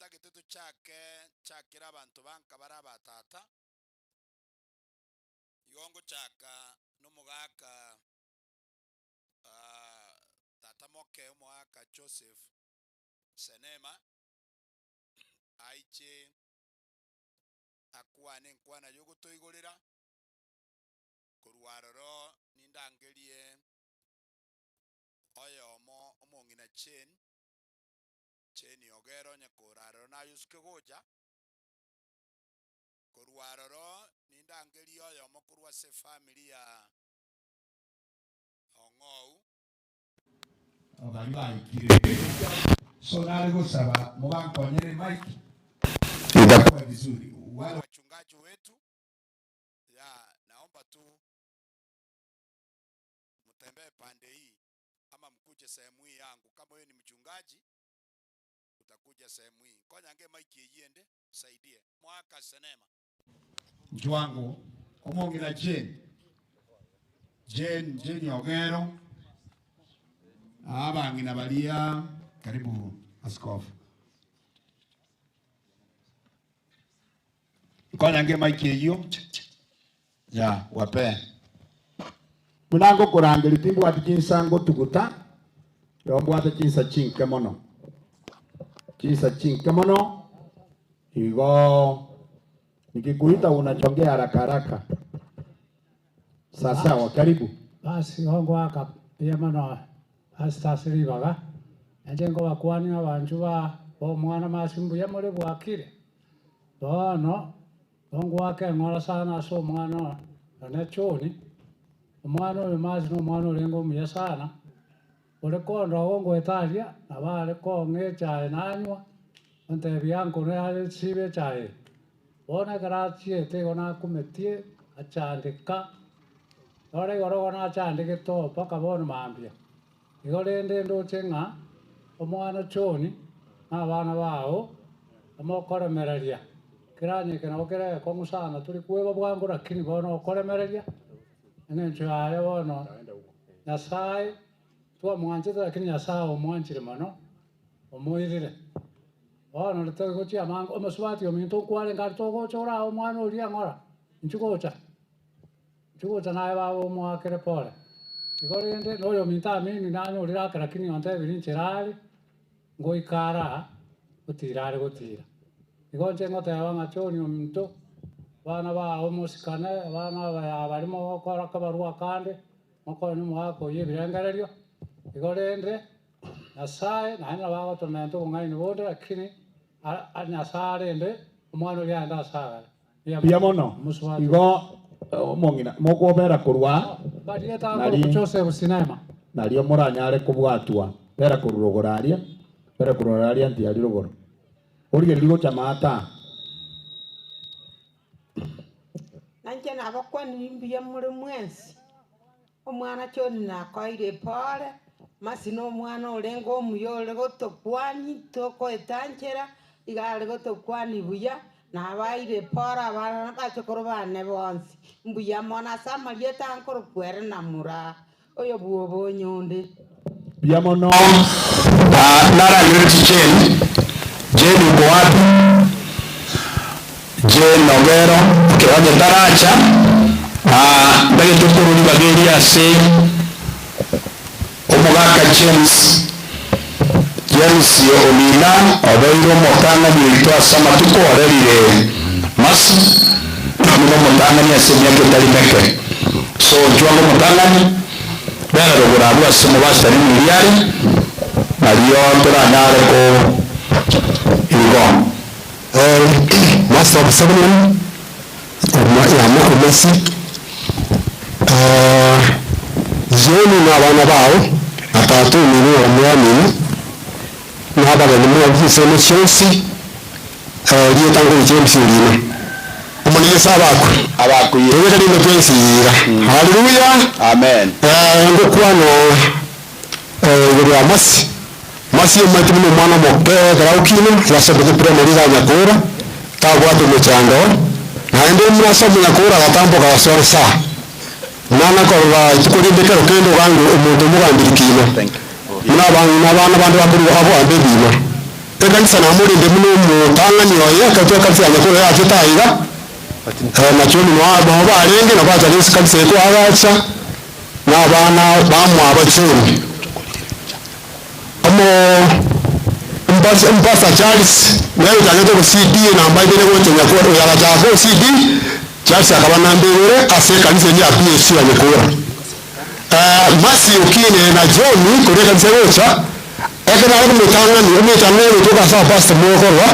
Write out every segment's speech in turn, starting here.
gitutu chakira abantu banka baraba tata yongo chaka nomugaka tata moke omwaka Joseph Senema aiche akwane nkwana yogotoigorera kurwaroro nindangerie oyomo omongina cheni ogero nyakoraro na yuske goja kurwaroro nindangerie oyomo kurwa se familia ongou bari so nali gusaba mubankonyere Mike itakuwa vizuri. Wale wachungaji wetu naomba tu mtembee pande hii ama mkuje sehemu hii yangu. Kama wewe ni mchungaji utakuja sehemu hii. Konyange Mike yende saidie mwaka Senema Jwangu omongira Jane Ogero abangina balia karibu askofu. Konyange Mike hiyo wape munango kurangiri timbu atikinsango tuguta yombo atakinsa chinke mono igo nikikuita unachongea haraka sawa karibu basi hongo aka pia mano astasiri baga njengo bakwani abantu ba omwana masimbu ya muri bwakire bono hongo wake ngora sana so mwana na choni omwana oyo mazi no mwana olengo muya sana ore kondo hongo etalia na bale ko ngecha enanywa onte bianco ne ale sibe chae bona grazie te ona kumetie achandika ore goro ona achandike to paka bona mambia igore ndo chenga omwana choni na bana bao amokora meraria kiranye kana okere ko musana tuli kueba bwangu lakini bona okora meraria nencho ayo bona Nyasaye tuwa mwanjete lakini Nyasaye omwanjire mano omoirire ono lito gochi amango omuswati ominto kwale ngarto gochora omwana oria ngora nchugocha naye babo mwakere pole igore ende noyo minta mini nanyo orira lakini onte birincherari ngoikara gutira igonje ngote abanga choni ominto bana ba omusikane bana barimo gukora kabarua kandi moko ni mwako yebirengererio igore ende Nyasaye naina bago tormento ngai ni boda lakini Nyasaye ende omwana oli anda saga ya mono igo omongina mokobera kurwa barieta ngo Joseph Senema nario moranyare kubwatwa bera kurugoraria ndi ari rugoro orige ligo chamata nanje nabakwa nimbiye muri mwensi omwana choni nakoire pole masino omwana olengo omuyole gotokwani toko etanchera igale gotokwani buya nabaire pora bana bachokoro bane bonsi mbuya mona samalieta ankoro kwere namura oyo buobo nyonde biamono nara yuri Jane uko wapi? Jane Ogero kiwaje taracha ndage tukuru ni bageri ase omugaka James Olina obeiro motana bitwa sama tuko orerire masu nimo motana ni asemya kitalimeke so jwango motana ni bera rogora asemo basari miliyari nariyo turanyare ko irigo master of ceremony ya Messi Jeni na bana bao atatu mini wa mwamini na baba ni mwa sema Chelsea liye tango James Olina umuni sabako abaku yewe ndi mpenzi haleluya amen ngo kwano yuri amasi masi yomati mu mwana moke graukino yasabe primary za nyakura tagwa tu mchango na ndio mwasa nyakura gatambo ka wasore sa nana ko ba tukuri ndeka kendo gangu umuntu mugambirikino na bana bandu bakuru abo ambebima kanisa na muri ndi muno mutangani oye katwa kanisa nyakuru ya kitaiga na choni mwaba barenge na baza lesi kanisa ko agacha na bana bamwa abachoni amo mbasa Charles nayo tanete ko CD na mbaide ne wote nyakuru ya gacha ko CD Charles akabana mbere ase kanisa ya PSC ya nyakuru masi ukine na John kore kanisa wocha ekana ari mutangani umitangani toka sawa pastor mwokorwa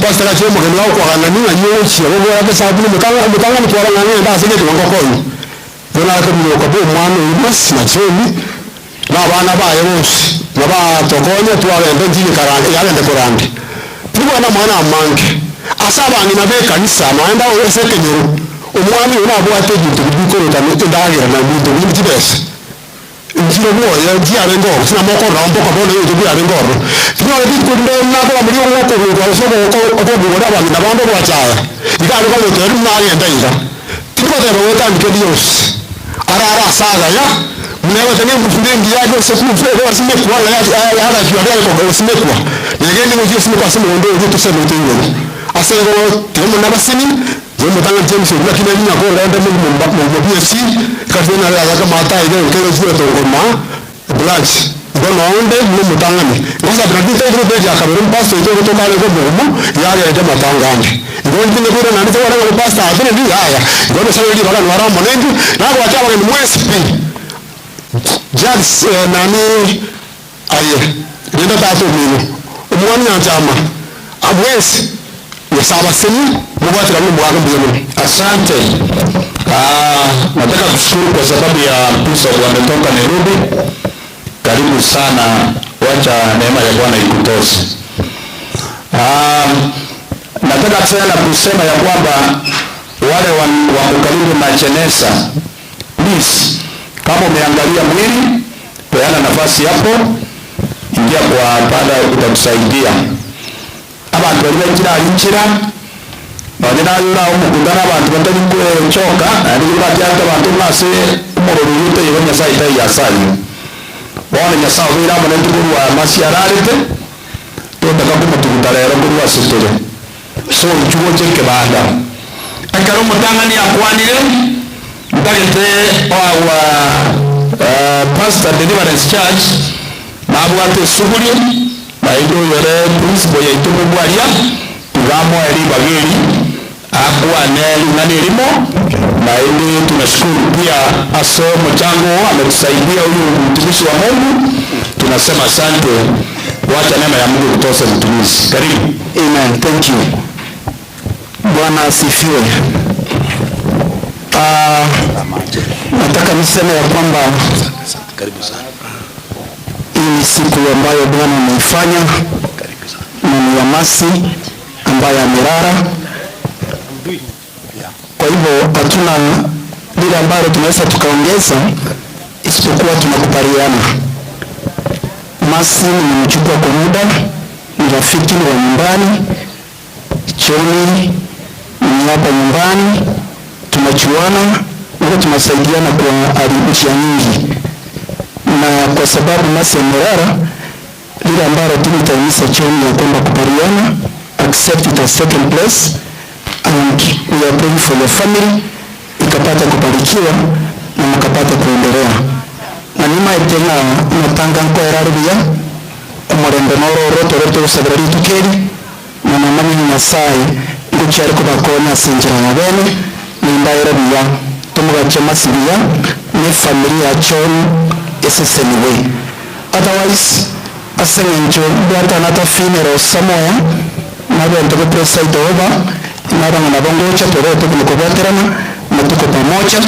pastor la chemo kana kwa kana ni nyochi abo ya sababu mutangani kwa ngani nda sije tuwango koyo bona ko mu ko bo mwana masi na John na bana ba yose na ba tokonya tuwabende njini karande yabende kurande tuwa na mwana amange asaba ni na be kanisa naenda oseke nyoro umwami unabo ategintu bikoro tamete ndagira na bintu bitibese njiro moya jiare ngoro sina moko rambo ka bone yo jiare ngoro tino edi kunde na ko muri ngoko ko so ko bora ba na bando kwa chaya ikali ko to ri na yenda ira tino de ro ta nke dios ara saga ya mnewa tani mfunde ndiaje se ku fe ko sime kwa la ya ala jiare ko sime kwa ngeni ngo sime kwa sime ndo yo to se ndo tingo asego temo na basini mutanga James na kile ni ngoro enda mu BFC kafena la kama mata ile kile sio to ngoma blanche bono onde mu mutanga ni ngoza bradita ile beja kabiri pasto ito to kale ko bomu yale ende matanga ande ngondi ne bora nani to wala ko pasta abene ni haya ngono sawe ni bala wara monengi na ko acha wala ni mwesi Jax nani aye nenda tato mino umwani anjama amwesi Saba sini mwati kama mwaka mbili. Asante. Nataka kushukuru kwa sababu ya Pisa wametoka Nairobi. Karibu sana. Wacha neema ya Bwana ikutoshe. Nataka tena kusema ya kwamba wale wako karibu na Chenesa, please, kama umeangalia mwili, peana nafasi hapo, ingia kwa baada utakusaidia. Abantu bari bagira injira bane nayo raho mukundana abantu batari kuchoka ari batyaka abantu mwase umururu yute yibanya saita yasali bone nyasa obira mane nduru wa masiararite totaka kumutugutarero kuri wasitore so ichugo cheke banda akaro mutangani akwanire ndagete wa Pastor Deliverance Church nabwate suguri baido yore principle ya itumu bwaria tugamo eri bageri akwa neli nani elimo baido tunashukuru pia aso mchango ametusaidia huyu mtumishi wa Mungu tunasema asante wacha neema ya Mungu kutosha mtumishi karibu. Amen, thank you. Bwana asifiwe. Nataka niseme ya kwamba Karibu sana. Hii siku ambayo Bwana ameifanya na ni ya masi ambayo amerara. Kwa hivyo hatuna lile ambalo tunaweza tukaongeza isipokuwa tunakubaliana. Masi nimemchukua kwa muda, ni rafiki wa nyumbani, Choni ni hapa nyumbani, tunachuana na tunasaidiana kwa njia nyingi. Na kwa sababu Masi amerara, lile ambalo tunitaimisa Choni ya kwamba kubaliana, accept it as second place, and we are praying for your family, ikapata kubarikiwa na mkapata kuendelea. Na nima tena natanga kwa eraribia umurembe noro roto roto usabirari tukeri na namani Nyasaye ngucyari kubakonya sinjira na bene nimbaira biya tumugache Masibiya ni familia ya Choni SSNW. Otherwise asengenjo bata nata funeral somewhere na bento ko preside over na bana na bongo cha toro to kubaterana na tuko pamoja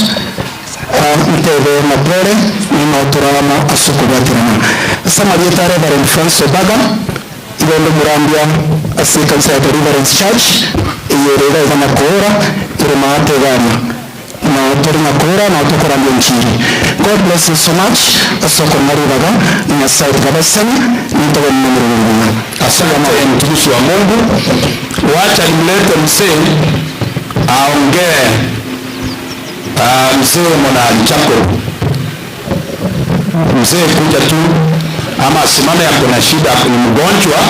mtebe na pole ni notorama asukubaterana. Samaria tare Reverend Francis Obaga ibondo murambia asika sa Deliverance Church iyerera ina kora ire maate gana na torina kora na tokora mbenchiri. God bless you so much. Asoko maribaga na site kabasani nitoka mmero wangu. Asante mtumishi wa Mungu. Wacha nimlete mzee aongee. Mzee mwana chako. Mzee kuja tu ama simame yako na shida ni mgonjwa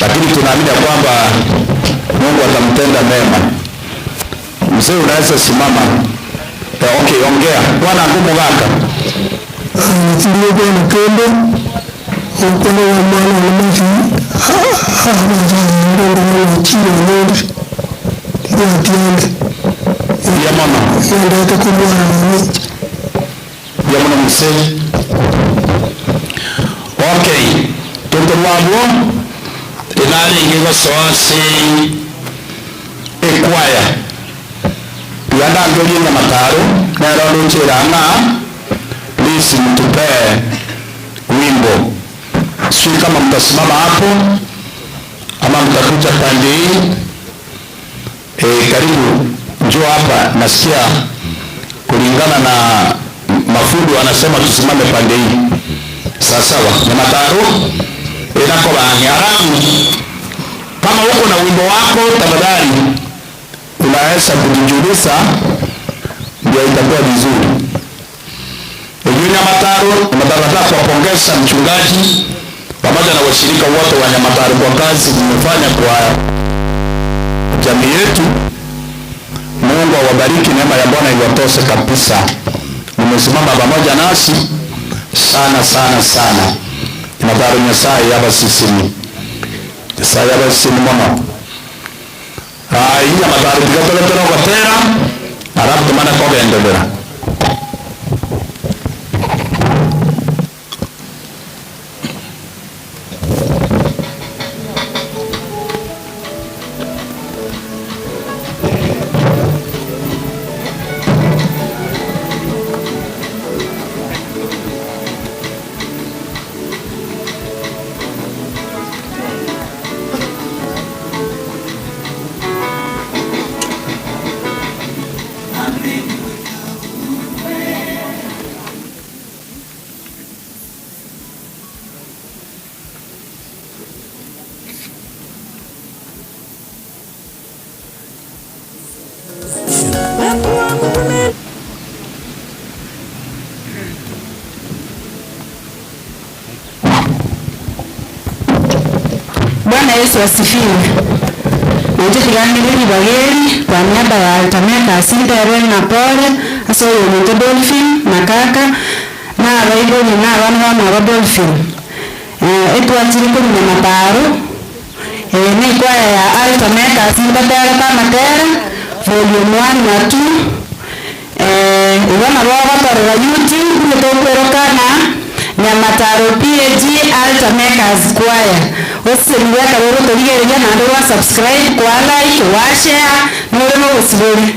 lakini tunaamini kwamba Mungu atamtenda mema. Mzee, unaweza simama. Okay, ongea. Bwana ngumu gaka. Ndio bwana kendo. Ukolo wa mwana wa mji. Ndio chini ndio. Ya mama. Ndio kumwana mimi. Ya mwana mzee. Okay. Tutomwabo. Inali ingigo soasi ekwaya. Yanda ngoli na mataro na rodo chirana lisi mtupe wimbo. Sui kama mtasimama hapo ama mtakuja pande hii. Karibu njoo hapa, nasikia kulingana na mafundi wanasema tusimame pande hii. Sawa, na mataro inako bangi haramu. Kama uko na wimbo wako tafadhali unaweza kujijulisha, ndio itakuwa vizuri. Nyamataro, nataka kuwapongeza mchungaji pamoja na washirika wote wa Nyamataro kwa kazi mmefanya kwa jamii yetu. Mungu awabariki, neema ya Bwana iwatoshe kabisa. Mmesimama pamoja nasi sana sana sana. Nyamataro Nyasaye yabasisini. Nyasaye yabasisini mama. Nyamataro tigatolekera gotera arabu tumana kogenderera. Bwana Yesu asifiwe. Nijikirangiriri bageri kwa niaba ya Altameka Sindere na Pole asoyo mto Dolphin na Kaka na abaiboni na abana ba Dolphin. Etwachiri ko Nyamataro. Ni kwaya ya Altameka Sindere pa Matera volume 1 na 2. Ibana baba para YouTube kutokorokana Nyamataro PAG Altameka Choir. Osiriya karoro torigereja na ndo wa subscribe kwa like wa share nore no usiburi.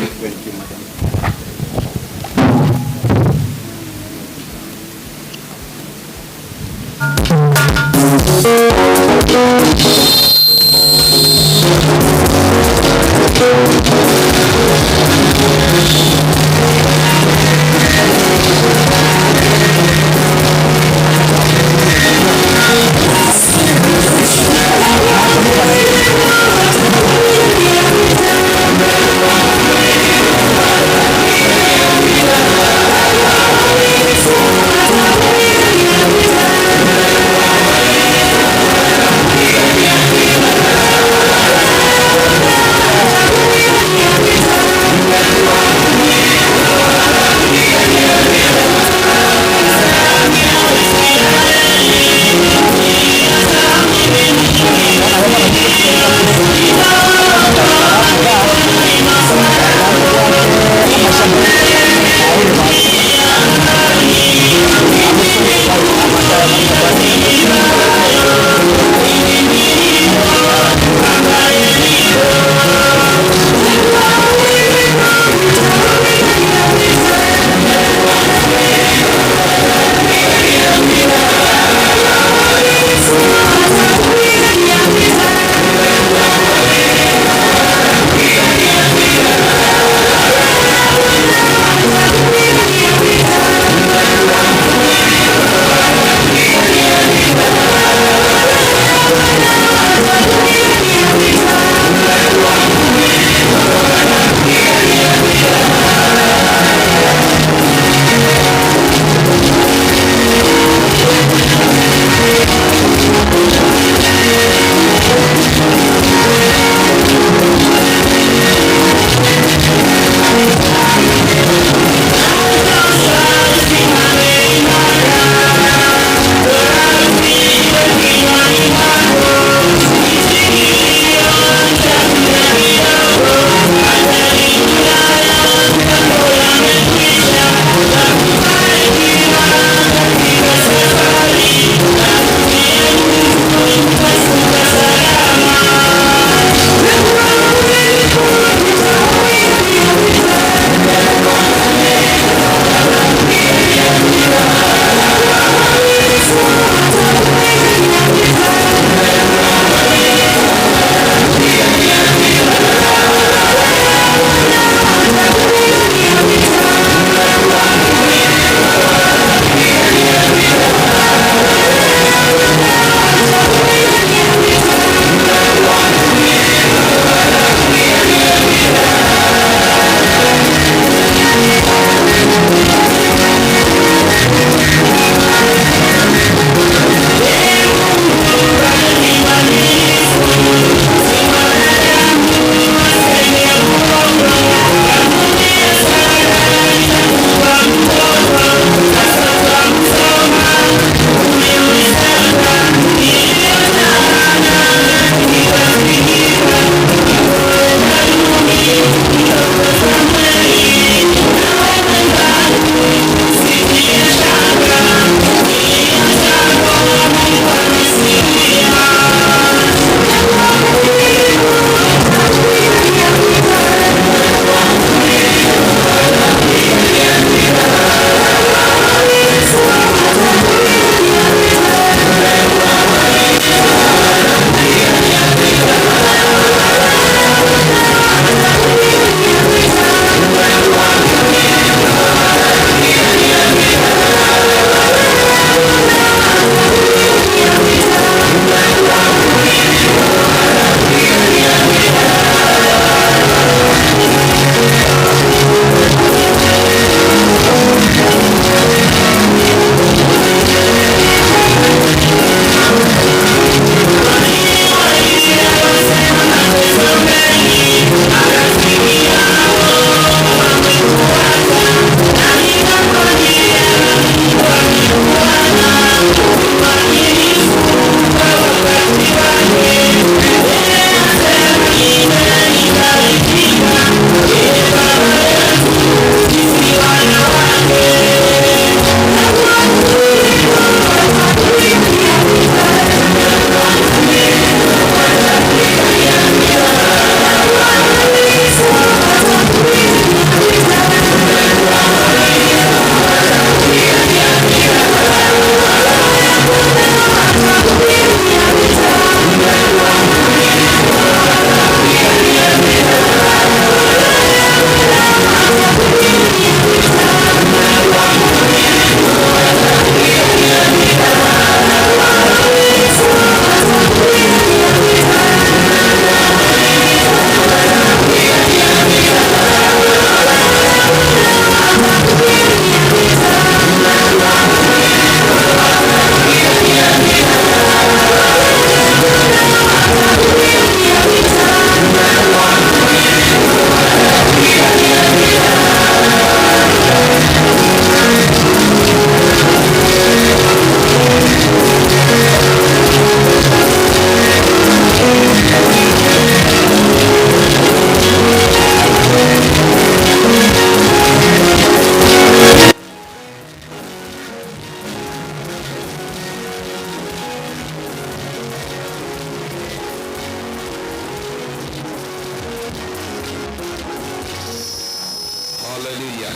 Haleluya.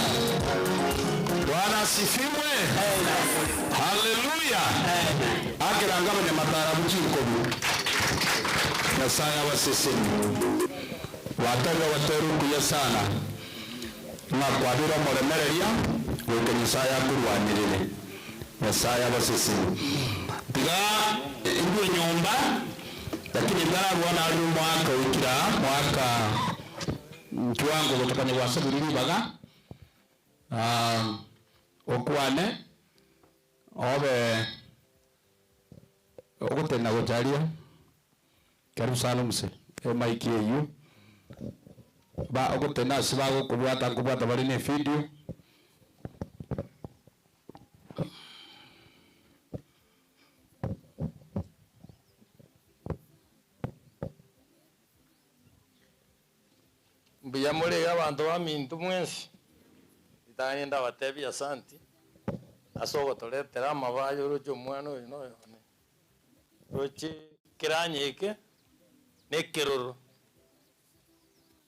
Bwana asifiwe. Haleluya. Akirangaba ne matarabu chikobu. Nasaya wasesemu. Wataga wateru kuya sana. Ngakwadira moremereria wekenyisaya kurwanirire. Nasaya wasesemu. Tiga indwe nyumba lakini ndarabona ari mwaka wikira mwaka kiwango gutokanye gwa sabiriri baga okwane obe ogutena gotaria karibu sana mse maiki eyu ba ogutena sibago kubwata bari ne video mbuya muri abantu bamintu mwensi itani nda batebi asanti asogo toletera amabayo rojo mwana uyu no yone roche kiranyeke nekeroro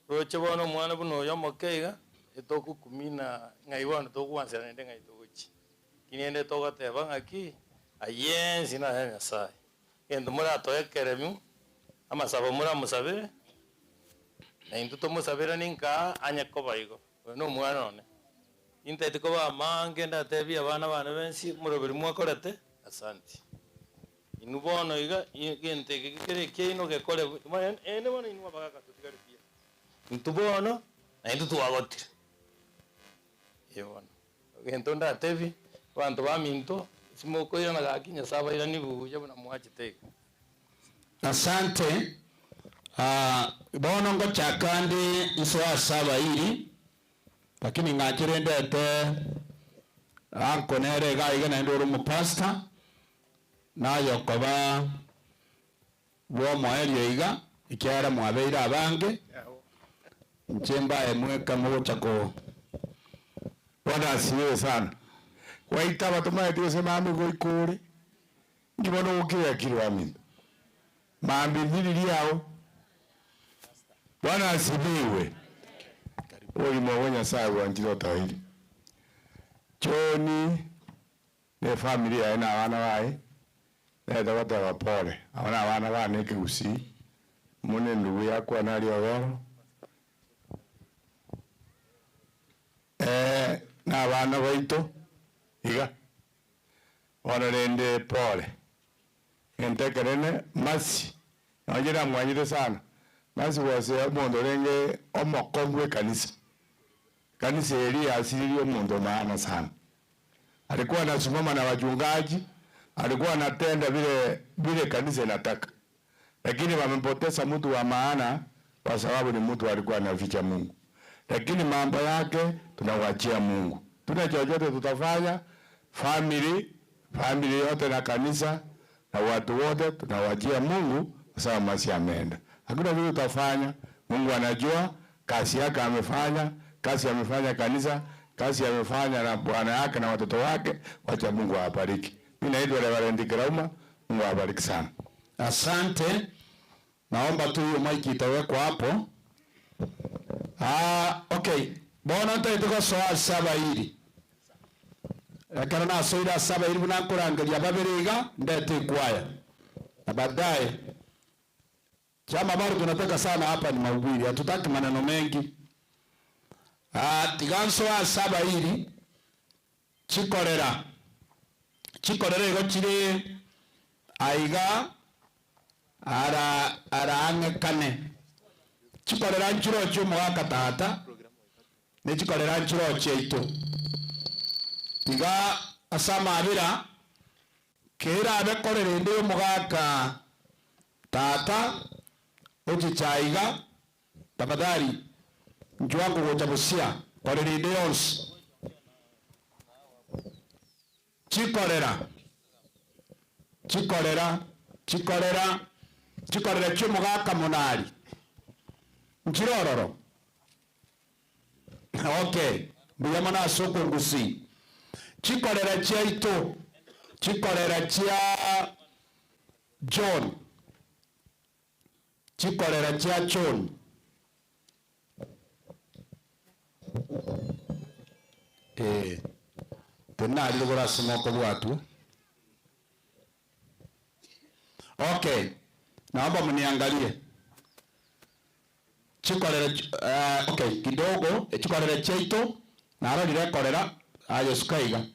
roche bono mwana buno yomokeiga etoku kumina ngaiwana tokwansera nende ngaitogochi kinende togateba ngaki ayensi na henya sai endo mura toekeremu amasabo mura musabire na intu tomusabira ninka anyakobaigo no mwana one inte tikoba mange ndatebi abana bana bensi murobiri mwakorete asante inubono iga gente kikere kino gekore ene bono inwa bagaka tutigari pia intubono na intu tuagotire yebona gento ndatebi bantu baminto simoko yana gakinya sabaira nibuja bana mwachiteka asante. Bono ngo chakandi iswa saba hili lakini ngakire ndete anko nere gaiga na ndoro mu pastor na yokoba wo moerio iga ikyara mwabeira abange nchemba emweka mu chako. Bwana asiwe sana. Waita batuma eti sema amigo ikuri. Ngibono ukire akirwami. Maambi nili yao. Bwana asifiwe. Oli mwonya sawa wanjiro tawili. Choni ne familia ina wana wae. Nenda wata wapole. Awana wana wane kigusi. Mune ndugu yako anali ogoro. Na abana baito iga wanarende pole entekerene masi najira mwanyire sana masi wase mondo renge omokongwe kanisa eli asili omundo maana sana. Alikuwa anasimama na wachungaji, alikuwa anatenda vile kanisa inataka, lakini wamempoteza mtu wa maana kwa sababu ni mtu alikuwa anaficha Mungu. Lakini mambo yake tunawachia Mungu. Tuna chochote tutafanya, family yote na kanisa na watu wote tunawachia Mungu kwa sababu masi ameenda. Hakuna vile tutafanya, Mungu anajua kazi yake amefanya, kazi amefanya kanisa, kazi amefanya na bwana yake na watoto wake, wacha Mungu awabariki. Mimi naitwa Reverend Kirauma, Mungu awabariki sana. Asante. Naomba tu hiyo mic itawekwa hapo. Okay. Bona ntaitoko swali saba hili. Kana na soira saba hili buna kurangalia babiriga ndete kwaya. Na baadaye chama bado tunataka sana hapa ni mahubiri. Hatutaki maneno mengi. Tiganso wa saba hili chikorera ego chiri aiga ara kane chikorera nchiro chumo wakatata ne chikorera nchiro cheito tiga asama abira kera abekorere ndi umugaka tata uchichaiga tafadhali njwangu gochabusia korere ndi yonsi chikorera cy'umugaka munari nchirororo. Okay, mbuyamo nasoko ngusi chikorera cyaito chikorera cya John tena alilogora simoko watu. Okay, naomba mniangalie. Chikorere okay, kidogo chikorere cheito na ararire korera ayo skaiga.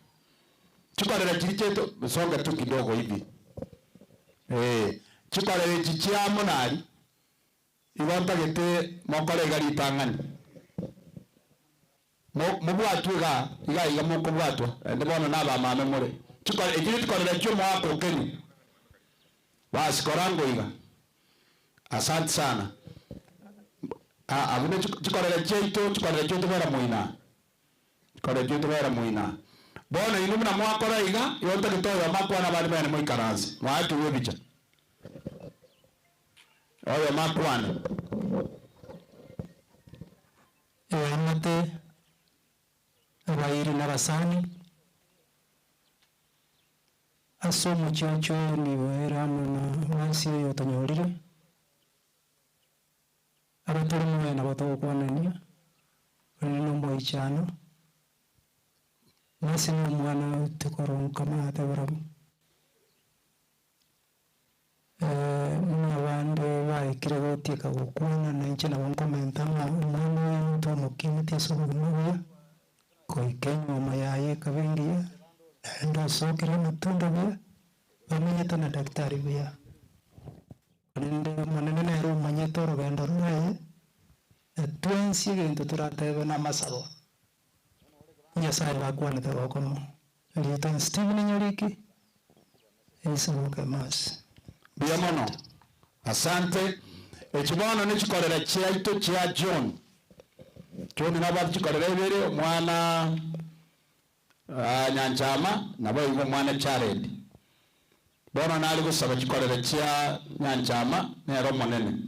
Chikorere cheito songa tu kidogo hivi. Chikorere chichia monari. Igonta gete mokore gari tangani. Mubwatu iga moko bwatu ndibona naba mame muri. Chikorere chumo wako keni. Basi korango iga. Asante sana. Abune chikorere cheito bera muina. Chikorere cheito bera muina. Bona inumna mwakora iga yonta gitoyo makwana bali bene muikaranzi. Mwatu webicha. Oyo makwana. Amate abairi n'abasani asomo chocho ni wera na wansi yo tonyorire abatari mwena batokwanania rino mboichano nasi no mwana tukoronka mate baramu abandi baikire gotieka gukwana na inche nabo nkomentanga umwana w'into mukimiti sobunuya koikenyo mayaye kabingia ndo sokira matunda bya bamenyeta na daktari bya nende manene na ro manyeto ro gendo ruye twensi gento turatebe na masabo nyasai bakwana te bakono lito Steven Nyoriki esimuke mas Biamono. Asante. Echibono ni chikorera chiaito chia John. John nabali chikorera ibere mwana Nyanchama nabo igo mwana Jared. Bono nali gusaba chikorera chia Nyanchama nero monene.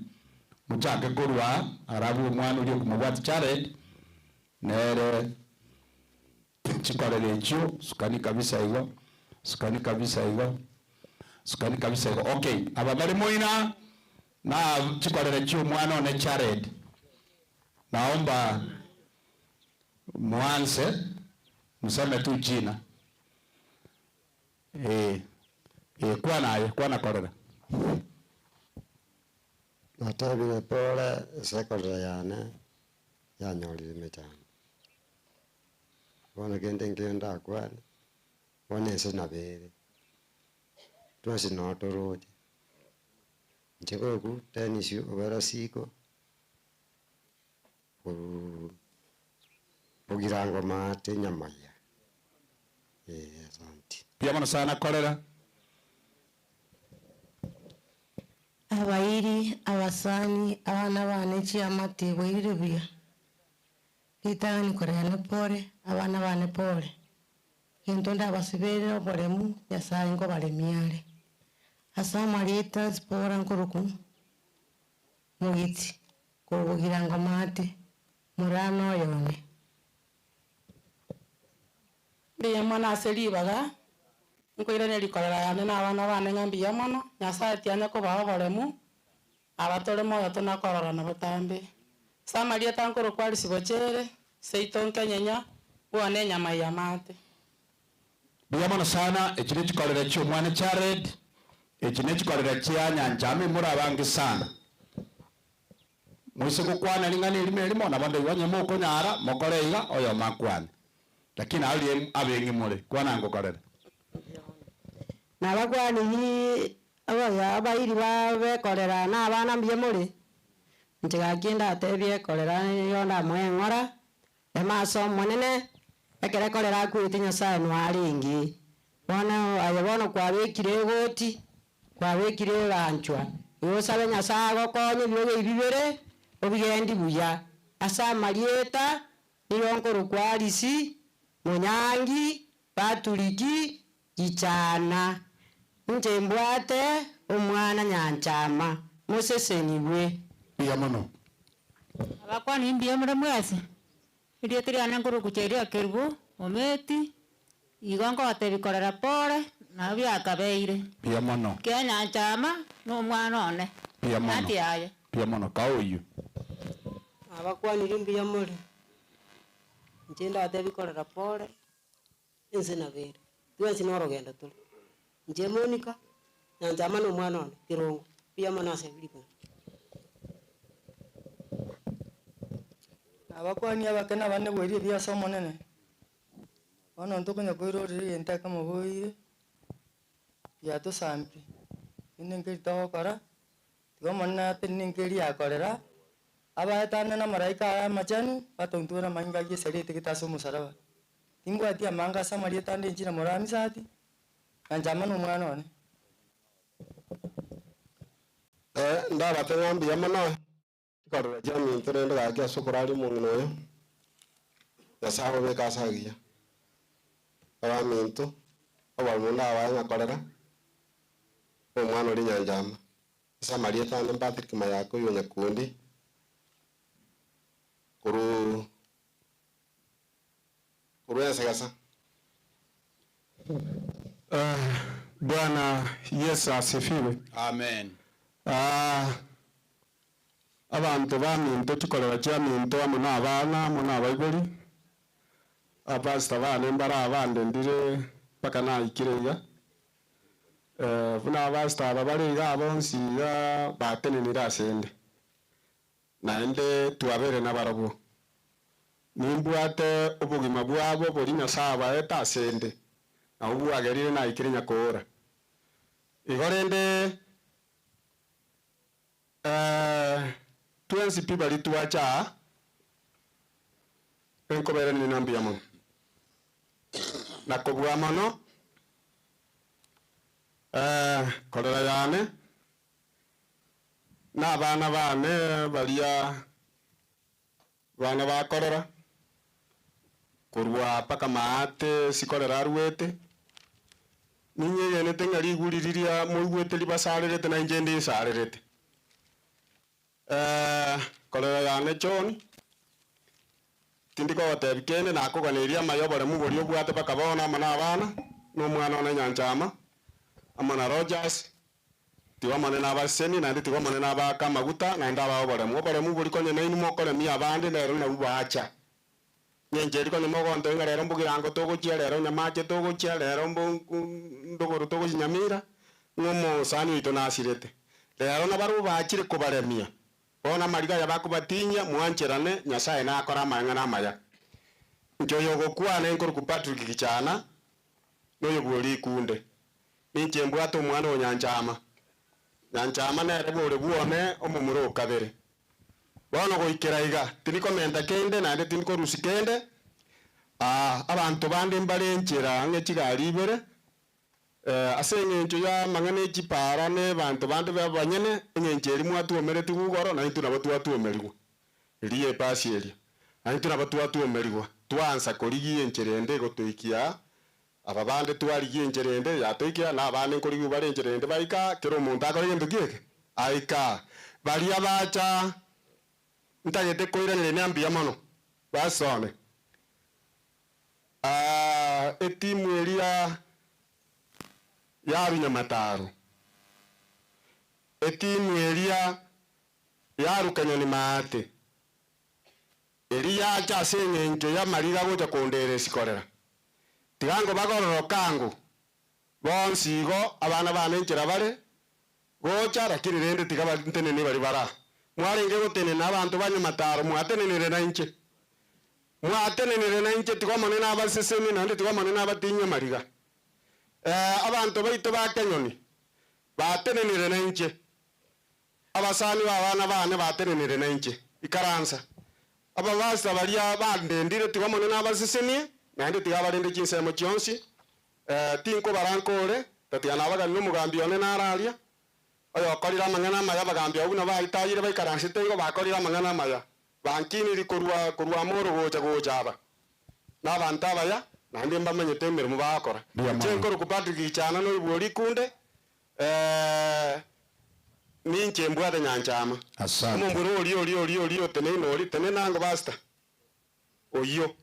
Muchake kurwa arabu mwana uri kumubwati Jared nere chikorera echo sukani kabisa igo. Sukani kabisa igo. Okay, ababali moina na chikorere chu mwana one Jared. Naomba mwanze mseme tu jina. Kwa na korera. Natabire pole sekorera yana yanyorire mechana. Bona kende ngenda kwani. Bona ese nabere. Tuasi notoroje. Ncheko tenisi obera siko. Pogirango mate nyamaya. Asante. Pia mana sana korera. Abairi, abasani, abana bane chiamate boire bia. Kitani korera pore, abana bane pore. Entonda basibere oboremu Nyasaye ngo baremiare. Asa marita spora nkoruku. Mugiti kubugira ngo mate murano yone. Biye mwana aselibaga. Nkoire ne likorera yane na abana bane ngambi ya mwana Nyasaye tiane ko baboremu. Abatore moyo tona korora na batambe. Sa Maria tankoro kwali sibochere seitonka nyenya bone nyama ya mate. Biyamana sana ekine chikorera chu mwana Jared. Ekine chikorera chia Nyanchama murabangi sana. Mwise kukwana lingani limo na bando iwanye moko nyara mokoreiga oyo makwane. Lakini ali abengi mure kwana ngokorera. Na bakwani hi abairi babekorera na abana mbiye muri. Ntigakienda atebye korera yona mwengora. Emaso monene ekere korera kwiti Nyasaye nwaringi. Bona ayabona kwabekire goti kwabekire ranchwa. Yosabe Nyasaye gokonye byoge ibibere obigendi buya. Asa Marieta niyonkoro kwarisi Munyangi Batuliki Ichana nje mbwate omwana Nyanchama museseniwe Biyamono. Abakwani mbiye muri mwese. Iriye tiri anankuru kucheria kerubu ometi igongo atebikorera pore na byakabeire. Biyamono. Ke Nyanchama no mwana one. Biyamono. Ati aye. Biyamono kauyu. abakwani mbiye muri Njenda atebikorera pole ense nabere twensi norogenda tuli nje Monica nanjama no mwana ono kirongo pia mwana Serebina abakwani abakena bane bwerie biasa monene ono ntokonya koirorire entaka moboire ya to sampi inengeri tokora tigomona ate nengeri akorera abaetana na maraika amachanu batontura mainga yeserete kitaso musaraba timbwati amanga samaria tande njira morami sati kanjama no mwana one ndabatenga mbiya mono ikorera jami nturende gake asukurari munginoyo yasabo bekasagia abamintu abamunda abanya korera omwana ori nyanjama samaria tande Patrick mayako yo nyakundi kuru yasagasa. Bwana Yesu asifiwe. Amen. Abantu baminto tukolera kyaminto amuna abana amuna abaigori abasta bana embara abande ndire paka naikirega buna abasta ababariga abonsi ya batenenira asende naende tuabere nabarabo nimbwate obugima bwabo buri Nyasaye eta asende aho agerire naikire nyakora igorende twensi pibali tuacha enkobere ni nambi yamo nakobwa mano kolera yane na bana bane balia bana bakorera kurwa paka maate sikorera ruete ninye yene tengari iguririria muigwete libasarerete na njende isarerete kolera yane choni tindiko watebikene na kuganiria mayobore mubori obwate bakabona mana abana no mwana ona nyanjama amana Rogers tiwa manena abaseni na tiwa manena abaka maguta na ndaba obore mubori konye naini mokore mi abande lero na ubacha nyenjeri konye mogonto ngarero mbugirango togochia lero nyamache togochia lero ndogoro togochinyamira ngomo sani ito nasirete lero na baru bachire kubaremia bona mariga yabakubatinya mwancherane Nyasaye na akora amanga na maya njoyo gokwana enkoro ku Patrick kichana noyo bwoli kunde ninche mbwato omwana onyanjama nyanjama nere bwole bwone omumuro kabere bono goikera iga tiniko menda kende nande tiniko rusikende abantu bande mbalenchera ngechigari ibere asengencho ya mangane chipara ne bantu bande babanyene engencheri mwatu omereti gugoro na itu nabo twatu omerigwa liye pasi elia na itu nabo twatu omerigwa twansa korigie encherende gotoikia aba bande twarigie encherende yatoikia na abane korigu bare encherende baika kero omuntu akore ento kieke aika bali abacha ntagete koiranire nambi yamono basone etimu elia yarunya mataro etimu elia yarukanyoni maate elia cha sengenjo ya mariga gocha kondere sikorera tigango bagororo kango bonsigo abana banenchera bare gocha rakiri rende tigaba ntenene bari bara mwarenge gotene nabantu banya mataro mwatenenere nainche tigomone nabasesemi nande tigomone nabatinya mariga abantu baito bakenyoni batenenire nainche abasani babana bane batenenire nainche ikaransa aba basa balia bandendire tigomone nabasesemi nande tigabarende chinsemo chionsi tinko barankore tatiana baga n'umugambi one nararia oyo korira mangana maya bagambi oguna baitayire baikaransite ngo bakorira mangana maya bankini kurwa moro gocha aba n'abantu abaya nandi mbamenyete emirimo bakora chenkoro ku Patrick kichana no ibori kunde ninche mbwate nyanchama omumburu oli tene nango basta oyo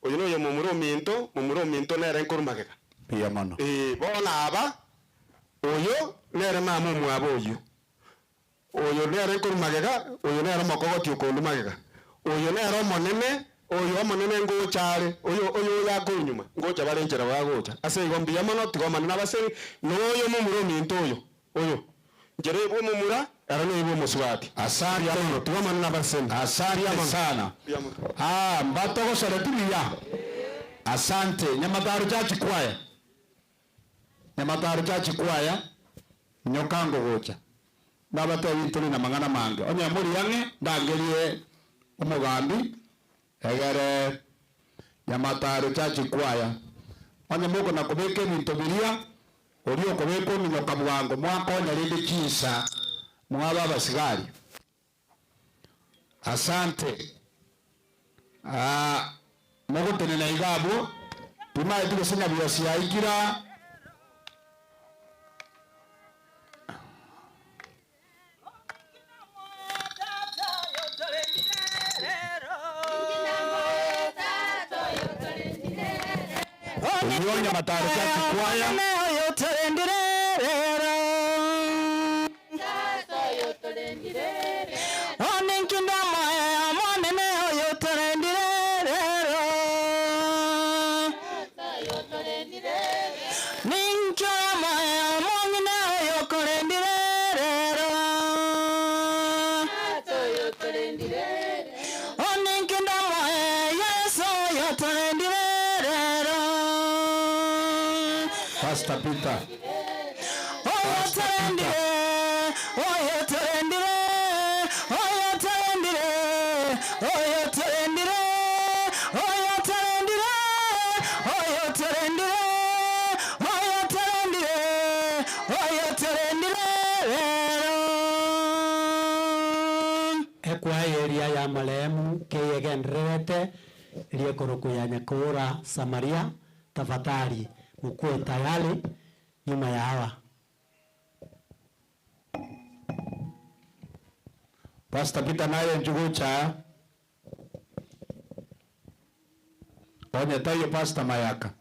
no ye mumuro minto nere nkurumageka pia mono bona aba oyo nere mama mwabo oyo nere nkurumageka oyo nere mokogoti okondumageka oyo nere monene oyo amanene ngochare oyo yakunyuma ngocha barenjera bagocha ase igombi amano tigomana nabaseri noyo mumuro minto oyo njere ibo mumura era no ibo muswati asante amano tigomana nabaseri asante sana mbatoko Serebina asante Nyamataro chachi kwaya nyokango gocha nabata binturi na mangana mange onya muri yange ndangerie umugambi egere Nyamataro chachi kwaya onya muko na kubeke bintu biria orio kubeko minyoka bwango mwakonya rindi kisa mwaba basigari asante mugo tenena igabo tumaye tugesenya byosi yaikira Nyamataro chachi kwaya Pastor Peter. Ekwa area ya malemu keyegenrete iliyekoroku ya Nyakura Samaria tafadhali mkuwe tayari nyuma ya hawa. Pastor Peter naye njugucha onye tayo Pastor Mayaka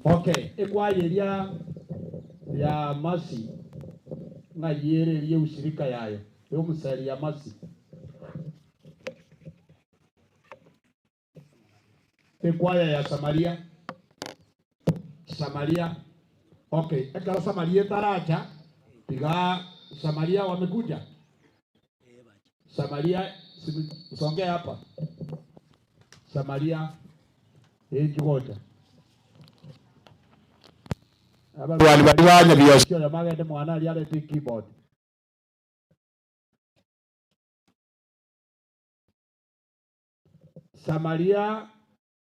Okay, ekwayeria ya masi ngayererie ushirika yayo yo musali ya masi ekwaya ya Samaria. Okay, ekara Samaria taracha piga Samaria wamekuja. Samaria usonge hapa. Samaria ejugoja. Abantu bali banya byosho ya magende mwana ali ale keyboard. Samaria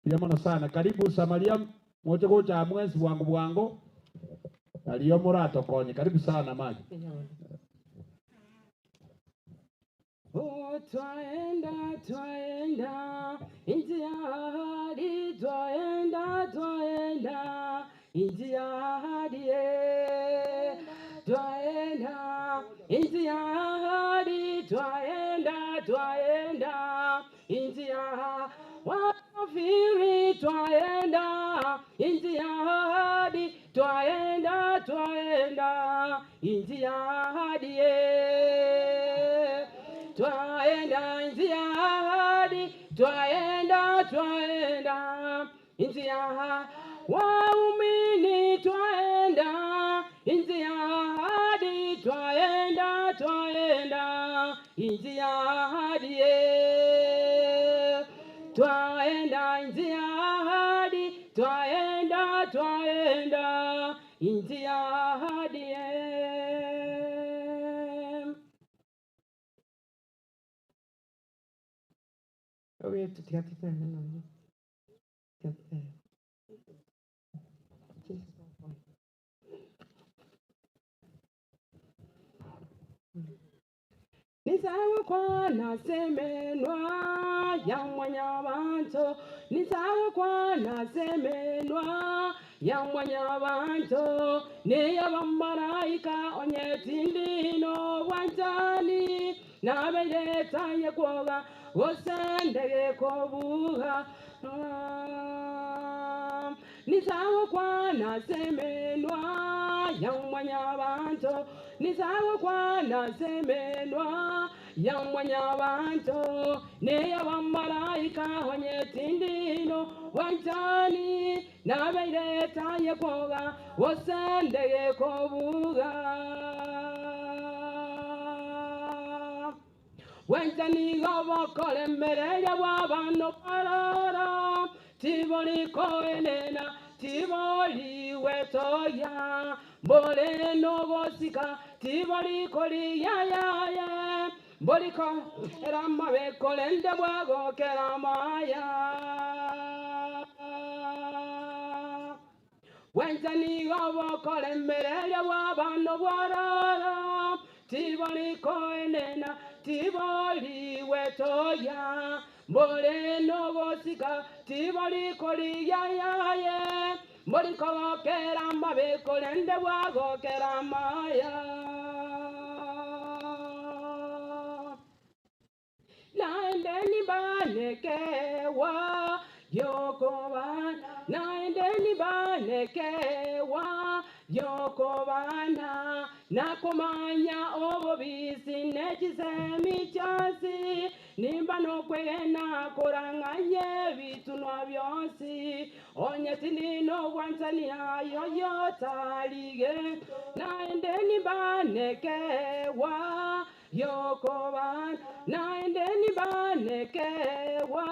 yamono sana. Karibu Samaria moja gocha mwezi bwangu aliyo murato konye. Karibu sana maji. Oh, twaenda nchi ya ahadi, twaenda nchi ya ahadi, twaenda nchi ya ahadi, twaenda nchi ya wafiri, twaenda nchi ya ahadi, twaenda nchi ya ahadi. Twaenda nchi ya ahadi, twaenda nchi ya waumini, twaenda nchi ya ahadi, twaenda nchi ya ahadi, twaenda nchi ya ahadi, twaenda nchi ya ahadi. We have to get it in. Get there. Nisawa kwa nasemenwa ya mwanyabanto, nisawa kwa nasemenwa ya mwanyabanto, ne ya bamaraika onyetindino wanjani, na beleta ye koga osendege kobuha. Nisawa kwa nasemenwa ya mwanyabanto, nisawa kwa nasemenwa ya mwanyabanto, ne ya bamaraika onyetindino wanjani, na beleta ye koga osendege kobuga. Wanjani gobo kole mereya wabano parara, tiboli koenena, tiboli wetoya, bole no bosika, tiboli koli ya, boli ko rama be kolende wago keramaya. Wanjani gobo kole mereya wabano parara, tiboli koenena, tiboli wetoya, bole no bosika, tiboli koli ya, boli ko kerama be kolende wago keramaya. Naendeni banekewa yokobana, naendeni banekewa yokobana, nakomanya obobisi nekisemi chasi, nimba nokwena koranganye bitunwa byosi, onyetindino wanzania yoyotalige, naendeni banekewa yokobana, naendeni banekewa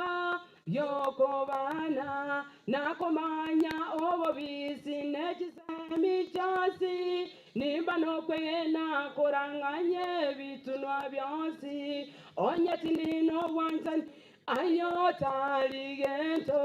yokobana, nakomanya obobisi nekisemi chasi, nimba nokwena koranganye bitunwa byosi, onyetindino wanzani ayotaligento.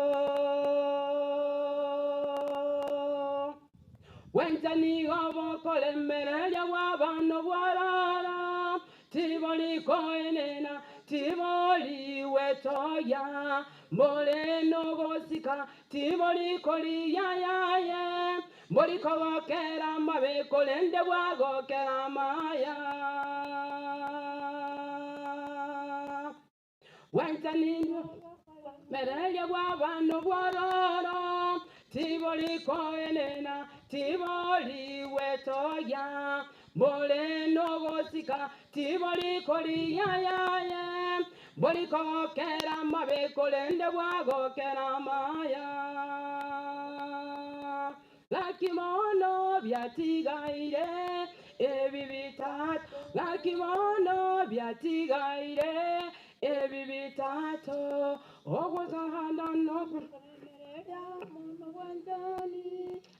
Wanzani gobo kole mereya wabano bwarara, tiboli koenena, tiboli wetoya, bole no bosika, tiboli koli ya, boli ko kerama be kolende wago keramaya. Wanzani mereya wabano bwarara, tiboli koenena tiboli wetoya bole nogosika tiboli koliyayaye boli kokera mabe kolende bwagokera maya lakimono byatigaire ebi bitatu lakimono byatigaire ebi bitatu ogwozahanda nokulemerera muno bwanjani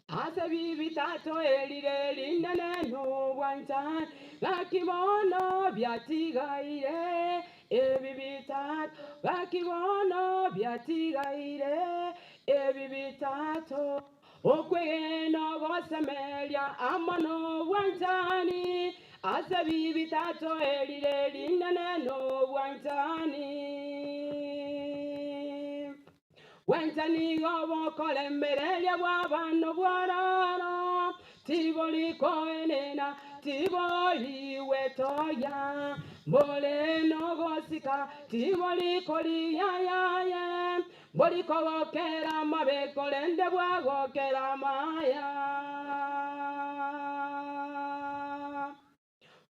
ase bibitatu elire linene nobwanjani lakimono byatigaire ebi bitatu lakimono byatigaire ebi bitatu okweno gosemelia amano bwanjani ase bibitatu elire linene nobwanjani Wentani gobo kolemberelia bwabano bwarano tiboli koenena tiboli wetoya bole nogosika tiboli koliyayaye boli kogokera mabe kolende bwagokera maya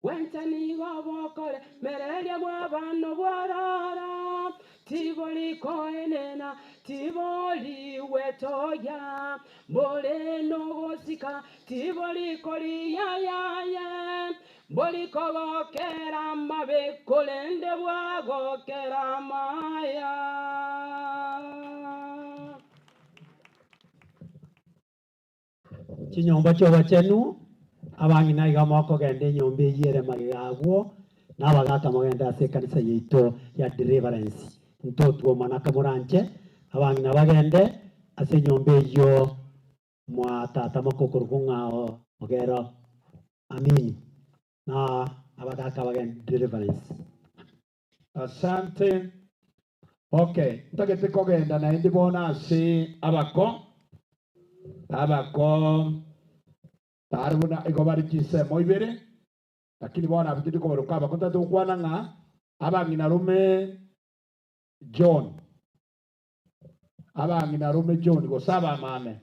Wentani gobo kolemberelia bwabano bwarano tiboli koenena tiboli wetoya bole nogosika tiboli koliyayaye boli kogokera mabe kolende bwagokera maya chinyomba choba chenu abangi naiga moko gende nyombe yere magagwo nabagaka magenda ase kanisa yeito ya deliverance ntotuo manaka muranche abangi nabagende ase nyombe yo mwa tata makokoro kungao ogero amini na abagaka bagende deliverance. Asante. Okay, ntagete kogenda na ndi bona ase abako taruna igobari kisemo ibere lakini bona abikidi ko barukaba kutatu kwana nga abangina rume John abangina rume John go saba mame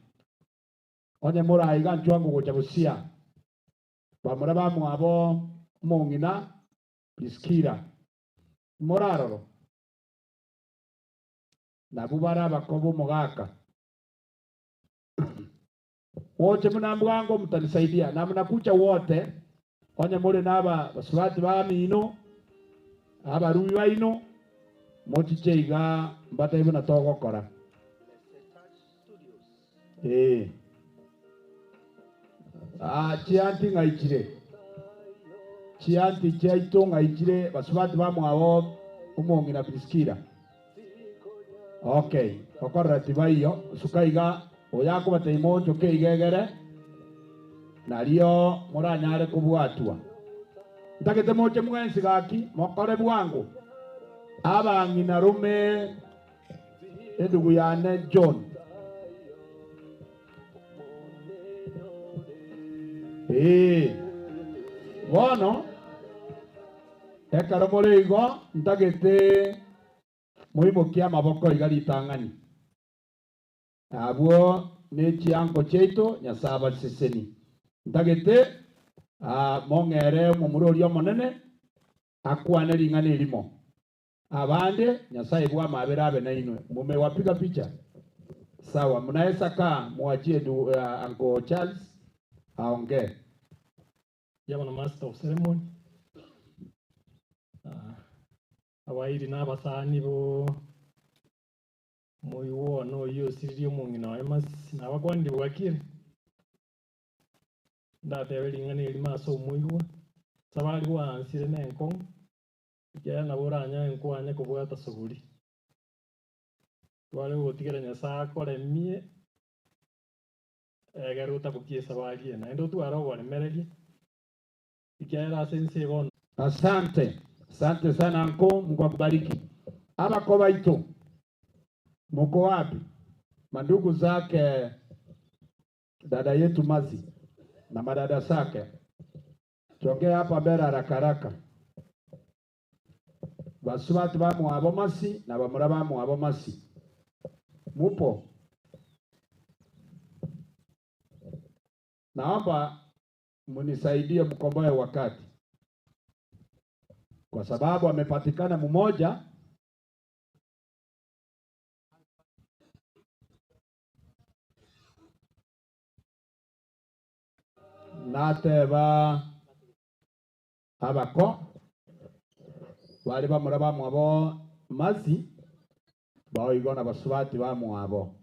onye mura iga ntwangu gocha busia bamura bamwabo mongina Priskira moraro na bubara bakobo mogaka wote mnamwango mtanisaidia na mnakucha wote onye muri naba basubati ba mino aba rubi baino mochicheiga mbata ibuna togokora chianti ngaichire chianti chaito ngaichire basubati ba mwabo umongi na Priskira. Okay, okora tibaiyo sukaiga oyako bateimojo keigegere nario muranyare kubwatua ndagete moche mwensi gaki mokore bwangu abangi na rume endugu yane John bono ekaro moreigo ndagete muimokia maboko igaritang'ani abwo nechiango cheito nyasaba seseni ndagete mong'ere mumurori omonene akwane ring'ani rimo abande nyasaye bwa mabera abe nainwe mume wapiga picha sawa mnaweza kaa mwachie Uncle Charles aongee. Yabona master of ceremony abairi n'abasani bo moyo no yo siri omongina wa mas nabakwandi bwakire ndatebeling'ani eri maso omoigwa sabali wansire nenko ya naboranya enkwanya kubwata suguri twale gotigera nyasaye akoremie egeruta bukiesa bagie na ndo twara oboremererie ikiera sense bono. Asante, asante sana anko, Mungu akubariki. Abako baito mko wapi? Mandugu zake dada yetu Mazi na madada zake, chongea hapa mbele haraka haraka. Basubati bamu abomasi na bamura bamu abomasi mupo naomba munisaidie mkomboe wakati, kwa sababu amepatikana mmoja nateba abako bari bamuraba mwabo mazi baigona basubati ba mwabo.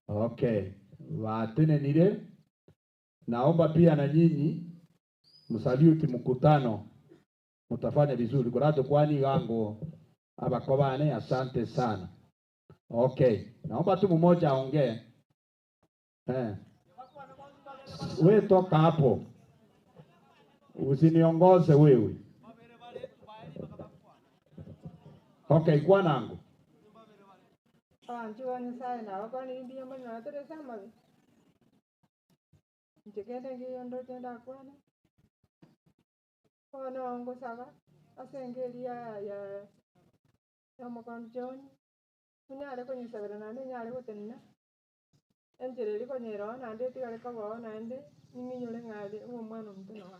Okay, watenenire. Naomba pia na nyinyi msaliuti mkutano, mtafanya vizuri kurato kwani gango abakobane. Asante sana. Okay, naomba tu mmoja aongee. Wewe toka hapo, usiniongoze wewe. Okay, kwa nangu Anjuani sai na wakani India mana tere sama we. Jekende ngi yondo tenda kwana. Kono ongo saga. Asengelia ya mokon John. Kunyale ko nyisabera nande nyale ko tenna. Enjere ko nyero nande ti kale ko nande nimi nyole ngade wo mwana mtuna wa.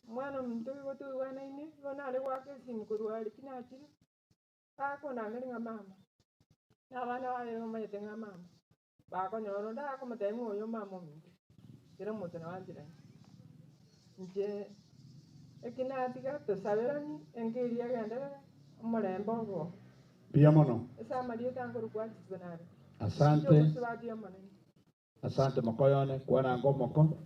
Mwana mtu ko tu wana ini ko nale wake simkuruali kinachiri. Ako nangere nga mama. Na bana wa yo mai tenga mama. Ba ko nyoro nda ko mate mo yo mama mo. Kira mo tena wanjira. Nje ekina tika to saberani engeria ganda murembo go. Pia mono. Esa mario tango kwa tsinare. Asante. Asante mokoyone kwa nango moko.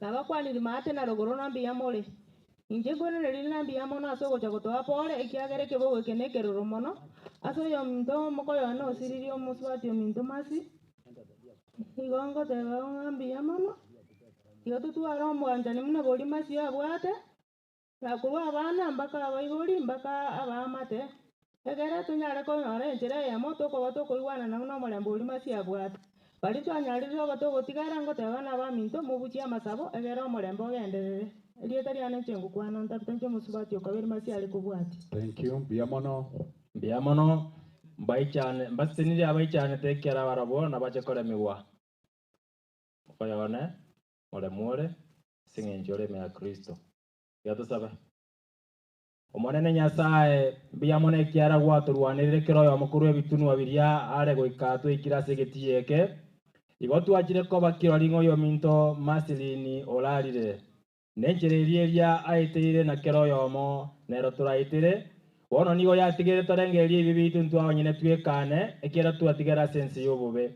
Naba kwani limate na rogorona mbia mole. Inje gona lelina mbia mono asogo chagotoa pole ekiagere kebo kenekero romono. Aso yo mdo mokoyone osiririo muswati ominto masi. Igongo teba mbia mono. Yo tutu aro mwanja nimuna boli masi abwate. Na kuwa abana mbaka abaiboli mbaka abamate. Egera tunyare ko yore njere ya moto ko bato ko iwana na uno mole boli masi abwate. Bali twanyari ro bato gotigara ngo teba na ba minto mubuchi amasabo egera omorembo genderere. Elietari ane chengu kwana ntatenje musubati okabiri masi ali kubwati. Thank you. Biamono. Biamono mbaichane mbasiniri abaichane tekera barabo na bache kore miwa. Koyone ole muore singenjore me a Kristo. Yato sabe. Omonene Nyasaye biamono ekiara gwaturwanirire kiroyo mukuru ebitunu abiria are goikatwe ikirase getieke. Igotu ajire ko bakirori ngo yo minto masilini olarire. Nenjereria aitire na kiroyo mo nero turaitire. Wono nigo yatigere torengerie bibitu ntwa nyine twekane ekira twatigera sense yobube.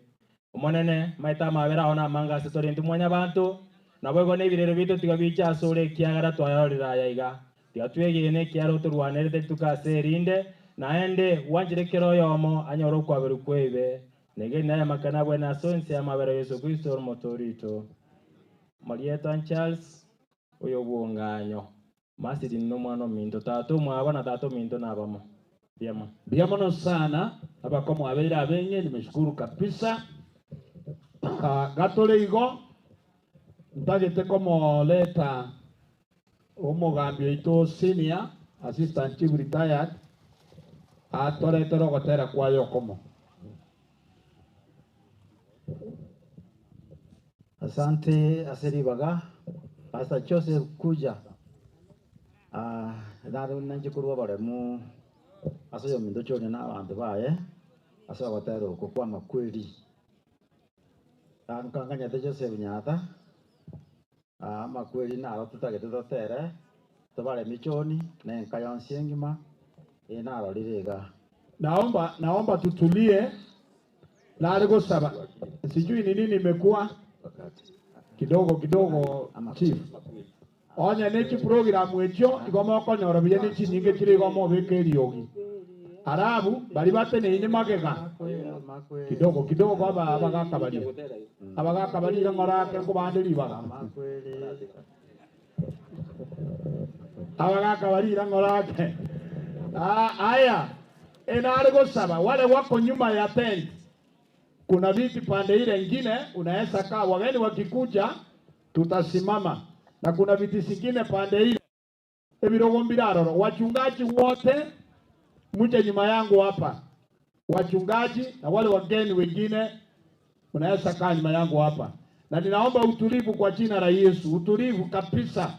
Omonene maita mabera ona manga setori ntumwanya bantu nabo go nebirero bitu tigabicha asore kiagara twayorira yaiga. Tiatwegene kiaro turwanere tukaserinde naende wanjire kiroyo mo anyoro kwaberu kwebe. Nege naye makana bwena sonse amabera Yesu Kristo motorito. Marieta Charles oyo bwonganyo. Masidi no mwana minto tato mwabana tato minto nabamo. Biamo. Biamono sana abako mwabera abenye nimeshukuru kabisa. Gatole igo ntagete komo leta omogambio ito senior assistant chief retired atore tero gotera kwayo komo. Asante Serebina Pastor Joseph kuja naro nanji kurwa baremu aso yo mindo chone na abantu bae aso batero ko kwa makweli kanganya te Joseph nyata makweli na ro tutagete totere tobale michoni na nkayo siengima ina ro lirega. Naomba tutulie na alego saba. Sijui ni nini imekuwa kidogo chief. Onya nechi program wecho igoma konyoro biye nechi nyinge chire igoma obekeri yogi. Arabu bali batene ine magega. Kidogo baba abagakabali. Abagakabali ngora ke ko bandiri baga. Abagakabali ngora ke. Aya. Enarego saba wale wako nyuma ya tent. Kuna viti pande ile nyingine unaweza kaa, wageni wakikuja tutasimama, na kuna viti zingine pande ile ebirogo mbiraro. Wachungaji wote muje nyuma yangu hapa, wachungaji na wale wageni wengine Unaweza kaa nyuma yangu hapa, na ninaomba utulivu kwa jina la Yesu, utulivu kabisa.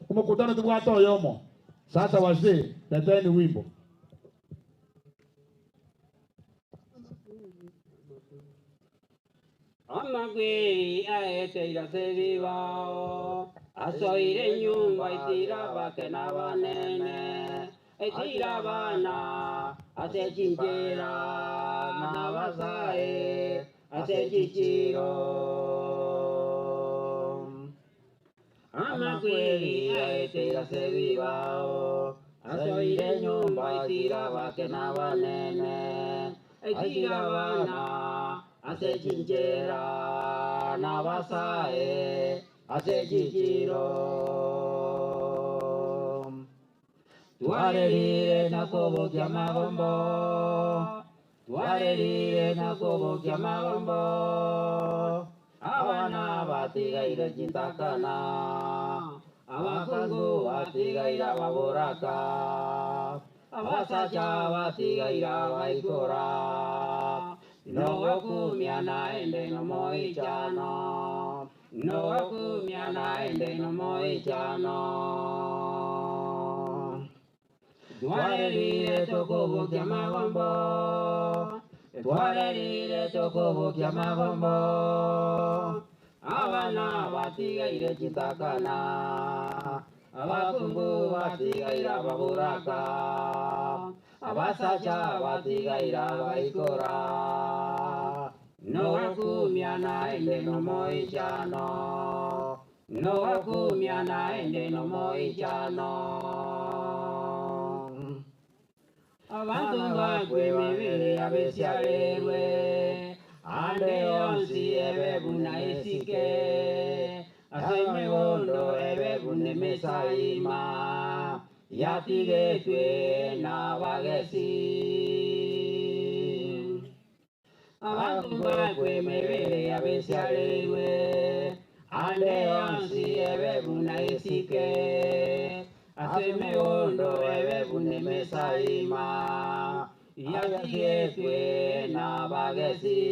Umekutana tu watu yomo. Sasa wazee, leteni wimbo. Amagwiri aeteira sevivao asoire nyumba itira vake na vanene itira vana asechinjera na vasae asechichiro. Amagwiri aeteira sevivao asoire nyumba itira vake na vanene itira vana asechinjera na vasae asechichiro. Tuarerire na kobokia magombo, tuarerire na kobokia magombo, abana batigaire chintakana, abakungu batigaira baboraka, abasacha batigaira baikora. No wakumia naende no moichano, no wakumia naende no moichano. Tuarerire tokobokia magombo, tuarerire tokobokia magombo, abana batigaire chitakana, abakungu batigaira baburaka, abasacha batigaira baikora. No wakumia naende no moichano, no wakumia naende no moichano. Abantu bakwemebere abesialerwe, ande onsi ebebuna esike, asemegondo ebebune mesaima, yatigetwe na bagesi. Abantu bakwemebere abesialerwe, ande onsi ebebuna esike, asemegondo ebebune mesaima, yatigetwe na bagesi.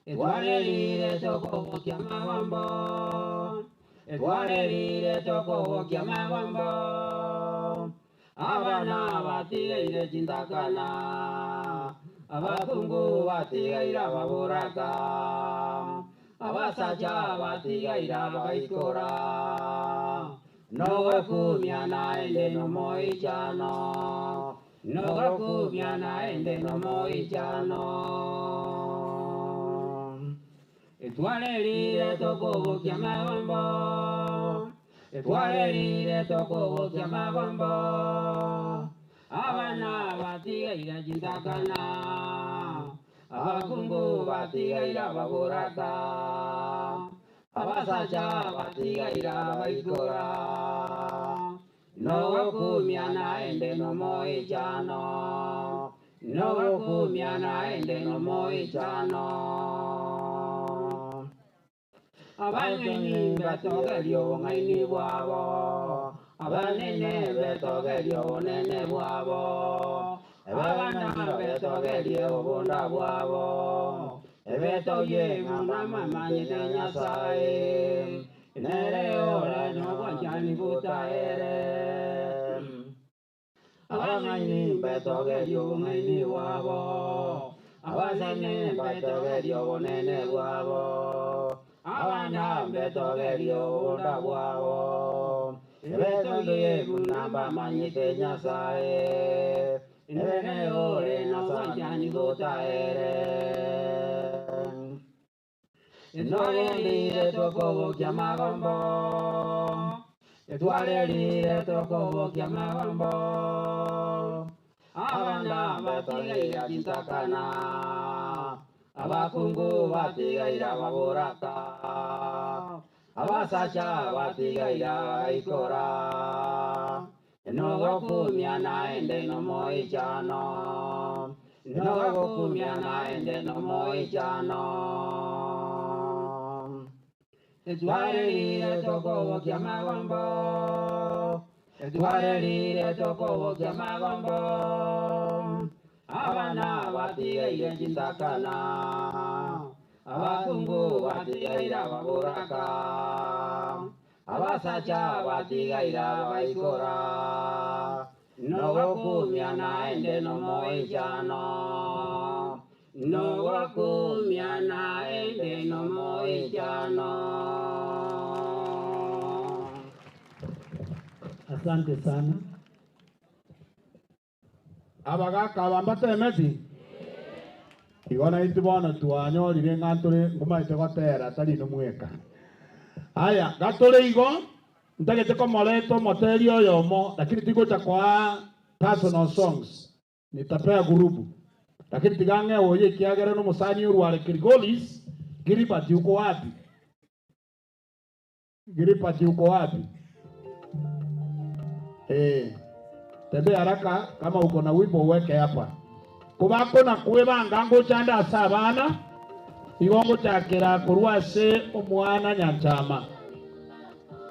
Etwarerire tokobokia magombo, etwarerire tokobokia magombo, abana batigaire chintakana, abakungu batigaira baburaka, abasacha batigaira baikora. No wakumia naende no moichano, no wakumia naende no moichano. Etwarerire tokobokia magombo, etwarerire tokobokia magombo, abana batigaira chintakana, abakungu batigaira baburaka, abasacha batigaira baikora. No wakumia naende no moichano, no wakumia naende no moichano. Abanini betogerio ngaini bwabo, abanene betogerio bonene bwabo, abana betogerio bunda bwabo, ebetoye mama manyite nyasaye, nere ora no wanjani butaere. Abanini betogerio ngaini bwabo, abanene betogerio bonene bwabo, abana betogerio bunda bwabo, ebetoye mama manyite nyasaye, nere ora no wanjani butaere. Etwarerire tokobokia magombo, etwarerire tokobokia magombo, abana batigaira chintakana, abakungu batigaira baburaka, abasacha batigaira baikora. No wakumia naende no moichano, no wakumia naende no moichano. Etwarerire tokobokia magombo, etwarerire tokobokia magombo, abana batigaire chitakana abakungu batigaire ababuraka abasacha batigaire abaikora nogokumia naende nomoichano nogokumia naende nomoichano. Asante sana. Abagaka bambate emeti. Igona itibona tuanyorire ng'antore ngumaite gotera tari nomweka. Haya, gatore igo ntagete komoreto moteri oyomo lakini tigocha kwa personal songs. Nitapea gurubu. Lakini tigange oye kiagera no musani urware Kirgolis giripati uko wapi? Giripati uko wapi? Tebe haraka kama uko na wimbo uweke hapa. Kubako na kuweba ngango chanda asabana. Igongo chakera kurwase omwana Nyanchama.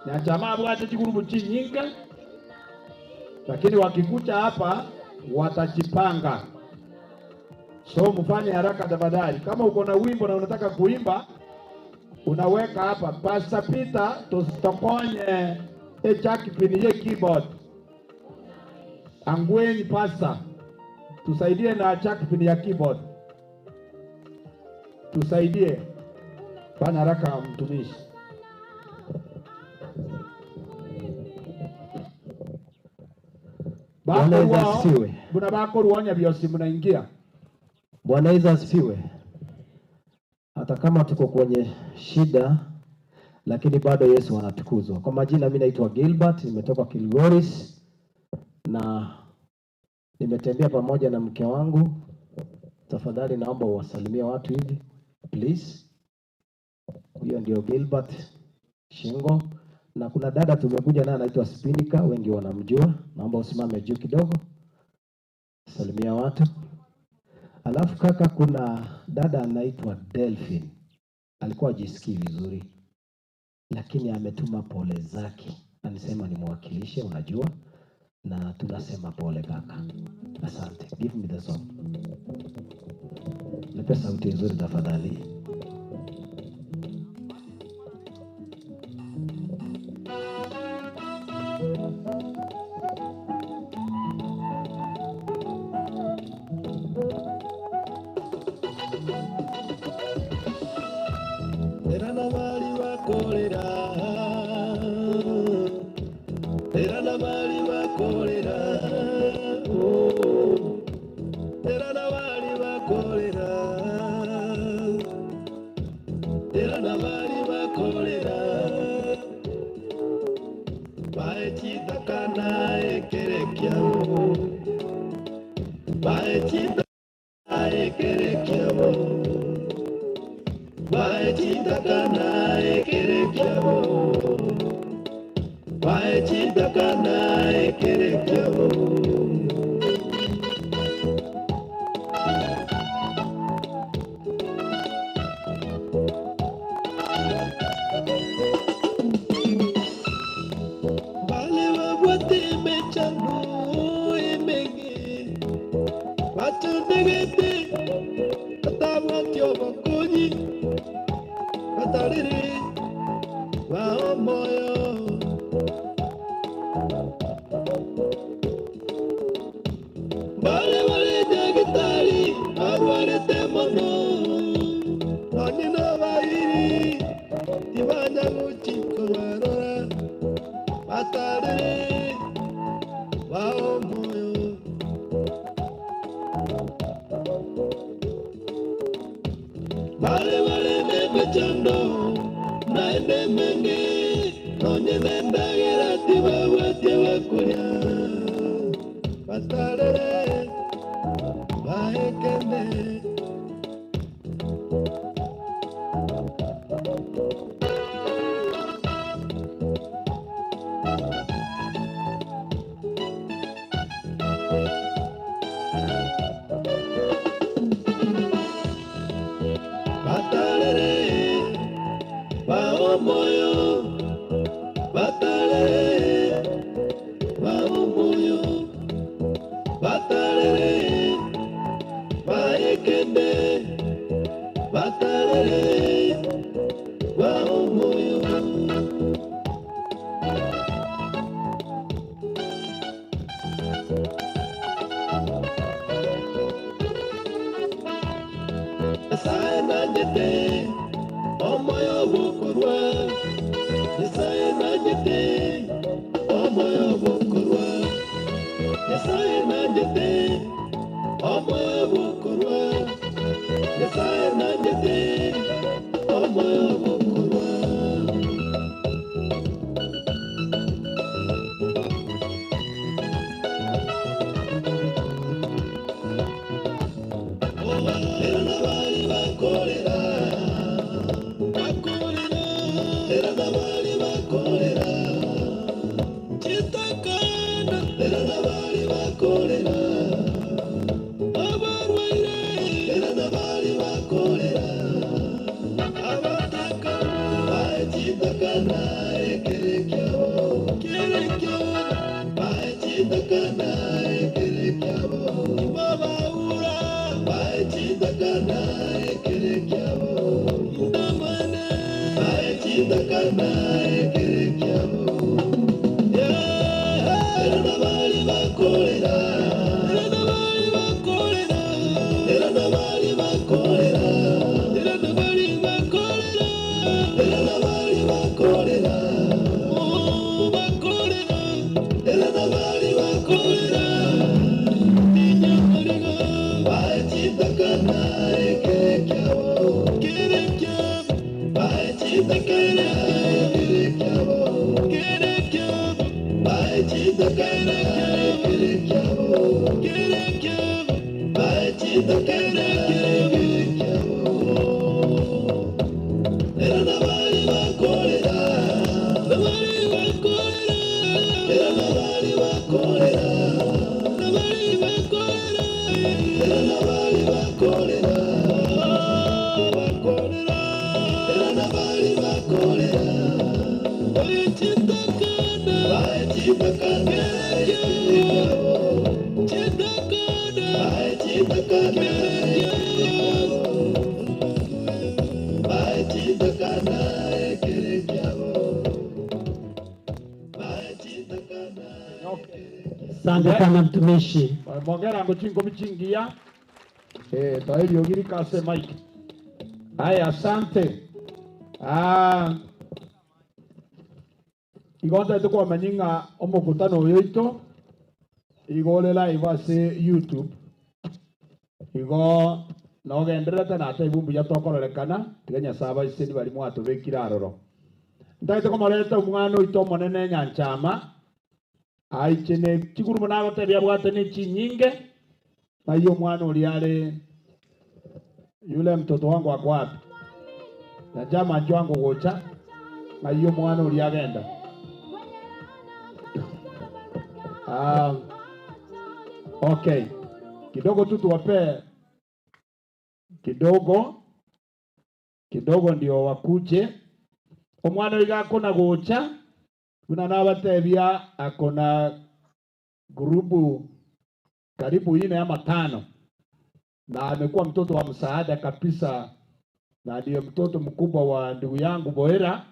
Nyanchama abwate chigurubu chinyinga. Lakini wakikucha hapa watachipanga. So mfanye haraka tafadhali. Kama uko na wimbo na unataka kuimba unaweka hapa. Pastor Peter tustokonye chaki piniye keyboard. Angweni pastor. Tusaidie na chaki pini ya keyboard. Tusaidie. Fanya haraka mtumishi. Bwana Yesu asifiwe. Buna bako ruonya biosi mnaingia. Bwana Yesu asifiwe. Hata kama tuko kwenye shida lakini bado Yesu anatukuzwa. Kwa majina mimi naitwa Gilbert, nimetoka Kilgoris na nimetembea pamoja na mke wangu. Tafadhali naomba uwasalimie watu hivi please. Huyo ndio Gilbert Shingo na kuna dada tumekuja naye anaitwa Spinika, wengi wanamjua. Naomba usimame juu kidogo. Salimia watu. Alafu kaka, kuna dada anaitwa Delphine. Alikuwa hajisikii vizuri lakini ametuma pole zake. Anisema nimwakilishe, unajua, na tunasema pole kaka. Asante. Give me the song. Nipe sauti nzuri tafadhali. Erana bali bakolera, erana bali bakolera, erana bali bakolera, erana bali bakolera, baechita kana ekerekiao, baechita ekerekiao. Baechita kana ekerekiao, baechita kana ekerekiao. Bale wabwate mechano emenge, batundegete, katabwatyo bakonyi. Batariri wa moyo bale bale jagitari arware temono nani na bairi ibanya muchiko barora batariri wa moyo bale bale mechando naende menge onye nenda gerati bawatie bakuria batarere baekende moyo batalere wa moyo batalere watarere wa moyo. Nyasaye nanjete omoyo bukorwa, Nyasaye nanjete omoyo bukorwa, Nyasaye nanjete omoyo bukorwa, Nyasaye nanjete omoyo bukorwa. Era nabali bakorera, era nabali bakorera, chitakana, era nabali bakorera, abarwaire, era nabali bakorera, abatakana, chitakana, ekerekyabo, chitakana, ekerekyabo, ibabaura, chitakana, ekerekyabo, inamane, chitakana, ekerekyabo. Era nabali bakorera, era nabali bakorera, era nabali bakorera, era nabali bakorera, era nabali bakorera, oh bakorera, era nabali bakorera, niña mariga, bachitakana ekerekyabo, kerekyabo, bachitakana ekerekyabo, kerekyabo. Chitakana ekerekyabo, kerekyabo, chitakana ekerekyabo. Era nabali bakorera, nabali bakorera, era nabali bakorera, nabali bakorera, era nabali bakorera, bakorera, era nabali bakorera. Chitakana, Asante sana mtumishi. Mongera nguchingo michingia. Taeli ogiri kase Mike. Haya, asante. Igonda tuko manyinga omukutano yoito. Igole live ase YouTube. Igo nogendera tena ate ibumbu yatokorerekana tiganya saba iseni bali mwato bekiraroro. Ndaite komoreta umwana oito monene nyanchama. Aichene chiguru mona batebya bwate ni chinyinge. Na hiyo mwana uliale yule mtoto wangu wako wapi? Na jama wangu gocha. Na hiyo mwana uliagenda. Okay. Kidogo tu tuwape kidogo ndio wakuje. Omwana wiga akona gocha. Kuna nabatebya akona grupu karibu 4 ama 5. Na amekuwa mtoto wa msaada kabisa. Na ndio mtoto mkubwa wa ndugu yangu Boera.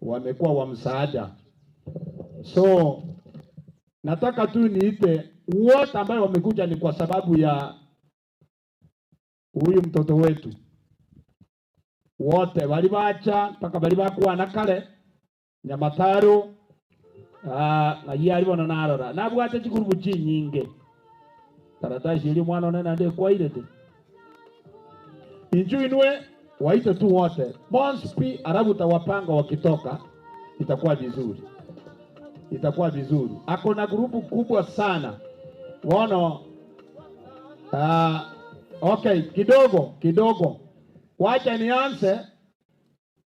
Wamekuwa wa msaada. So nataka tu niite wote ambao wamekuja ni kwa sababu ya huyu mtoto wetu. Wote walibacha mpaka walibakuwa na kale Nyamataro na yali bona narora nabwate chikurubu chinyinge taratasi ili mwana onena ndiye kwa ile tu injuinwe waite tu wote Monspi arabu tawapanga wakitoka itakuwa vizuri ako na grupu kubwa sana wono okay kidogo wacha nianze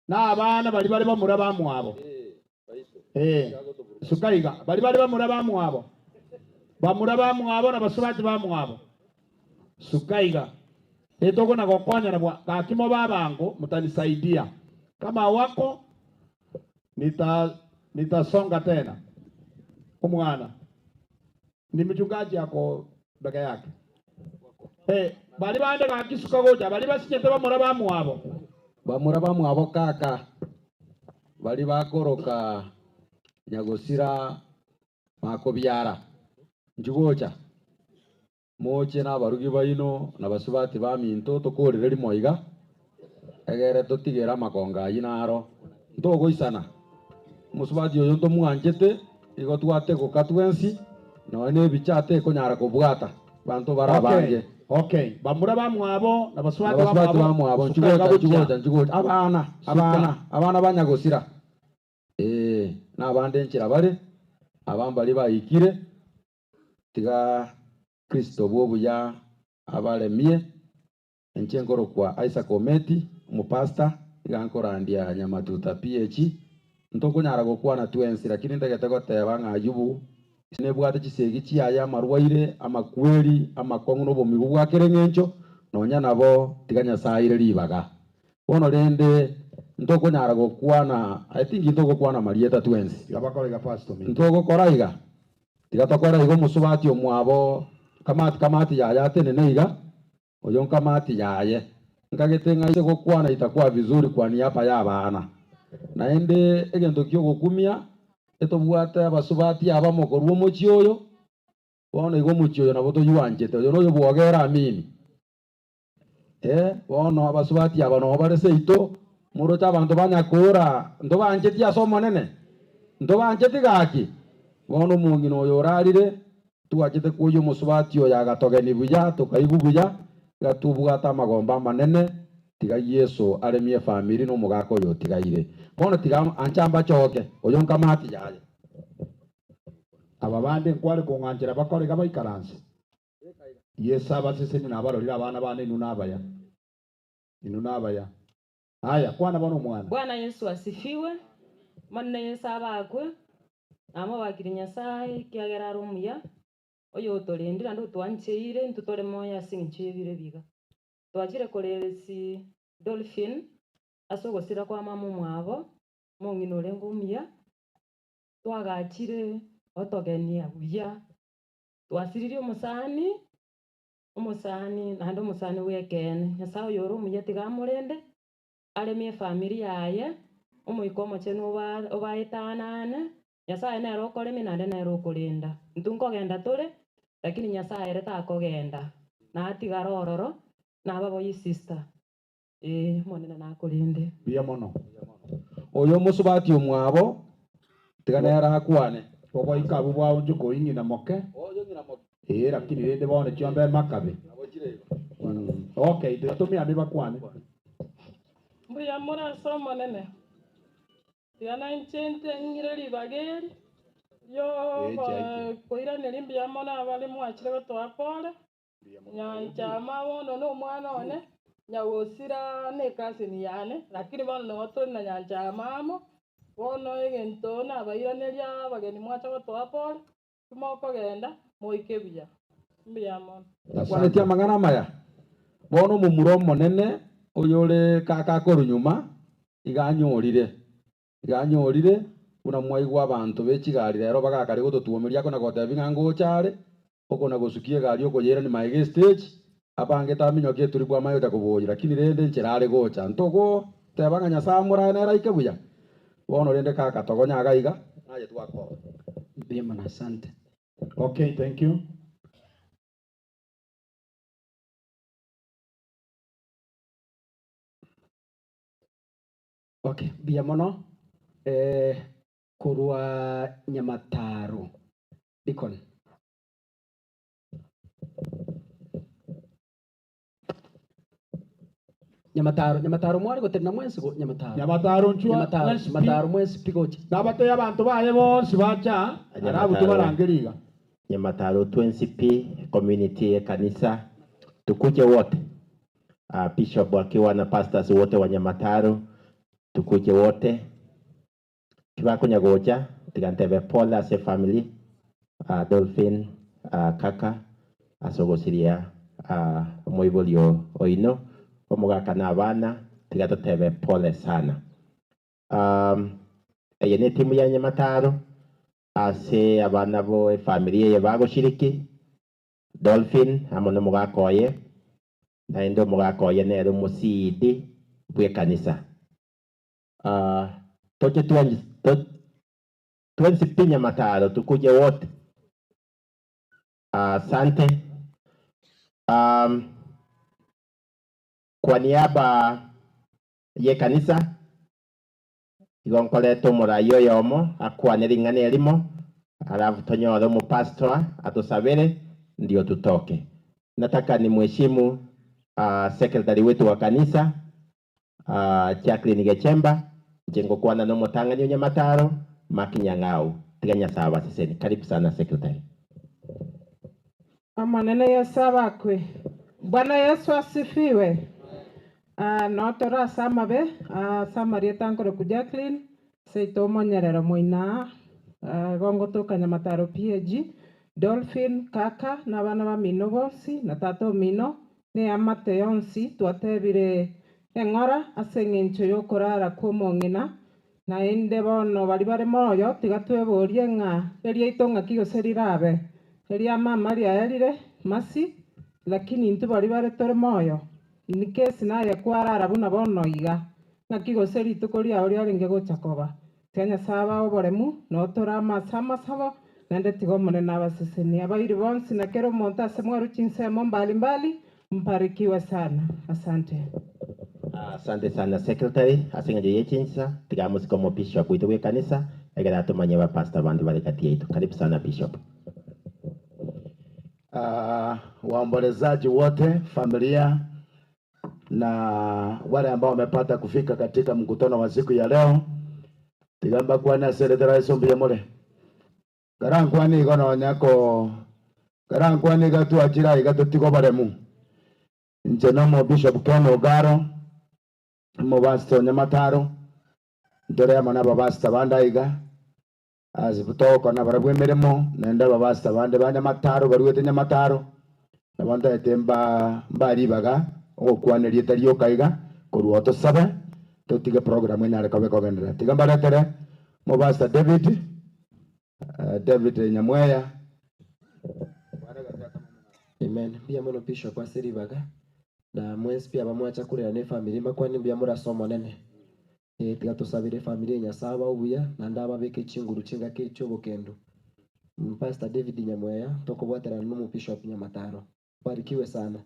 na abana bali bamuraba mwabo sukaiga bali bamuraba mwabo na basubati bamwabo sukaiga etoko na gokonya na kakimo babango mtanisaidia kama wako nitasonga tena umwana ni mchungaji yako daga yake bali bande ngakisuka goja bali basinyete bamura bamwabo kaka bali bakoroka nyagosira makobyara njugocha moche n'abarugi baino n'abasubati baminto tukorere limoiga egere tutigera makonga yinaro ntogoisana musubati oyo ntomwanjete igo twate gokatwensi none bichate konyara kubwata bantu barabanje bamura bamwabo n'abasubati bamwabo njugocha abana banyagosira n'abande nkira bari abambali bayikire tiga Kristo bobuya abalemie enchenkoro kwa Isaac Ometi umupasta igankorandia nyamatuta PH ntokonyara gokwana twensi lakini ndagete goteba ng'ayubu sinebwate chisegi chiaya marwaire amakweri amakongo nobomigu bwakerengencho nonya nabo tiga Nyasaye libaga bono rende ntokonyara gokwana I think ntokokwana marieta twensi Gabakorega pastor mi. ntogokoraiga tiga tokora igo musubati omwabo kamati yaya tenene iga oyo kamati yaye ngagete ng'aise gokwana itakuwa vizuri kwa niaba ya bana naende egento kio gokumia etobwate abasubati abamokorwa omochi oyo bono igo omochi oyo nabo toywanchete oyo noyo bwogera amini bono abasubati aba no bare seito morocha abanto banyakora ntobancheti ase omonene ntobancheti gaki bono omong'ina oyo orarire twachete kuoyo omusubati oyo agatogeni buya tokaibu buya gatubwata amagomba amanene tiga Yesu aremie family n'omogaka oyo tigaire bono tiga anchamba choke oyo nkamati yaye aba bande nkware kung'anchera bakorega baikaranse Yesu abaseseni nabarorira abana bane inu nabaya haya kwana bono mwana Bwana Yesu asifiwe. Manne Yesu abakwe amo bakiri Nyasaye kiagera ari omuya oyo otorendire ande otwancheire ntutore moya sinchebire biga twachire koresi Dolphin ase ogosira kwa mama omwabo mong'ina orenga omuya twagachire otogenia buya twasiririe omosani naende omosani bwekene Nyasaye oyo ore omuya tiga amorende aremie family yaye omoiko omochenu obaetanane Nyasaye nero okoremi naende nero okorenda ntunkogenda tore lakini Nyasaye ere takogenda natigara ororo naba boyi sister monene nakorende buya mono oyo omusubati omwabo tiga nera akwane ogoika abo bwao njuko ing'ina moke lakini rende bono chiombe makabe tumia ande bakwane Mbuya murasa omonene tiana nchente ng'ire ribageri yo koiraneri mbuya mono abare mwachire gotoa pore nyanchama bono n'omwana one nyagosira nekasini yane lakini bono nabo tori na nyanchama amo bono egento nabairaneri abageni mwacha gotoa pore timokogenda moike buya mbuya mono kwanetia amang'ana maya bono omomura omonene oyo ore kaka korunyuma iganyorire buna mwaigwa abanto bechigari rero bagakare gototuomeria kona gotebi ng'ango ochare okona gosukia egari okoyera ni maege stage abange taminyoke turi bwa mayo takuboyi lakini rende ncherare gocha ntogo teba ng'a Nyasaye moranera ike buya bono rende kaka togonya gaiga naye twakora Bien, asante. Okay, thank you. Okay, bia mono kurwa Nyamataro Dikon. Nyamataro mwari goterina mwensi go Nyamataro nchwa Nyamataro mwensi pigochi nabatoya abantu baye bonsi bacha arabu tubarangiriga Nyamataro 20p community ya kanisa tukuje wote bishop wakiwa na pastors wote wa Nyamataro tukuje wote kibakunya gocha tigantebe Paul as a family Dolphin Kaka asogosiria moibolio oino omugaka n'abana tigatotebe pole sana eye ni timu ya Nyamataro ase abana bo familia ye bagoshiriki Dolphin hamwe n'omugaka oye na ndio mugakoya nero musidi bwe kanisa toke tuanzipinya mataro tukuje wote. Asante. Kwa niaba ye kanisa igonkoleto murayo yomo akwanelingane elimo alafu tonyore mu pastor atusabere ndio tutoke. Nataka ni mheshimu secretary wetu wa kanisa Jacqueline Gechemba jengo kwana no mutangani Nyamataro Makinyang'au tiganya sawa siseni. Karibu sana secretary. Amanene Yesu abakwe. Bwana Yesu asifiwe. Notora samabe samarieta nkore ku Jacqueline seito monyerero moina gongo toka Nyamataro PG Dolphin Kaka na bana ba mino bosi na tato mino ne amate yonsi twatebire engora asengencho yokorara kumongina na ende bono bari bare moyo tigatweborie nga eria itonga kigoserirabe eria mama ria erire masi lakini ntu bari bare tore moyo ni kesi na ya kwarara buna bono iga na kigoseri tukoria ori aringe gochakoba tenya saba oboremu no tora masama sabo nende tigomone na baseseni abairi bonsi na kero monta semwaru chinsemo mbali mbarikiwe sana. Asante. Asante sana secretary asingaje yechinsa tigamusi como bishop wetu we kanisa egera tumanye ba pastor bandi bali kati yetu. Karibu sana bishop. Waombolezaji wote, familia na wale ambao wamepata kufika katika mkutano wa siku ya leo tigamba kwana seredera isombi mole garankwani gono nyako garankwani gatu ajira igato tigo baremu njenamo bishop Ken Ogaro mo basto Nyamataro ndore amana babasta bandaiga azibutoko na barabwe mirimo nenda babasta bande Banyamataro barwete Nyamataro nabanda etemba mbari baga okwanerie tario kaiga kuruoto sabe totige program ina rekabe kogendera tigamba letere mo basta David Nyamweya. Amen. Pia mono bishop wa Seribaga na mwensi pia bamwacha kurera ne family makwani bya murasomo nene tiga tusabire family nyasaba ubuya na ndaba beke chinguru chinga kecho bokendo. Pastor David Nyamweya tokobwatera no bishop Nyamataro. Barikiwe sana.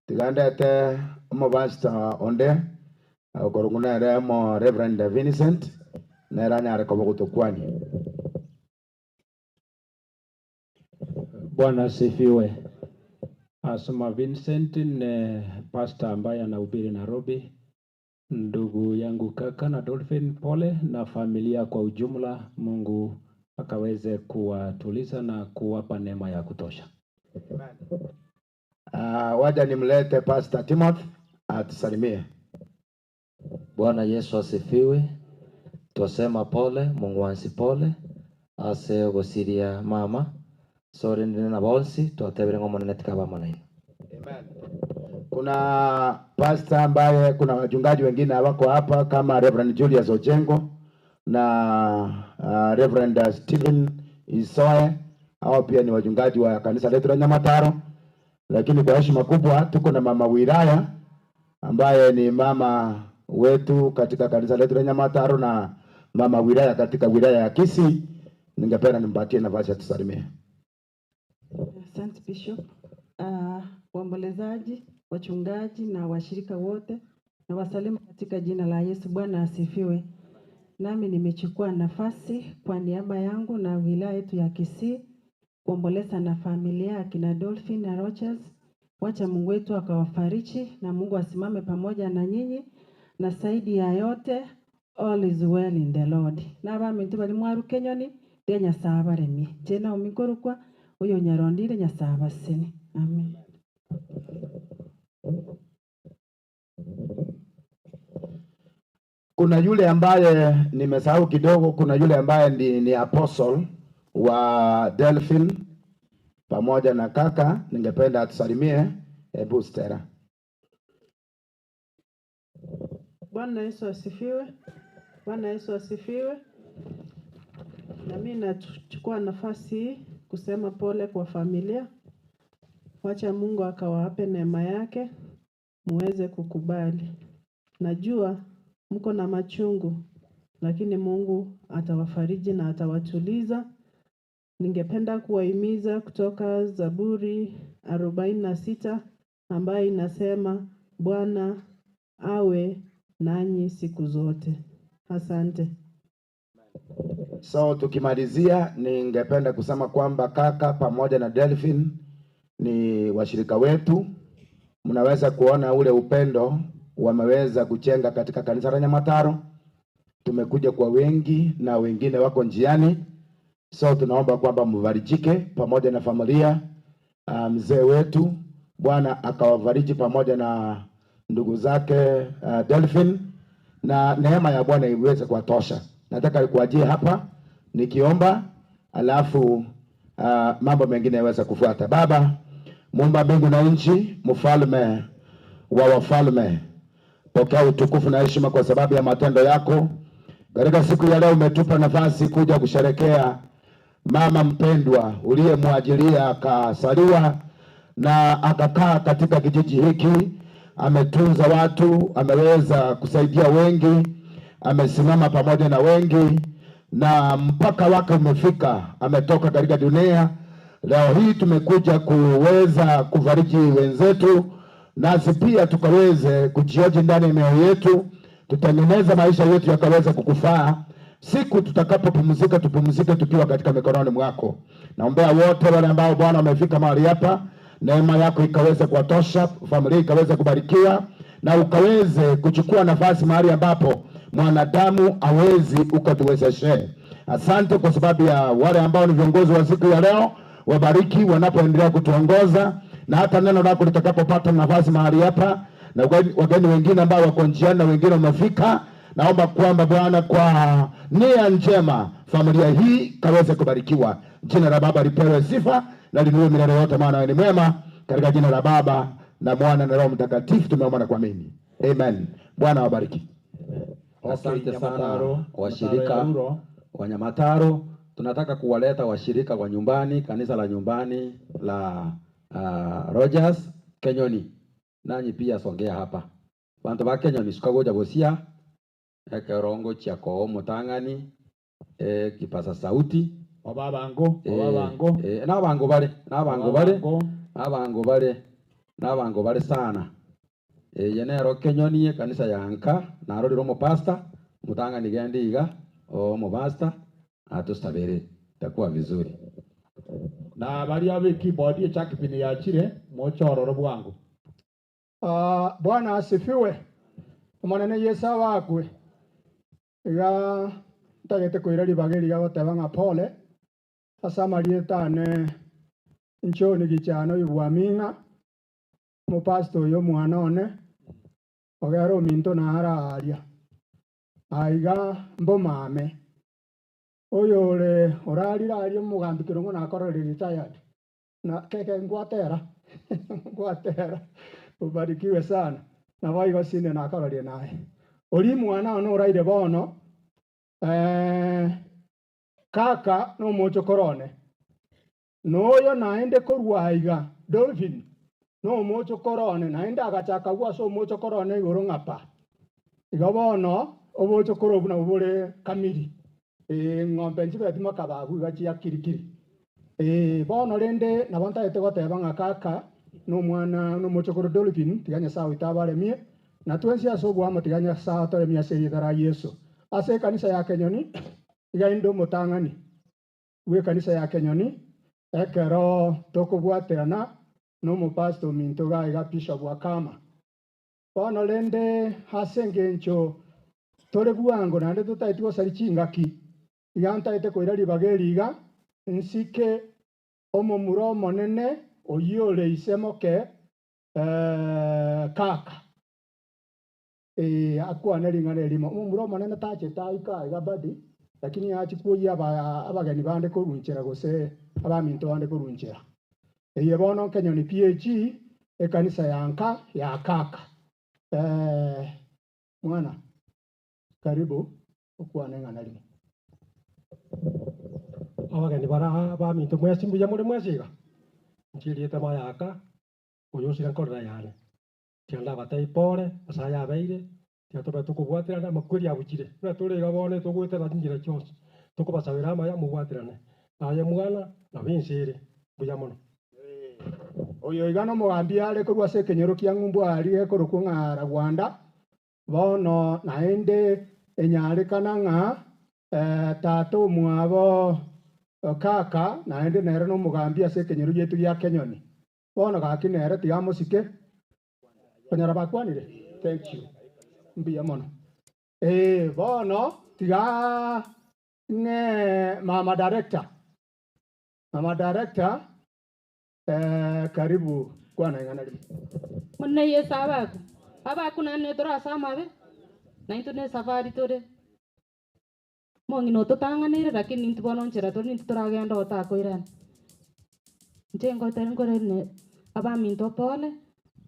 Tigandete mo basta onde gorunguna remo Reverend Vincent na ranya rekobo kutokwani. Bwana asifiwe. Asoma Vincent ni pastor ambaye anahubiri Nairobi. Ndugu yangu Kaka na Dolphin, pole na familia kwa ujumla. Mungu akaweze kuwatuliza na kuwapa neema ya kutosha. Waja nimlete Pastor Timothy atusalimie. Bwana Yesu asifiwe. Twasema pole, Mungu ansi pole. Ase gosiria mama. Sore ndina bonsi twatebere ngomonene tikaba manaini. Amen. Kuna pastor ambaye kuna wachungaji wengine wako hapa kama Reverend Julius Ojengo na Reverend Stephen Isoe. Hao pia ni wachungaji wa kanisa letu la Nyamataro. Lakini kwa heshima kubwa tuko na mama wilaya ambaye ni mama wetu katika kanisa letu la Nyamataro na mama wilaya katika wilaya ya Kisii. Ningependa nimpatie nafasi ya tusalimie. Asante Bishop. Waombolezaji, wachungaji na washirika wote na wasalimu katika jina la Yesu. Bwana asifiwe. Nami nimechukua nafasi kwa niaba yangu na wilaya yetu ya Kisii kuomboleza na familia ya kina Dolphin na Rogers. Wacha Mungu wetu akawafariji na Mungu asimame pamoja na nyinyi na zaidi ya yote all is well in the Lord. Na bamintu bali mwaru kenyoni denya sabaremi. Jena umikorukwa uyo nyarondire nyasabasini. Amen. Kuna yule ambaye nimesahau kidogo, kuna yule ambaye ni apostle wa Delphin pamoja na Kaka, ningependa atusalimie. Hebu Stella. Bwana Yesu asifiwe. Bwana Yesu asifiwe. Na mimi nachukua nafasi hii kusema pole kwa familia. Wacha Mungu akawape neema yake muweze kukubali. Najua mko na machungu, lakini Mungu atawafariji na atawatuliza. Ningependa kuwahimiza kutoka Zaburi 46 ambayo inasema Bwana awe nanyi siku zote. Asante. So tukimalizia, ningependa kusema kwamba Kaka pamoja na Delphine ni washirika wetu. Mnaweza kuona ule upendo wameweza kujenga katika kanisa la Nyamataro. Tumekuja kwa wengi na wengine wako njiani. So tunaomba kwamba mvarijike pamoja na familia mzee wetu. Bwana akawafariji pamoja na ndugu zake Delphine, na neema ya Bwana iweze kuwatosha. Nataka kuajia hapa nikiomba, alafu mambo mengine yaweze kufuata. Baba, Muumba mbingu na nchi, mfalme wa wafalme, pokea utukufu na heshima kwa sababu ya matendo yako. Katika siku ya leo umetupa nafasi kuja kusherekea mama mpendwa uliyemwajilia akasaliwa na akakaa katika kijiji hiki. Ametunza watu, ameweza kusaidia wengi, amesimama pamoja na wengi, na mpaka wake umefika, ametoka katika dunia. Leo hii tumekuja kuweza kufariji wenzetu, nasi pia tukaweze kujioji ndani ya mioyo yetu, tutengeneza maisha yetu yakaweza kukufaa. Siku tutakapopumzika, tupumzike tukiwa katika mikononi mwako. Naombea wote wale ambao Bwana wamefika mahali hapa, neema yako ikaweze kuwatosha, familia ikaweze kubarikiwa, na ukaweze kuchukua nafasi mahali ambapo mwanadamu hawezi, ukatuwezeshe. Asante kwa sababu ya wale ambao ni viongozi wa siku ya leo. Wabariki wanapoendelea kutuongoza, na hata neno lako litakapopata nafasi mahali hapa, na wageni wengine ambao wako njiani na wengine wamefika. Naomba kwamba Bwana, kwa nia njema, familia hii kaweze kubarikiwa. Jina la Baba lipewe sifa na linuwe milele yote, maana wewe ni mwema. Katika jina la Baba na Mwana na Roho Mtakatifu tumeomba na kuamini. Amen. Bwana wabariki. Asante sana washirika wa Nyamataro. Tunataka kuwaleta washirika wa nyumbani, kanisa la nyumbani la Rogers Kenyoni. Nanyi pia songea hapa. Bantu ba Kenyoni sukagoja bosia ekerongo chako mutangani kipasa sauti obabango nabango bale sana yenero Kenyoni kanisa yanka narorero mo pastor mutangani gendiga o mo pastor atustabere takuwa vizuri na bali abe keyboard cha kipindi ya chire mochororo bwangu. Bwana asifiwe. Mwanene Yesu wakwe iga ntagete kwira libageri ga gotebanga pole asamarietane nchoni gichano ibwaminga mu pastor yo mwana one ogero minto na hararia aiga mbomame oyo le orarira ari mugambi kirongo na korore retired na keke ngwatera ngwatera. Ubarikiwe sana na waigo sine na korore naye ori mwana ono oraire bono kaka no mocho korone noyo naende korwaiga Dolphin no mocho korone naende agachaka gwa so mocho korone igoro ngapa iga bono obocho korobu na ubore kamiri ng'ombe nchibe timo kabagu gachia kirikiri bono rende na bonta ete goteba nga kaka no mwana no mocho koro Dolphin tiganya sawa itabare mie na twensi asobu ama tiganya sawa tore mia seidara Yesu ase kanisa ya Kenyoni iga indo mutangani we kanisa ya Kenyoni ekero tokobwaterana no mo pastor minto ga iga bishop wa kama bono rende hasengencho tore buango nande tutaitwo sari chingaki iga ntaite koira libageri iga nsike omomuro monene oyole isemoke kaka akwane ringane limo omomuro monene tache taika iga badi lakini achikuya abageni bande korunchera gose abaminto bande korunchera eye bono Kenyoni PAG ekanisa yanka ya kaka mwana karibu ukwane ngana limo abageni bara baminto mwesimbuya muri mwesiga nchiriete mayaka uyusira nkorera yane tianda batai pore asaya beire tiatoba tukubwatira na makuri abukire na tore gabone tugwetera njira cyose tukubasabira amaya mubwatirane aye mwana na binsire buya mono oyo igano mugambi ale kurwa sekenyero kia ngumbu ali ekuruku ng'ara Rwanda bono naende enyare kananga tato mwabo kaka naende nere no mugambi ase kenyero yetu ya Kenyoni bono gaki nere tigamusike konyara bakwanire thank you mbiya mono bono tiga nge mama director karibu kwana ngana limi Muna ye sabaku. Abaku na ne tora sama be. Na into ne safari tore. Mongi no to tanga ne lakini into bono nchera to ni tora genda ota ko iran. Njengo tengo ne aba minto pole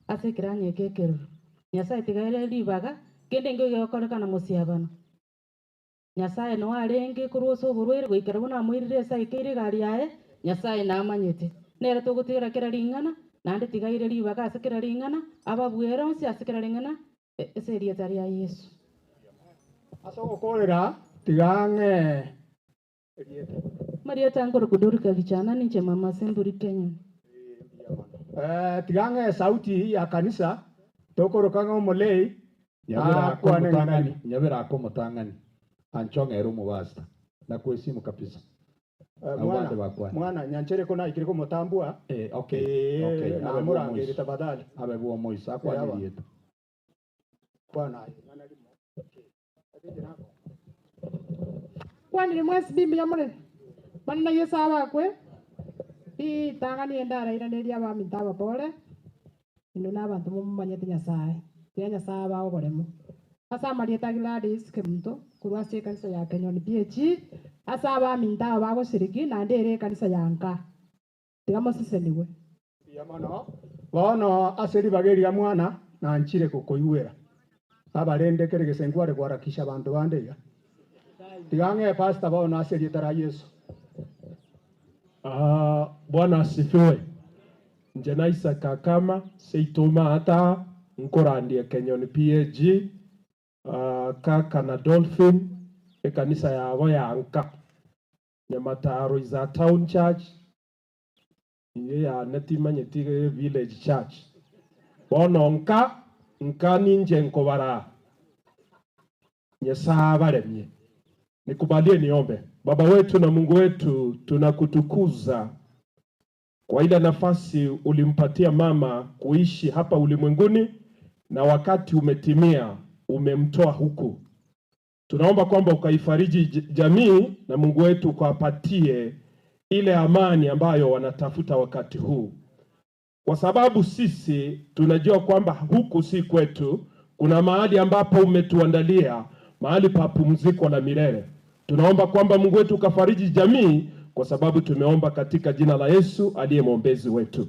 ase kiranye kekeru. Nyasaye tigaire libaga kende ngo yokore kana musiabano. Nyasaye no arenge kuruso burwere goikara buna mwirire sai kire gari yae Nyasaye na amanyete. Nere to gutira kira ringana nande tigaire libaga ase kira ringana aba bwera onsi ase kira ringana ese rietari ya Yesu. Aso gokorera tigange Maria tangoro kudurika lichana ninche mama semburi Kenya. Tigange sauti ya kanisa tokoroka molei nyabera ako mutangani anchongero mubasta na kuheshimu kabisa. Mwana nyanchere kona ikiri ko mutambua okay na murangire tafadhali abe buo moisa kwa yetu bwana kwani mwezi bimbi ya mure manina yesa bakwe tangani endara iraneria ba mitaba pole ino n'abantu mumanyete Nyasaye ya Nyasaye bawo boremo asa marieta Gladys kemunto kurwase kanisa ya Kenyoni PH asa ba mitaba bago shiriki na ndere kanisa yanka tigamo siseniwe ya mono bono aseri bageria mwana na nchire kukoiwera abarende kere gesengware kwarakisha abantu bandega tigange pastor bono aseri tara Yesu. Bwana asifiwe. Njena Isaka kama seituma hata nkorandie Kenyoni PAG Kaka na Dolphin kanisa yabo yanka Nyamataro is a town church iye ya netimanyeti village church bono nka ninje nkobara Nyasaye remye nikubalie niombe. Baba wetu na Mungu wetu, tunakutukuza kwa ile nafasi ulimpatia mama kuishi hapa ulimwenguni, na wakati umetimia umemtoa huku. Tunaomba kwamba ukaifariji jamii na Mungu wetu ukawapatie ile amani ambayo wanatafuta wakati huu, kwa sababu sisi tunajua kwamba huku si kwetu. Kuna mahali ambapo umetuandalia mahali pa pumziko la milele. Tunaomba kwamba Mungu wetu ukafariji jamii, kwa sababu tumeomba katika jina la Yesu aliye mwombezi wetu.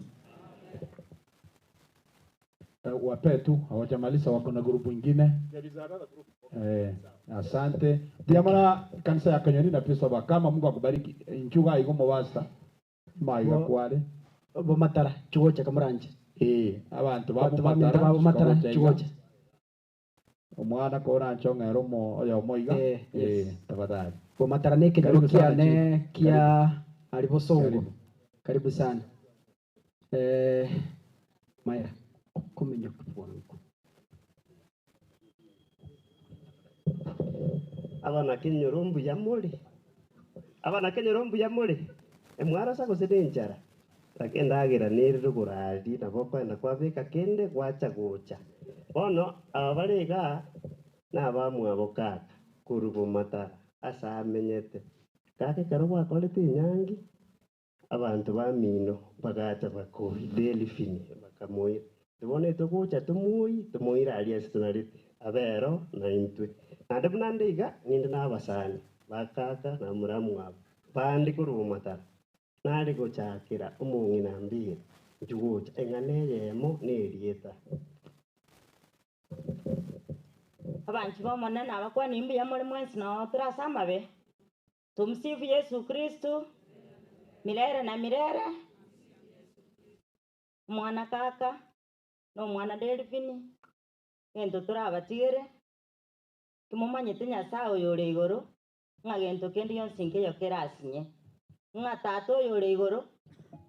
Wapetu hawajamaliza, wako na grupu nyingine. Asante. Diamana kanisa ya Kenyoni na pesa bakama, Mungu akubariki. Nchuga igomo wasta. Maiga kwale. Bo matara chuocha kamuranje. Abantu babu matara chuocha. Omwana kora nchongero mo oyo moiga tafadhali bo matara ne kia alibosongo karibu sana Maira kumenya kwangu abana Kenyorombu ya muri emwara sako sedenjara lakenda agira niri kuradi na bokwenda kwabika kende kwacha gocha bono abarega n'abamwe abokaka kurugo matara asa amenyete kake karwa kolete nyangi abantu bamino bagacha bakori delfini bakamoye tubone tugocha tumuira alias tunarite abero na intwe nande bunandeiga ninde n'abasani bakaka na muramu abo bandi kurugo matara nari gochakira umungi na mbire njugocha engane yemo nerieta Abanchi bomonene abakwani imbi ya muri mwensi no turasama be. Tumsifu Yesu Kristu milele na milele. Mwana kaka no mwana Delphine gento turabatigere kimumanyete Nyasaye oyo ore igoro ng'a gento kendi yonsi nkeyo kerasinye ng'a tata oyo ore igoro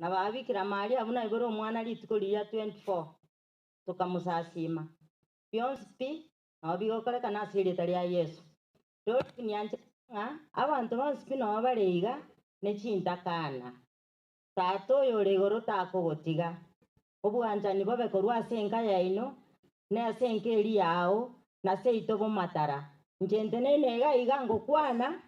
na babikira Maria abuna igoro omwana rituko riya 24 tukamusasima byonsi pi nabo bigokorekana ase erieta ria Yesu Dolphine yanje ng'a abanto bonsi pi nabo bareiga ne chintakana tata oyo ore igoro takogotiga obwanchani bobe korwa ase enka yaino na ase enka eri yao na ase ito bomatara nchente nene iga ngokwana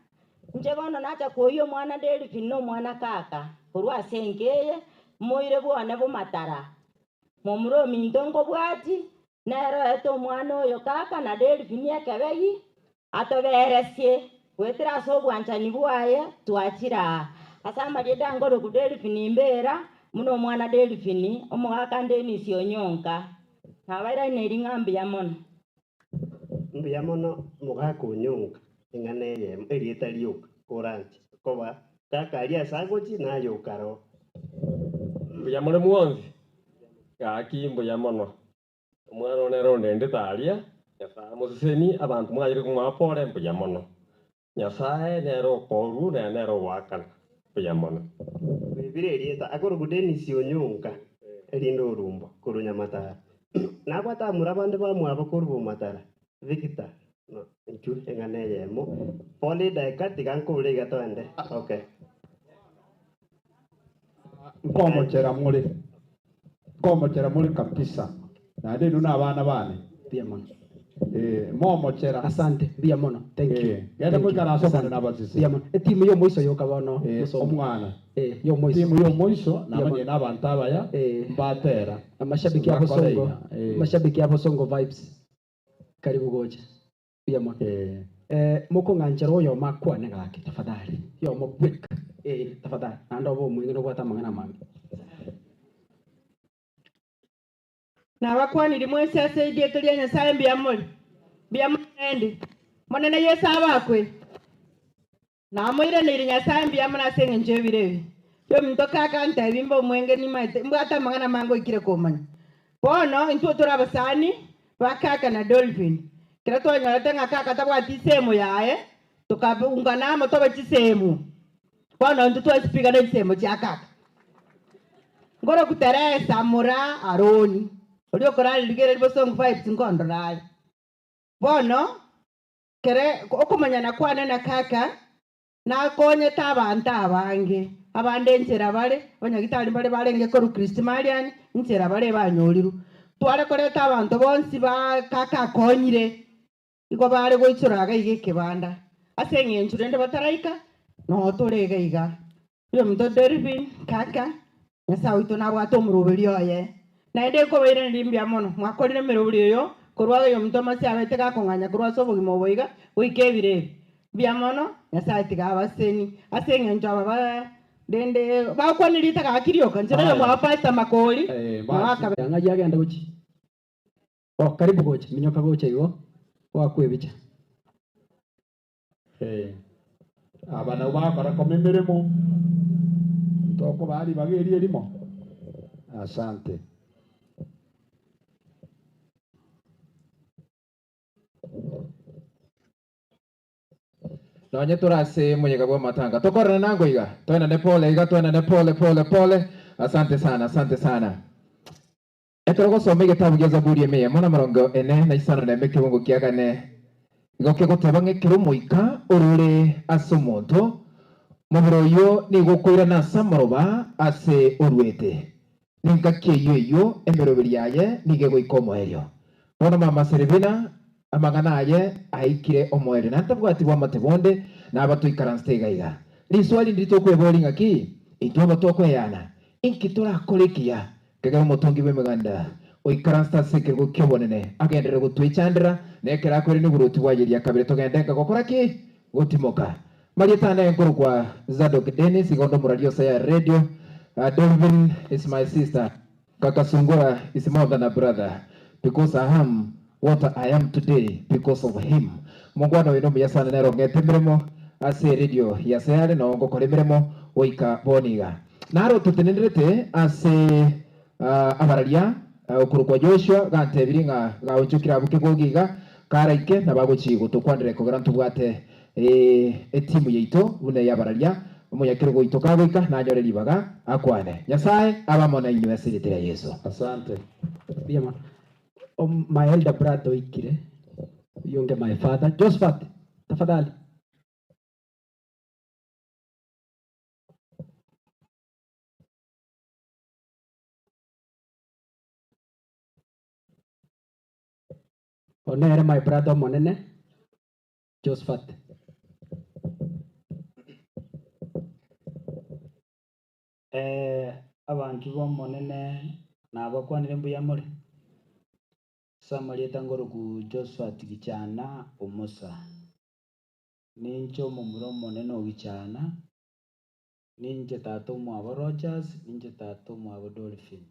nche bono nacha kuoya omwana Delphine no mwana Kaka korwa ase enka eye moire bwane bomatara momuro ominto nkobwati nero ete omwana oyo Kaka na Delphine ekebegi atoberesie gwetera ase obwanchani bwaye twachira ase amarieta ngoroku Delphine mbera muno omwana Delphine omogaka Dennis Onyonka nabairaine ng'ambi yamono mbuya mono mogaka Onyonka eng'ana eye erieta rioka koranchi koba Kaka aria asagochi nayokaro mbuya more mwonzi gaki mbuya mono omwana onero ndende taria Nyasaye museni abantu mwagire kumwapore mbuya mono Nyasaye nero koru na nero wakana mbuya mono bibire erieta akoroku Dennis Onyonka erindo orumbo koru Nyamatara nakwata abande bamwabo koru bomatara Victor no nchu eng'ana eyemo pole daika tigankobure igatwende okay Nkomokera muri kabisa na ndinu na abana bane Bia mono. momokera Asante. Bia mono. Thank you. Genda mwikara asomane n'abasisi. Bia mono. Timu yo moiso yoka bono. Omwana. Yo moiso. Timu yo moiso namanye n'abantu abaya mbatera. Amashabiki abo Songo. Mashabiki abo Songo vibes. Karibu goje. Bia mono. Moko nganjero oyo makwane gake tafadhali. Yo mo quick. Tafadhali. Ando bo mwingine gwata mangana mangi. na bakwaniri mwese ase erieto ria Nyasaye mbiamori mbiamorende monene Yesu abakwe namoiranire Nyasaye mbiamona ase eng'encho ebirebi yo ominto Kaka ntebimba omwenge nimaete mbwata amang'ana mango ikire komanya bono intwe turi abasani ba Kaka na Dolphine kera twanyorete ng'a Kaka tabwati isemo yaye tukaungana amo tobe chisemo bono intwe twasipigana chisemo chia Kaka ngoro kuteresa mura Aroni Olio korali ligere libo song vibes ngondo nali. Bono kere okumanya na kwane na Kaka na konye tabanta abange abande nchera bale banyagitali bale balenge koru Kristimalian nchera bale banyoliru twale koreta abantu bonsi ba Kaka konyire iko bale goichuraga igeke banda asenge nchurende bataraika no torega iga yo mto Delphine Kaka Nyasaye ito nabwato murubiri oye na ende ko bere ndimbya mono mwakorire meroburi yo korwa yo mtoma sia bete ka konganya korwa sobo gimoboiga wikebire bya mono Nyasaye tiga baseni asenge njaba ba dende ba kwanirita ka kirio kanjira yo mwa pastor makoli mwaka ngaji agenda uchi karibu goche minyoka goche yo wakwebicha abana bakora komemeremo toko bali bageri elimo. Asante. Nonye turase mwenye kabwa matanga. Tokora nango iga. Twena ne pole. Asante sana. Ekero gosoma igitabu gya Zaburi ya mona marongo ene na isano na meke bongo kiagane. Igoke goteba ng'ekero moika orure ase omonto. Mobiro yo ni gokoira na samoroba ase orwete. Ninka kiyo emerobiri yaye nige goika omoerio. Bono mama Serebina amagana aye aikire omoerio. Nantabwati bwa matebonde na abatoikaranstega iga. Riswali ndito kwebori ngaki itwa batokweyana. Inki torakorekia kega motongi bemeganda. Oikaransta seke gukebonene agendere gutwichandira nekera kwere ni buruti wajeria kabire togendeka gokoraki gutimoka. Marietana enkoro kwa Zadok Dennis igondo muradio saya radio. Dolvin is my sister. Kaka Sungura is more than a brother because I am what I am today because of him. Mungwano ino miyasana nero ngetembremo ase radio yasayale na ongo koremeremo oika boniga. Naro tutenenrete ase abararia ukuru kwa Joshua gantebiri nga gaunjukira buke gogiga karaike na baguchigo tukwandire kugara tubwate etimu yeito bune yabararia umunyakiro goito kagwika na nyoreri baga akwane Nyasaye abamona inyu asiritira Yesu. Asante. Biyama. My elder brother ikire. Yonge my father. Josephat, tafadhali. Onere my brother monene. Josephat. Abantu bomonene nabakwanire mbuya muri samarieta ngoroku Josephat gichana omusa nincho mumuro monene ogichana ninche tato mwabo Rogers ninche tato mwabo Dolphin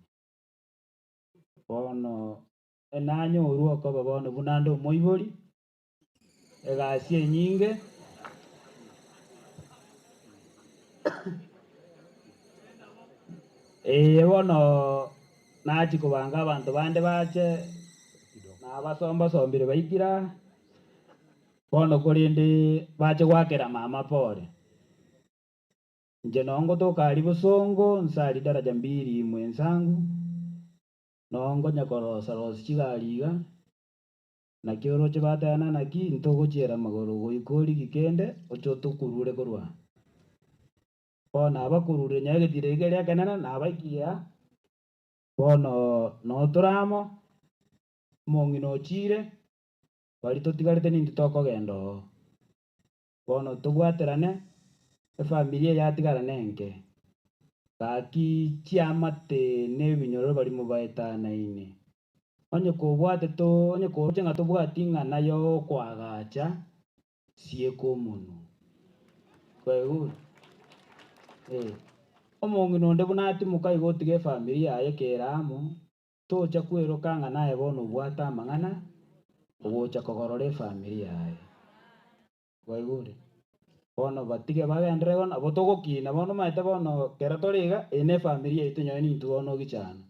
bono enanyo uruoko babono bunando moibori egasi enyinge bono nachi kubanga abantu bande bache nabasomba sombire baikira bono kurindi bache gwakera mama pole nje nongo tokali busongo nsali daraja 2 mwenzangu nongo nyakorosa rosi chigaliga na kioro chibatana naki ntogochera magoro goikori gikende ocho tukurure korwa bono abakurure nyagitire igeria kenana nabaikia bono no turamo mongino chire bali totigarite nindi tokogendo bono tubwaterane efamilia yatigara nenke gaki chiamate nebinyoro bali mubaetana ine onye kubwate to onye kuchenga tubwatinga nayo kwagacha sieko muno kwegu omongino nde bunati mukai gotige familia yaye keramo tocha kwerokanga naye bono bwata mang'ana ogocha kogorora familia yaye waigure bono batige bagendere bono abo togokina bono maete bono kera toriga ene familia yaito nyoe nintu bono gichana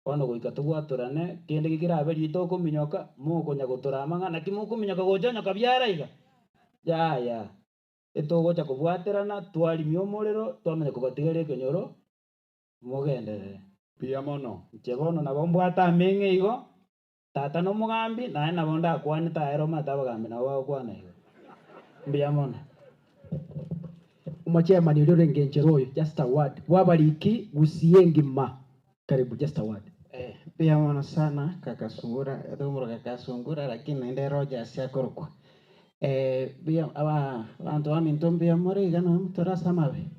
bono goika tobwatorane kende gikiraberi tokominyoka mokonya gotora amang'ana kimokominyoka gochonyoka byaraiga yaya etogocha kobwaterana twarimia omorero twamanya kobatigaria ekenyoro mogenderere pia mono inche bono nabo mbwata ameng'e igo tata nomogambi naye nabo ndakwanete aero mata abagambi nabo bagokwana igo mbuya mono Umachemani uliorengenjero oyo just a word. Wabariki gusiengima. Karibu just a word. Pia mono sana Kaka Sungura, edumuro Kaka Sungura lakini naende Rogers yakorokwa. Pia abantu baminto pia more gano mtora samabe.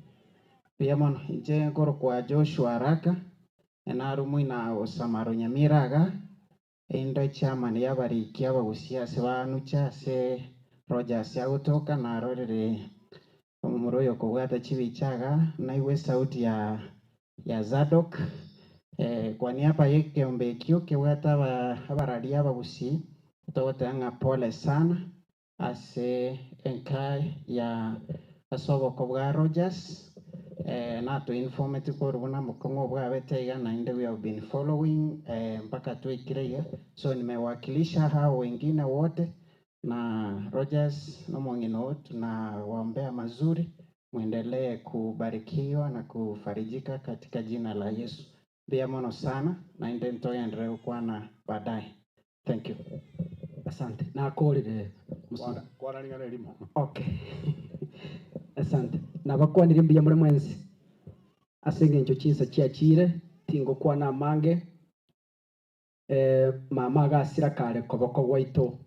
Pia mono inje korokwa Joshua Araka enaru mwina osamaro nyamiraga indo chairman yabariki abagusiase banucha se Rogers yagotoka na rorere omumuroyo kobwata chibichaga naiwe sauti ya Zadok kwa niaba yekiombe kio kebwata abararia abagusi togotanga pole sana ase enkai ya asoboko bwa Rogers na to informative korubona mukongo bwa betaiga na inde we have been following mpaka tuikireiga so nimewakilisha hao wengine wote na Rogers no mwingine tunawaombea mazuri muendelee kubarikiwa na kufarijika katika jina la Yesu. Bia mono sana na inde ntoya ndreo kwana baadaye. Thank you. Asante. Na kolire kwana lingana elimo. Okay. Asante. Na bakwanire mbuya muri mwenzi. Asenge ncho chinsa chiachire tingo kwana mange mama gasira kare koboko gwaito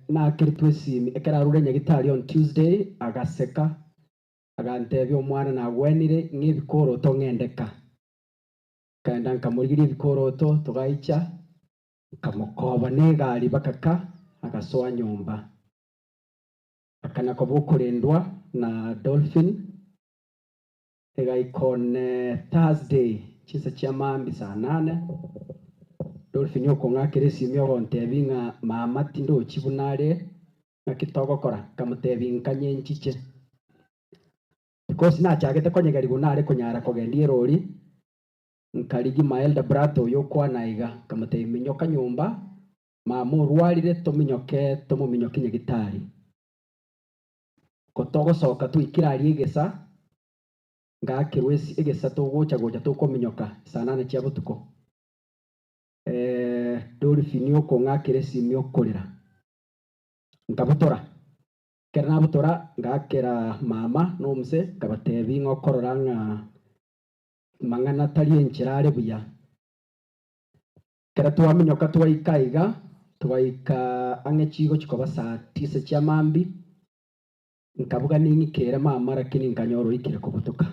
na kiritwe simi ekera rure nyagitari on Tuesday agaseka agantebya omwana na gwenire ng'ebikoroto ng'endeka kanda nkamurigiri ebikoroto tugaicha kamukoba negari bakaka agasoa nyumba akanako bokurendwa na Dolphin egaikone Thursday chisa chia mambi saa 8 Dolphin yoko ngakire simio gontebi nga mama tindo chibunare ngakitogo kora kamutebi nkanye nchiche because na chagete konyegari gunare kunyara kogendie rori nkarigi maelda brato yokwa naiga kamate minyoka nyumba mama urwarire tuminyoke tumuminyoke nyagitari kotogocoka twikirari igesa ngakirwe igesa tugucha gocha tukuminyoka saa 8 cia butuko Dolphin uko ngakire simio kurira nkabutora kera nabutora ngakira mama nomse kabatebi ngokorora nga mang'ana tari enchirare buya kera twaminyoka twaikaiga twaika ang'e chigo chikoba saa 9 cia mambi nkabuga ning'ikere mama lakini nkanyoro ikire kubutuka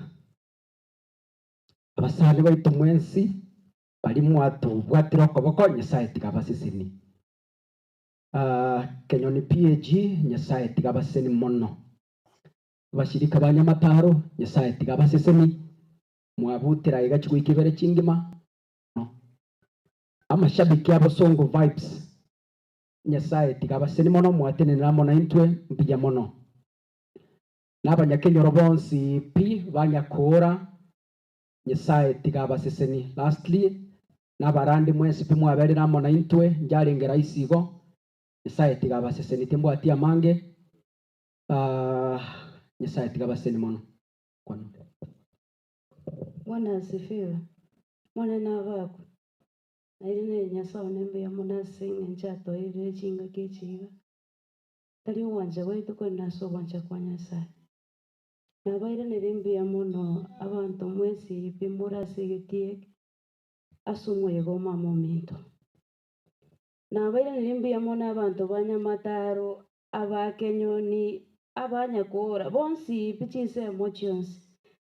abasani baitu mwensi bari mwatu bwatira okoboko nyasaye tigabasisini kenyoni PAG nyasaye tigabaseni mono bashirika banyamataro nyasaye tigabasisini mwabutira iga chigwi kibere chingima amashabiki abo songo vibes nyasaye tigabaseni mono mwatenera mono intwe mpija mono n'abanyakenyoro bonsi pi banyakora nyasaye tigabasiseni lastly n'abarandi mwensi pi mwaberera mono intwe njarengera isigo nyasaye tigabasiseni timbwati amange nyasaye tigabaseni mono kwano. Bwana asifiwe. Mwana na bako. Nairine nyasaye nembe ya mona singa nchato ile chinga kichiga. Tari wanja waitu kwenda so wanja kwa nyasaye. Na baire nerimbe ya mono abantu mwesi pimura sigitie asumo yego mama minto. Na baire nerimbe ya mono abantu banyamataro abakenyoni abanyakora bonsi pichise emotions.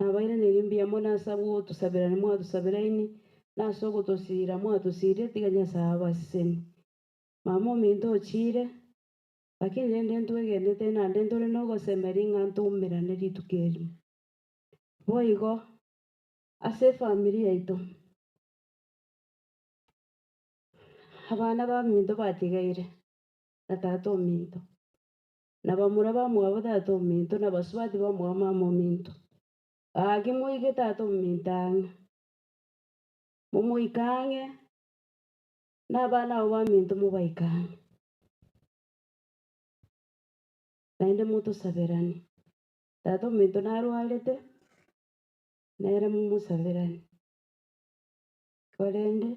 Nabaire nirimbia mona sabu tusabirane mwa tusabiraini na soko tosira mwa tosire tiganya saba seni mamo minto chire lakini rende ntwegende tena ndendo renogo semeringa ntumirane ritukeri boigo ase familia ito abana ba minto batigaire na tato minto na bamura ba mwabo tato minto na baswati ba mwama minto Kimuige tato mintanga. Mumuikange. Na bana wa minto mubaikange. Naende mutu saberani. Tato minto narualete. Naere mumu saberani. Kolende.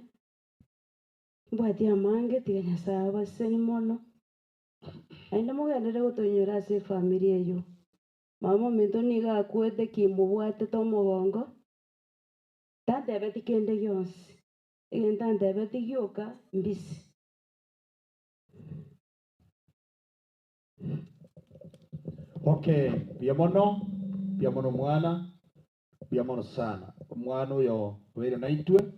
Mbwati amange tiganya sawa seni mono. Naende mugendere gutonyora se familia yo. Mama minto niga akwete kimubwate tomogongo tante beti kende yonsi tante beti yoka mbisi Okay, biamono mwana biamono sana mwana uyo were naitwe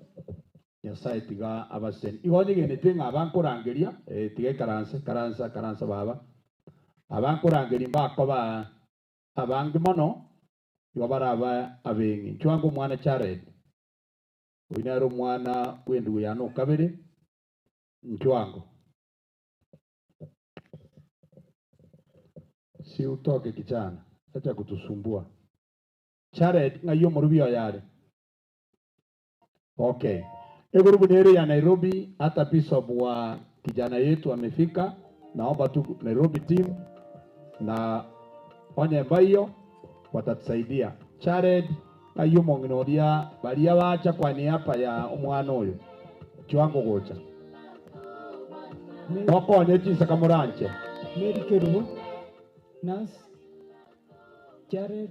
nyasaye tiga abaseni igonye gene twenga abankurangeria tiga karansa baba abankurangeria bakoba abangi mono igo baraba abengi chwangu mwana Jared winaro mwana wendu yano kabere nchwangu si utoke kijana acha kutusumbua Jared ngayo morubio yale okay grupu nere ya Nairobi hata bishop wa kijana yetu amefika naomba tu Nairobi team na onye bayo watatusaidia Jared ayo monginoria baria bacha kwa niapa ya umwana uyu chwango gocha wakonye chisa kamuranche Merikerubo Nas Jared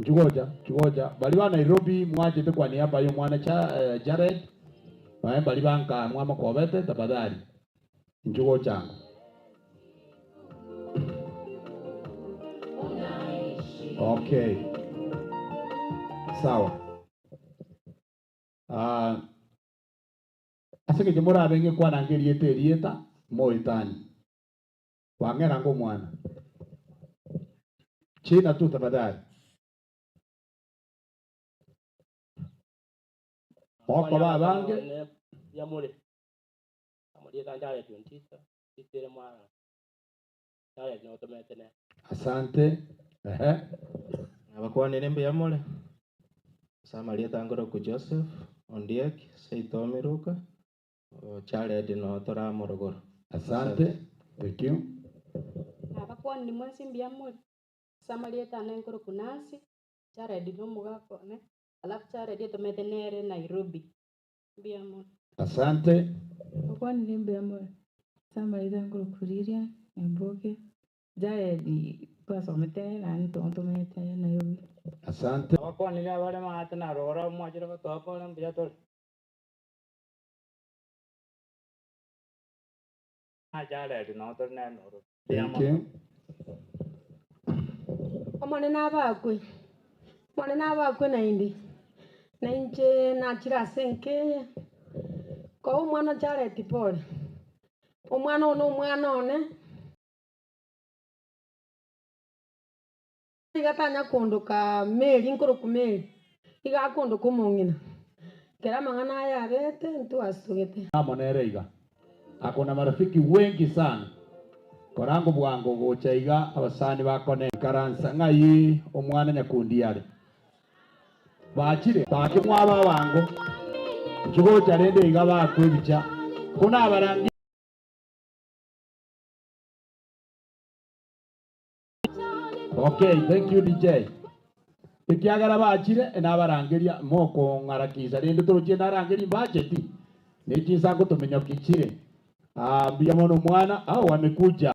Chugoja bali ba Nairobi mwache te kwa niapa ya mwana cha Jared bali banka mwama kobete tafadhali njugo changu okay sawa asike jimura abenge kwa nangeri rieta moitani wangera ngo mwana china tu tafadhali oko babange yamule amuli kanjale 20 itire mwana tayari ni automatically asante abakuwa nilembe yamule Samaria tangoro ku Joseph Ondiek Seitomiruka Jared no Tora Morogoro. Asante. Thank you. Abakwani ni mwezi mbiamuri. Samalieta nengoro kunasi. Jared no mugakone. Alafu Jared yeto metenere Nairobi. Mbiamuri. Asante. Abakwani ni mbiamuri. Samalieta nengoro kuriria. Mboke. Jared kwa somete na ntonto mete Nairobi. Asante. Abakwani ni abale mahata na rora mwajira kwa topo na mbiato. Jared no to na noro. Thank you. Omone n'abakwe na indi na inche nachira senke ko umwana Jared pole umwana one igatanya kunduka meri nkoro kumeri igakundu kumungina kera mangana ya bete ntu asugete Amonereiga. Akona marafiki wengi sana. Korango bwango gochaiga abasani bakone karansa ngai omwana nyakundi yale. Bachire take mwaba bango. Chugo charende iga bakwebicha. Kuna abarangi Okay, thank you DJ. Ikiagara bachire enabarangeria moko ngarakiza rende turutie narangeri budget. Nitisa kutumenya kichire. Biamono mwana au wamekuja.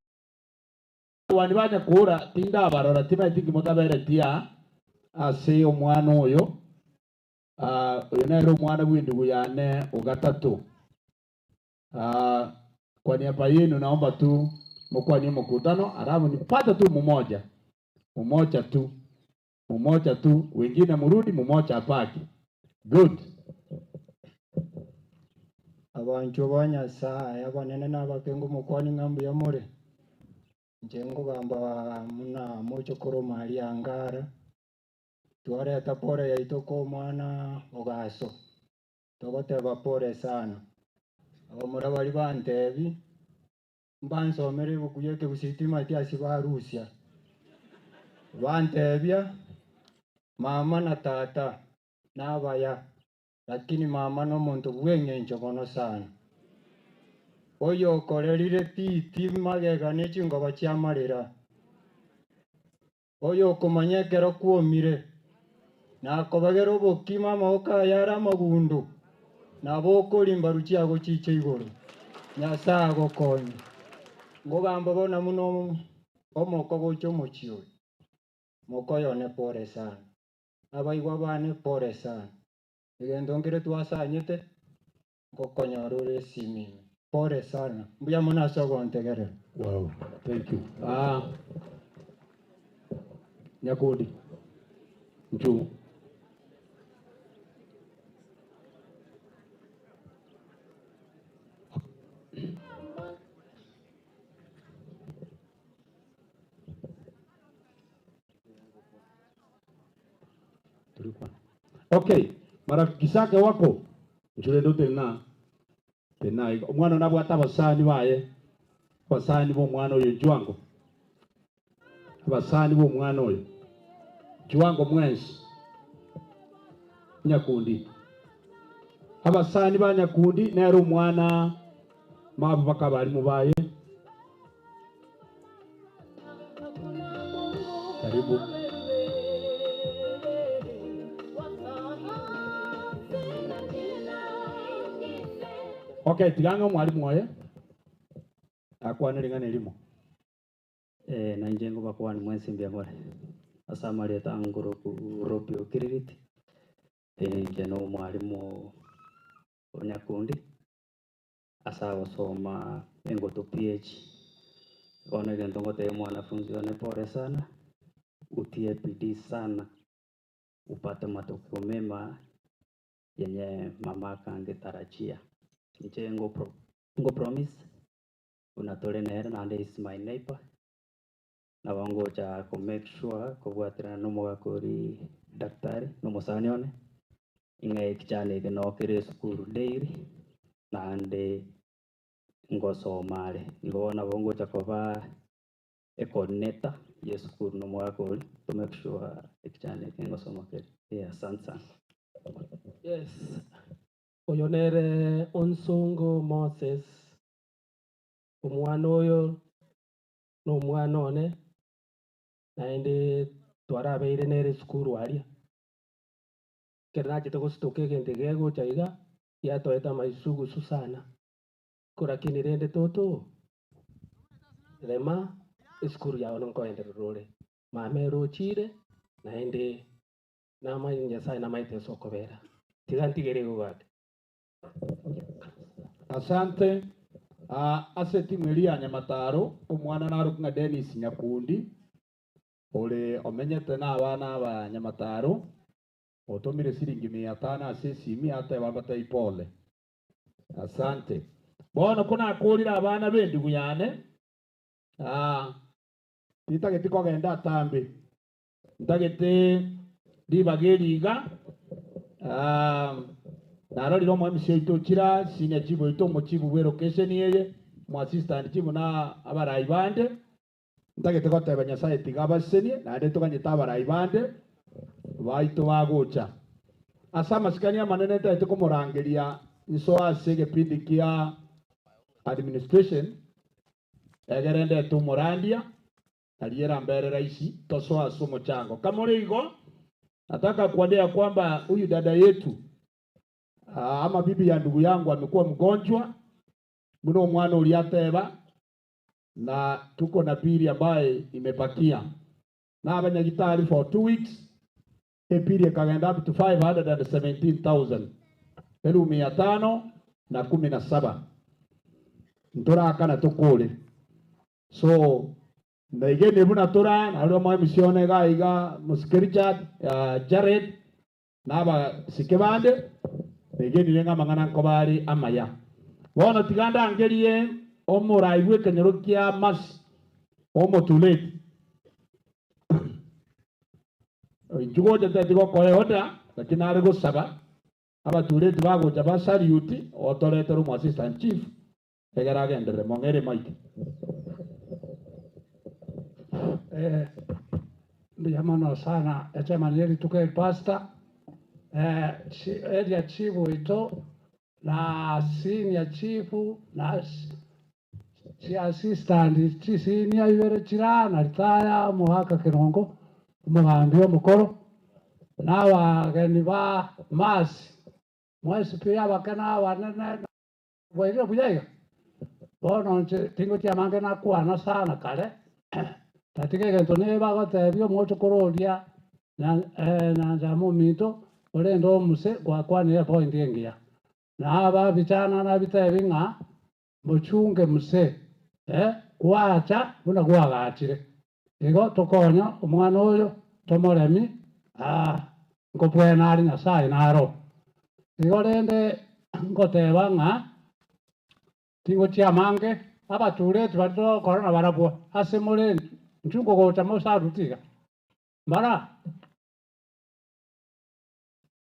Wanibanya kura tinda barora tima itiki mutabere tia ase omwana oyo oyonero mwana windu guyane ugatatu kwa niaba yenu naomba tu mkwani mkutano alafu nipata tu mmoja tu wengine murudi mmoja apaki good. Abantu banyasaye abanene n'abakengo mukwani ngambu ya more njengo gamba muna mocho koro mali angara tuareta pore ya itoko mwana ogaso togoteba pore sana abamura bali bantebi mbansomere bukuyeke busitima tiasi barusia bantebya mama na tata n'abaya lakini mama no muntu bwenyenjo bono sana oyo korerire titi magega n'ekingoba kyamarira oyo kumanyekero kwomire nakobagera obokima amaboko yara amagundu nabokolimba rukiago kiche igoro nyasaye agokonye ngogamba bona muno omoko gocho omochio moko yone pore sana abaigwa bane pore sana egendo ngire twasanyete ngokonyorore simimi pore sana mbuya muna sogontegere. Wow, thank you. Nyakodi njoo okay, marafiki zake wako njulendo tena omwana nabwata abasani baye abasani b'omwana oyo jwango abasani b'omwana oyo jwango mwensi nyakundi abasani ba nyakundi nero omwana mabo bakabali mubaye karibu. Okay, tiganga mwalimu oye akwanirigana elimo na njengo bakwani mwensi mbiamore asamali etanguro ku ropi okiriti njeno mwalimu onyakundi asa gusoma engoto PH ona gento ngote mwanafunzi one pore sana utie bidii sana upate matokeo mema yenye mamaka angetarajia njengo promise unatole nere nande is my neighbor na wango cha ko make sure ko bwatira no mogakori daktari no mosanione inga kichane ke no kere skuru daily nande ngosomare ngona wango cha ko ba e coordinator yes skuru no mogakori to make sure kichane ke ngosoma ke yeah sansa. Yes. Oyo nere Onsungu Moses. Omwana oyo n'omwana one naende twarabeire nere sukuru aria. Kera nachete gosituka egento gegocha iga yatoeta maisugusu sana. Korakini rende toto rema esukuru yao nonkoenderera ore. Mama erochire naende namaini Nyasaye namaite ase okobera. Tiga ntigere igo gake. Asante. Ase timu eri ya Nyamataro omwana naruka Dennis Nyakundi ore omenyete n'abana aba Nyamataro otomire siringi 500 ase esimi ateba batai pole. Asante. Bono kuna kurira abana bendigu yane nitagete kogenda atambe ntagete ribageriga narorire omwami seito kira sinya chibo ito mochibu bwero keseni eye mu assistant chibu na abarai bande ntagete goteba Nyasaye tiga basenie na ndeto kanyeta abarai bande baito bagocha asa masikania manene ntagete komorangeria nso ase gepindi kia administration egerende tumurandia aliera mbere raisi tosoa somo chango kamorigo. Nataka kuambia kwamba huyu dada yetu ama bibi ya ndugu yangu amekuwa mgonjwa mno mwana uliateba na tuko na pili ambaye imepakia na abanyagitari for 2 weeks pili kagenda up to 517,000 517 ntora kana tukule so ndaigene buna tora na ro mwa misione ga iga muskirichat Jared naba sikebande ndaigene renga mangana kobari amaya bono tiganda angerie omuraibwe kenyerokia mas omotulete jugo de tigo koyoda lakini ari gusaba abatulete bagoja basariuti otorete ro assistant chief egaragendere mongere mike. Ndiamano sana echema nili tuke pasta area chifu ito na senior chifu na si assistant chi senior yere chirana ritaya muhaka kirongo mugambio mukoro na wageni ba masi mwesi pia bakana wanene waire buyaiga bono tingo tia mange na kuana sana kale tatike gento ne bagotebio mocho kororia na jamu mito ore ndo muse kwa ne point yengia na aba bichana na bitebinga muchunge muse kwacha buna gwagachire igo tokonya omwana oyo tomoremi ngopwena ari Nyasaye naro igo rende ngoteba nga tingo chia mange abaturete bato korona barabwo ase muri nchungo gocha musarutiga mara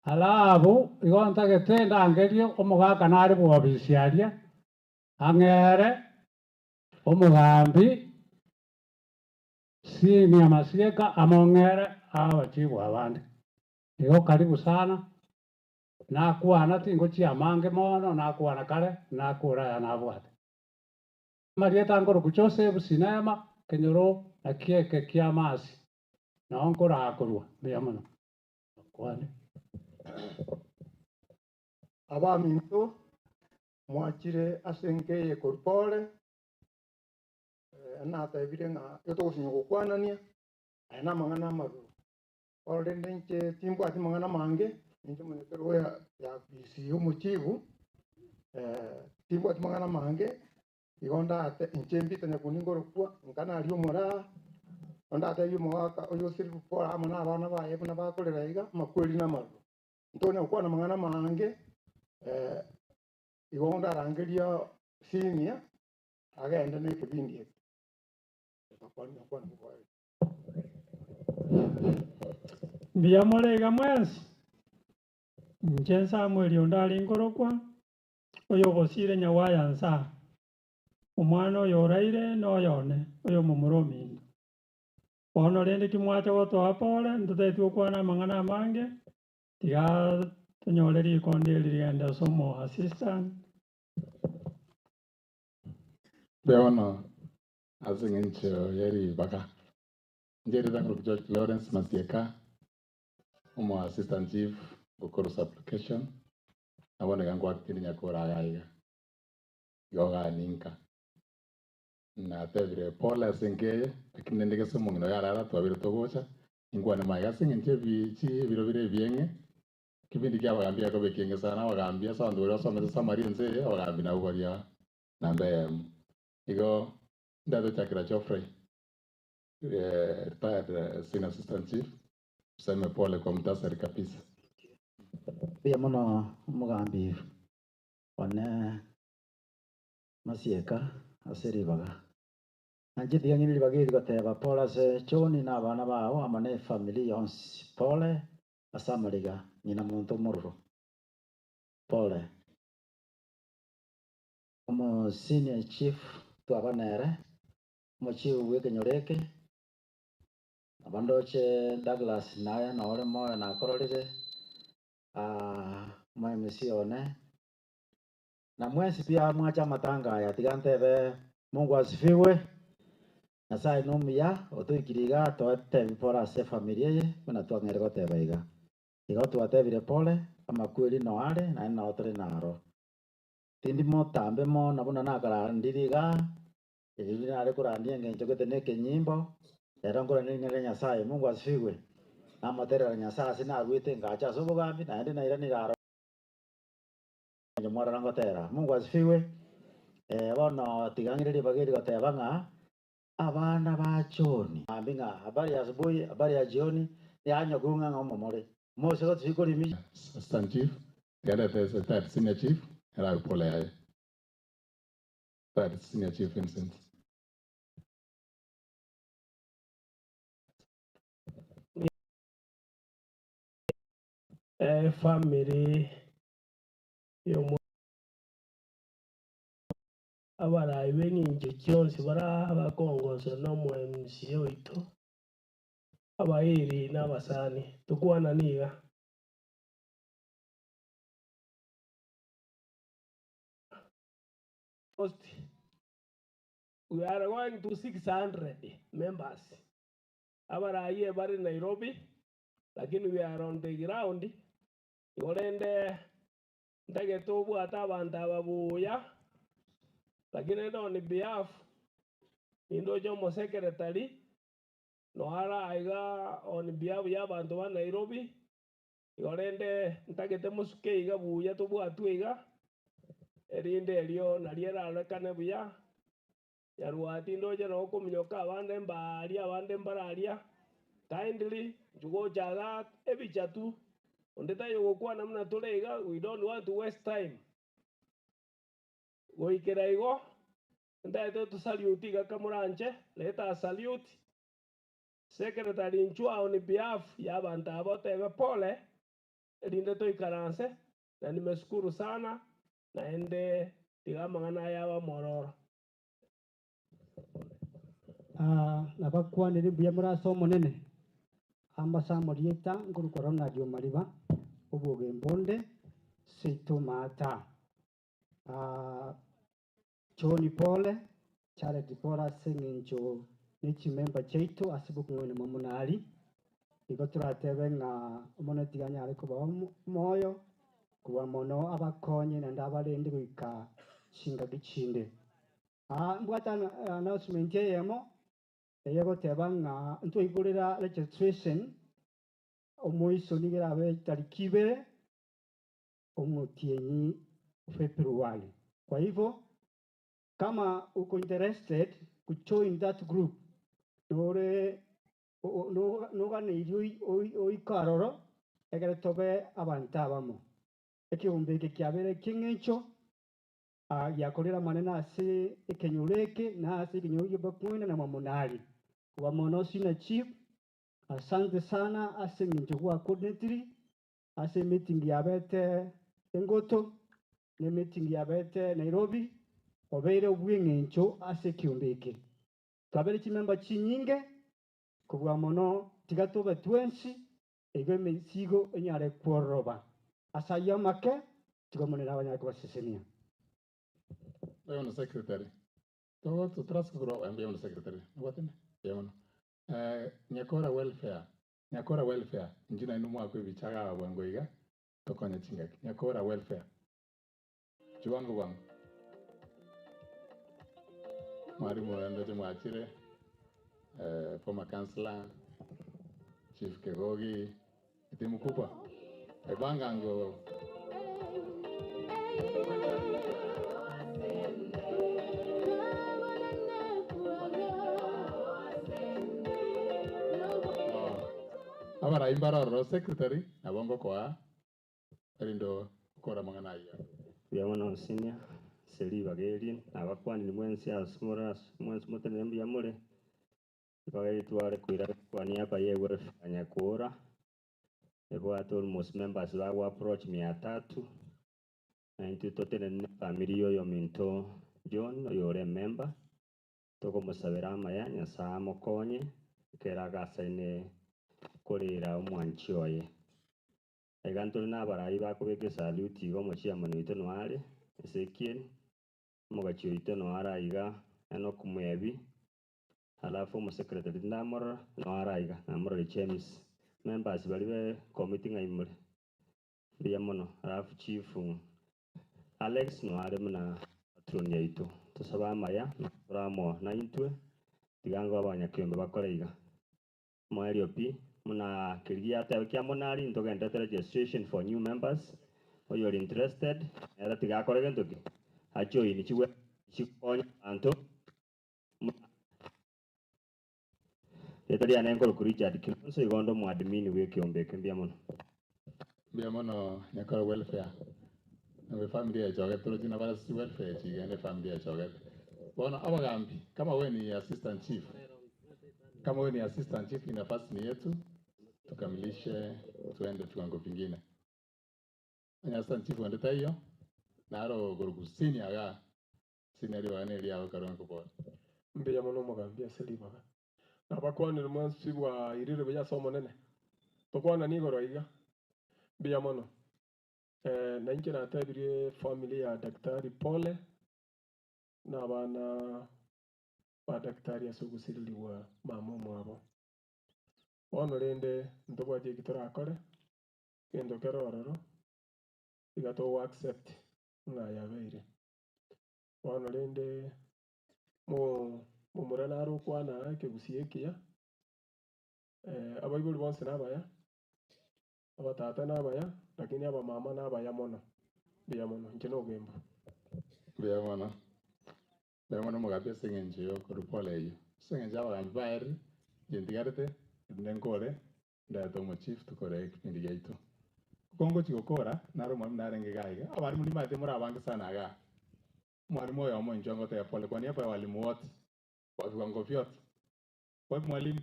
alabu igonta getenda angerio omugaka nari bwabisiaria angere omugambi sini amasieka amongere abachibu abandi igo karibu sana nakuana tingo chia mange mono nakuana kare nakura ya nabwate marieta ngoro kuchose businema kenyoro akieke kia masi na onkora akorwa biamono kwani abaminto mwachire asengeye korpore natebire ng'a yotogusinya gokwanania na mang'ana amaru orende nche timbwati mang'ana mange inche monyekero ya bisi omochibu timbwati mang'ana mange igonda ate inche mbita Nyakundi ngorokwa nkanari omora onda ate yomogaka oyo sirifu pora amo n'abana baye buna bakorera iga makweri n'amaru ntonya gokwana mang'ana mange igonda arangeria senior agende n'ekebindi eke Mbiamorega mwensi nche Samuel ondari ngorokwa oyo gosire nyawaya nsa omwana oyo oraire noyone oyo momoromi bono rende kimwacha gotoa pore ntoteti okwana amang'ana amange tiga tonyore rikondi rigenda somo assistant Beono azingincho yeri baka. Njeri zangu George Lawrence Masieka, umo assistant chief ukoro supplication. Abone gangu akini nyakora agaiga. Yoga ninka. Na tevire Paul singeye, lakini ndege somo ngino yara twabire togocha. Ingwa na maiga singinche bichi birobire bienge. Kipindi kia wagambia ko bekinge sana wagambia sa ndo wasomeza samari nze wagambia na ugoria na mbem. Igo ndado chakira Geoffrey. Retired senior assistant chief. Tuseme pole kwa mtasari kabisa. Pia muno mugambi one Masieka Serebina Nanjithia ngiri bagiri goteba Paul se choni na bana bao amane family yonsi Paul asamaliga nyina muntu mururu Paul omo senior chief twabanere mochiu wekenyoreke abandoche Douglas naye na ole moyo na kororire msione na mwezi pia mwacha matanga ya tigantebe Mungu asifiwe na sai nomia otoikiriga tote bipora se familia ye na twangere gotebaiga igo twatebire pole ama kweli no are na na otore naro tindi mo tambe mo na bona na kara ndiriga ili na ale kurandia ngenjo goteneke nyimbo era ngora ni nyanya sai Mungu asifiwe na matera nyasa sina rwite ngacha so bogambi na ndi na ira ni raro nyamara rangotera Mungu asifiwe bono tigangire bagiri gotebanga abana ba choni ambinga habari ya asubuhi habari ya jioni ni anyo gunga ngomo more mose go tsiko limi Assistant chief, the other is a third senior chief, and I pole aye. Third senior chief Vincent. Family yomo abarayi b'enyingi kyonsi barabakongoza n'omu MCA oito abairi n'abasaani tukwana niga we are going to 600 members abarayi bari Nairobi lakini we are on the ground igorende ndege tobwata abantu ababuya lakini on behalf indojo mo secretary no ara aiga on behalf ya bantu ba Nairobi igorende ntagete musuke iga buya tobwatu iga erinde elio na liera rekane buya yarwati ndoje no kuminyoka abande mbali abande mbaralia kindly jugo jaga ebichatu ondeta yogokuwa namna tuleiga we don't want to waste time goikera igo ndaito to salute ga kamuranche let us salute secretary nchua on behalf ya bantu abotebe pole elinde to ikaranse na nimeshukuru sana naende tigamangana yaba mororo nabakwanire buya murasomo nene amba samorieta nguru korona dio mariba ubuge mbonde situ mata Choni pole charity pora singincho nichi member cheito asibuku ngone mamunali igotura tebe nga umone tiganya ariko ba moyo kuba mono abakonye na ndabalende kuika shinga gichinde mbwata announcement yemo yego teba nga nto igurira registration omoiso nigira be tarikibe omotienyi February kwa hivyo kama uko interested kujoin that group nore no ni oikaroro egere tobe abantu abamo ekiumbeke kiabere kingecho yakorera manena ase ekenyureke na ase ekenyureke bakwina na mamunali wa mono sina chief asante sana ase nginjo kwa coordinator ase meeting yabete engoto ne meeting yabete Nairobi obeire obwingencho ase kiumbeke twabere chimemba chinyinge kubwa mono tigatoba twensi ego mesigo enyare kworoba asaya make tukamonera abanyako basesenia Beono secretary. To trust kuro beono secretary. Watene? Beono. Nyakora welfare. Nyakora welfare. Njina inu mwa kwe bichaga wa wangoiga. Tokonya chingaki. Nyakora welfare. Juwangu wangu. Mwalimu ndoje mwachire. Former councillor. Chief Kegogi. Itimu kubwa. Ebangango. Abara imbara secretary abongo kwa erindo kora mangana ya Biamono senior Serebina Boera abakwani ni mwensi asmora mwensi motene mbiamore bagari tware kwira kwani hapa yewe anyakora about almost members wa approach 300 na into totene family yo minto John yore member toko musabira amaya nyasa mokonye kera gasaine korera omwanchi oye eganto na barayi bakubeke salute go mochiamano ito noare Ezekiel mogachio ito noara iga eno kumwebi halafu mo secretary ndamoro noara iga namoro James members balibe committee ngaimure biamono halafu chief Alex noare muna patron yaito tosaba maya ramo na intwe tigango abanyakyombe bakore iga moerio pi muna kirgia ta kya monari ndogenda registration for new members or you're interested era tiga korege ndoki acho ini chiwe chikonyo anto yetali anengo Richard Kilonso igondo mu admin we kiombe kembia mono nyakora welfare na family ya joge tolo jina bala si welfare chigene family ya joge bona abagambi kama wewe ni assistant chief ni nafasi ni yetu tukamilishe tuende viwango vingine. Assistant chief wende hiyo naro gorugusini aga sinari wane lia karongo kwa mbeya mono mogambia Serebina nabakwani mwansi wa irire beya somo nene tokwana ni goro iga mbeya mono na inje na tabiri family ya daktari Pole na bana ba daktari asugusiriliwa mama mwabo ono rende ndobwaje gitora akore kendo kerororo igato accept na yabeire ono rende mo murana ro kwana kegusiyekia abaibuli bonse nabaya abatata nabaya lakini aba mama nabaya mono biya mono nkino gembo biya mono mugabe sengenje yo korupole yo sengenje abagambi baeri jendigarete ndengore ndato mo chief tukore kipindi yaito kongo chikokora naro mwalimu narenge gaiga abari muri mate muri abange sana ga mwalimu yo mo njongo te pole kwani hapa walimu wote kwa viwango vyote kwa mwalimu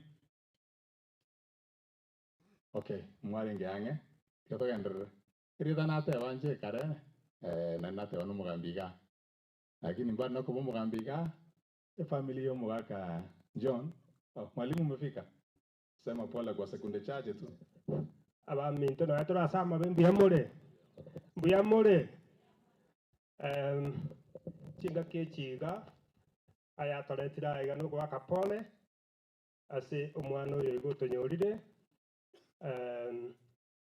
okay mwarenge ange kito gendere kirita nate abanje kare na nate wanu mugambiga lakini mbona nako mugambiga family yo mugaka John mwalimu umefika sema pole kwa sekunde chache tu aba minto na tora sama mbuyamore chinga kechiga aya toretira iga no kwa kapone ase omwana oyo igotonyorire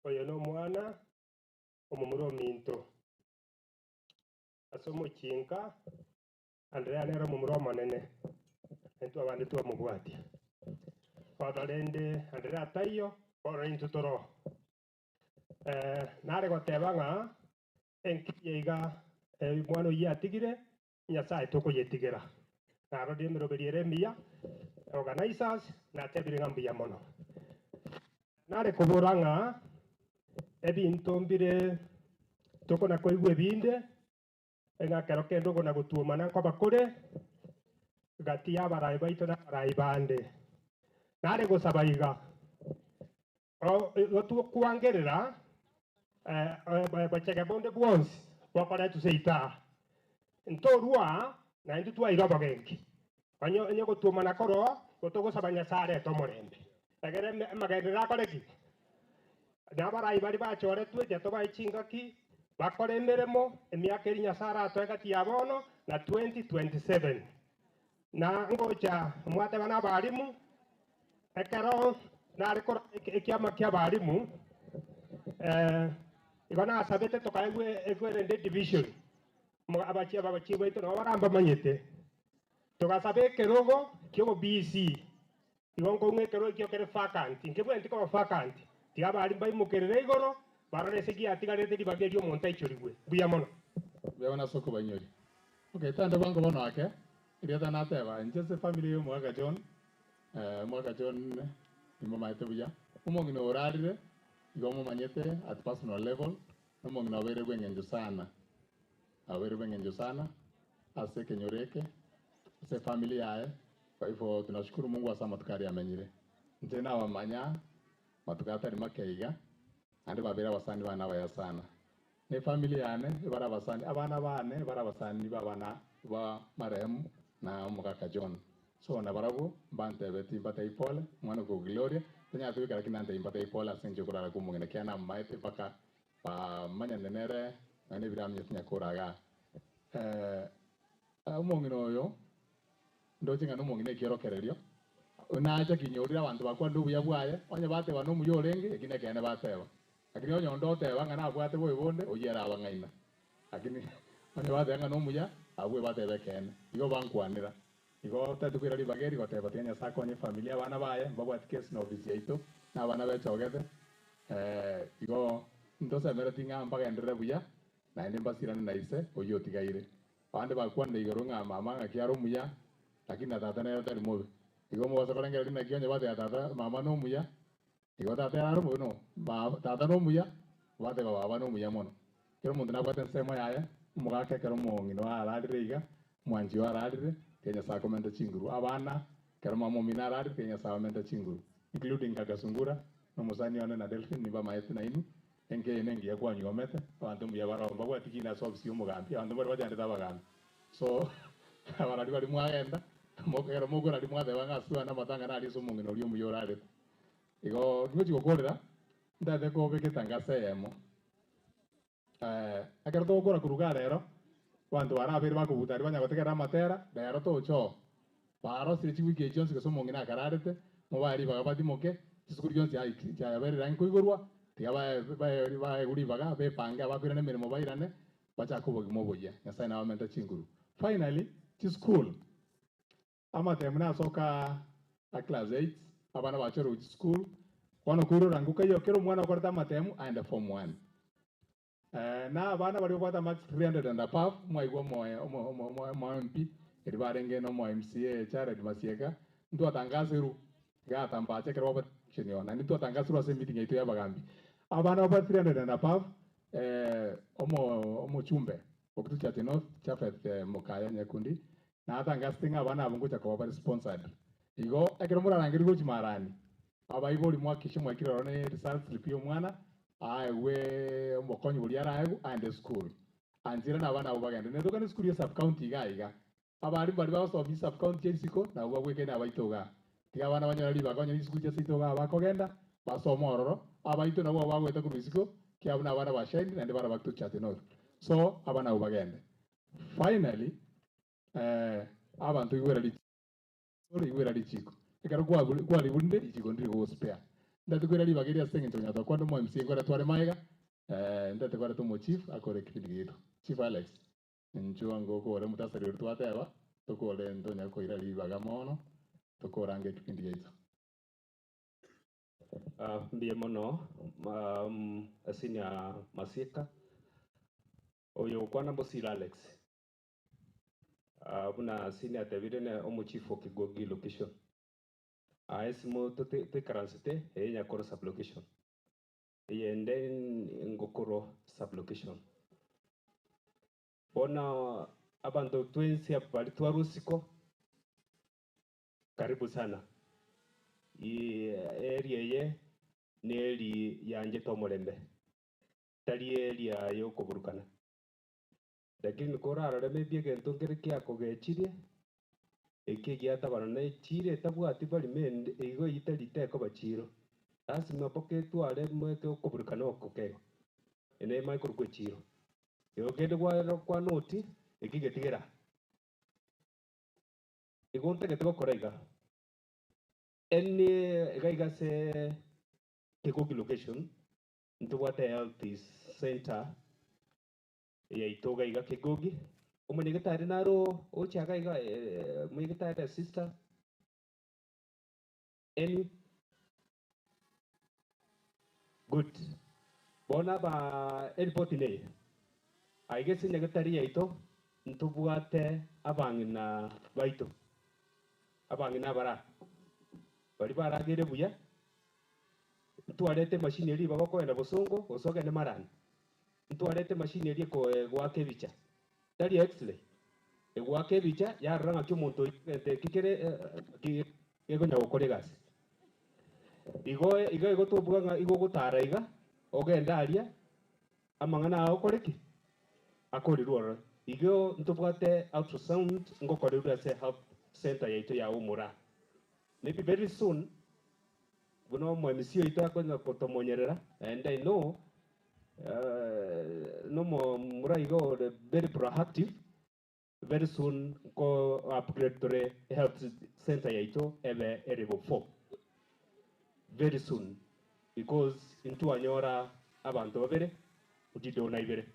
oyo no mwana omumuro minto asomo chinka Andrea nero mumuro manene entu abandi tu amubwatia Fadarende Andrea tayo ora intutoro nare gotebanga enkiyiga mwana oyo atigire nyasaye tokoyetigera naro ndimero beriere mia organizers na tebire ngambia mono nare kuburanga ebinto mbire tokona koigwe binde engakero kendo gona gutuoma na kwa bakore gati ya barayi baito na barayi bande nare gusaba iga gotu kuangerera bacheke bonde bwonsi wakora tuseita ntorua na ndu twa iroba gengi banyo enye gutuoma na koro gotugusaba nyasare to murembe agere magendera koreki n'abarai bari bachoretwe gete baicingaki bakora emirimo emiaka eri nyasaye aratwegatia bono na 2027 na ngocha mwateba n'abarimu ekero nari kora ekiama kia abarimu igo nasabete tokaigwe egwerende division abachia babachi baitu nabo baramba manyete tugasaba ekerogo kiogo BC igo nkoumwe ekero ekio kere vacant nkebwenti koba vacant tiga abarimu baimukerere igoro barore ase giatigarete ribageria omonto aichorigwe buya mono beona soko banyori okay tanda bango bono ake iriata nateba nchese family yo mwaka John imo maite buya umongino orarire igo mumanyete at personal level umongino abere gwengenjo sana ase kenyoreke ase family yae kwa hivyo tunashukuru Mungu asa matukari amenyire nje na wamanya matukata ni makeiga andi babera basani bana baya sana ne family yane ibara basani abana bane bara basani babana ba marehemu na Kaka John so na barabo bante beti mbata ipole mwana ko Gloria tanya tu kala kinante mbata ipole asenje kurara kumungene kana maite paka pa manya nenere ane biramye tinya kuraga umongino yo ndochinga no mongine kierokererio unaja kinyorira abantu bakwa ndubu yabwaye onye bateba no muyorenge ekine kene bateba lakini onye ndoteba ngana abwate boy bonde oyera abangaina lakini onye bateba no muya abwe batebe kene igo bankwanira igo tatukwira libageri goteba tenya sako onye familia bana baye babwate case no office yaito na bana bechogete igo ndosa mera tinga mpaga endere buya na ende basirana na ise oyotigaire bande bakwanne igoro nga mama ngakiaro muya lakini tata nayo tari mubi igo mwoza korengera dina kionye bate tata mama no muya igo tata yaro muno tata no muya bate baba no muya mono kero mundu nabwate nsemo yaye mugake kero mongino ararire iga mwanji ararire kenya sa komenda chinguru abana kero mama mina ararire kenya sa komenda chinguru including Kaka Sungura no musani one na Delphine niba maete na inu enke nengi ya kwa nyomete abantu muya baromba bwati kina sobisi umugambi abantu bari bajande tabagambi so abana bari mwagenda mokero mugura ndi mwathe wangasua na matanga na aliso mungino lyo muyorare igo ngwe chikokorera ndate ko beketanga seyemo akero to gora kuruga rero bantu barabere bakubutari banyagotegera matera rero tocho baro siri chigwike Jones keso mungina akararete mubari bagabati moke sisukuri Jones ya bere ranko igorwa tiaba ba guri baga be panga bakwira ne mirimo bairane bacha kubogi moboya nyasaye na wamenta chinguru finally to school amatemna soka a class 8 abana bachero school kono kuiro ranguka yo kero mwana korta matemu and form 1 na abana bali kwata max 300 and above mwaigwa mo MP iribarenge no mo MCA Jared Masieka ndo atangaziru gata mbache kero ba chenyo na ndo atangaziru ase meeting yetu ya bagambi abana ba 300 and above omo chumbe okutu cha teno chafet mukaya nyakundi na atangastinga abana abungucha kwa bari sponsored igo ekero murarangiri gochi marani abaibori mwakishe mwakira ne results ripio mwana aiwe omokonyi buri araegu and school anjira na abana ubagende ne dokani school ya sub county gaiga abari bari ba office sub county ensiko na ubagweke na abaitoga tiga abana banyara liba konyi school ya sitoga bakogenda basomororo abaito nabo bagwete ku risiko kiabuna abana bashendi na ndibara bakto chat no so abana ubagende finally abantu igwera lichiko ekaro kwa libunde ichiko ndiri go spare ndati kwera libageria senge ntonya to kwando mo MC kwera tware maiga ndati kwara to mo chief akore kipindi gitu Chief Alex nchuwa ngoko ore mutasari uri twateba tokole ntonya ko ira libaga mono tokorange kipindi gitu mbie mono asinya Masieka oyo kwana bosira Alex buna senior tebirene omuchifu kigogi location aesimo te karansite enya koro sub location yende ngokoro sub location bona abantu twensi abali twarusiko karibu sana area ye neri yanje tomolembe tali area yo kuburukana lakini korara reme biege ntongere kya kogechirie eke gyata barane chire tabwati bali mende ego itali teko bachiro lazima poke tware mweke okuburukana okokego ene maikuru kwechiro yogende kwa noti ikigetigera igonte getego koraiga eni gaiga se kegogi location ntubwate health center ya itoga iga kegogi umunyegitari naro ochaga iga munyegitari sister eni good bona ba report ne aigese nyagatari yaito ntubwate abangina baito abangina bara bari baragire buya ntwarete machine eri bagokoenda bosongo osoge ne marani ntwarete machine eri ko gwake bicha tari x-ray egwake bicha yaranga kyumuntu kikere yego nyago kolegasi igo tubwanga igo gutara iga ogenda aria amangana akoreki akori rworo igo ntubwate ultrasound ngokorerwa se health center yaito ya umura maybe very soon buno mwemisio ito akonya kotomonyerera and I know no mura igo very proactive very soon ko upgrade to health center yaito ebe erebo 4 very soon because into anyora abantu babere udidona ibere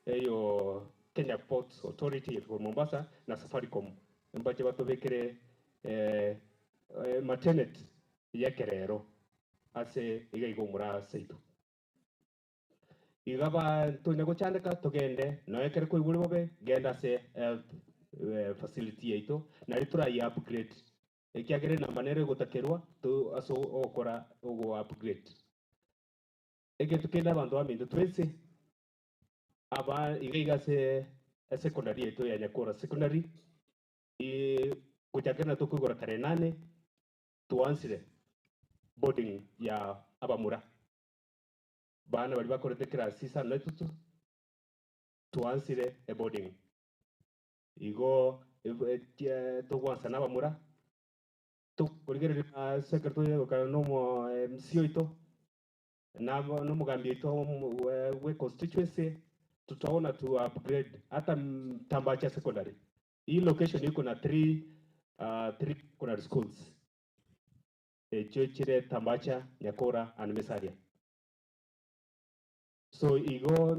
eyo Kenya Ports Authority for Mombasa na Safaricom mbache batobekere maternity yakerero ase igaigo mura seitu igaba tunyago chandeka tugende noekere ko igure bobe genda se facility yaito na ritura ya upgrade ekiagere na manere gotakerwa tu aso okora ogo upgrade ege tukenda bantu amindo twese aba igaiga se secondary yaito ya Nyakora secondary kuchakena to kwigora tare 8 tuansire boarding ya abamura bana bali bakorete class 6 na tutu tuansire e boarding igo to wansa na bamura to kurigere secretary ka no mo MCO ito na no mugambi ito we constituency tutaona to upgrade hata Tambacha secondary hii location iko na 3 secondary schools Chochire, Tambacha, Nyakora and Mesaria. So igo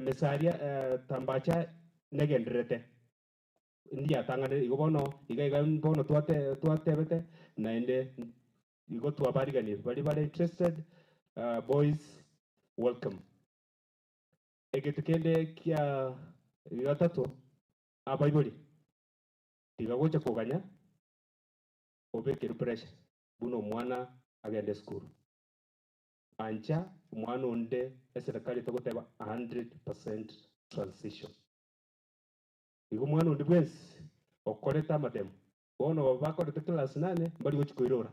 Mesaria Tambacha negendrete. India tangane igo bono tuate bete na ende igo tuabarigani. Very interested boys welcome. Egetukende kia igatato abaiboli. Tigagocha koganya obeke pressure. Buno mwana agende school anja mwana onde eserikali togoteba 100% transition igo mwana onde bwens okoreta madem bono bakorete class 8 bali gochikoirora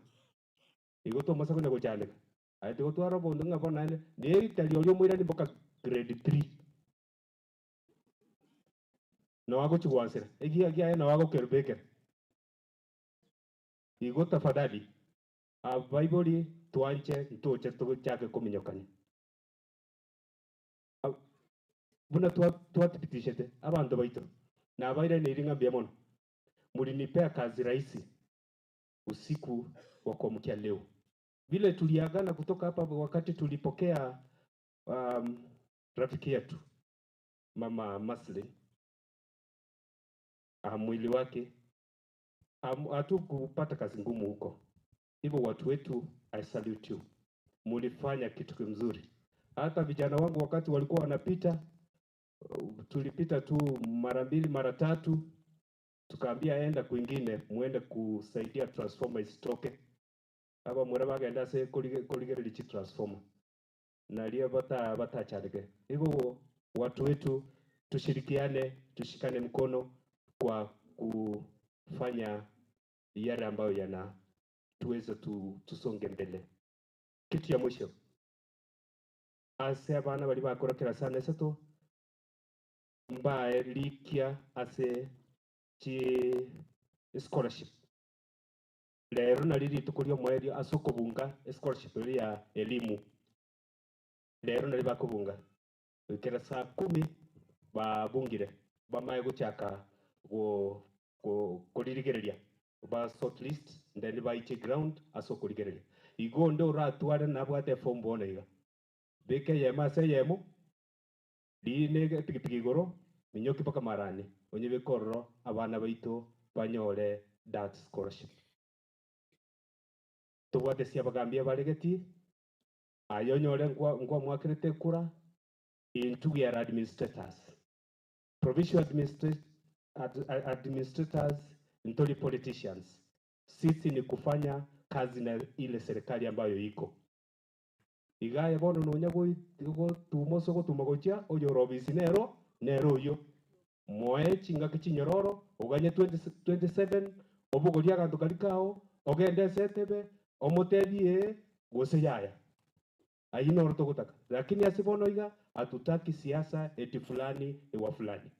igo to masa kunya gochandika ati gotwara bondo nga bona ne tali olyo mwira ni boka grade 3 no wago chigwansira egia na wago kerbeke igo tafadhali abaiboli tuanche tuoche tuchake kuminyokanya buna tuatipitishete abantu baito na abaire niringa biamono mulinipea kazi rahisi usiku wa kuamkia leo vile tuliagana kutoka hapa wakati tulipokea rafiki yetu mama Masli mwili wake hatukupata kazi ngumu huko. Hivyo watu wetu, I salute you. Mulifanya kitu kizuri. Hata vijana wangu wakati walikuwa wanapita, tulipita tu mara 2 mara 3, tukaambia enda kwingine, muende kusaidia transformer isitoke. Hapa mwere bagenda se koligere lichi transformer. Na lia bata charike. Hivyo watu wetu tushirikiane, tushikane mkono kwa kufanya yale ambayo yana tuweze tusonge mbele. Kitu ya mwisho, ase abana bali bakora kila sana esato mbae likia ase chi scholarship lero nari rituko rio mweri asokobunga scholarship ya elimu lero nari bakobunga ikera saa 10 babungire bamaye guchaka kuririgereria ba shortlist then baiche ground asokurigereria igo ndo ratware nabwate form bona iga beke yema se yemu dine pikipiki igoro minyoki paka marani onye bekorro abana baito banyore that scholarship tubwate sia bagambia baregeti ayonyore ngwa mwakirete kura into your administrators provincial administrators ntoli politicians sisi ni kufanya kazi na ile serikali ambayo iko igaya bono nonya go tumoso go tumagocha oyo robisi nero yo moe chinga kichinyororo uganye 27 obugoria gantu kalikao ogende setebe omotebie gose yaya aina oroto gutaka lakini asibono iga hatutaki siasa eti fulani ewa fulani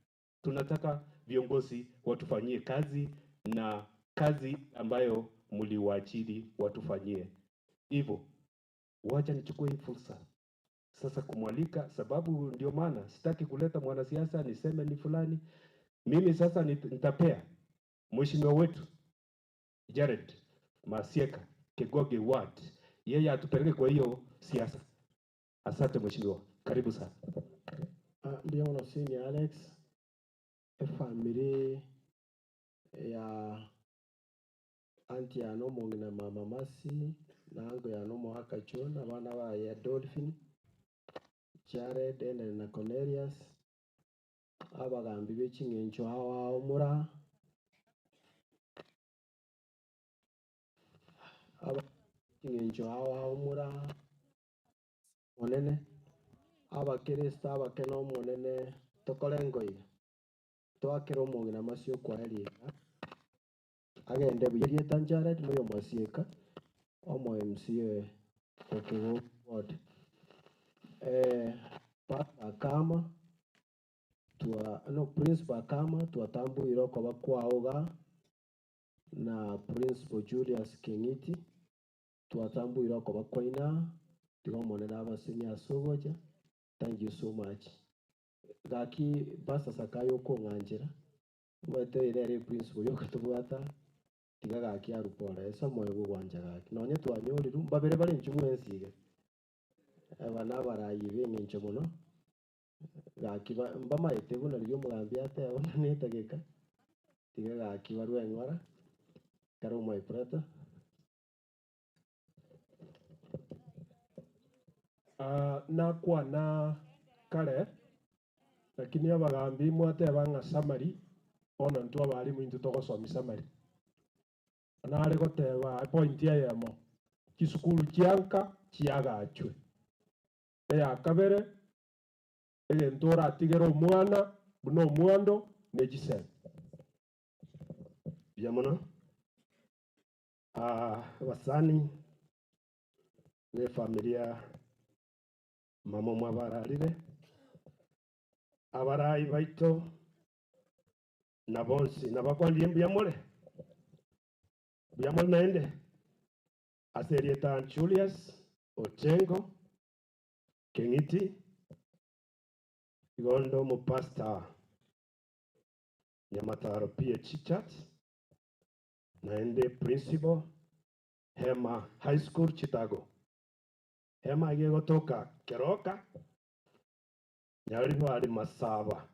tunataka viongozi watufanyie kazi na kazi ambayo mliwaachili watufanyie hivyo. Wacha nichukue hii fursa sasa kumwalika, sababu ndio maana sitaki kuleta mwanasiasa niseme ni fulani. Mimi sasa nitapea mheshimiwa wetu Jared Masieka Kegoge Ward, yeye atupeleke kwa hiyo siasa. Asante mheshimiwa, karibu sana. Ndio mwanasini Alex, family ya anti ya nomo na mama Masi nango ya nomo haka chona abana ba ya Dolphin Jared na Cornelius abagambi b'ekingencho hawa omura kingencho hawa omura onene abakirista abakena omonene tokorengoire twakira omong'ina masio kwariga agende buyerieta Jared moyo Masieka omo MCA okigo ward Bakama principal Kama twatambwire okoba kwaoga na principal Julius Keng'iti twatambwire okoba kwaina tiga omonene abaseni asogoja. Thank you so much. Gaki basa sakayo okong'anchera mwete irere principal yokatubwata tiga gaki arupora esa moyo gugwanja gaki nonye twanyoriru babere bari nchumwe ensige abana barayi b'eng'encho mono gaki mbamaete buna ryo mugambi ate abona netageka tiga gaki barweng'ora karo my brother. Nakwa na kare lakini abagambi mwateba ng'a summary ona ntu abarimu into togosomia summary nare goteba point ya yamo kisukuru kianka kiagachwe ya kabere egento oratigera omwana buna omwando negisebe byamono basani ne familia mama mwabararire abarayi baito na bonsi nabakwandie byamole naende aserieta Julius Ochengo Keng'iti Igondo mupasta Nyamataro PH Church naende principal Hema High School Chicago Hema igegotoka Keroka nyari bari masaba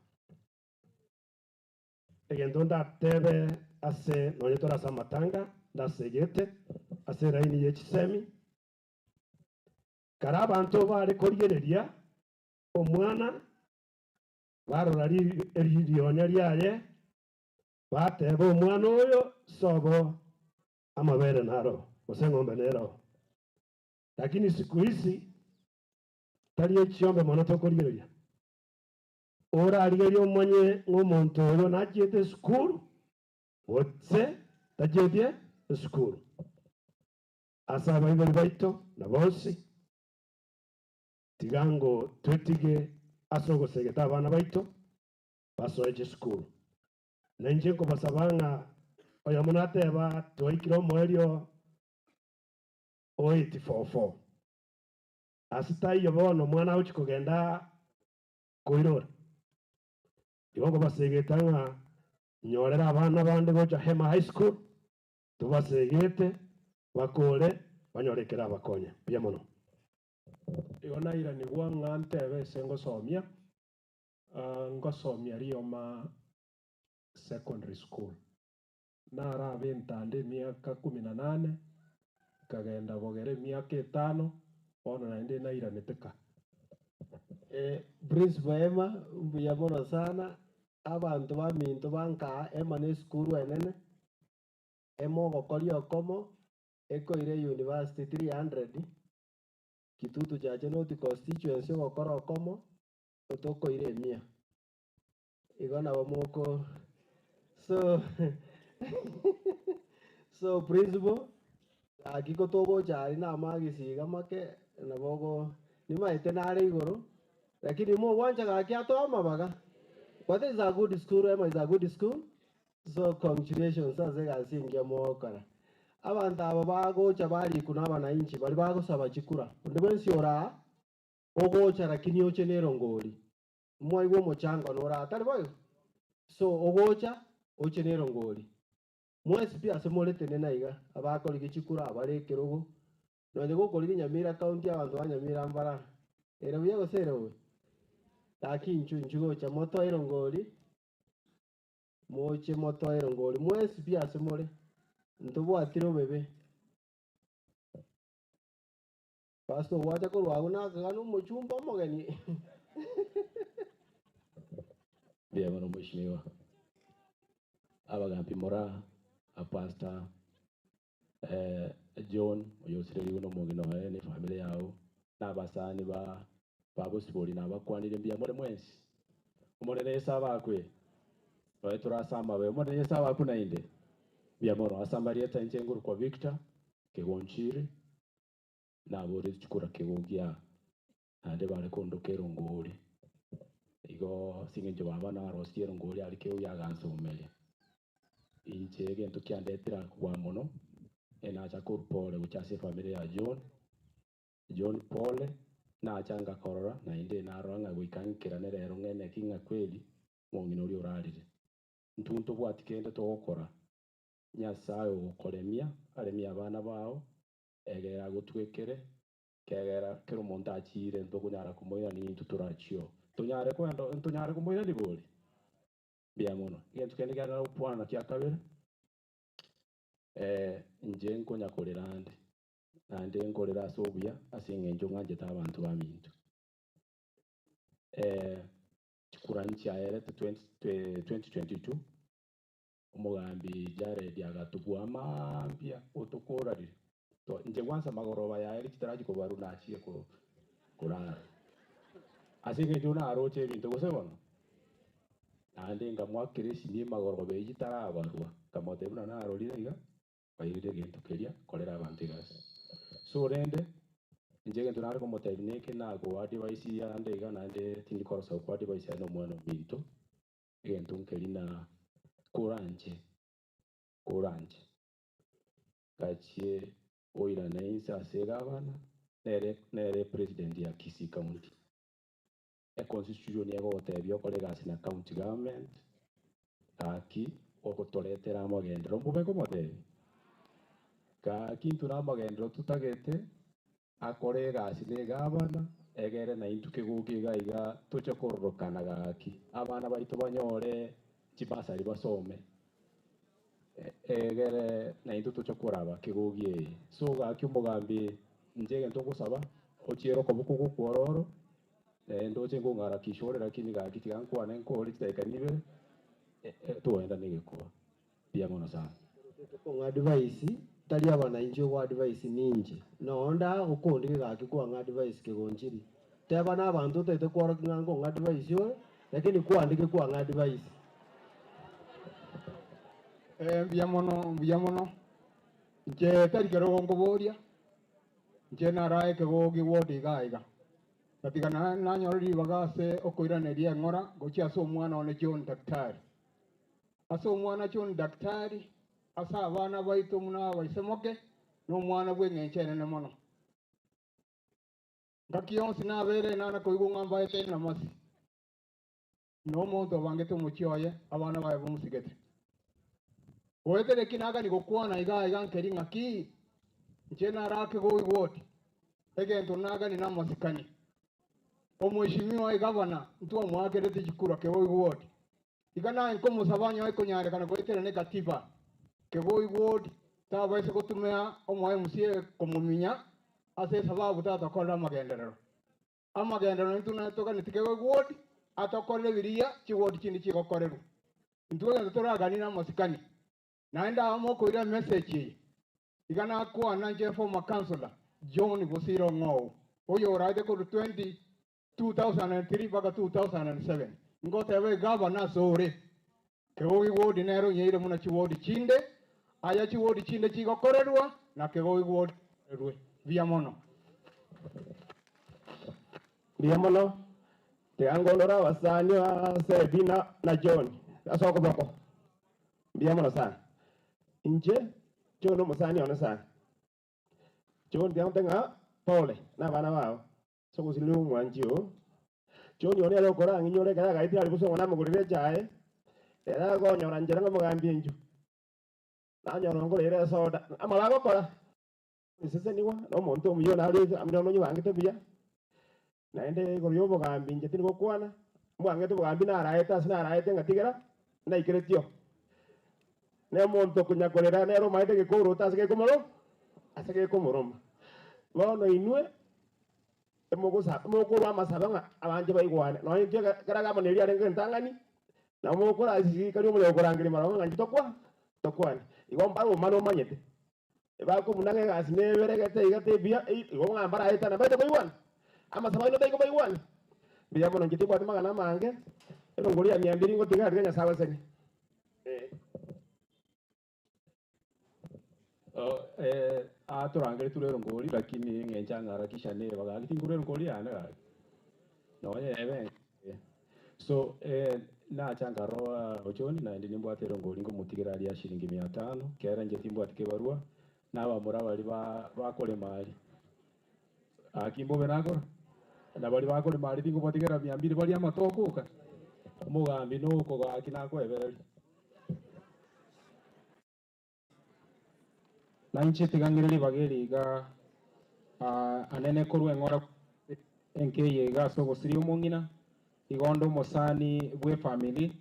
egento ndatebe ase nonye torasa matanga ndasegete ase raini yechisemi kara abantu bari korigereria omwana barora rionya riaye bateba omwana oyo sobo amabere naro gose ng'ombe nero lakini siku hizi tari echiombe mono tokorigereria orarigeria omanye ng'omonto oyo nachiete esukuru otse tachiete esukuru ase abaibori baito na bonsi tigango twetige ase ogosegeta abana baito basoeche esukuru nainche nkobasaba ng'a oyo munateba twaikire omwerio 0844 asita iyo bono mwana uchi kugenda koirora igo ngobasegete ng'a nyorera abana bande gocha Hema High School tubasegete bakore banyorekera abakonya buya mono. Igo nairanigwa ng'a ntebe ase ngosomia ngosomia Rioma secondary school narabe entande emiaka 18 kagenda bogere emiaka 5 bono naende nairanete ka. Principal Emma mbuya mono sana abantu baminto banka Emma ne skuru enene emo gokoria okomo ekoire university 300 kitutu chache noti constituency gokora okomo otokoire emia igo nabo moko so principal akiko togocha ari na magisiga make nabogo nimaete nare igoro lakini mo wanja gaki atoma baga. But is a good school, Emma is a good school. So congratulations as I think yamokara. Abantu abo bagocha bari kuna abananchi bari bagosaba chikura. Ndebensi ora ogocha lakini oche nero ngori. Mwaigwo mochanga nora atari boyo. So ogocha oche nero ngori. Mwesi pia asemolete nenaiga abakori gichikura abare kerogo. No ndego kori Nyamira county abantu banyamira mbara. Era buya gosere we. Lakini nchugo cha moto irongori moche moto irongori mwesi pia semole ntubu atiro bebe pasto wacha ko waguna kanu mochumba mogeni bia mono mheshimiwa abagampi mora a pastor John oyosireri uno mugino ne familia yao nabasani ba babusibori nabakwanire mbia more mwensi umorere saba kwe bae turasamba be umorere saba kuna inde bia moro asambari eta njenguru kwa Victor kegonchire nabore chukura kegogia ande bare kondokero ngori igo singenje baba na rosiero ngori arike uyaganza umele inchege ntukiandetira kwa mono enacha kurpole uchase familia ya John Pole na achanga korora na inde na rwanga gwikankira nerero ngene kinga kweli mongino uri urarire ntuntu bwatikende togokora nyasaye ukoremia aremia abana bao egera gutwekere kegera kero monta achire ntokunyara kumoira ni tuturachio tunyare kwendo tunyare kumoira ni boli bia mono gento kende gara upwana kya kabere nje nkonya kolerande nande nkorera sobuya asingenjo nganje tabantu bamintu chikuranchi aerete 2022 umugambi Jared agatubwa mambia utukorarire to nje kwanza magoroba yaeri kitaraji ko baru nachiye ko kurara asingenjo na aroche bintu gosebona nande ngamwakirisi ni magoroba yitarabarwa kamotebuna na arorire iga bayire gintu keria kolera abantu igase so rende njege tunare ko motabineke na go advice ya ande ga nande tindi korosa ko advice ya no mwana bintu gintu nkelina kuranje kachie oira neisa segavana nere president ya Kisii County constitution yego tebyo kolega sina county government aki okotoretera amagendero mbubeko motebi ka kintu na magendero tutagete akorega sine gavana egere na intuke gukiga iga tuche kororokana gaki abana baito banyore chibasari basome egere na intu tuche kuraba kigugie so gaki umugambi njege ntogusaba ochiero kobuku gukwororo ndoche ngungara kishore lakini gaki tigankwa nenkori titaikanibe tuenda nigekuwa pia mono sana ko advice tali abana injo kwa advice ninje nonda ukundi gaki kwa advice kegonjiri teba na abantu tete kwaro ngango advice yo lakini kuandike kwa advice mbia mono nje tari kero ngoboria nje narae kegogi wodi gaiga katika na nyorori bagase okoiraneria ngora gochi aso mwana one John daktari aso mwana John daktari asa abana baitu muna baisemoke n'omwana gw'eng'encherene mono ngaki yonsi nabere nana koigwa ng'ambaete namasi n'omonto obangete omochioye abana baye bomusigete oetere kinaga nigokwana iga nkeri ng'aki nche narake goigwa oti egento nagani namasikani omweshimiwa igavana ntwamwakerete chikura kegoigwa oti iga naye nkomusabanya oekonyarekana goetera ne katiba kegoigwa oti tabaise gotumia omwae musie komuminya ase sababu tatakorera amagenderero ntunatoganeti kegoigwa oti atokorere biria chigoti chindi chigokorerwa ntwegento toragani namasikani naenda amokoira message iga nakwana nche former councillor John Gosiro Ng'ou oyo oraite koru 2003 mpaka 2007 ngotebe gavana sore kegoigwa oti nero nyeire muna chiwodi chinde aya chiwodi chinde chigokorerwa na kegoigwa oti erwe biamono Tiangolora wasani wa Serebina na John asoko bako biamono sana inje John musani ona sana John tenga pole na bana bao so kusilu mwanjio John yone alo kora nginyore kaya gaiti ali kusonga na mugurire jae era go nyora njera ngo mugambi nju na nyora ngo rere soda amala go kora sese niwa no monto muyo na ali amino no nyibangite bia naende gorio mugambi nje tini gokwana mwangete mugambi na araeta sina araete ngatigera na ikiretio ne monto kunyakorera ne ro maite gikuru tasike kumoro asike kumuroma bono inwe emogusa mokuru amasabanga abanje baigwane no inje karaga moneri arenge ntangani na mokuru asisi kari omule okorangire maro nganje tokwani igomba ro mano manyete ebako munange gasine beregete igate bia igomba mbara aita na baite baigwane amasabanga no baigwane bia bono ngiti bwati magana mange ero ngori ya 200 ngotiga ariganya sawa sene turangire turero ngori lakini ngenja ngarakisha ne bagati ngurero ngori yana no ebe so na changaro ochoni na ndi mbwatero ngori ngo mutigira ali ya shilingi 500 kera nje timbwatike barua na bamura bali bakole mali akimbo benako na bali bakole mali tingo bwatigera 200 bali amatokuka mugambi nuko gakinako ebere na inche tigangiriri bageri ga anene korwe ngora enkeye ga sogo siri umongina igondo mosani bwe family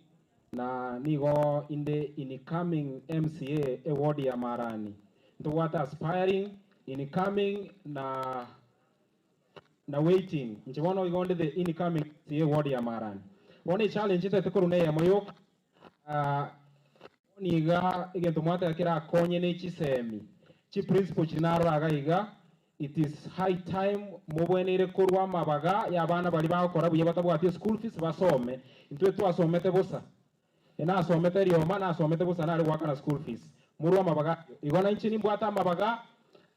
na nigo inde incoming MCA award ya marani ndo wata aspiring incoming na waiting nje wono igonde the incoming MCA award ya marani woni challenge tete korune ya moyo niga igento mwata kira konye ne chisemi chi principle chinaro agaiga it is high time mubwenere korwa mabaga y'abana bali bakora buye batabwati school fees basome intwe twasomete busa ena asomete rioma na asomete busa nari wakana school fees murwa mabaga igona inchi nimbwata mabaga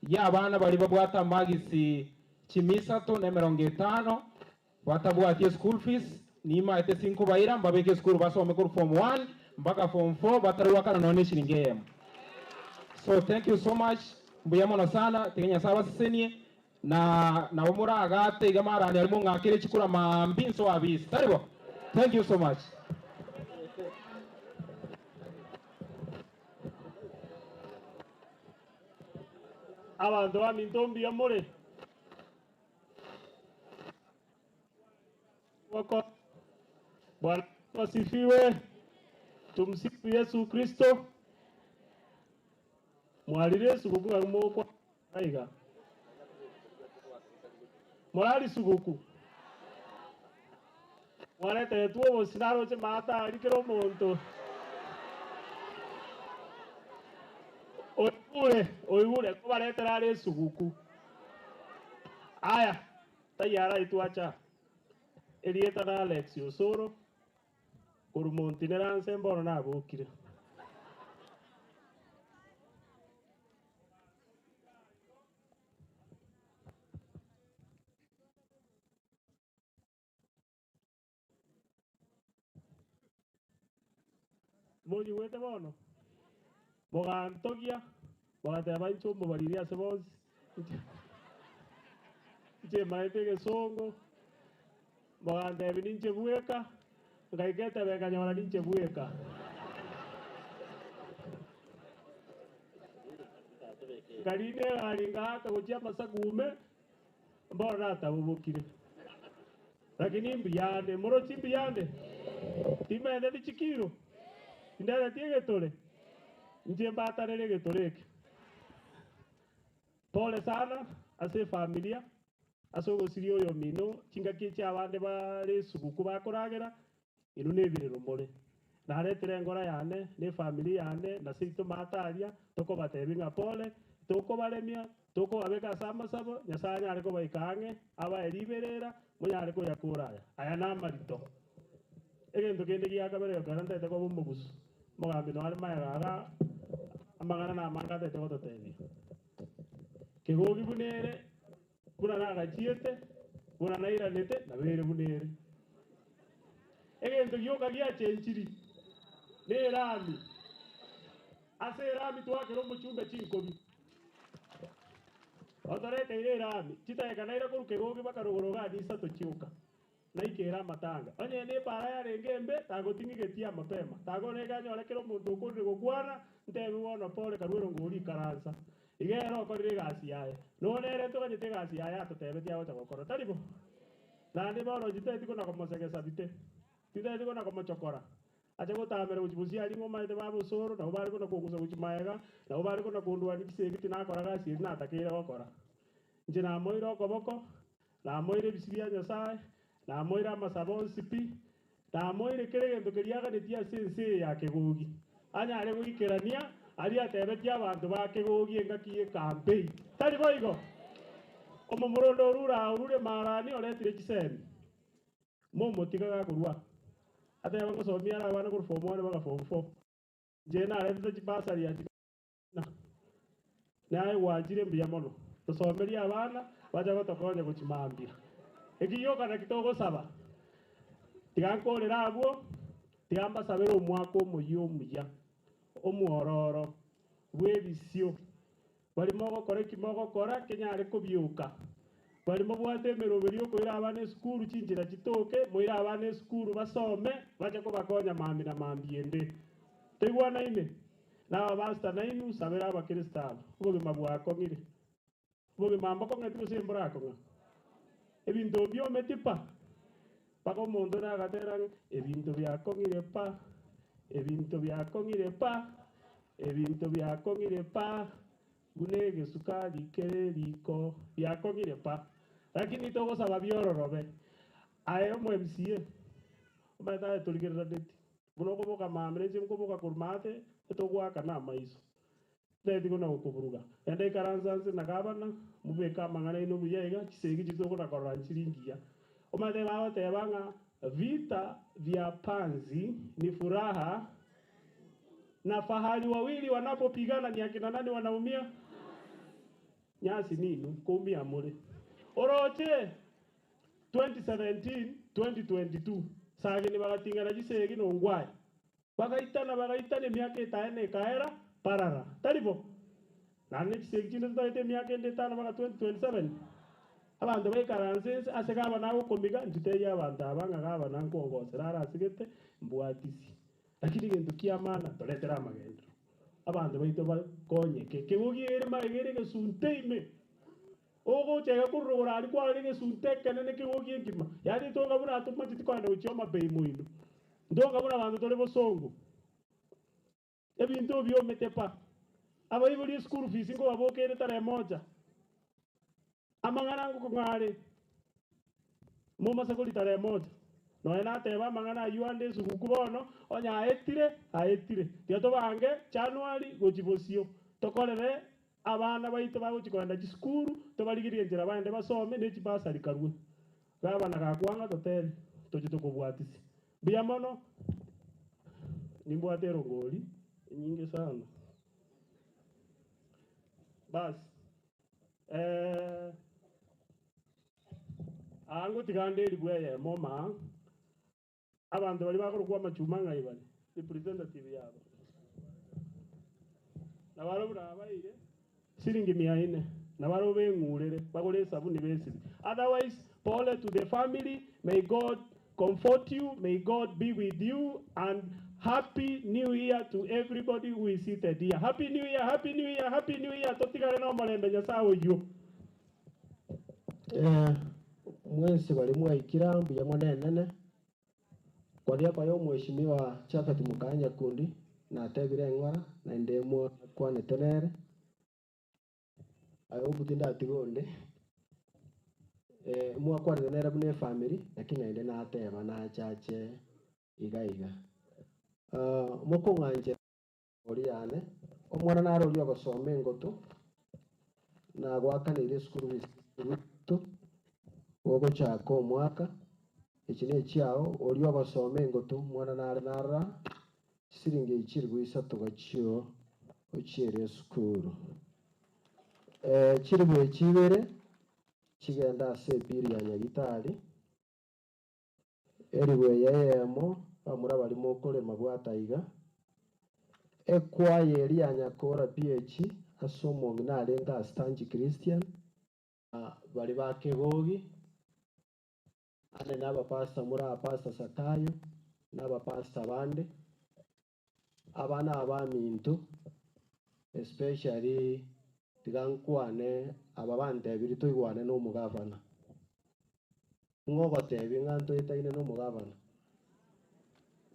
y'abana bali babwata magisi chimisato na 50 batabwati school fees nima ete 5 baira mbabeke school basome kuru form 1 mpaka form 4 batari wakana none shilingi yemo. So thank you so much mbuyamono sana tegenya saba sisenie na umura agate igamara ali alimo ngakire chikura mambinso abisi taribo. Thank you so much. Abantu bamintombi yamure wako Bwana asifiwe. Tumsifu Yesu Kristo. Mwalire suguku arimo aiga. Morali suguku. Mwarete tuo sinaro che mata alikero monto. Oigure ko barete rale suguku. Aya, tayara ituacha. Elieta na Alex Osoro. Kurumontinera nsemboro na bukire. Moni wete bono. mogantogia mogateba nchombo bariria ase bonsi nche maete gesongo mogantebi ninche bweka ngaikete bekanyora ninche bweka karine garingaka gochia masagume mbona atabubukire lakini mbiyande morochi mbiyande timende bichikiro ndere tigetore nje mbatarere getoreke pole sana ase familia asogosirio yo mino chingaki cha abande bare suguku bakoragera ino nebirero mbore naretere ngora yane ne familia yane na sito mataria toko batebinga pole toko baremia toko abeka sama sabo nyasanya ariko baikange aba eriberera munyare ko yakuraya aya na marito egento kende giakabere karanta teko bumugusu mugambi no ari mayaga amagana na manga teko totebi kegogi bunere kuna nagachiete kuna nairanete na bere bunere egento gioka giachenchiri ne rami ase rami twakero muchumbe chinkobi otorete ire rami chitaekanaira koruke gogi bakarogoroga disa tochiuka naikera matanga onye ne para ya rengembe tagotingigetia mapema tagonega nyorekero muntu ukuri gukwana ntebi wono pole karwero ngori karansa igero korire gasi yaye nonere toganyete gasi yaye atotebetia gocha gokora taribo nandi bono jiteti kuna komosegesa bite titeti kuna komochokora acha gotamere uchibusia ari ngoma ite babo soro na ubari kuna kugusa uchimaega na ubari kuna kundwa nikisegiti nakora gasi na atakira gokora nje na moiro okoboko na moire bisibia nyasaye na moire amasabonsi pi na moire kere gento keriaga netia sense ya kegogi anya are guikerania ari atebetia abantu ba kegogi engakie campaign tari boigo omomorondo rura urure marani oretire kisemi momo tigaga kurwa ateba ngosomia ara bana kur form 1 baga form 4 je na arete chibasari ati na ai wajire mbia mono tosomeria abana baja gotokonye guchimambia ekiyoka na kitogo saba tigankorera abo tigamba sabero omwako omuyo omuya omuororo bwebisio barimo gokora ekimogokora kenyare kobiuka barimo bwate emeroberi okoira abana esukuru chinjira chitoke moira abana esukuru basome baje kobakonya mambi na mambiende tegwana ine na basta na inu sabera abakristo obogima bwakongire obogima mbakong'eti gosembora akong'a ebinto biometipa paka omonto nagatera ebinto biakong'ire pa ebinto biakong'ire pa ebinto biakong'ire pa buna egesukari kere riko biakong'ire pa lakini togosaba biororobe aye omo MCA omaete torigereraneti buna okoboka mamere nche nkoboka korumate etogwaka na amaiso teti gona gokoburuga ende ikaransanse na gabana mubeka amang'ana ino buyaiga chisegi chitogona korora nchiringia omaete bagoteba ng'a vita vya panzi ni furaha na fahali wawili wanapopigana ni akina nani wanaumia? Nyasi ninu kuumia mure oroche 2017 2022 sagini bagatingana jisegi nongwai bagaitana miaka itaene kaera parara taribo nane jisegi chino tutaite miaka ende tano baga 2027 abantu baikaranse asegaba nago komiga ntuteye abantu abanga gaba nankogosera arasigete mbwatisi lakini gento kiamana toletera amagendo abantu baito bakonyeke kegogiere magere gesunteime ogo chega kurugora ari kwari gesunte nene kegogie ngima yari tonga buna atuma tikwanda uchioma bei muino ndonga buna abantu tole bosongo ebinto biometepa abaibuli school fees ngo babokere tare moja amang'ana ngo ng'are moma sekoli tare moja no ena teba mang'ana yuande suguku bono onya aetire tiato bange January gochibosio tokorere abana baito bagochikwenda chisukuru tobarigirie njera bande basome ne chibasari karwe gabana gakwanga totere tochito kobwatisi bia mono nimbwatero ngoli nyingi sana basi ango tiganderi bweye moma abantu bali bakora kwa machuma ngai bali representative yabo na barobura abaire siringi 400 na barobe ngurere bagore sabuni besi. Otherwise, Paul to the family, may God comfort you, may God be with you, and happy new year to everybody who is seated here. Happy new year, happy new year, happy new year. Totikare no malembe nyasawo yo. Mwezi walimwaikira mbuya mwanene kwa niaba ya mheshimiwa Chapati Mukanya kundi na tebire ng'ora na ndemo kwa neterere ayo butinda tigonde mwa kwa neterere bune family lakini ende na ateba na chache iga moko nganje ori yane omwana naro lyo gosome ngoto na gwakanire skuru bitu ogo chako omwaka ekine kyao oli abasome ngoto mwana nara siringi ichirwe isatu gachio ochere skuru chirwe chibere kigenda sepiri ya nyagitari eriwe yemo bamura bali mokole mabwataiga ekwaye eri anyakora PH asomo nginarenga stanji Christian bali bakegogi ane n'abapasta muri abapasta Sakayo n'abapasta bande abana abamintu especially tigankwane ababande biri toigwane no mugavana ngobatebi nganto itaine no mugavana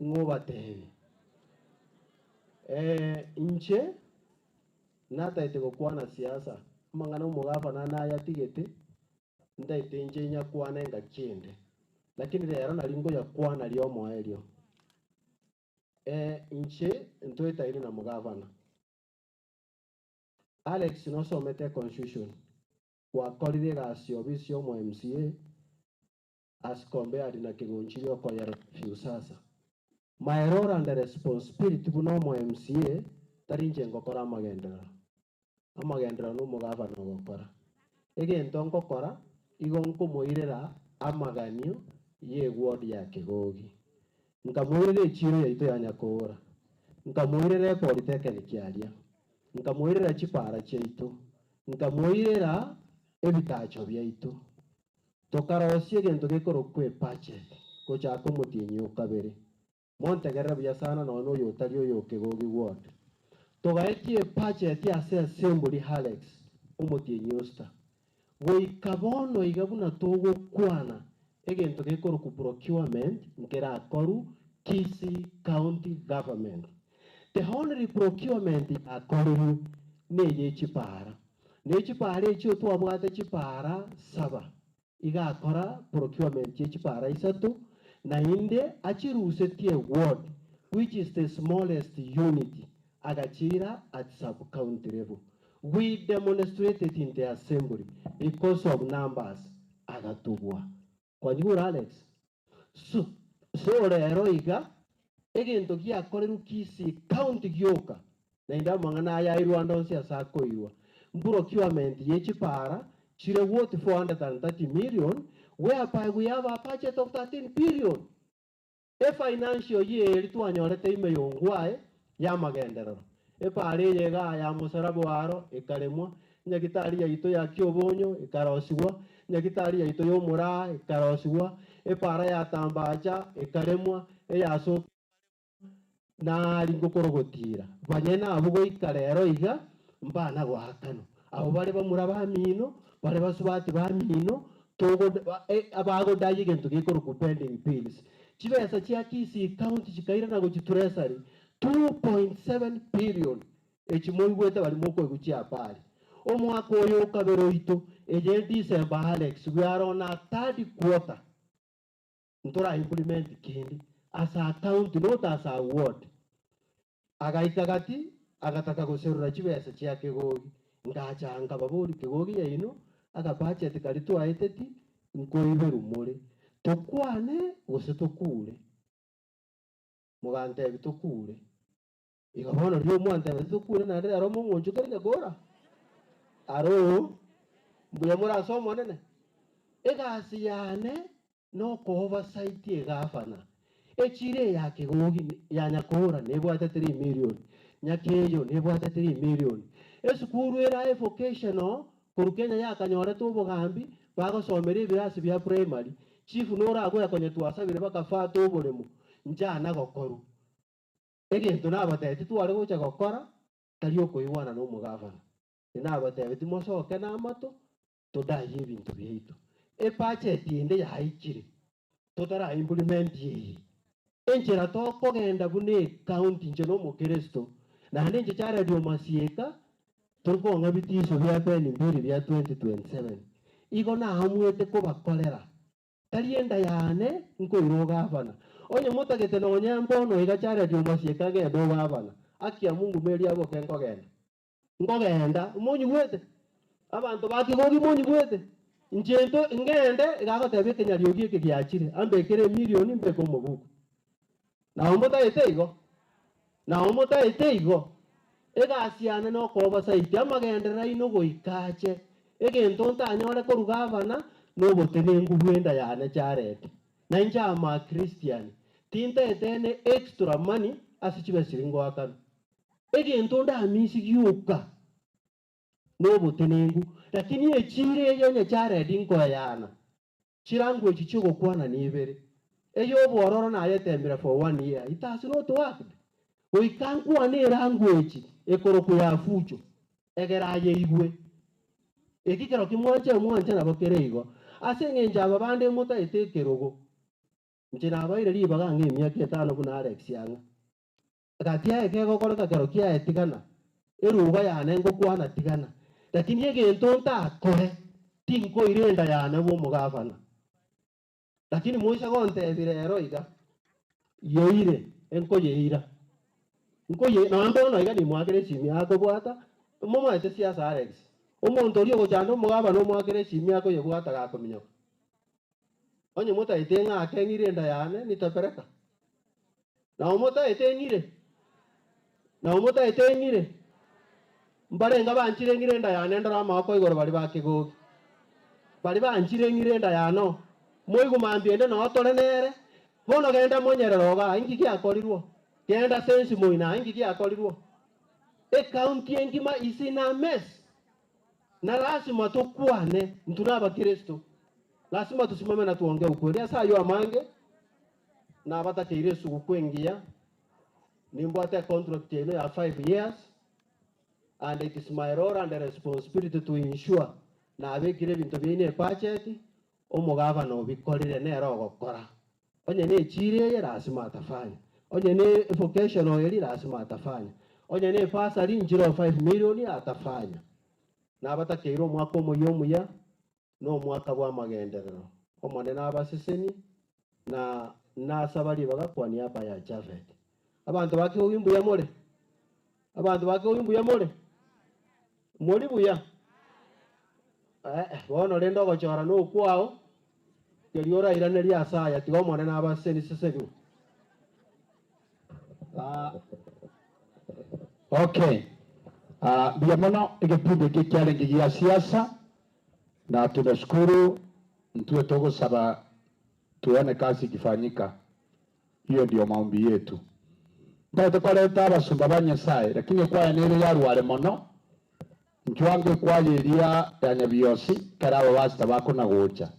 ngobatebi inche nataite gukwana siasa mangana umugavana naya tigete ndaite inche nyakwana engakinde lakini rero naringo yakwana lyo moelio inche ntoitaine na mugavana Alex no somete constitution kwa korire gasio bisio mo MCA as compared na kigonchirio kwa ya fiusasa my role and responsibility buno mo MCA tarinje ngokora amagendera no mugavana gokora egento ngokora igo nkomoirera amaganio ye ward ya Kigogi nkamoirere chiro ya ito ya nyakora nkamoirere polytechnic yaria nkamoirera chipara cheito nkamoirera ebitacho byaitu tokarosie gento gekoro kwe budget kocha komutinyi ukabere montegera bya sana no yo tario yo Kigogi ward togaetie budget ya assembly Alex umutinyi usta goikabono igabuna togo kwana egento gekoro ku procurement nkera akoru Kisii County Government the only procurement akoru neye chipara ekyo twabwate chipara saba iga akora procurement ye chipara isatu na inde achirusetie ward which is the smallest unit agachira at sub county level. We demonstrated in the assembly because of numbers agatubwa kwa nyura Alex so rero iga egento giakoreru Kisii county gyoka na inda mangana ya Rwanda onse asakoirwa procurement ye chipara chire worth 430 million whereby we have a budget of 13 billion a financial year twanyorete imeyongwae ya magenderero pare yega ya musarabo waro ikaremwa nyagitari ya ito ya kiobonyo ikarosiwa nyagitari ya ito yo mura ikarosiwa para ya tambacha ikaremwa yaso na lingokorogotira banyena abugo ikarero iga mbana gwakano abo bari bamura bamino bari basubati bamino togo abago dayi gento gikoro ku pending bills chibesa chia Kisii county chikaira na gochitresari 2.7 billion echimoigwete bali moko guchia pali omwaka oyo kabero ito eje December Alex we are on a third quarter ntora implement kindi as a county not as a ward agaikagati agataka guserura chibesa chia Kigogi ngachanga baburi Kigogi yaino aga budget kali twaiteti nkoiberu muri tokwane usitukure mugante bitukure igabono ryo mwante bitukure na rero mungunju kanya gora aro mbuya muri asomo nene egasi yane no ko oversight egafana echire ya Kigogi ya nyakora nebwate 3 million nyakeyo nebwate 3 million esukuru era vocational kurukenya yakanyore tubugambi bagosomera ebirasi bya primary chief nora agoya konye twasabire bakafata oboremo njana gokoru egento nabatete tware gocha gokora tari okoiwana no mugavana inabatete timosoke namato todaye ebintu byaitu budget ende yaikire totara implement yi enchera tokogenda bune county nje no mukristo na nje cha radio masieka tukonga bitiso bya peni mbiri bya 2027 iko na hamwete ko bakolera tarienda yane nko iroga abana onye mutagete no nyambono iga cha radio masieka ge do abana akia Mungu meri abo kenko genda ngogenda umonyu gwete abantu bakigogi monyu gwete njento ngende gagote Kenya riogie kigiachire ambekere milioni mbeko mubuku na omuta eteigo egasiane no koba saiti amagendera ino goikache egento ntanyore korugabana no botene ngubwenda yane charete na njama Christian tinta etene extra money asichibe siringo akano egento ndamisi gyuka no botene ngu lakini echire yo nyacharete inko yana chirango chichugo kwana nibere eyo bororo na yetembera for 1 year it has not worked we can't go any language ekoroku ya fucho egeraye igwe ekikero kimwanje na bokereigo asengenja ababande muta etekerogo njira abaire libaga ng'emyaka 5 buna Alex yanga gatia ekego koroka kero kia etigana eruga yana ngo kwana tigana lakini egento ntakore tinko irenda yana bo mugavana lakini muisha gonte birero iga yeire enko yeira nko ye na mbono iga ni mwakere chimi yako bwata momo ete siasa Alex omonto rio gojando mugaba no mwakere chimi yako ye bwata gakominyo onye mota itenga akengirenda yane nitapereka na omota etengire mbare nga banchire ngirenda yane ndara mako igoro bali bakigogi bali banchire ngirenda yano moigo mambiende no torenere bono genda monyerero ga ingi kia korirwo genda sense moina ingi kia korirwo county engima isina mess na lazima tukwane ntunaba Kristo lazima tusimame na tuongee ukweli asa yo amange na batakeire sugu kwengia nimbwate contract eno ya 5 years and it is my role and responsibility to ensure na abekire bintu bine budget omugava no bikorire nero gokora onye ne chire lazima atafanya onye ne vocational eli lazima atafanya onye ne pasari njiro 5 million atafanya na batakeiro mwako moyomuya no mwaka bwa magenderero omone na abaseseni na nasabali bagakwani apa ya Javet abantu bake oyimbu ya more muri buya bono rendo gochora no kwao keriora irane ria saya tigo mone na abaseni sesegu okay biamono ikipindi kikialengi gia siasa na tunashukuru mtuwe togo saba tuone kazi ikifanyika. Hiyo ndio maombi yetu. Ndio tukoleta abasumba ba Nyasaye lakini kwa eneo ya Rwale mono njwange kwa yeria ya Nyabiosi karabo basta bako na gocha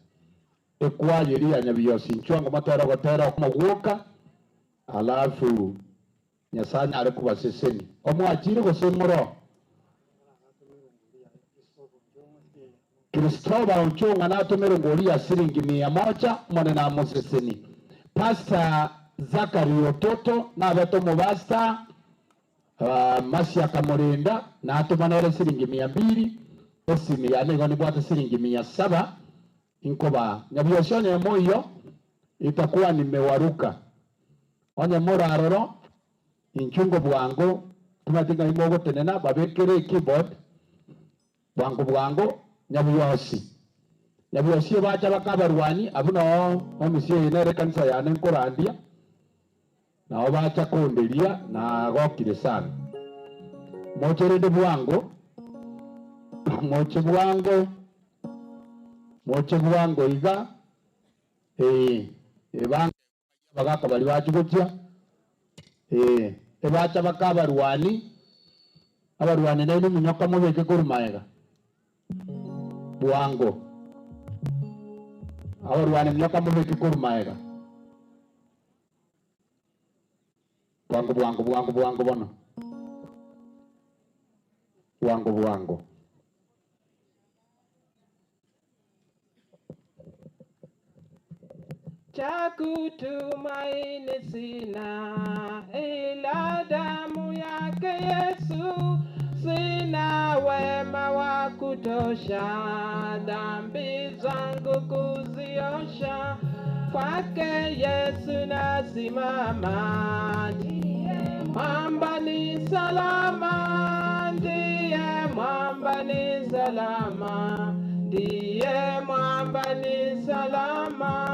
ekwa yeria ya Nyabiosi njwango matera gotera kumugwoka alafu Nyasaye ari kubaseseni omwakire gosemuro Kristoba unchunga na tumero ngoli ya siringi 100 mwana na moseseni Pastor Zakari Ototo na beto mubasta Masia Kamorenda na atumanore siringi 200 osimi ya nego ni bwata siringi 700 inkoba Nyabiosone ya moyo itakuwa nimewaruka onye moraroro inchungo bwango tumatinga imogo tenena babekere keyboard bwango Nyabiosi bacha bakabarwani abuno omisie inere kanisa yane nkorandia na bacha konderia na gokire sana mocherende bwango moche bwango iga banga bagaka bali bachugotia bacha bakabarwani abarwane naino munyoka mubeke kurumaega bwango abarwane munyoka mubeke kurumaega bwango bono bwango cha kutumaini sina ila damu yake Yesu, sina wema wa kutosha dhambi zangu kuziosha, kwake Yesu nasimama, ndiye mwamba ni salama, ndiye mwamba ni salama, ndiye mwamba ni salama.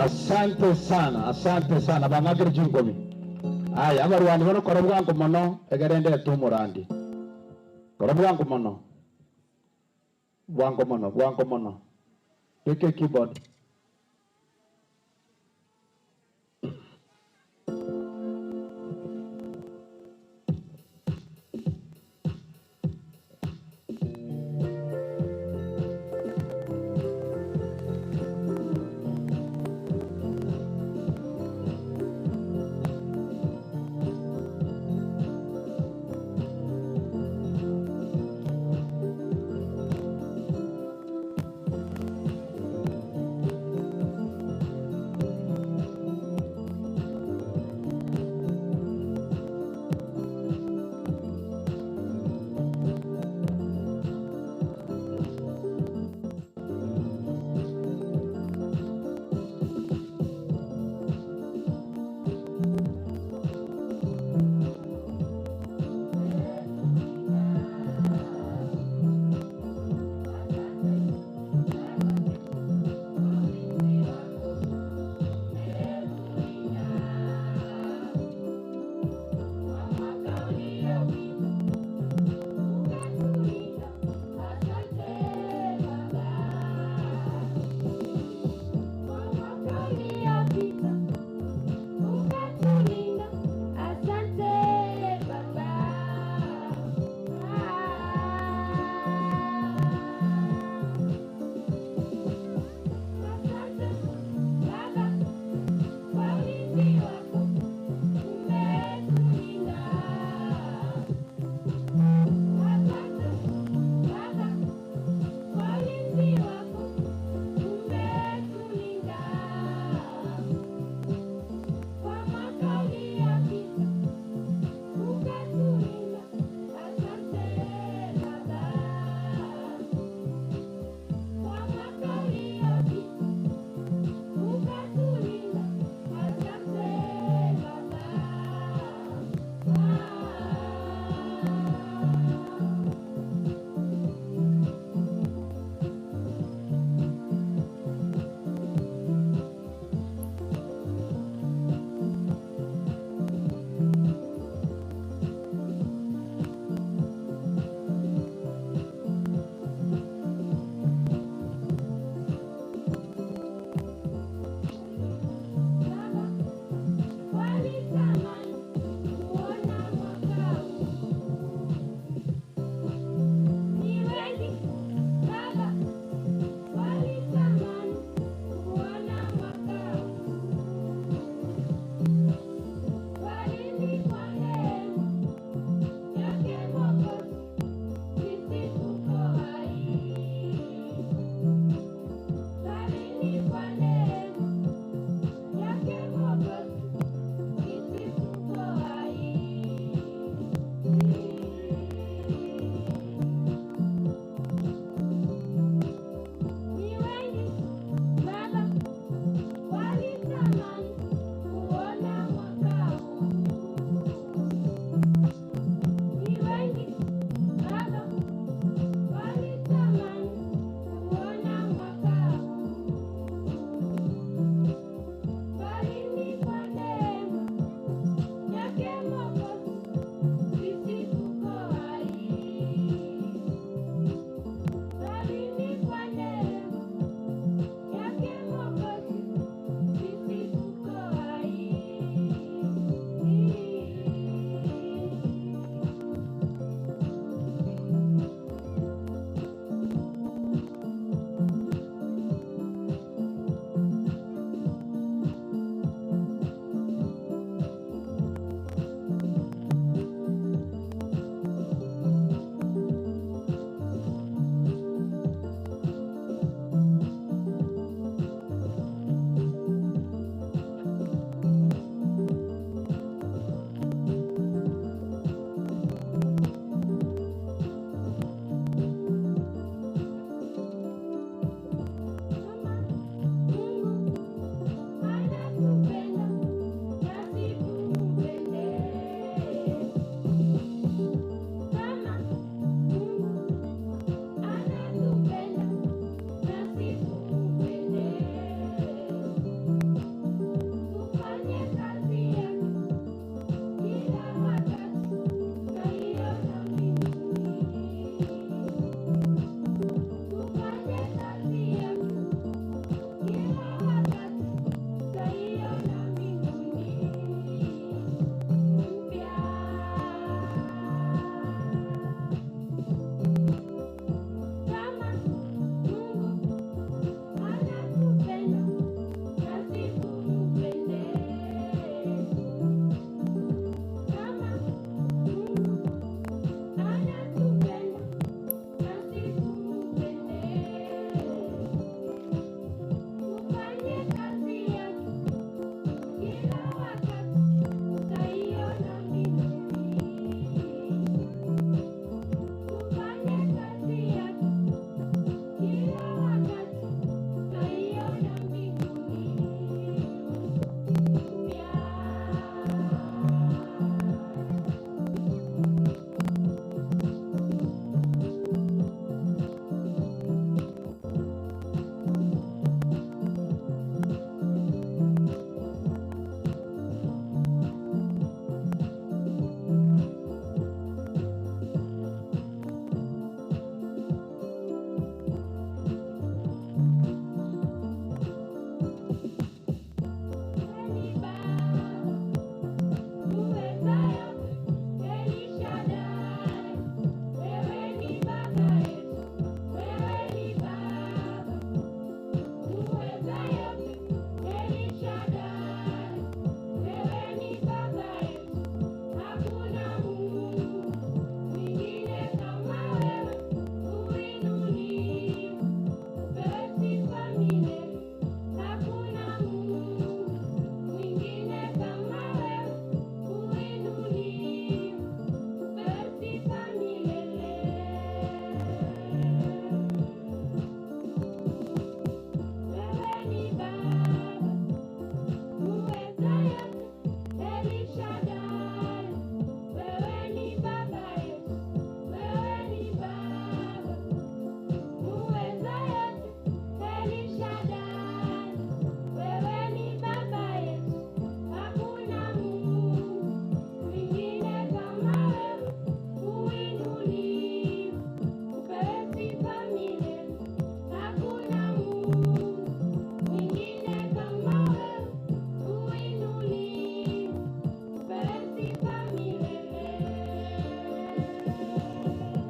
Asante sana bang'akire chinkomi. Aya abarwani bano kora bwangu mono egerende tumurandi. Kora bwangu mono. Bwangu mono. Peke keyboard.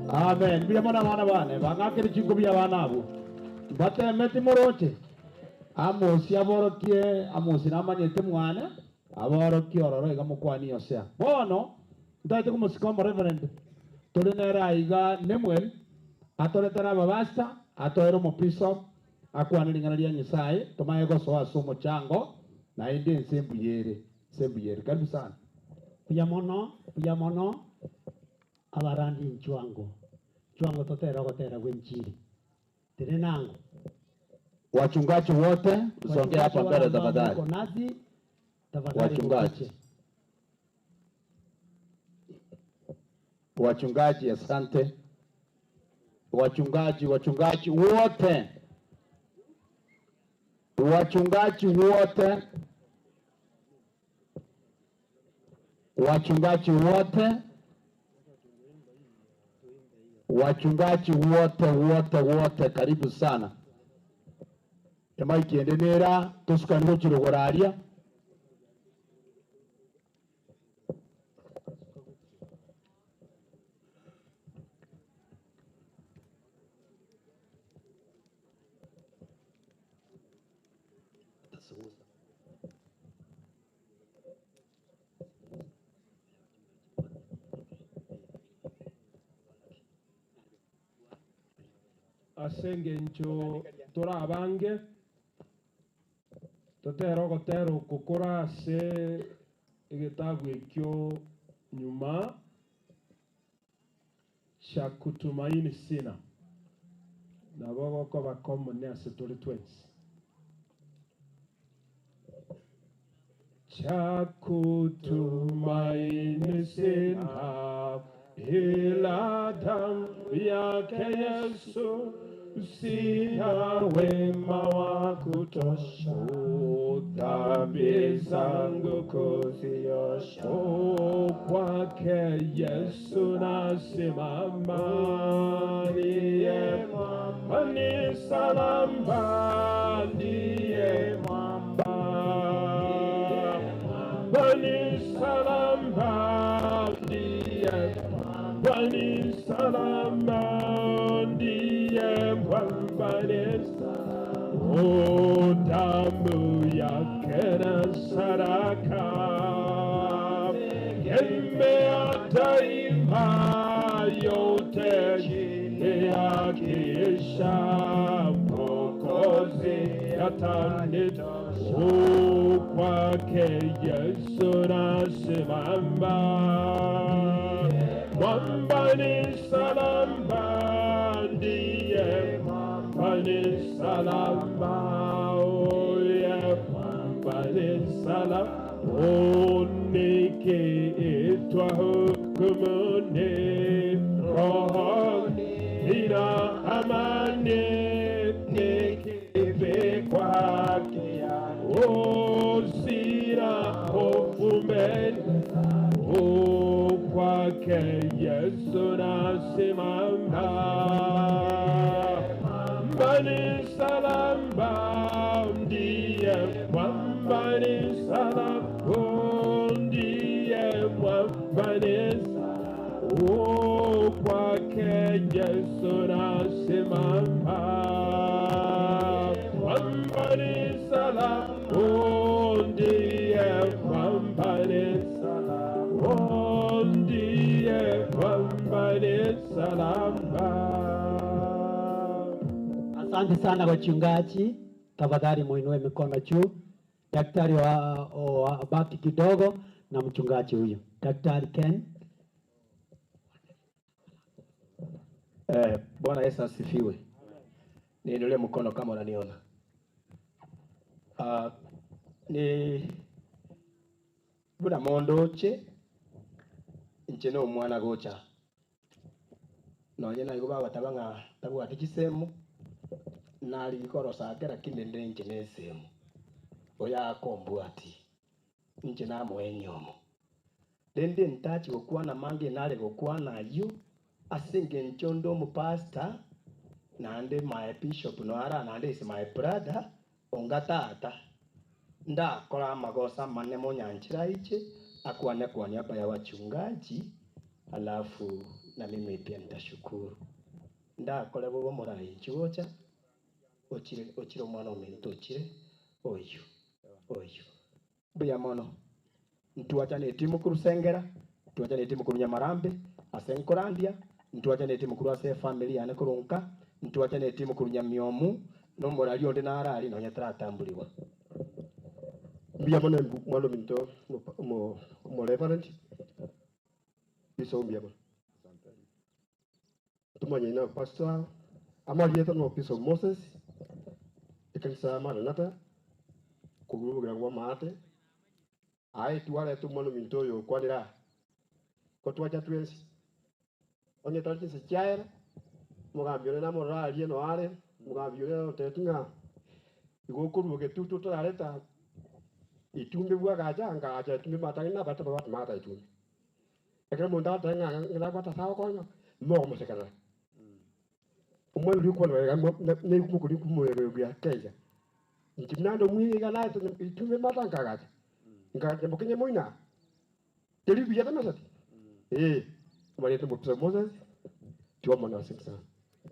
Amen. Bia mona bana bane bangakiri chingo bia bana abo. Bate meti moroche. Amosi aborokie amosi namanyete mwana aborokie ororo iga mukwani yosea. Bono ndaite kumusikomo reverend. Tolinera iga Nemuel atoretera babasta atoero mo bishop akwanilinganalia Nyasaye tomaye gosoa somo chango na indi nsembuyere sembuyere. Karibu sana. Puya mono abarandi nchwango totera gotera gwenchiri tene nango. Wachungaji wote tusongee hapa mbele tafadhali. Wachungaji asante. Wachungaji wote. Wachungaji wote karibu sana. Ema ikiendelea tusukaniro chirogoraria. Asenge ncho tora abange totero gotero kukora se igitabu ekyo nyuma cha kutumaini sina na bogo ko bakomone ase tuli twins cha kutumaini sina ila damu yake Yesu sina wema wa kutosha, dhambi zangu kuziosha. Kwake Yesu nasimama, ndiye mwamba ni salama, ndiye mwamba ni salama, ndiye mwamba ni salama, ndiye mwamba ni salama. O damu yake na sadaka imea daima yote chini ya kisha Mwokozi atanitosha. O kwake Yesu nasimama, mwamba ni salama, ndiye mwamba ni salama, oye mwamba ni salama. Nikiitwa hukumuni, rohoni nina amani, nikivikwa haki yako, sina hofu mbele. Kwake Yesu nasimama, mwamba ni salama, ndiye mwamba ni salama, ndiye mwamba ni salama. Kwake Yesu nasimama, mwamba ni salama, ndiye mwamba ni salama, ndiye mwamba ni salama. Asante sana wachungaji, tafadhali muinue mikono juu. Daktari wa baki kidogo na mchungaji huyo. Daktari Ken. Bwana Yesu asifiwe. Niinulie mkono kama unaniona. Ni buna mondo che ncheno umwana gocha. Nonyena yuba batabanga tabu atikisemu nali ikorosa akera kinende nchene semu. Oya kombwati nchena mwenyomo. Dende ntachi gokuana mange nale gokuana yu asinge nchondo mu pastor nande my bishop no ara nande is my brother ongatata ndakora magosa manne munyanchira ichi akwane kwa niaba ya wachungaji alafu na mimi pia nitashukuru. Ndakole bo morai chigocha ochire mwana ominto ochire oyo buya mono ntuacha ne timu kurusengera ntuacha ne timu kurunya marambe asenkorandia ntuacha ne timu kurase family ane kurunka ntuacha ne timu kurunya miomu no morali onde na arali no nyatra tambuliwa Mbia mono mwalo minto mo reverend biso mbia mono tumanye na pastor amalieta no piso Moses ikanisa maranata kugurugira gwa mate ai tuwale tu mwalo minto yo kwadira ko twacha twensi onye tarti se chaira mugambio na morali no ale mugambio tetunga igokuru tutu tareta itumbe bwa gajanga aja tumbe matanga bata bata mata itumbe ekra monda tanga ngala bata sawa ko mo sekala umwe uri ko ne kukuri kumwe bya keja ntimnando mwiga na itumbe matanga gaja ngaje mbukenye moina teri bya tamasati mali tumbo Moses tuwa mwana siksa.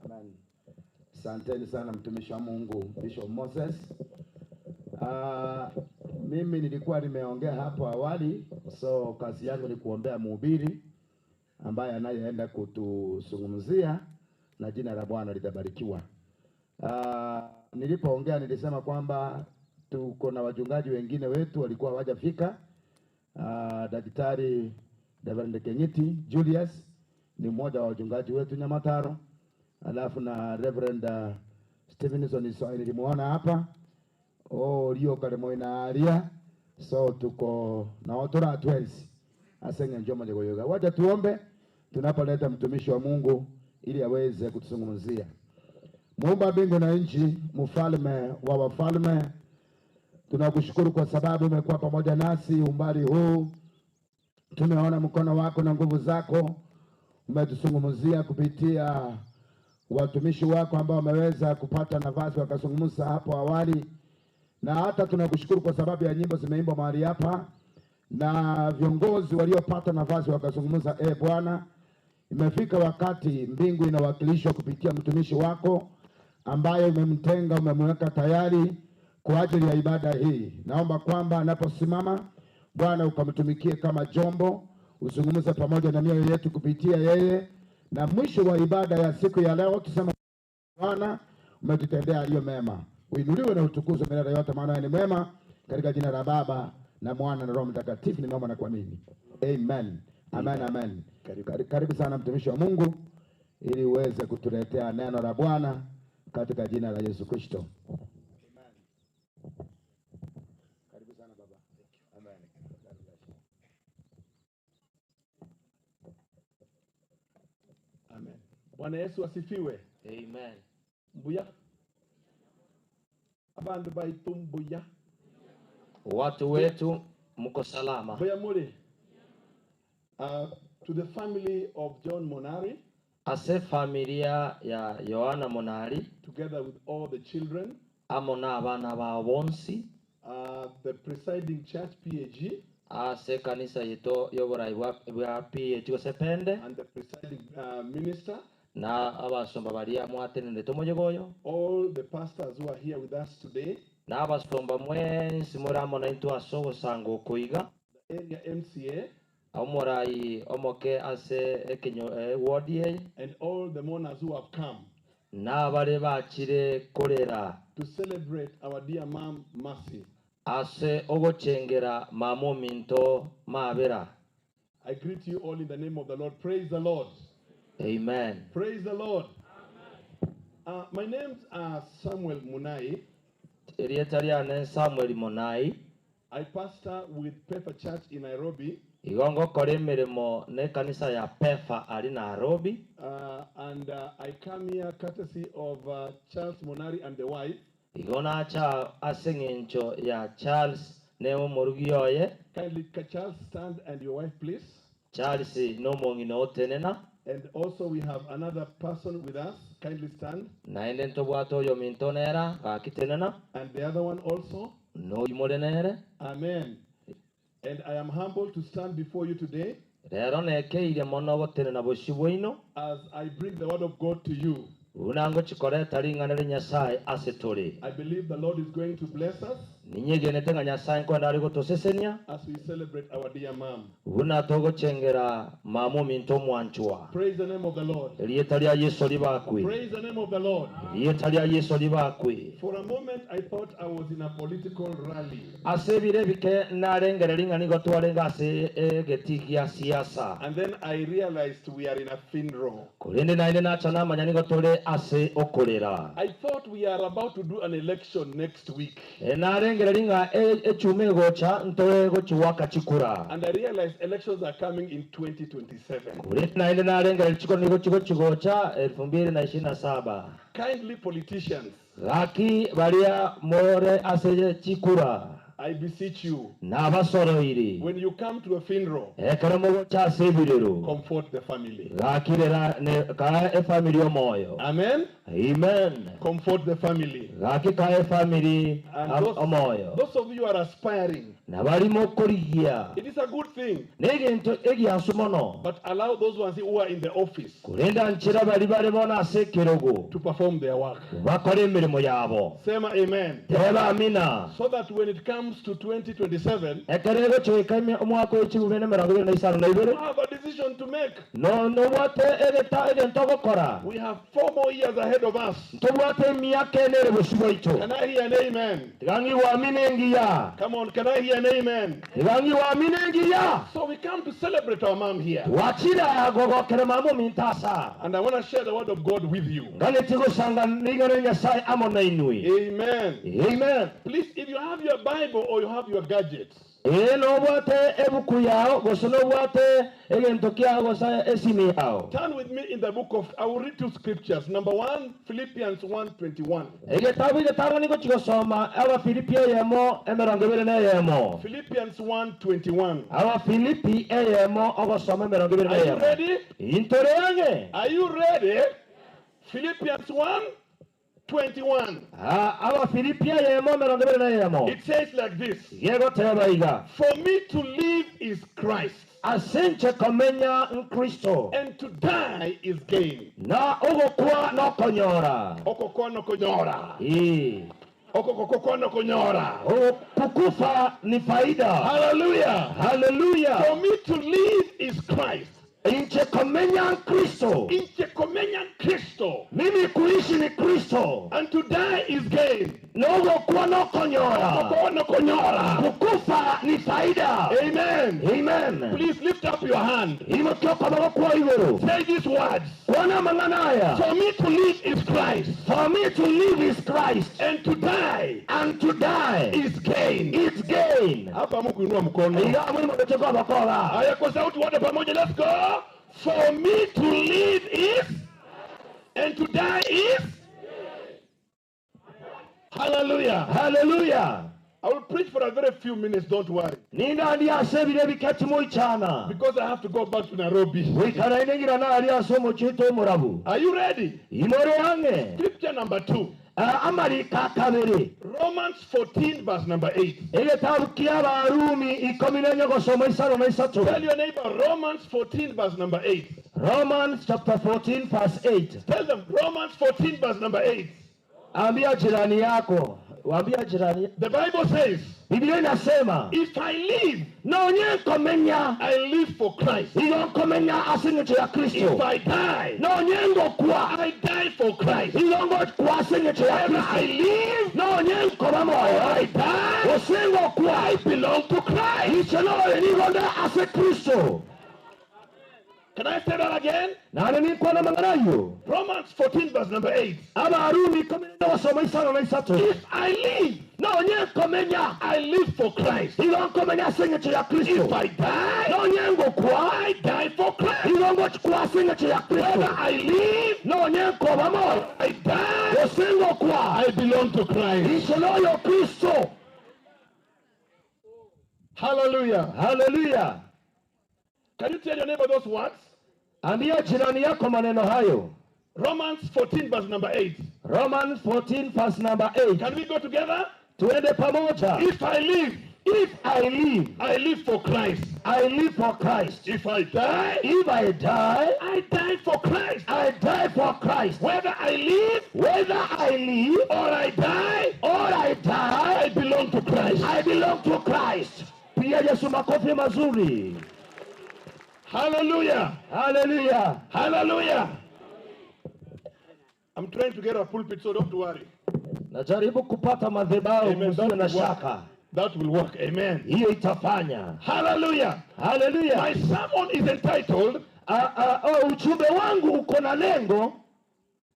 Amen. Asanteni sana mtumishi wa Mungu Bishop Moses. Mimi nilikuwa nimeongea hapo awali, so kazi yangu ni kuombea mhubiri ambaye anayeenda kutuzungumzia na jina la Bwana litabarikiwa. Nilipoongea nilisema kwamba tuko na wachungaji wengine wetu walikuwa hawajafika. Daktari Reverend Kenyiti Julius ni mmoja wa wachungaji wetu Nyamataro. Alafu na Reverend Stevenson Israel nilimuona hapa. Lio karemo ina aria. So tuko na otora 12. Asenge njoma jego yoga. Wacha tuombe tunapoleta mtumishi wa Mungu ili aweze kutuzungumzia. Muumba mbingu na nchi, mfalme wa wafalme, tunakushukuru kwa sababu umekuwa pamoja nasi umbali huu. Tumeona mkono wako na nguvu zako. Umetuzungumzia kupitia watumishi wako ambao wameweza kupata nafasi wakazungumza hapo awali. Na hata tunakushukuru kwa sababu ya nyimbo zimeimbwa mahali hapa na viongozi waliopata nafasi wakazungumza. Bwana, imefika wakati mbingu inawakilishwa kupitia mtumishi wako ambaye umemtenga, umemweka tayari kwa ajili ya ibada hii. Naomba kwamba anaposimama Bwana ukamtumikie kama jombo, uzungumze pamoja na mioyo yetu kupitia yeye, na mwisho wa ibada ya siku ya leo tuseme Bwana umetutendea aliyo mema. Uinuliwe na utukuzwe milele yote, maana ni mwema. Katika jina la Baba na Mwana na Roho Mtakatifu nimeomba na kuamini. Amen. Amen, amen. Karibu sana mtumishi wa Mungu ili uweze kutuletea neno la Bwana katika jina la Yesu Kristo. Karibu sana baba. Amen. Amen. Bwana Yesu asifiwe. Amen. Mbuya. Abandu baitu mbuya. Watu wetu mko salama. Mbuya muri. To the family of John Monari. Ase familia ya Yohana Monari. Together with all the children. Amona abana ba bonsi. The presiding church PAG. Ase kanisa yeto yoborai wa PAG Osepende. And the presiding minister. Na abasomba baria mwatenende tomojegoyo. All the pastors who are here with us today. Na abasomba mwensi muramo na into asogo sango kuiga. The area MCA. Omorai omoke ase ekenyo wardie. And all the mourners who have come. Na bare bachire korera. To celebrate our dear mom Mercy. Ase ogochengera mamo minto mabera. I greet you all in the name of the Lord. Praise the Lord. Amen. Praise the Lord. My name's Samuel Munai. Samuel Munai. I pastor with Pefa Church in Nairobi. Igongo kore mirimo ne kanisa ya Pefa ali Nairobi. And I come here courtesy of Charles Monari and the wife. Igona cha asengencho ya Charles ne omorugiyoye. Kindly Charles stand and your wife please. Charles no mongino tenena. And also we have another person with us. Kindly stand. Naende ntobwato yo mintonera akitenena. And the other one also. No yumodenere. Amen. And I am humbled to stand before you today. rero nekeire mono gotene na bushibwino as I bring the word of God to you. unango chikoreta ringana nyasaye asetore. I believe the Lord is going to bless us ninyegenete nga nyasaye kwenda ari gotosesenia as we celebrate our dear mom. una togochengera mamu minto mwanchwa. Praise the name of the Lord. Rieta lya Yesu libakwe. Praise the name of the Lord. Rieta lya Yesu libakwe. For a moment I thought I was in a political rally. Asebire bike narengere ringani gotwarenga ase getikia siasa. And then I realized we are in a funeral. Kurende naine nachana manyani gotore ase okorera. I thought we are about to do an election next week. And I realized elections are coming in 2027. Kindly politicians, I beseech you, when you come to a funeral, comfort the family. Amen. Amen. Comfort the family. And those of you who are aspiring, it is a good thing. But allow those ones who are in the office to perform their work. Say amen. So that when it comes to 2027, you have a decision to make. We have 4 more years ahead of us. Can I hear an amen? Come on, can I hear an amen? So we come to celebrate our mom here. And I want to share the word of God with you. Amen. Amen. Please, if you have your Bible or you have your gadgets, turn with me in the book of, I will read 2 scriptures. Number 1, Philippians 1:21. Philippians 1:21. Are you ready? Are you ready? Philippians 1:21. It says like this: for me to live is Christ, and to die is gain. Kukufa ni faida. Hallelujah. Hallelujah. For me to live is Christ. Kristo. Mimi kuishi ni Kristo. And to die is gain. Kukufa ni faida. Amen. Amen. Please lift up your hand. Say these words. For me to live is Christ. For me to live is Christ. And to die is gain. It's gain. Let's go. For me to live is, and to die is. Hallelujah. Hallelujah. I will preach for a very few minutes, don't worry. Because I have to go back to Nairobi. Are you ready? Scripture number 2. Romans 14 verse number 8. Tell your neighbor, Romans 14 verse number 8. Romans chapter 14 verse 8. Tell them, Romans 14 verse number 8. The Bible says, if I live, I live for Christ. If I die, I die for Christ. Whether I live, I die, I belong to Christ. Can I say that again? Romans 14 verse number 8. If I live, I live for Christ. If I die, I die for Christ. Whether I live, I die, I belong to Christ. Hallelujah. Hallelujah. Can you tell your neighbor those words? Romans 14 verse number 8. Romans 14 verse number 8. Can we go together? Tuende pamoja. If I live, If I live for Christ. I live for Christ. If I die, I die for Christ. I die for Christ. Whether I live, or I die, I belong to Christ. I belong to Christ. Pia Yesu makofi mazuri. Hallelujah. Hallelujah. Hallelujah. I'm trying to get a pulpit, so don't worry. Najaribu kupata madhabahu, msiwe na shaka. That will work. Amen. Hiyo itafanya. Hallelujah. Hallelujah. My sermon is entitled, ujumbe wangu uko na lengo,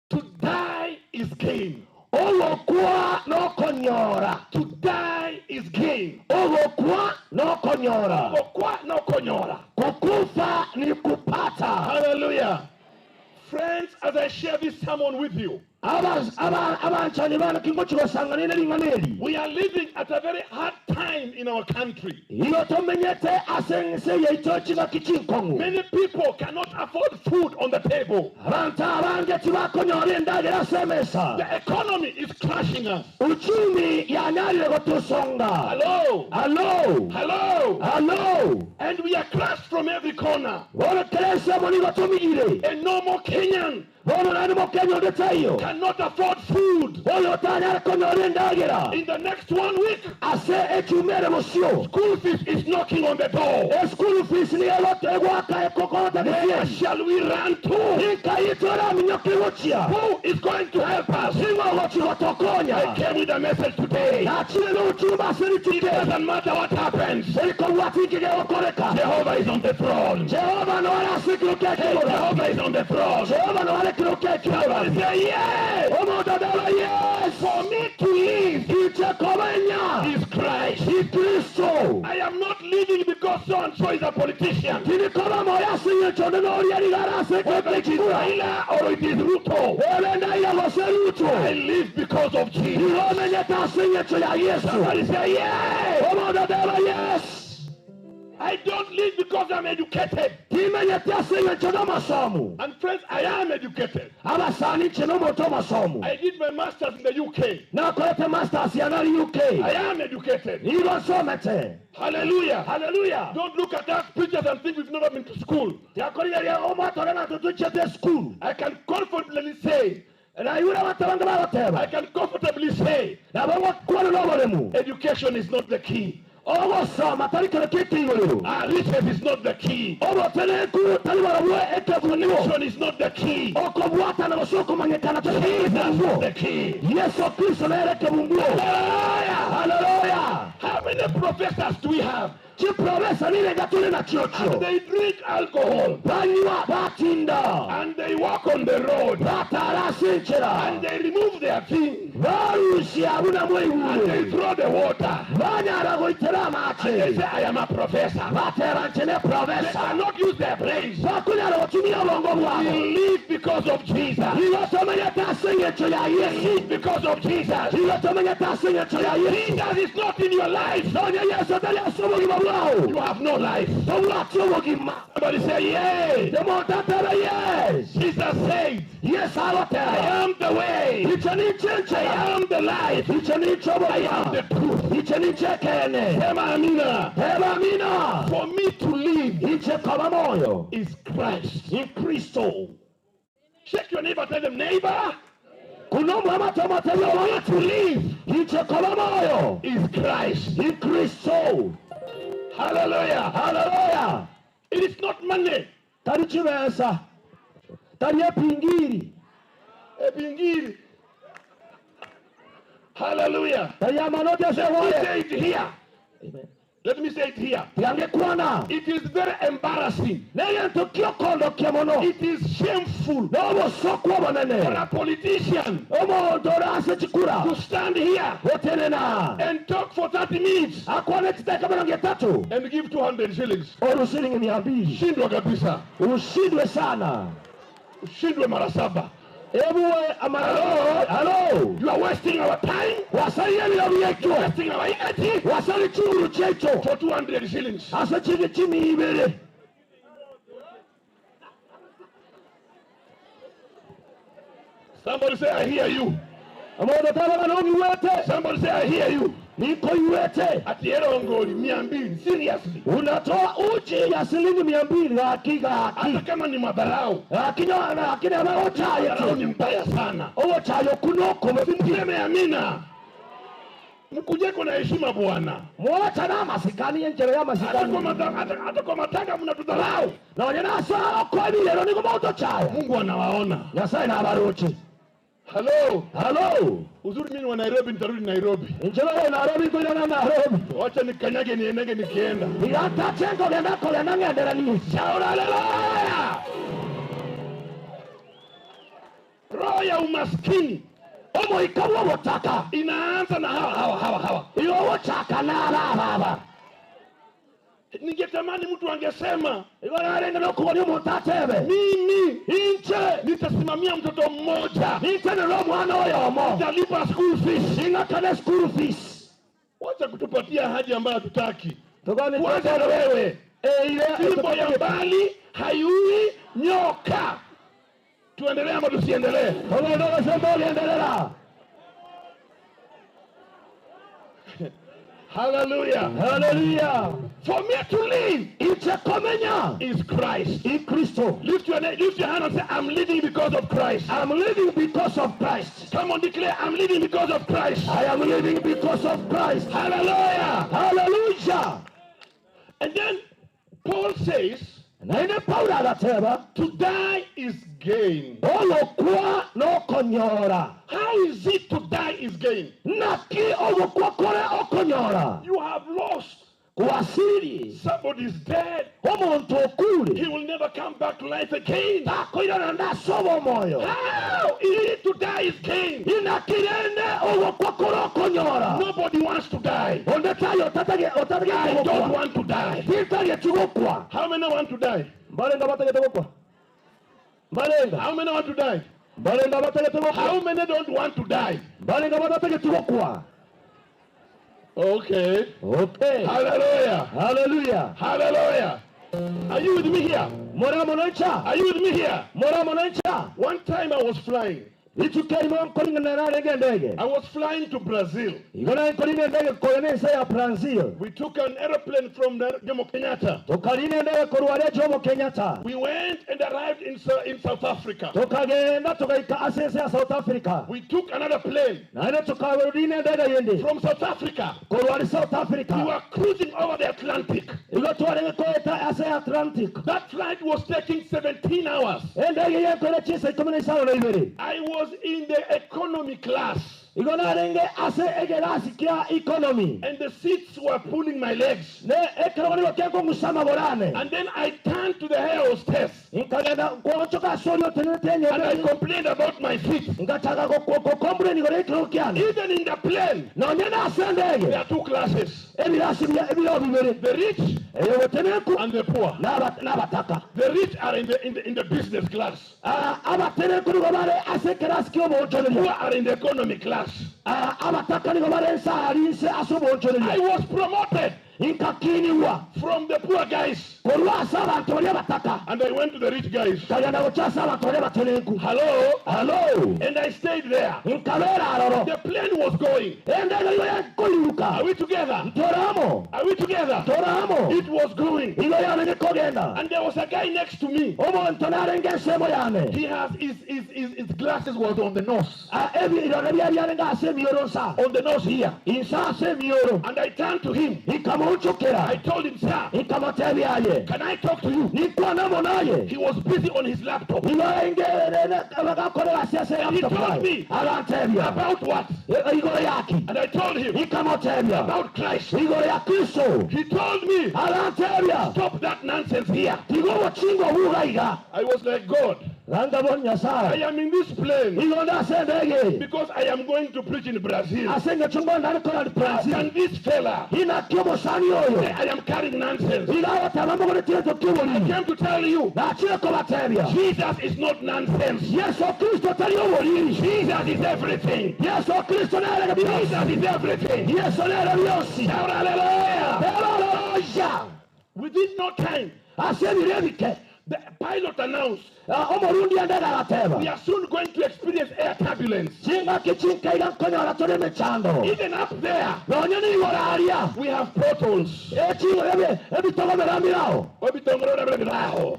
to die is gain. Ogokwa no konyora. To die is gain. Ogokwa no konyora. Ogokwa no konyora. Kukufa ni kupata. Hallelujah. Friends, as I share this sermon with you, we are living at a very hard time in our country. Many people cannot afford food on the table. The economy is crashing us. Hello. Hello. Hello. Hello. And we are crushed from every corner. A normal Kenyan cannot afford food. In the next 1 week, school fees is knocking on the door. Where shall we run to? Who is going to help us? I came with a message today. It doesn't matter what happens. Jehovah is on the throne. Jehovah is on the throne. Somebody say yes. Yes. For me to live is Christ. I am not living because so and so is a politician. Whether it is Raila or it is Ruto. I live because of Jesus. Somebody say yes. I don't live because I'm educated. And friends, I am educated. I did my master's in the UK. I am educated. Hallelujah. Hallelujah. Don't look at us preachers and think we've never been to school. I can comfortably say, education is not the key. Riches is not the key. Connection is not the key. Jesus is the key. Hallelujah. How many professors do we have? And they drink alcohol. And they walk on the road. And they remove their things. And they throw the water. And they say, I am a professor. They cannot use their brains. We live because of Jesus. We live because of Jesus. Jesus is not in your life. You have no life. Somebody say yes. Jesus said, yes, I am the way. I am the life. I am the truth. For me to live is Christ. In Christ. Shake your neighbor, tell them, neighbor, for me to live is Christ. In Christ. Hallelujah. Hallelujah. It is not money. Epingiri. Hallelujah. Let me say it here. It is very embarrassing. It is shameful for a politician to stand here and talk for 30 minutes and give 200 shillings. Ushindwe kabisa. Ushindwe mara saba. Hello. You are wasting our time. You are wasting our energy for 200 shillings. Somebody say, I hear you. Somebody say, I hear you. niko iwete ati erongori 200 seriously unatoa uji ya shilingi 200 hakika hata kama ni madharau lakini madharau ni mbaya sana ochayo kunoko mseme amina mkuje kuna heshima bwana mwacha na masikani yenjere ya masikani hata kwa matanga mnatudharau na wanyana sawa kwa vile leo niko moto chao Mungu anawaona Nyasaye na baruchi. Hello. Uzuri mimi wa Nairobi nitarudi Nairobi. Njoo Nairobi kwa Nairobi. Wacha nikanyage nienege nikienda. Hata chengo lenda kwa nang'endera ni. Haleluya. Roho ya umaskini. Omo ikawa wataka. Inaanza na hawa. Iyo wataka na baba. Ningetamani mtu angesema mimi nitasimamia mtoto mmoja, nitalipa school fees. Wacha kutupatia haja ambayo hatutaki. Wacha wewe fimbo ya mbali haiui nyoka. Tuendelee ama tusiendelee? Hallelujah. For me to live is Christ. In Christo. Lift your hand and say, I'm living because of Christ. I'm living because of Christ. Come on, declare, I'm living because of Christ. I am living because of Christ. Hallelujah. And then Paul says, to die is gain. How is it to die is gain? You have lost. Somebody is dead. He will never come back to life again. How is it to die is gain? Nobody wants to die. I don't want to die. How many want to die? How many want to die? How many don't want to die? Okay. Hallelujah. Are you with me here? Are you with me here? One time I was flying. I was flying to Brazil. We took an aeroplane from Jomo Kenyatta. We went and arrived in South Africa. We took another plane from South Africa. We were cruising over the Atlantic. That flight was taking 17 hours. I was in the economy class. And the seats were pulling my legs. And then I turned to the air hostess. And I complained about my feet. Even in the plane, there are two classes. The rich and the poor. The rich are in the business class. The poor are in the economy class. I was promoted from the poor guys. And I went to the rich guys. Hello. And I stayed there. The plane was going. Are we together? It was going. And there was a guy next to me. He has his glasses was on the nose. On the nose here. And I turned to him. I told him, sir, can I talk to you? He was busy on his laptop. He told me about what? And I told him about Christ. He told me, stop that nonsense here. I was like, God, I am in this plane because I am going to preach in Brazil. How can this fella say I am carrying nonsense? I came to tell you, Jesus is not nonsense. Jesus is everything. Jesus is everything. Hallelujah. Within no time, The pilot announced, omurundi andega agateba we are soon going to experience air turbulence. chinga kichinka igankonyora turi mechando Even up there, nonye ni igora we have portals. echingo ebitogomera mirao Obitongorora.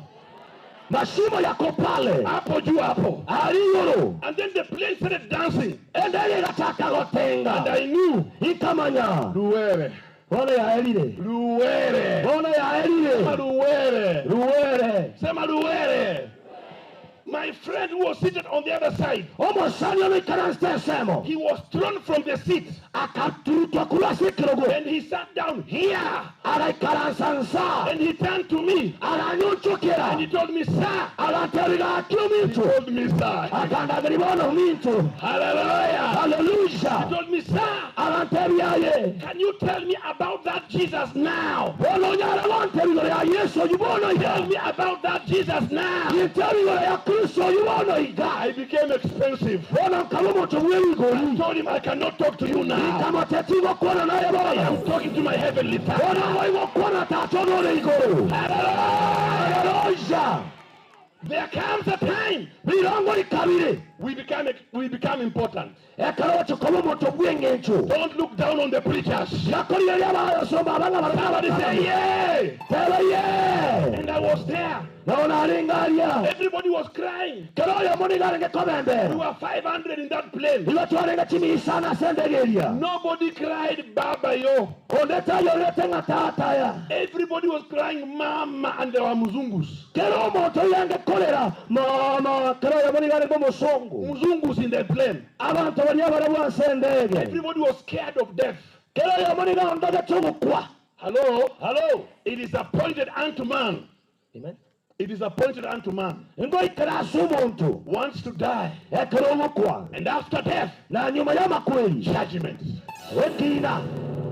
mashimo yako pale Hapo juu hapo. aliyoro And then the plane started dancing. endege igataka gotenga And I knew, ikamanya Luwere. bona yaelire Luwere. bona yaelire Sema Luwere. ruwere Sema Luwere. My friend who was seated on the other side, omusani omikaranstesemo he was thrown from the seat. akaturutwa kulasikirogwo And he sat down here. araikaransansa And he turned to me. aranyuchukira And he told me, sir. agateriga He akiumintu told me, sir. akandagiribono mintu Hallelujah. haleluya He told me, sir. aranteriaye Can you tell me about that Jesus now? bolonyara bonterigoro ya yesu oyibono Tell me iga about that Jesus now. interigoro ya kristo oyibono iga I became expensive. bona nkaba omuntu bw'ebigori I told him I cannot talk to you now. ikamatetigo kuona naye I bona am talking to my heavenly bona Father. ngoigo kuona tatonore igoro haleluya There comes a time birongo ikabire we become important. ekaro tukoba omuntu bw'engencu Don't look down on the preachers. yakorire ly'abayosomba abana Somebody say, yeah. teba ye And I was there. naona alingalia Everybody was crying. kero oyo munigarenge We kobembe were 500 in that plane. igo twarenga chimisana sendegeria Nobody cried, Baba yo. ondetayo lete ngatataya Everybody was crying, Mama, and there were Muzungus. kero omuntu yange kolera mama kero oyo munigarenge omusungu Muzungus in the plane. abantu bali abarabwa sendege Everybody was scared of death. kero oyo muniga ondoge tugukwa Hello? Hello? It is appointed unto man. amen It is appointed unto man. ngo ikarasa omuntu Wants to die. ekero ogukwa And after death, na nyuma y'amakweri judgment. wekina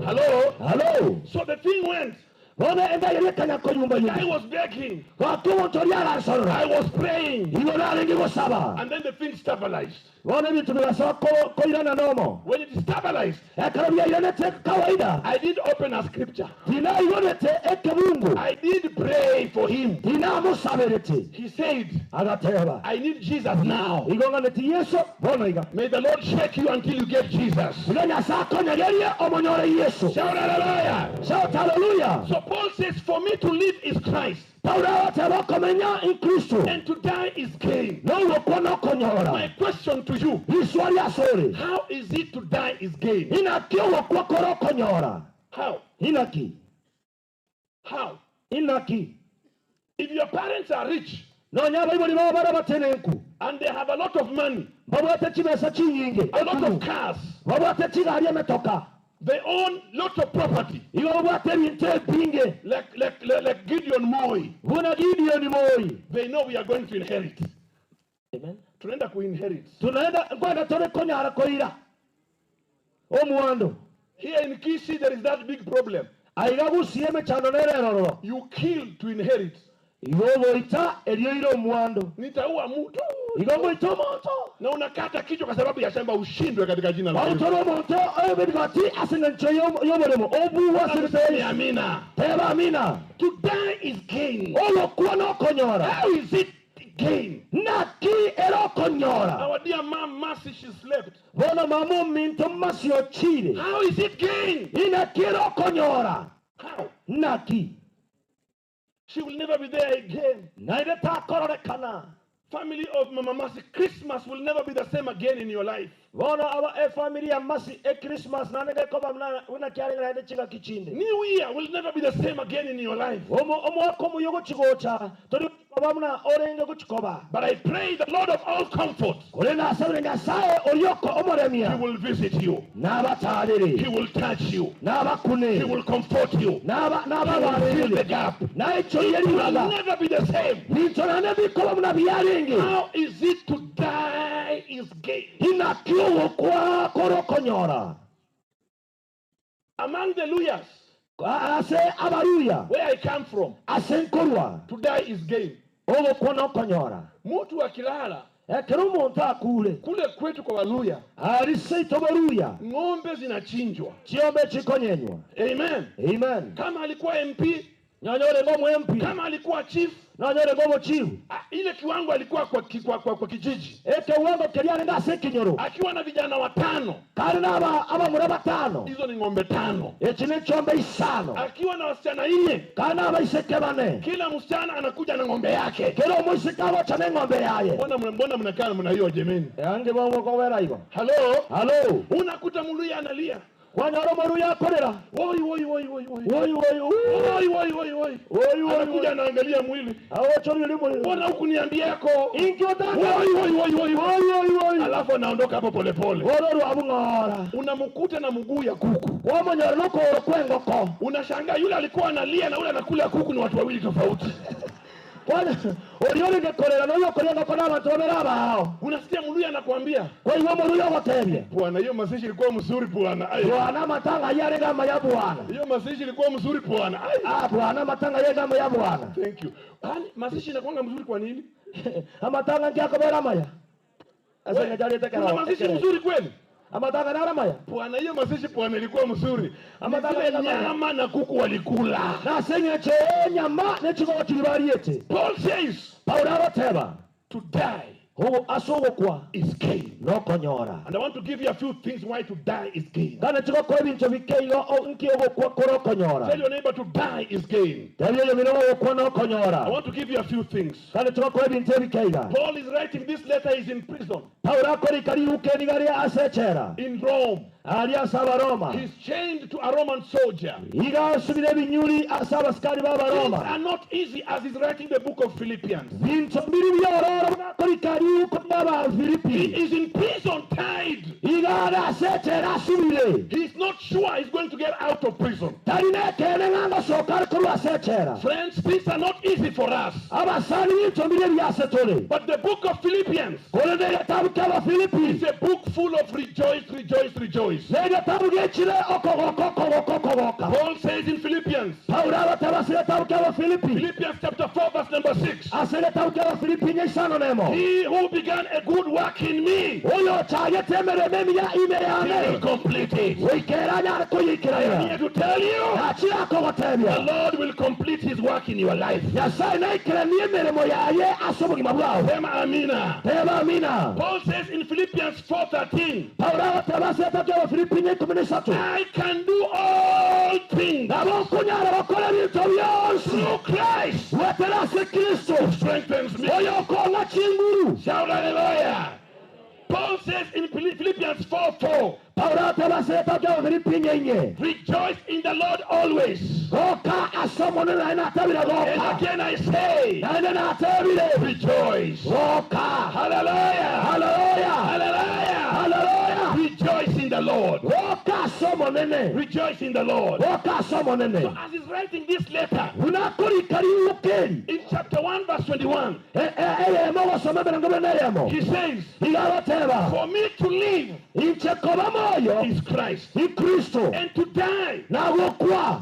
Hello? halo So the thing went. bona endayerekanya ko nyumba I nyuma was begging. watu omuntu oli arasorora I was praying. igo nalingi gusaba And then the thing stabilized. bona ebintu bibasaba koirana nomo When it stabilized, ekero byairanete kawaida I did open a scripture. tinaibonete ekebungu I did pray for him. tinamusaberete He said, agateba I need Jesus now. igonganeti yesu bono iga May the Lord shake you until you get Jesus. igo nyasaye akonyegerie omonyore yesu Shout hallelujah. shout haleluya So Paul says, for me to live is Christ, paulo agateba okomenya nkristo and to die is gain. nowokwo nokonyora My question to you, liswa lyasore how is it to die is gain? inaki owokwo kora okonyora How? inaki How? inaki If your parents are rich nonya abaibuli baba bara batenenku and they have a lot of money, babwate chibesa chinyingi a lot of cars, babwate chigali emetoka they own lot of property, igo babwate ebintu ebinge like Gideon Moy, buna gideoni moi they know we are going to inherit. amen Tunaenda kuinherit. tunaenda kwenda tore konyara koira omuwando Here in Kisi, there is that big problem. aiga gusieme chano nererororo You kill to inherit. igo boita erioire omuwando Nitaua mtu igo boita omonto na unakata kichwa kwa sababu ya shamba, ushindwe katika jina la Yesu. bautore omonto ebebigati asingancho yoboremo obuwa Sema sirite amina. teba amina To die is gain. olokuwa nokonyora How is it gain? naki erokonyora Our dear mom Mercy, she slept. bona mama ominto masi ochire How is it gain? inaki erokonyora How? naki She will never be there again. naire takororekana Family of Mama Mercy, Christmas will never be the same again in your life. bona aba efamily ya masi Christmas nanege koba mna kyalengera naide chiga kichinde New Year will never be the same again in your life. omwaka muyogo chigocha tori koba mna orenge guchikoba But I pray the Lord of all comfort, kole nasabire nyasaye oyoko He omoremia will visit you. n'abatalire He will touch you. He n'abakune will comfort you. He will fill the n'ababalire gap. naicho It will yeribaga never be the same. bintu nane bikoba mna byalenge How is it to die is gain? inakiwo kwa korokonyora Among the Luyas, ase abaruya where I come from, asenkorwa to die is gain. ogo kuona okonyora Mtu akilala ekero omuntu akule kule kwetu kwa Waluya, aliseito baruya ng'ombe zinachinjwa. chiombe chikonyenywa Amen. amen Kama alikuwa MP, nyonyore ngomo MP, kama alikuwa chief, nyonyore ngomo chief, ile kiwango alikuwa kwa kijiji, kiwango kiliani ndase kinyoro, akiwa na vijana 5, kari na aba muraba 5, hizo ni ng'ombe 5, ni chombe 5, akiwa na wasichana 4, kana aba iseke 4, kila msichana anakuja na ng'ombe yake, kila msikawa cha ng'ombe yaye. Mbona mnakaa mna hiyo jemeni? Yange bongo kwa wera hiyo. Halo, unakuta Muluya analia, kwanyoro Muluya akorera, woi, anakuja anaangalia mwili, mbona huku niambia yako, woi, alafu anaondoka hapo polepole, unamkuta na mguu ya kuku, unashangaa yule alikuwa analia na yule anakula kuku ni watu wawili tofauti. Unasikia Muluya anakuambia, bwana, hiyo masishi ilikuwa mzuri bwana. Bwana matanga yale kama ya bwana. Hiyo masishi ilikuwa mzuri bwana. Bwana matanga yale kama ya bwana. Thank you. Masishi inakuwa mzuri kwa nini? Matanga ngiako bera maya. Asa ngajali tekera. Masishi mzuri kweli? Amatanga na maya. Bwana, hiyo masishi bwana ilikuwa mzuri. Amatanga nyama na kuku walikula. Na senye nyama ne chiko chilibariete. Paul says, Paulo arateba, to die is gain. No konyora. And I want to give you a few things why to die is gain. Tell your neighbor to die is gain. I want to give you a few things. Paul is writing this letter, is in prison. In Rome. He's chained to a Roman soldier. Things are not easy as he's writing the book of Philippians. He is in prison tied. He's not sure he's going to get out of prison. Friends, things are not easy for us. But the book of Philippians is a book full of rejoice, rejoice, rejoice. Paul says in Philippians, Philippians chapter 4 verse number 6, he who began a good work in me, he will complete it. I'm here to tell you, the Lord will complete his work in your life. Paul says in Philippians 4:13, I can do all things through Christ who strengthens me. Shout hallelujah. Paul says in Philippians 4:4, rejoice in the Lord always. And again I say, rejoice. Hallelujah. Hallelujah. Hallelujah. Hallelujah. Rejoice in the Lord. Rejoice in the Lord. So as he's writing this letter, in chapter 1 verse 21, he says, for me to live is Christ, and to die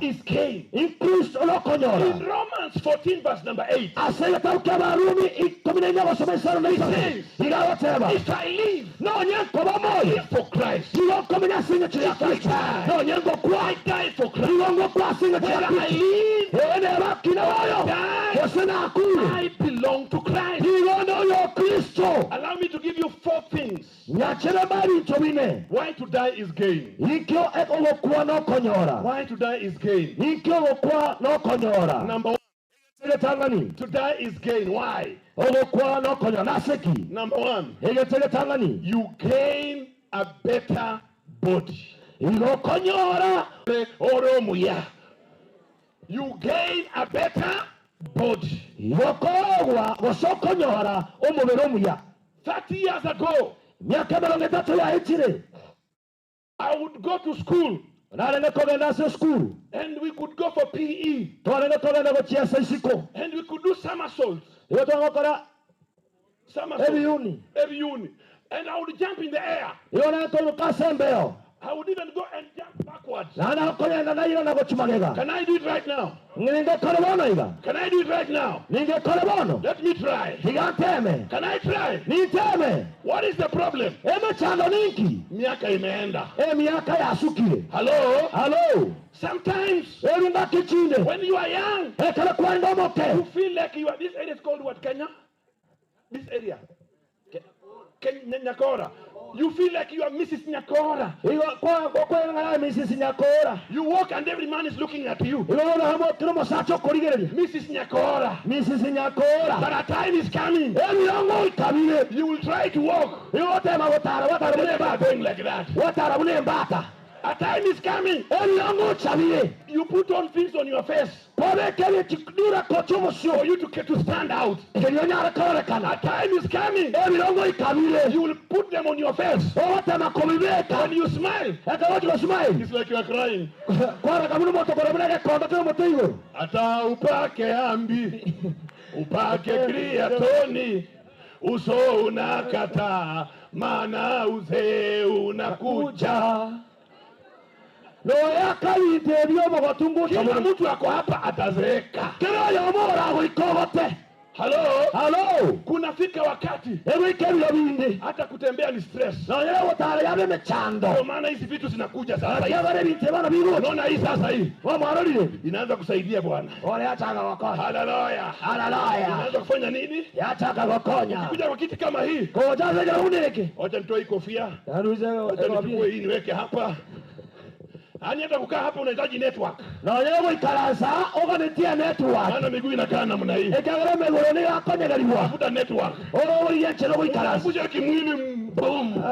is gain. In Romans 14 verse number 8, he says, if I live, live for Christ. If I die for Christ. Whether I live or die, I belong to Christ. Allow me to give you 4 things why to die is gain. Why to die is gain. Number 1, to die is gain. Why? Number 1, you gain a better body. You gain a better body. 30 years ago, I would go to school and we could go for PE and we could do somersaults every uni, and I would jump in the air. I would even go and jump back backwards. Na kugenda na ira na guchumagega. Can I do it right now? Ninge kore bono iga. Can I do it right now? Ninge kore bono. Let me try. Iganteme. Can I try? Niteme. What is the problem? Eme chando ninki. Miaka imeenda. Miaka ya sukile. Hello? Hello? Sometimes Erunga kichinde. when you are young, kala kwenda moke. You feel like you are, this area is called what, Kenya? This area. Kenya Nyakora. You feel like you are Mrs. Nyakora. Mrs. Nyakora. You walk and every man is looking at you. Mrs. Nyakora. Mrs. Nyakora. But a time is coming. You will try to walk. Never going like that. A time is coming. You put on things on your face for you to stand out. A time is coming. You will put them on your face. When you smile, it's like you are crying. Ata upake ambi, upake kriatoni, uso unakata, mana uze unakuja. Kila mtu ako hapa atazeeka. Hello? Hello? Kunafika wakati hata kutembea ni stress. Ndio maana hizi vitu zinakuja sasa hivi. Unaona hii sasa hii inaanza kusaidia bwana. Haleluya. Inaanza kufanya nini? Kuja kwa kiti kama hii. Wacha nitoe kofia. Wacha nichukue hii niweke hapa. Ani hata kukaa hapa unahitaji network. Na wewe ikaraza ukanetia network. Maana miguu inakaa namna hii. Ekagara megoro ni akonyegaliwa. Tafuta network. Wewe yachero ikaraza. Kuja kimwili boom.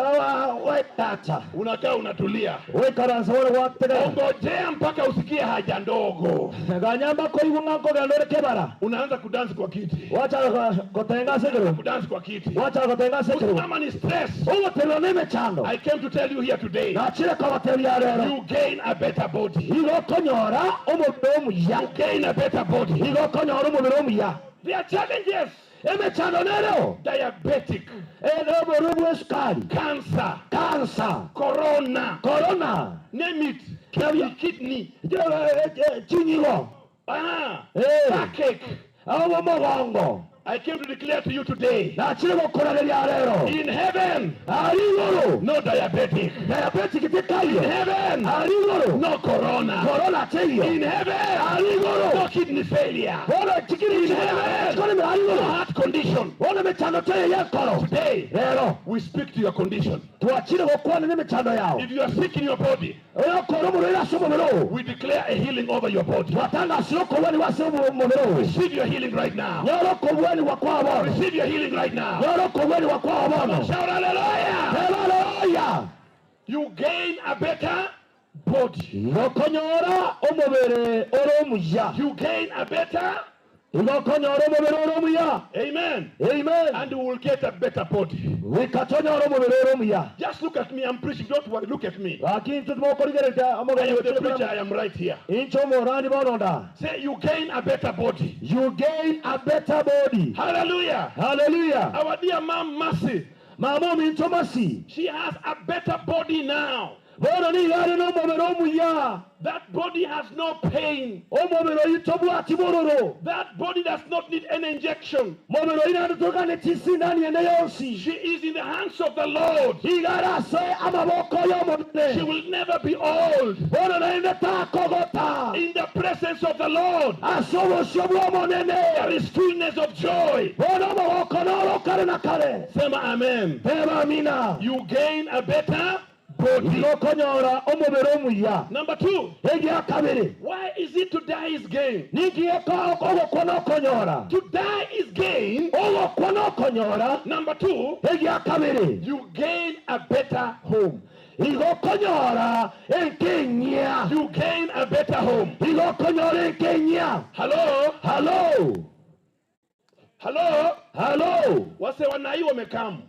Wewe tata. Unakaa unatulia. Wewe ikaraza wewe watega. Ngojea mpaka usikie haja ndogo. Ganyamba ko ibunga ko gandore kebara. Unaanza kudansi kwa kiti. Wacha kutenga sekero. Kudansi kwa kiti. Wacha kutenga sekero. Kama ni stress. Wewe telo neme chando. I came to tell you here today. Na chile kwa telia lero. You gain a better body. You gain a better body. There are challenges. Diabetic. Cancer. Corona. Name it. Kidney. Backache. I came to declare to you today. In heaven, no diabetic. In heaven, no corona. In heaven, no kidney failure. In heaven, no heart condition. Today, we speak to your condition. If you are sick in your body, we declare a healing over your body. Receive your healing right now. Receive your healing right now. Shout hallelujah. You gain a better body. You gain a better. Amen. And you will get a better body. Just look at me. I'm preaching. Don't worry. Look at me. I am the preacher. I am right here. Say you gain a better body. You gain a better body. Hallelujah. Hallelujah. Our dear mom Mercy. She has a better body now. That body has no pain. That body does not need an injection. She is in the hands of the Lord. She will never be old. In the presence of the Lord, there is fullness of joy. Say amen. You gain a better body. Number two, why is it to die is gain? To die is gain. Number two, you gain a better home. You gain a better home. Hello. Wase wanai wamekam.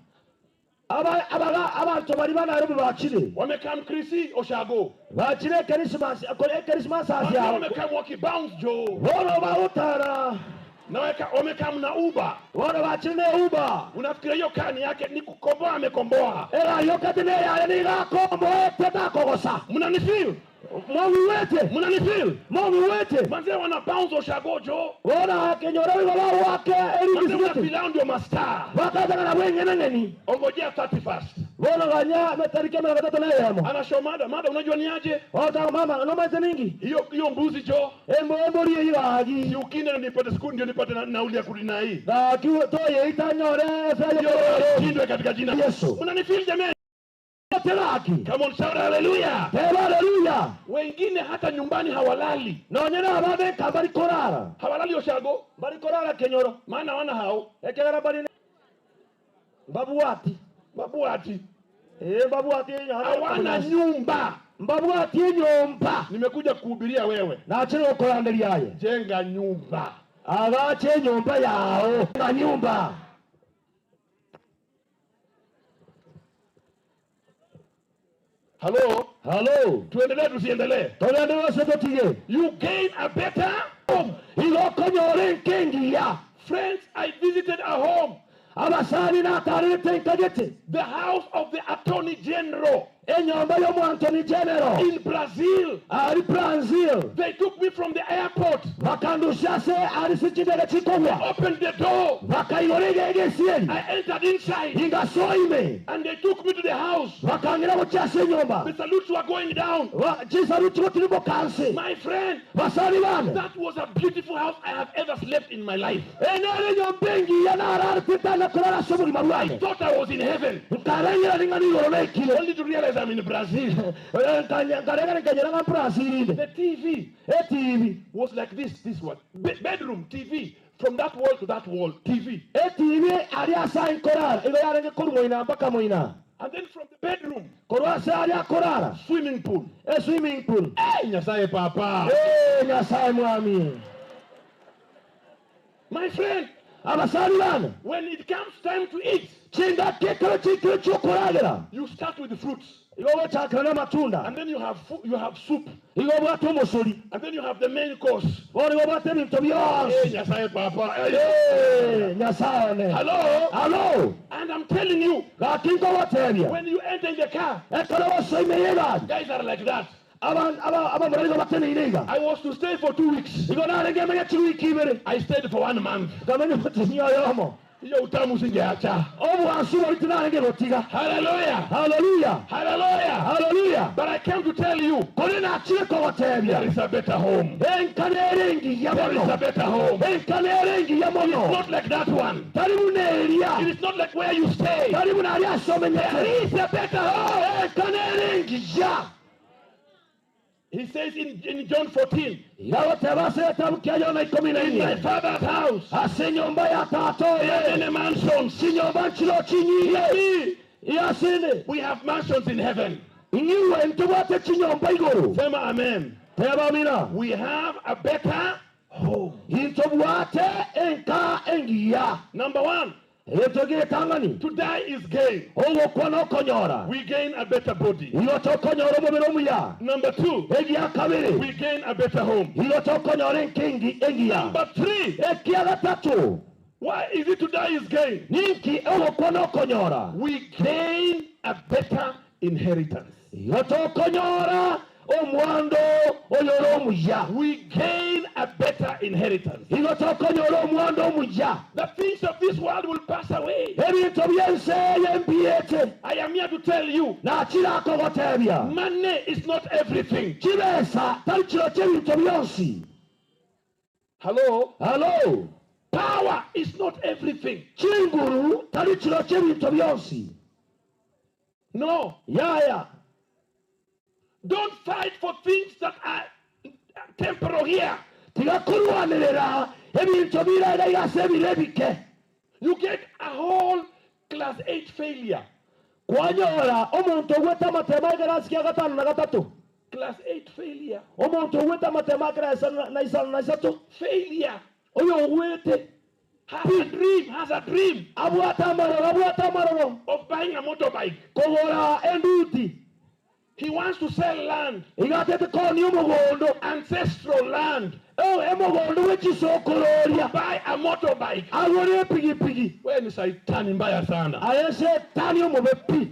Abantu bari banarubi bakire wamekam Krisi Oshago bakire Christmas akore Christmas asia wamekam waki bounce jo wono bautara Na wamekam na Uber. Wana wachine Uber. Unafikiria hiyo kani yake ni kukomboa amekomboa. Ela yoka tene ya ni gakomboa teta kogosa. Mnanifeel? Mwawi wete. Mnanifeel? Mwawi wete. Manze wana bounce oshagojo. Wana kenyora wala wake Manze unafila ndio master. Wakata na wengine nani? Ongojea 31st. Wana ganya metarike mara tatu na yamo. Anashomada, mada unajua ni aje? Ota mama, no maze mingi. Hiyo mbuzi jo. Embo hiyo hagi. Si ukine ndio nipate siku ndio nipate nauli ya kurudi na hii. Na kiwa toye itanyore sasa shindwe katika jina la Yesu. Mnanifeel jamani? Come on, shout hallelujah. Hallelujah. Wengine hata nyumbani hawalali. No nyana babe kabari korara. Hawalali oshago. Bari korara kenyoro. Maana wana hao. Ekera bari babu wati. Babu wati. Babu wati hawana nyumba. Babu wati nyumba. Nimekuja kuhubiria wewe. Na achiro koranderia yaye. Jenga nyumba. Agache nyumba yao. Na nyumba. Hello? Hello? Tuendelee tusiendelee? Tuendelee sototige. You gain a better home. Iloko nyore kengia. Friends, I visited a home. Abasani na tarete nkagete. The house of the Attorney General. Enyomba yo Attorney General. In Brazil. Ari Brazil. They took me from the airport. Bakandusha se ari sichidele chikongwa. Opened the door. Bakaiyorege egesieni. I entered inside. Ingasoime. And they took me to the house. Bakangira kuchase nyomba. The salutes were going down. Chisaluti kutilipo kanse. My friend. Basani bane. That was a beautiful house I have ever slept in my life. Enere nyombengi yana arari pitana kulala soburi maruai. I thought I was in heaven. Nkarengera ningani yorone kile. Only to realize I'm in Brazil. The TV was like this one. Bedroom TV. From that wall to that wall. TV. And then from the bedroom. Swimming pool. Swimming pool. Hey, Nyasaye Papa. Hey, Nyasaye Mwami. My friend. When it comes time to eat, you start with the fruits. And then you have soup. And then you have the main course. Hey, Papa. Hey. Hello? Hello? And I'm telling you, when you enter in the car, guys are like that. I was to stay for 2 weeks. I stayed for 1 month. Hallelujah. Hallelujah. Hallelujah. Hallelujah. But I came to tell you, there is a better home. There is a better home. It's not like that one. It is not like where you stay. There is a better home. He says in John 14, in my Father's house, there are many mansions. We have mansions in heaven. Say amen. We have a better home. Number one. To die is gain. We gain a better body. Number two, we gain a better home. Number three, why is it to die is gain? We gain a better inheritance. We gain a better inheritance. The things of this world will pass away. I am here to tell you, money is not everything. Hello? Hello? Power is not everything. No. Yeah. Don't fight for things that are temporal here. You get a whole class 8 failure. Class 8 failure. Failure. Has a dream of buying a motorbike. He wants to sell land. Ancestral land. Emogondo wechisokoloria. Buy a motorbike. Agore pigipigi. Wewe ni saitani mbaya sana. Aye shetani omubepi.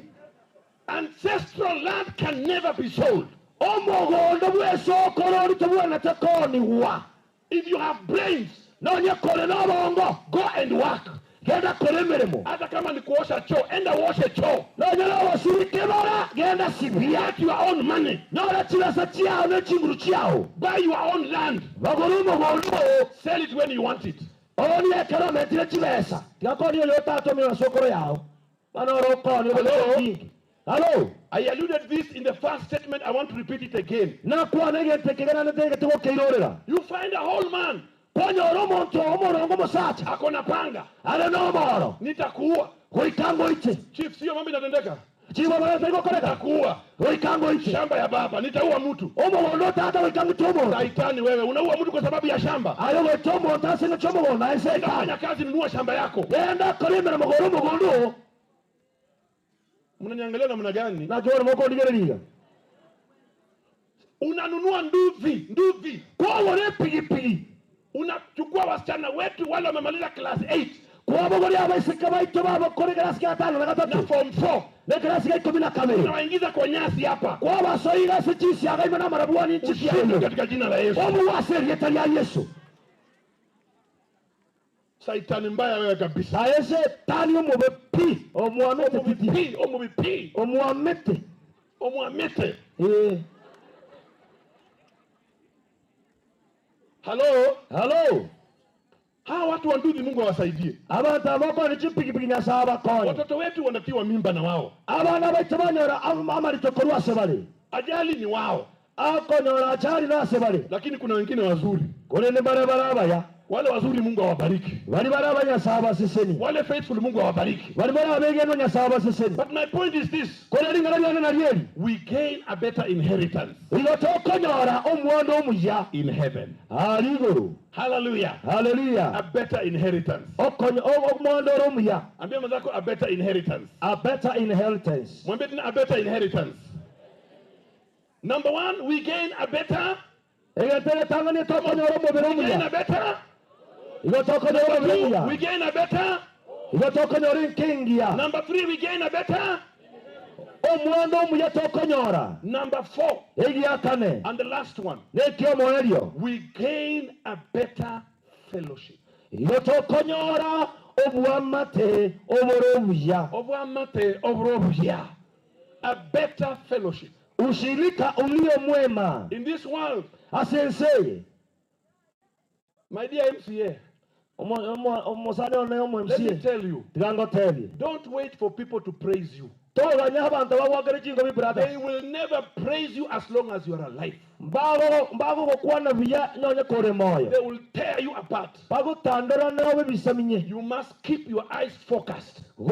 Ancestral land can never be sold. Omogondo bwesokolori tobwana takoni wa. If you have brains, nonye kole nobongo, go and work. Genda kole mirimo. Hata kama ni kuosha choo, enda uoshe choo. Nonye lawa surikebora, genda sibia. Get your own money. Nora chilasa chiao, ne chinguru chiao. Buy your own land. Bagorumo gondo. Sell it when you want it. Oni ekara metire chibesa. Tikakoni yo tato mi sokoro yao. Manoro koni yo. Hello. I alluded this in the first statement. I want to repeat it again. You find a whole man. Akona panga. Nitakuua. Chief, sio mambo inatendeka. Nitakuua. Shamba ya baba. Nitaua mtu. Saitani wewe. Unaua mtu kwa sababu ya shamba. Fanya kazi, nunua shamba yako. Mnaniangalia namna gani? Unanunua nduvi. Kwa wale pigi. Unachukua wasichana wetu wale wamemaliza class 8. Kwa wale abasika baito baba kore class ya 5 na 3. Na form 4. Na class ya 12. Unawaingiza kwa nyasi hapa. Kwa wasoira sisi agaima na marabuani nchi ya katika jina la Yesu. Omu waseri yetali ya Yesu. Saitani mbaya wewe kabisa. Aese tani omubepi. Omuamete. Hello. Hawa watu wa nduthi Mungu awasaidie. Watoto wetu wanatiwa mimba na wao. Ajali ni wao. Lakini kuna wengine wazuri. Wale wazuri Mungu awabariki. Wale faithful Mungu awabariki. But my point is this. We gain a better inheritance in heaven. Hallelujah. A better inheritance. Ambia mwenzako a better inheritance. Mwambie tena a better inheritance. Number 1, we gain a better. We gain a better. Number 2, we gain a better. Number 3, we gain a better. Number 4, and the last one, we gain a better fellowship. A better fellowship. Ushirika ulio mwema. In this world, asensei. My dear MCA, let me tell you, don't wait for people to praise you. They will never praise you as long as you are alive. They will tear you apart. You must keep your eyes focused on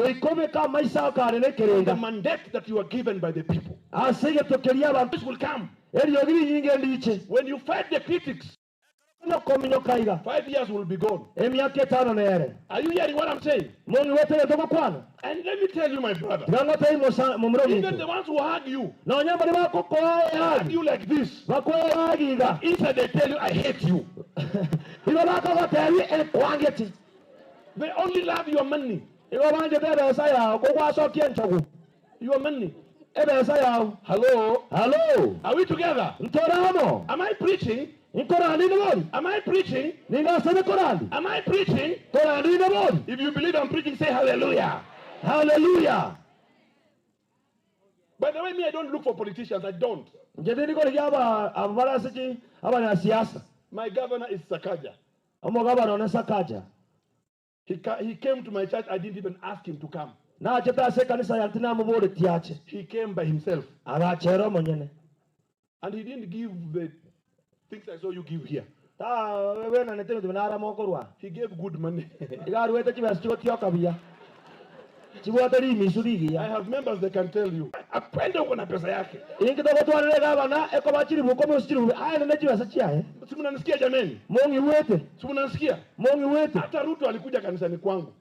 the mandate that you are given by the people. This will come. When you fight the critics, 5 years will be gone. Are you hearing what I'm saying? And let me tell you, my brother, even the ones who hug you, hug you like this, inside they tell you, I hate you. They only love your money. Your money. Hello? Are we together? Am I preaching? Am I preaching? Am I preaching? If you believe I'm preaching, say hallelujah. Hallelujah. By the way, me, I don't look for politicians. I don't. My governor is Sakaja. He came to my church. I didn't even ask him to come. He came by himself. And he didn't give the things I saw you give here. He gave good money. I have members that can tell you. Simunanisikia jameni? Simunanisikia? Hata Ruto alikuja kanisani kwangu.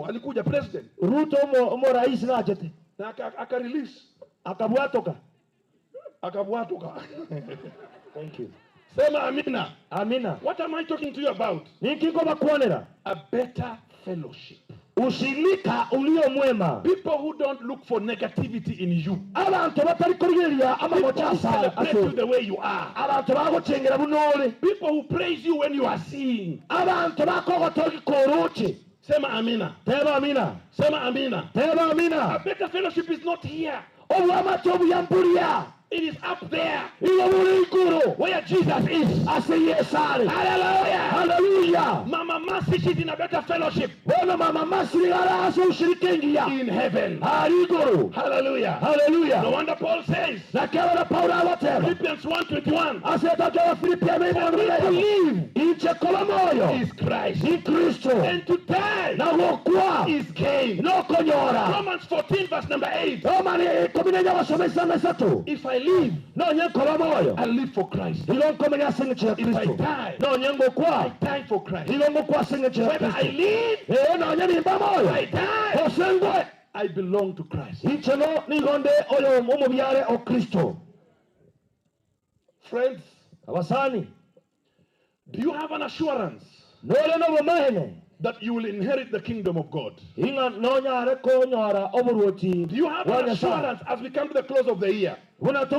Alikuja president. Na aka release. Akabwatoka. Akabwatoka. Thank you. Sema amina. Amina. What am I talking to you about? Nikiko bakuonera. A better fellowship. Ushirika ulio mwema. People who don't look for negativity in you. Abantu batari kurigeria amagocha asara. Celebrate you the way you are. Abantu bagucengera bunole. People who praise you when you are seeing. Abantu bakogotoki koruchi. Sema amina. Teba amina. Sema amina. Teba amina. A better fellowship is not here. Obwamatobu yambulia. It is up there. Where Jesus is. I say yes, hallelujah. Hallelujah. Mama Mercy, she's in a better fellowship. Mama Mercy in heaven. Hallelujah. Hallelujah. No wonder Paul says. Philippians 1:21. I said that believe is Christ. In Christ. And to die is gain. Romans 14 verse number 8. If I live, I live for Christ. If I die, I die for Christ. Whether I live, I die, I belong to Christ. Friends, do you have an assurance that you will inherit the kingdom of God? Do you have an assurance as we come to the close of the year that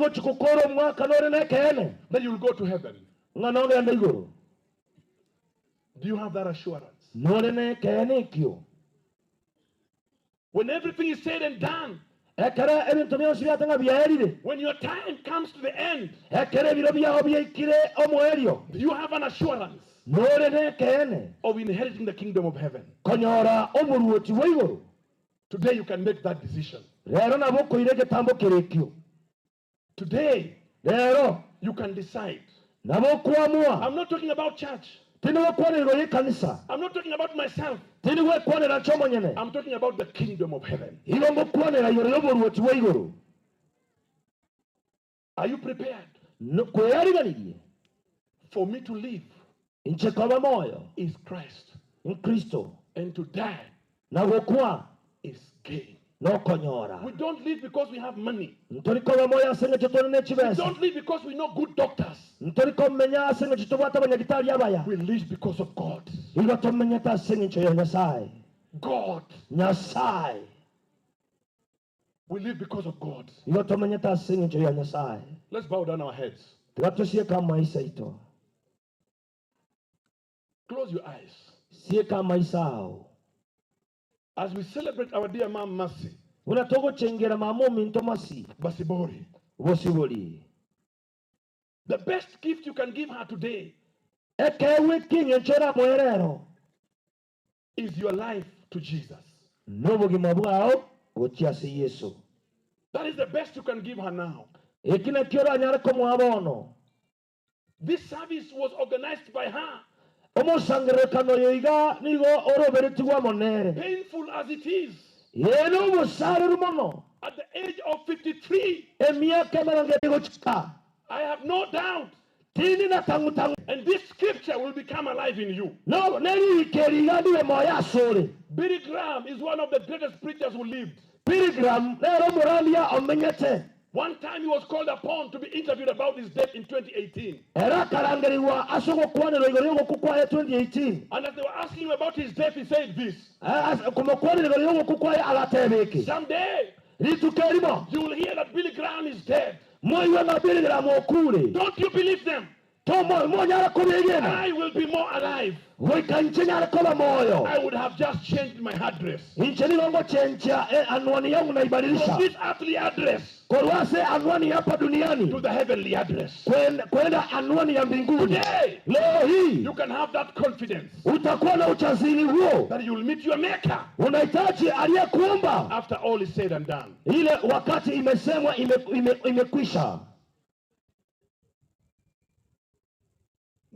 you will go to heaven? Do you have that assurance? When everything is said and done, when your time comes to the end, do you have an assurance of inheriting the kingdom of heaven? Today you can make that decision. Today you can decide. I'm not talking about church. I'm not talking about myself. I'm talking about the kingdom of heaven. Are you prepared for me to live is Christ, and to die is gain? We don't live because we have money. We don't live because we know good doctors. We live because of God. God. We live because of God. Let's bow down our heads. Close your eyes. As we celebrate our dear mom Mercy, Basibori, the best gift you can give her today is your life to Jesus. That is the best you can give her now. This service was organized by her. Painful as it is, at the age of 53, I have no doubt, and this scripture will become alive in you. Billy Graham is one of the greatest preachers who lived. One time he was called upon to be interviewed about his death in 2018. And as they were asking him about his death, he said this: someday you will hear that Billy Graham is dead. Don't you believe them? I will be more alive. I would have just changed my address from this earthly address to the heavenly address. Today, you can have that confidence that you will meet your maker after all is said and done.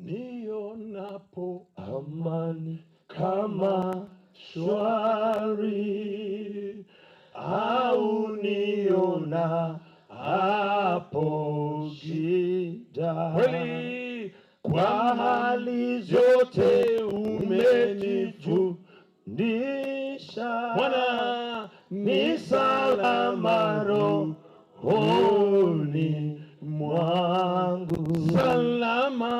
Nionapo amani kama shwari, au niona hapo shida, kwa hali zote umenifundisha, Bwana ni salama rohoni mwangu, salama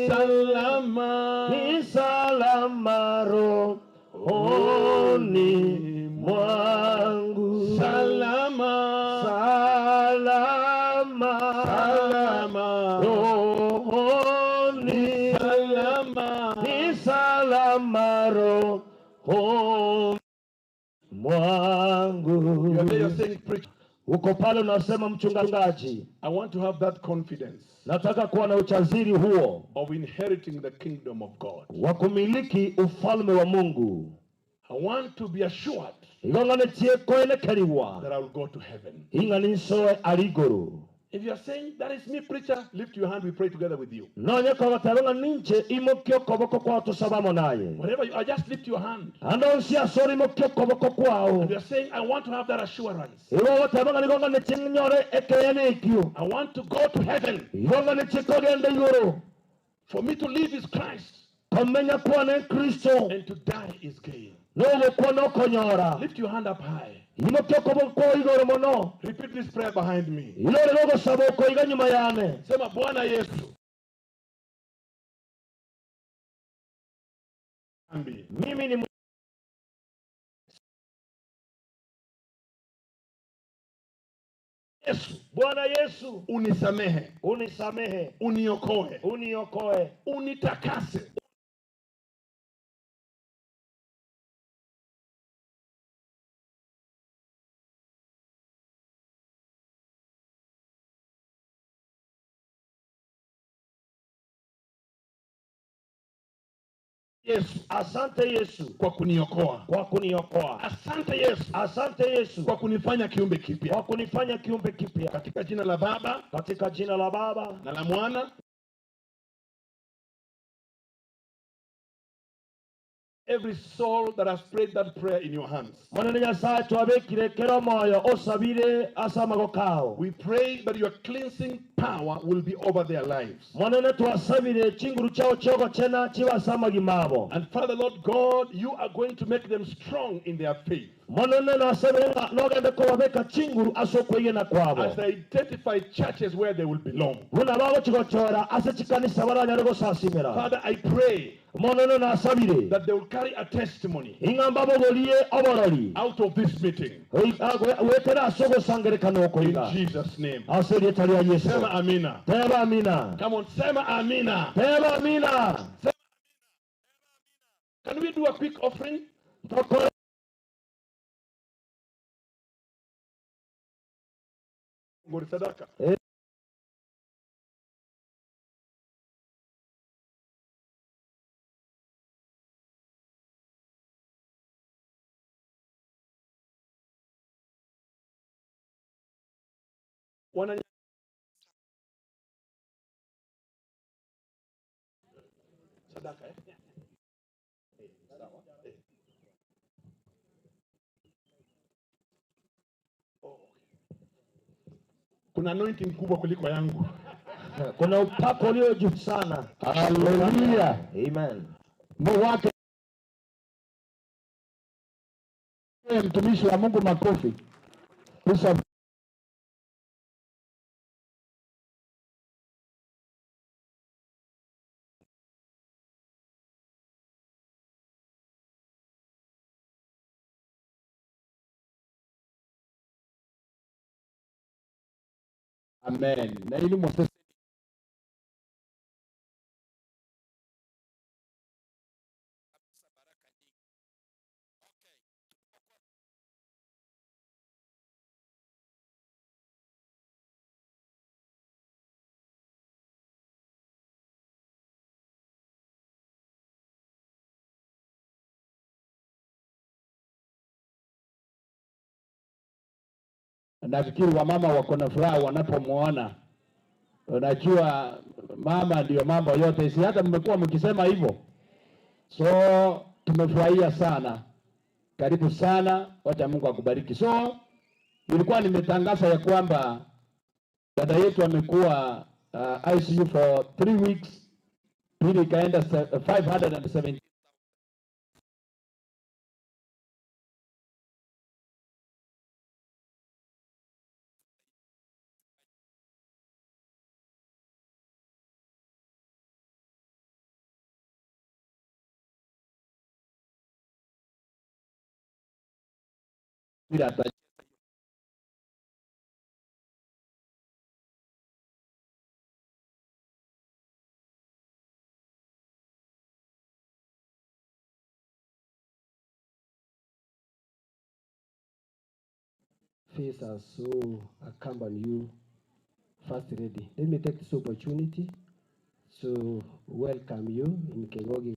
salama, ni salama rohoni mwangu. salama, Salama, salama, rohoni, salama, ni salama rohoni mwangu. You are there, you're saying, preach. Uko pale unasema mchungaji, I want to have that confidence nataka kuwa na uchaziri huo of inheriting the kingdom of God. wa kumiliki ufalme wa Mungu. I want to be assured that I will go to heaven. If you are saying, that is me, preacher, lift your hand, we pray together with you. Whatever you are, just lift your hand. And you are saying, I want to have that assurance. I want to go to heaven. For me to live is Christ, and to die is gain. Lift your hand up high. Repeat this prayer behind me. Sema, Bwana Yesu, mimi ni Yesu, Bwana Yesu, unisamehe, uniokoe, unitakase. Yesu, asante Yesu kwa kuniokoa. Asante Yesu kwa kunifanya kiumbe kipya. Katika jina la Baba, na la Mwana. Every soul that has prayed that prayer in your hands, we pray that your cleansing power will be over their lives. And Father, Lord God, you are going to make them strong in their faith. As they identify churches where they will belong. Father, I pray that they will carry a testimony out of this meeting. In Jesus' name. Sema amina. Come on, sema amina. Can we do a quick offering? Sadaka. Sadaka, kuna anointing kubwa kuliko yangu. Kuna upako ulio juu sana. Hallelujah. Amen. Mwake mtumishi wa Mungu makofi. Amen. Na ili Moses nafikiri wamama wako na furaha wanapomwona. Unajua mama ndio mambo yote, si hata mmekuwa mkisema hivyo. So tumefurahia sana, karibu sana, wacha Mungu akubariki. So nilikuwa nimetangaza ya kwamba dada yetu amekuwa ICU for 3 weeks, pili ikaenda 570. Faces who accompany you, First Lady. Let me take this opportunity to welcome you in Kegogi.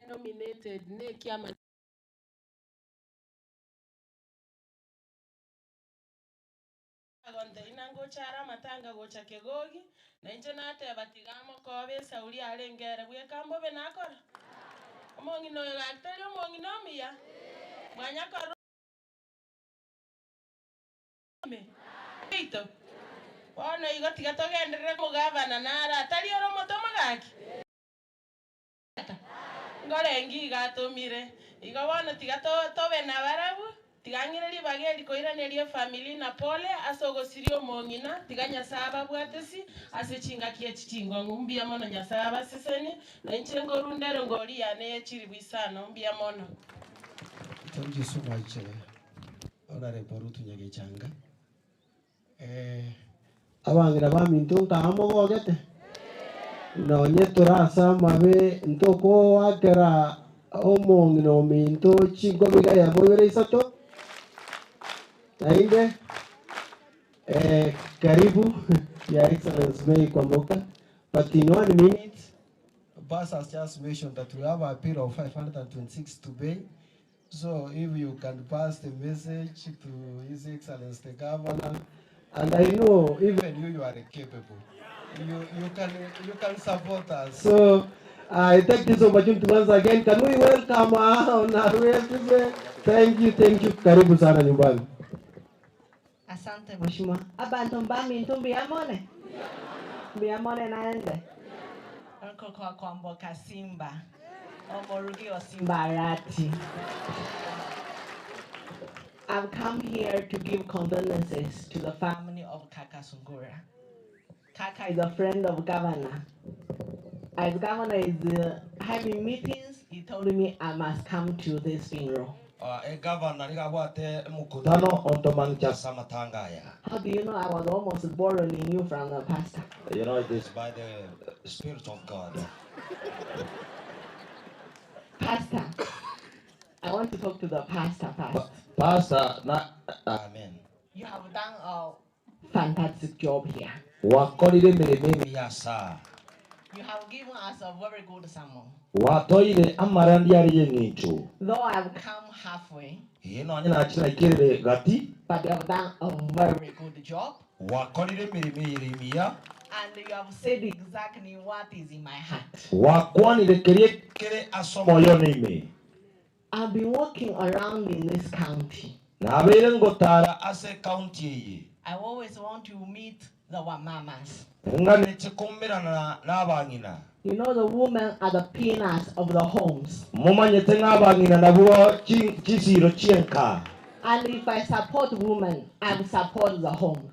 Nominated ne kiama agonde inango chara matanga gocha Kegogi na inje nate batigamo kobe sauri arengere bwe kambo benakora omongi no yaktari omongi no miya mwanya karo me ito wana igoti gatogendere mugabana nara tari oro motoma gaki ngorengi gatumire igabana tigato tobe na barabu tigangireri bageri koiranerie family na pole asogosirio mongina tiganya saba bwatesi asechinga kiechingo ngumbia mono nyasaba seseni na inchengo rundero ngori ane chiri bwisana umbia mono. Thank you so much, Honorable Ruth Nyagechanga. Abangira bamintu kamo gogete no nyetura mabe ntoko wakera omongi no minto chigo biga ya moyere isato ainde karibu ya Excellence May Kwamboka, but in 1 minute Boss has just mentioned that we have a bill of 526 to pay. So if you can pass the message to His Excellency the Governor, and I know even you are capable. You can support us. So I take this opportunity once again. Can we welcome on our way to say thank you. Karibu sana nyumbani. Asante mheshimiwa. Abantu mbami ntumbi amone. Biamone naende. Nko kwa Kwamboka Simba. Omorugi wa Simba Arati. I've come here to give condolences to the family of Kaka Sungura. Kaka is a friend of Governor. As Governor is having meetings, he told me I must come to this funeral. Governor, mukutano ontomanja samatangaya. How do you know I was almost borrowing you from the pastor? You know it is by the Spirit of God. Pastor, I want to talk to the pastor. Pastor, amen. You have done a fantastic job here. Wakorire mirememi yasa. You have given us a very good sermon. Watoire amarandi ari yengicho. Though I have come halfway, gati. But you have done a very good job. Wakorire mireme yeremia. And you have said exactly what is in my heart. Wakwanire kere asomo yonime. I've been walking around in this county. Nabere ngotara ase county. I always want to meet the Wamamas. You know the women are the pillars of the homes. And if I support women, I support the home.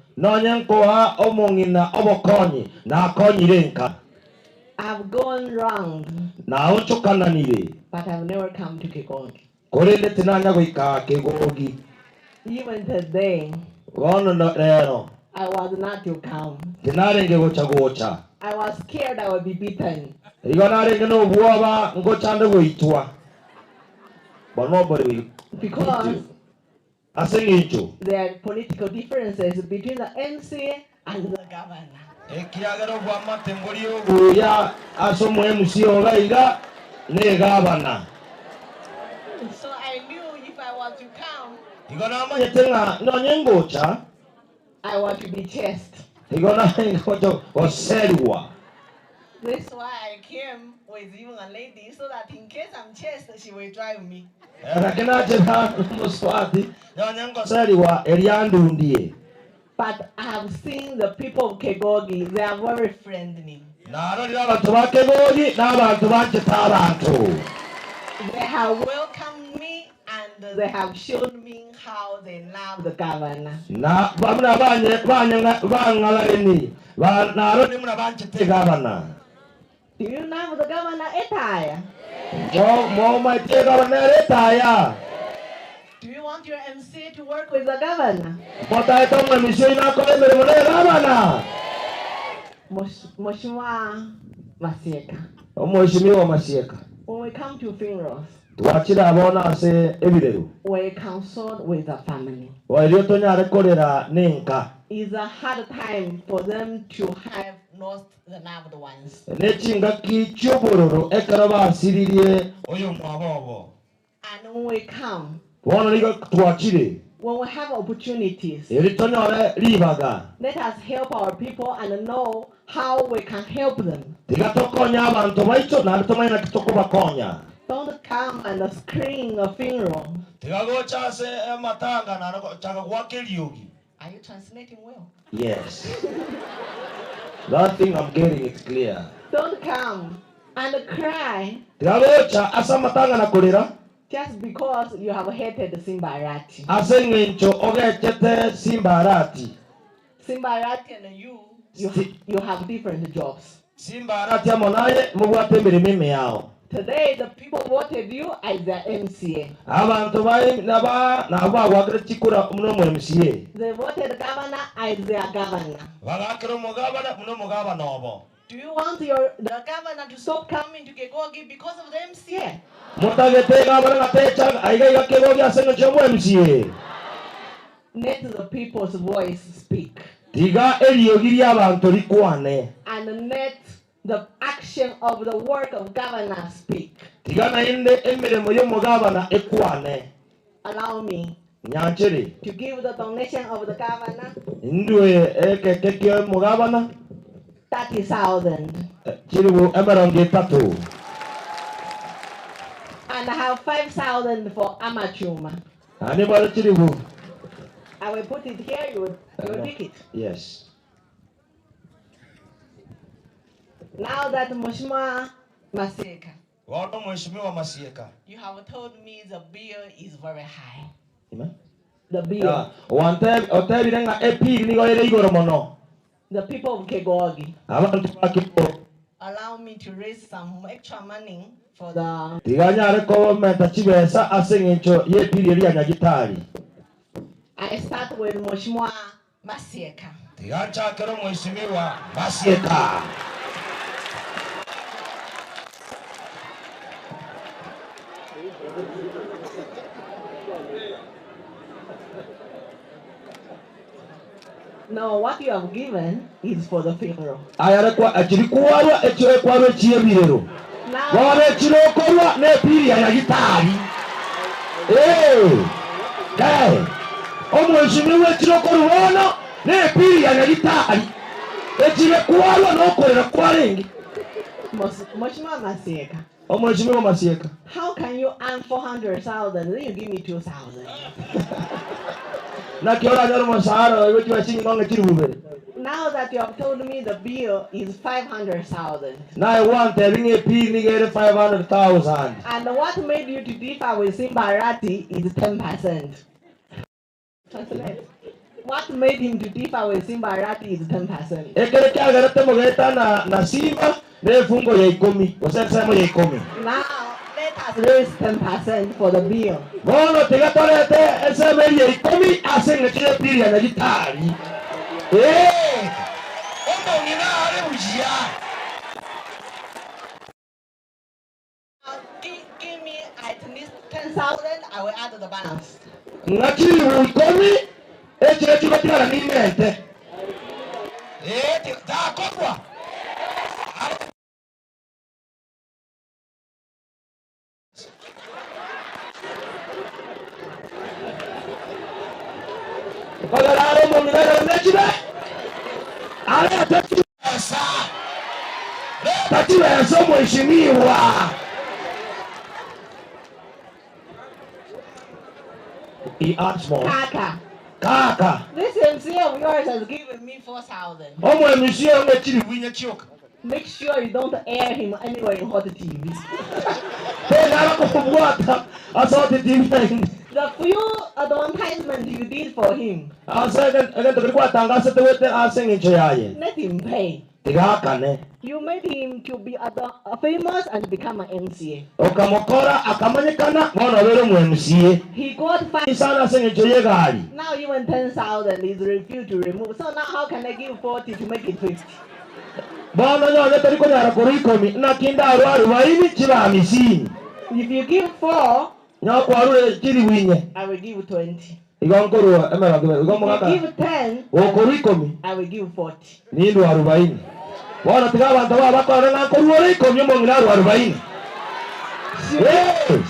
I've gone round, but I've never come to Kegogi. Even today, I was not to come. I was scared I would be beaten. Because there are political differences between the MC and the governor. So I knew if I was to come, I want to be chased. igona ngojo oserwa That's why I came with even a lady, so that in case I'm chased, she will drive me. lakini acha muswati yanyango serwa eliandundie. But I have seen the people of Kegogi, they are very friendly. narorira abantu ba Kegogi n'abantu bacita abantu. They have welcomed me and they have shown me how they love the governor. Na bamuna bangalareni naroni muna bancite governor. Do you love the governor Etaya? Mo my governor Etaya. Do you want your MC to work with the governor? Bota tonga misio inakole mere governor. Mheshimiwa Masieka. Mheshimiwa Masieka. When we come to funerals, twachira abona ase ebirero we consult with the family. wairyo tonyare korera ninka. It's a hard time for them to have lost the loved ones. Nechinga kichobororo ekara basiririe oyo mwabobo. And when we come, Wana liga twachire. when we have opportunities, Eritonyare libaga. let us help our people and know how we can help them. Tigatokonya abantu baicho na bitomanya kitoko bakonya. Don't come and screen a funeral. Tigagocha se matanga na chaka kwakiriogi. Are you translating well? Yes. That thing I'm getting it clear. Don't come and cry Tigagocha asa matanga na kolera. just because you have hated Simbarati. Asengencho ogechete Simbarati. Simbarati and you have different jobs. Simbarati amonaye mubwate mirimo yao. Today the people voted you as their MCA. Abantu bai naba wagretikura muno MCA. They voted the governor as their governor. Bagakiro mugabana muno mugabana obo. Do you want the governor to stop coming to Kegogi because of the MCA? Mutagete gabana gatecha aiga Kegogi asenga chomo MCA. Let the people's voice speak. Tiga eliogiri abantu likwane. And let the action of the work of governor speak. Tiga na inde emiremo yo mugabana ekwane. Allow me Nyanchiri. to give the donation of the governor Ndwe kekyo mugabana 30,000. Chiribu emeronge tatu. And I have 5,000 for Amachuma. Ani bala chiribu. I will put it here, you will pick it. Yes. Now that Mheshimiwa Masieka, Wato Mheshimiwa Masieka. you have told me the bill is very high. Amen. The bill. Wante otebirenga epiri ni goyere igoro mono. The people of Kegogi. Abantu bakipo. Allow me to raise some extra money for the. Tiganya ko menta chibesa asengencho yepiri eri anyagitari. I start with Mheshimiwa Masieka. Tigacha kero Mheshimiwa Masieka. No, what you have given is for the funeral. Ayare kwa achirikuwa echo kwa chiyebirero. Wale chirokorwa ne piri anyagitari. Omweshimiwa chirokorwa ne piri anyagitari. Echirekuwa no korera kwarengi. Mheshimiwa Masieka. Omweshimiwa Masieka. How can you earn 400,000 then you give me 2,000? Now that you have told me the bill is 500,000. Now I want having a P get 500,000. And what made you to differ with Simbarati is 10%. Translate. What made him to differ with Simbarati is 10%. Now let us raise 10% for the bill. Give me at least 10,000, I will add the balance. Kogararo mongirero nechibe. Ale tatiwa sa. Tatiwa ya somo heshimiwa. He adds more. Kaka. This MC of yours has given me 4,000. Omo MC onge chiri winya chioka. Make sure you don't air him anywhere in hot TV. The few advertisements you did for him, let him pay. You made him to be famous and become an MCA. He got 5. Now even 10,000 is refused to remove. So now how can I give 40 to make it 50? If you give 4, I will give 20. If you give 10, I will give 40.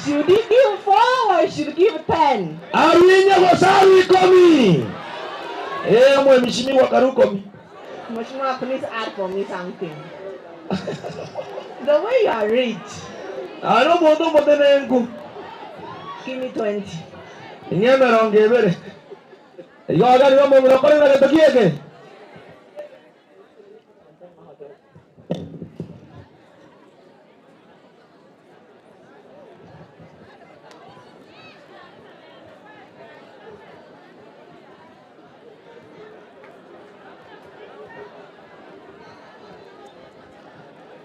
Should he give 4 or should he give 10? Mheshimiwa, please add for me something. The way you are rich. Give me 20.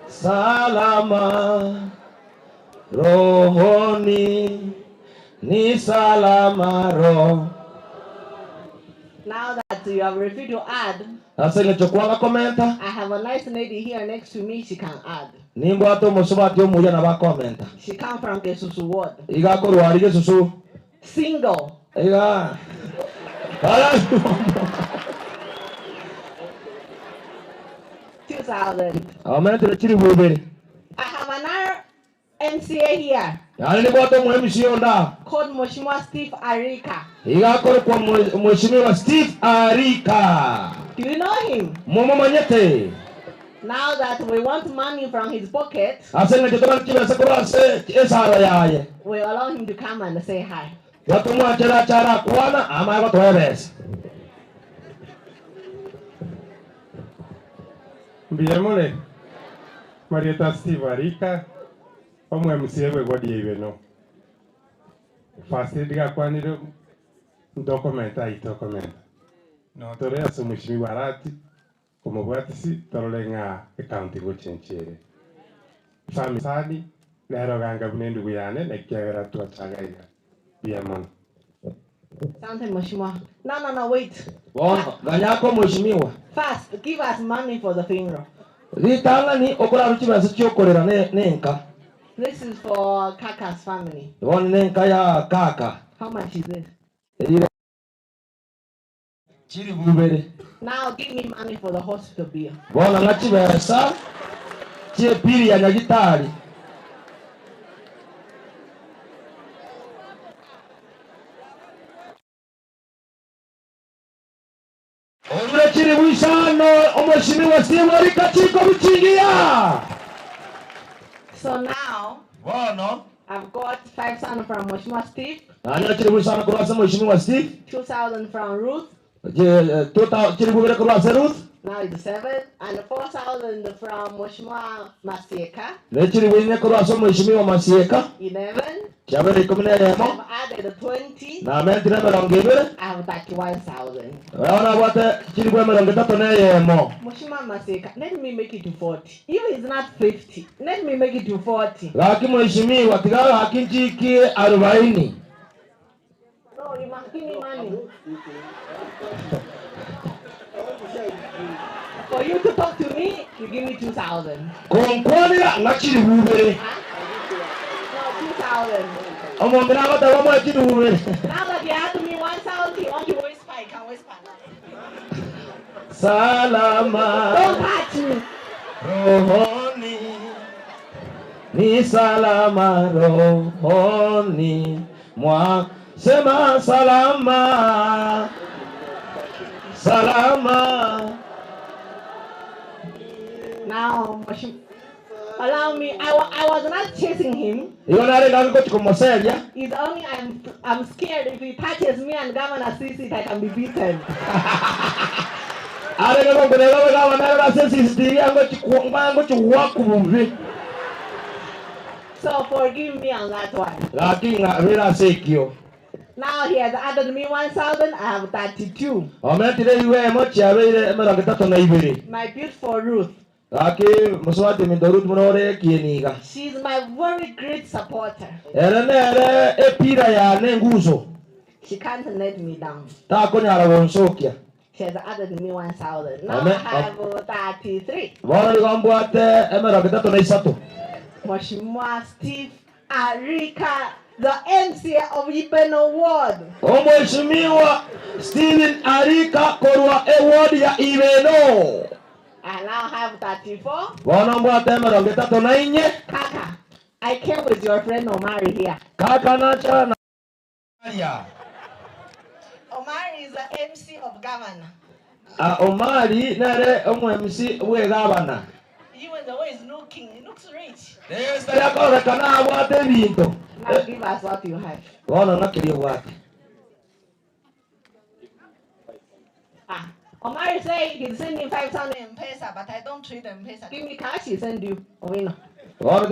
Salama rohoni ni salama roho. Now that you have refused to add, I have a nice lady here next to me, she can add. She comes from Kesusu ward. Single. 2,000. I have another MCA here. Called Mheshimiwa Steve Arika. Do you know him? Now that we want money from his pocket, we allow him to come and say hi. Mbiyamule Marieta Steve Arika omwe msiyewe godi ibeno fasidiga kwaniro dokumenta no tore asumushimi warati kumubwatisi torolenga accounting gochenchere famisani lero ganga bunendu buyane nekyagera twachagaiga biyamon. Something Mheshimiwa. No, wait. Ganyako Mheshimiwa. First, give us money for the funeral. This is for Kaka's family. How much is this? Now give me money for the hospital bill. So now, I've got 5,000 from Mheshimiwa Steve, 2,000 from Ruth, now it's 7, and 4,000 from Mheshimiwa Masieka, 11, I've added 20, I have 31,000. Mheshimiwa Masieka, let me make it to 40. Even it's not 50, let me make it to 40. No, you must give me money. For you to talk to me, you give me 2,000. No, 2,000. Now that you ask me 1,000, you want to whisper, I can whisper. Salama. Don't touch me. Rohoni ni salama rohoni mwa sema salama salama. Now, allow me. I was not chasing him. Iyo nare ngango chikomoseria. It's only I'm scared if he touches me and Governor sees it, I can be beaten. Are ngango kunelewa Governor na sensitivity yango chikuwakubuvi. So forgive me on that one. Lakini ngavira sekio. Now he has added me 1,000. I have 32. Ometire iwe mochi abere emerongo 32. My beautiful Ruth. Laki muswati mindorut munore kieniga. She's my very great supporter. Ere epira ya nenguzo. She can't let me down. Ta konyara wonsokia. She has added me 1,000. Now I have 33. Bora igambwate emerongo 33. Mheshimiwa Steve Arika, the MC of Ibeno Ward. Mheshimiwa Steven Arika korwa award ya Ibeno. I now have 34. Kaka, I came with your friend Omari here. Kaka nacha. Omari is the MC of Governor. Omari nare MC we Governor. Even the way he's looking, he looks rich. Now give us what you have. Omari say he's sending 5,000 in pesa, but I don't treat them pesa. Give me cash, he send you. Owino. Now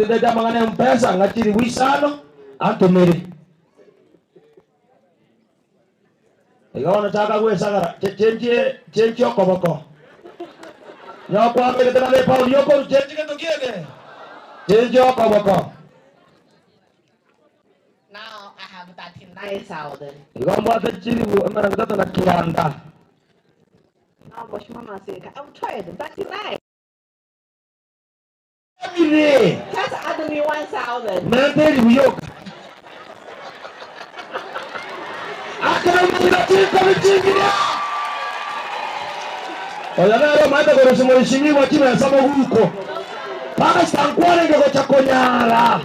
I have 39,000. Now Bush Mama said, I'm tired. 39. Just add me 1,000. Oyana maita korosi mheshimiwa timu ya Samo huko. Paka stankwale ngeko cha Konyala.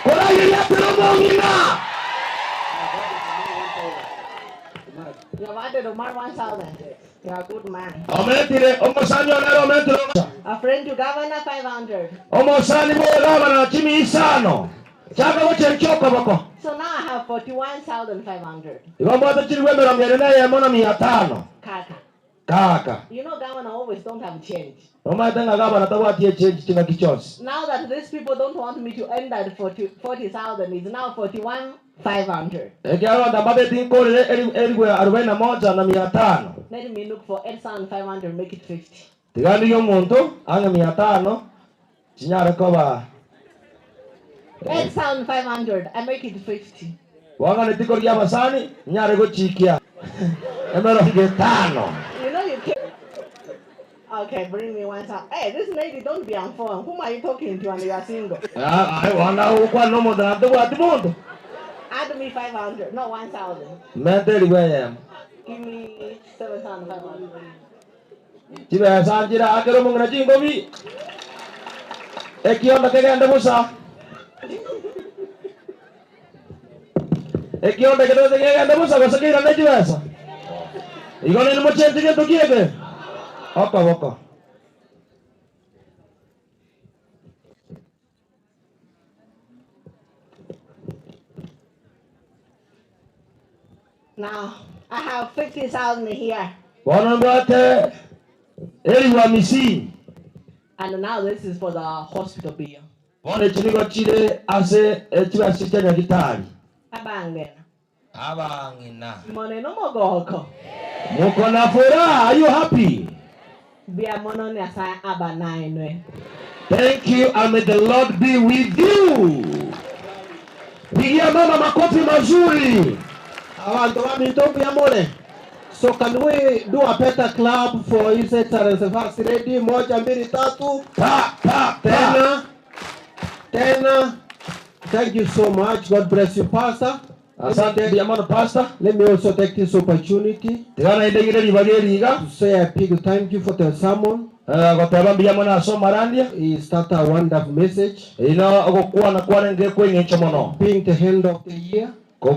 Kora yeye apelomongina. You have added Omar 1,000. You are a good man. Ometire omosanyo na ometire. A friend to Governor 500. Omosani mo Governor timu isano. Chaka wote nchoko bako. So now I have 41,500. Kaka. You know Governor always don't have change. Now that these people don't want me to end at 40,000, it's now 41,500. Let me look for 8,500, make it 50. 8,500, I make it 50. You know you can't. Okay, bring me 1,000. Hey, this lady, don't be informed. Whom are you talking to and you are single? Add me 500, not 1,000. Give me 7,500. Ekionde kidogo kigenda musa gosakira na jiwesa. Igone ni mochenti geto kiebe. Oko. Now, I have 50,000 here. Wanambate eliwa misi. And now this is for the hospital bill. Wane chinigo chile ase echiwa sitenya gitari. Abangina. Moneno mogoko. Muko na furaha, are you happy? Bia mono ni asa abanainwe. Thank you, and may the Lord be with you. Pigia mama makofi mazuri. Abantu bamitopi amore. So can we do a better clap for His Excellency First Lady? 1, 2, 3. Tena. Thank you so much. God bless you, Pastor. Pastor. Let me also take this opportunity to say a big thank you for the sermon. He started a wonderful message. Being the end of the year. I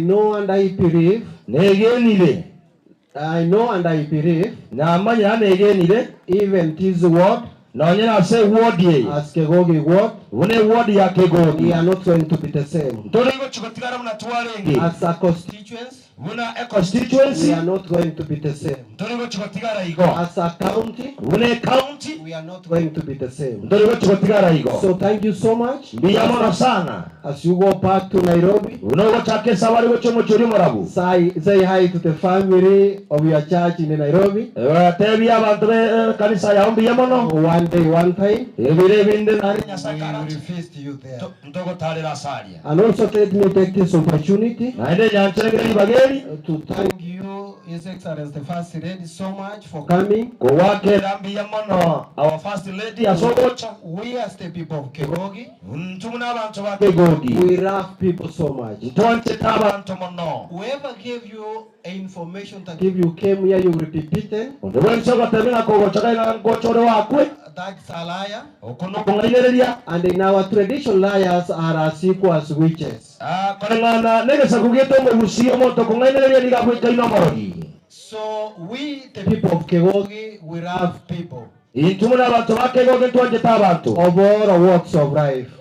know and I believe. I know and I believe. Even this word. As Kegogi word. We are not going to be the same. As a constituency. We are not going to be the same. As a county. We are not going to be the same. So thank you so much. As you go back to Nairobi, say hi to the family of your church in Nairobi. One day, one time. We will feast you there. And also let me take this opportunity to thank you, His Excellency the First Lady, so much for coming. Our First Lady, we as the people of Kegogi, we love people so much. Whoever gave you information that if you came here you will be beaten, that's a liar. And in our tradition, liars are as equal as witches. So we, the people of Kegogi, we love people of all walks of life.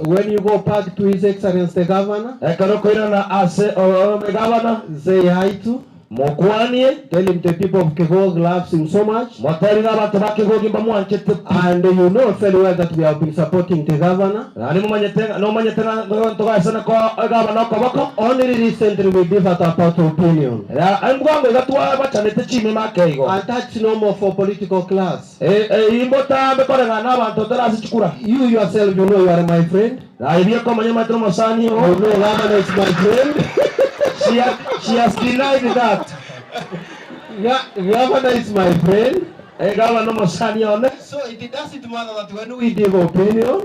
When you go back to His Excellency the Governor, say hi to. Tell him the people of Kegogi loves him so much. And you know very well that we have been supporting the governor. Only recently we differed about opinion. And that's normal for political class. You yourself, you know you are my friend. You know governor is my friend. She has denied that. Governor is my friend. So it doesn't matter that when we give opinion,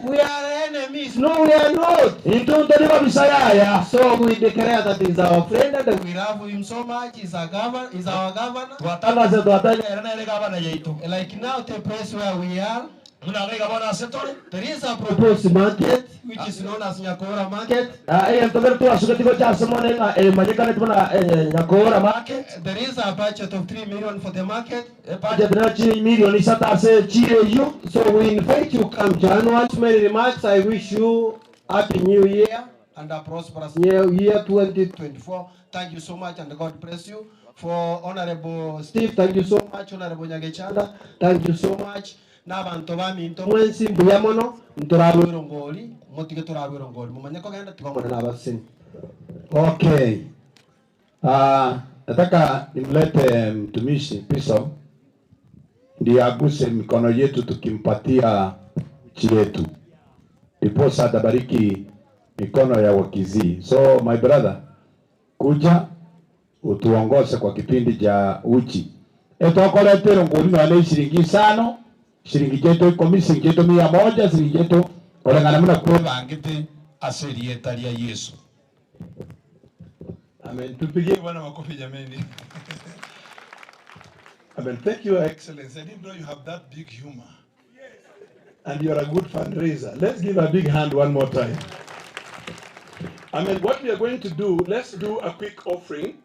we are enemies. No, we are not. So we declare that he's our friend and we love him so much. He's our governor. Like now, the place where we are, there is a proposed market which is known as Nyakora Market. There is a budget of 3 million for the market. So we invite you come January. Many remarks. I wish you happy new year and a prosperous year 2024. Thank you so much and God bless you. For Honorable Steve, thank you so much. Honorable Nyagechanda, thank you so much. N'abantu baminto mwensi mbuyamono nturabwiro ngoli mutike turabwiro ngoli mumanye ko genda tubamona n'abasinyi. Okay. Nataka nimlete mtumishi Piso ndiye aguse mikono yetu tukimpatia nchi yetu. Ndiposa atabariki mikono ya Wakizii. So my brother, kuja utuongoze kwa kipindi cha uchi. Etokoletero ngoli na shilingi 5. Shilingi jeto komisi jeto 100 shilingi jeto olengana muna kubangite aserieta ya Yesu. Amen. Tupigie Bwana makofi jameni. Amen. Thank you, Your Excellency. I didn't know you have that big humor. And you're a good fundraiser. Let's give a big hand one more time. Amen. What we are going to do, let's do a quick offering.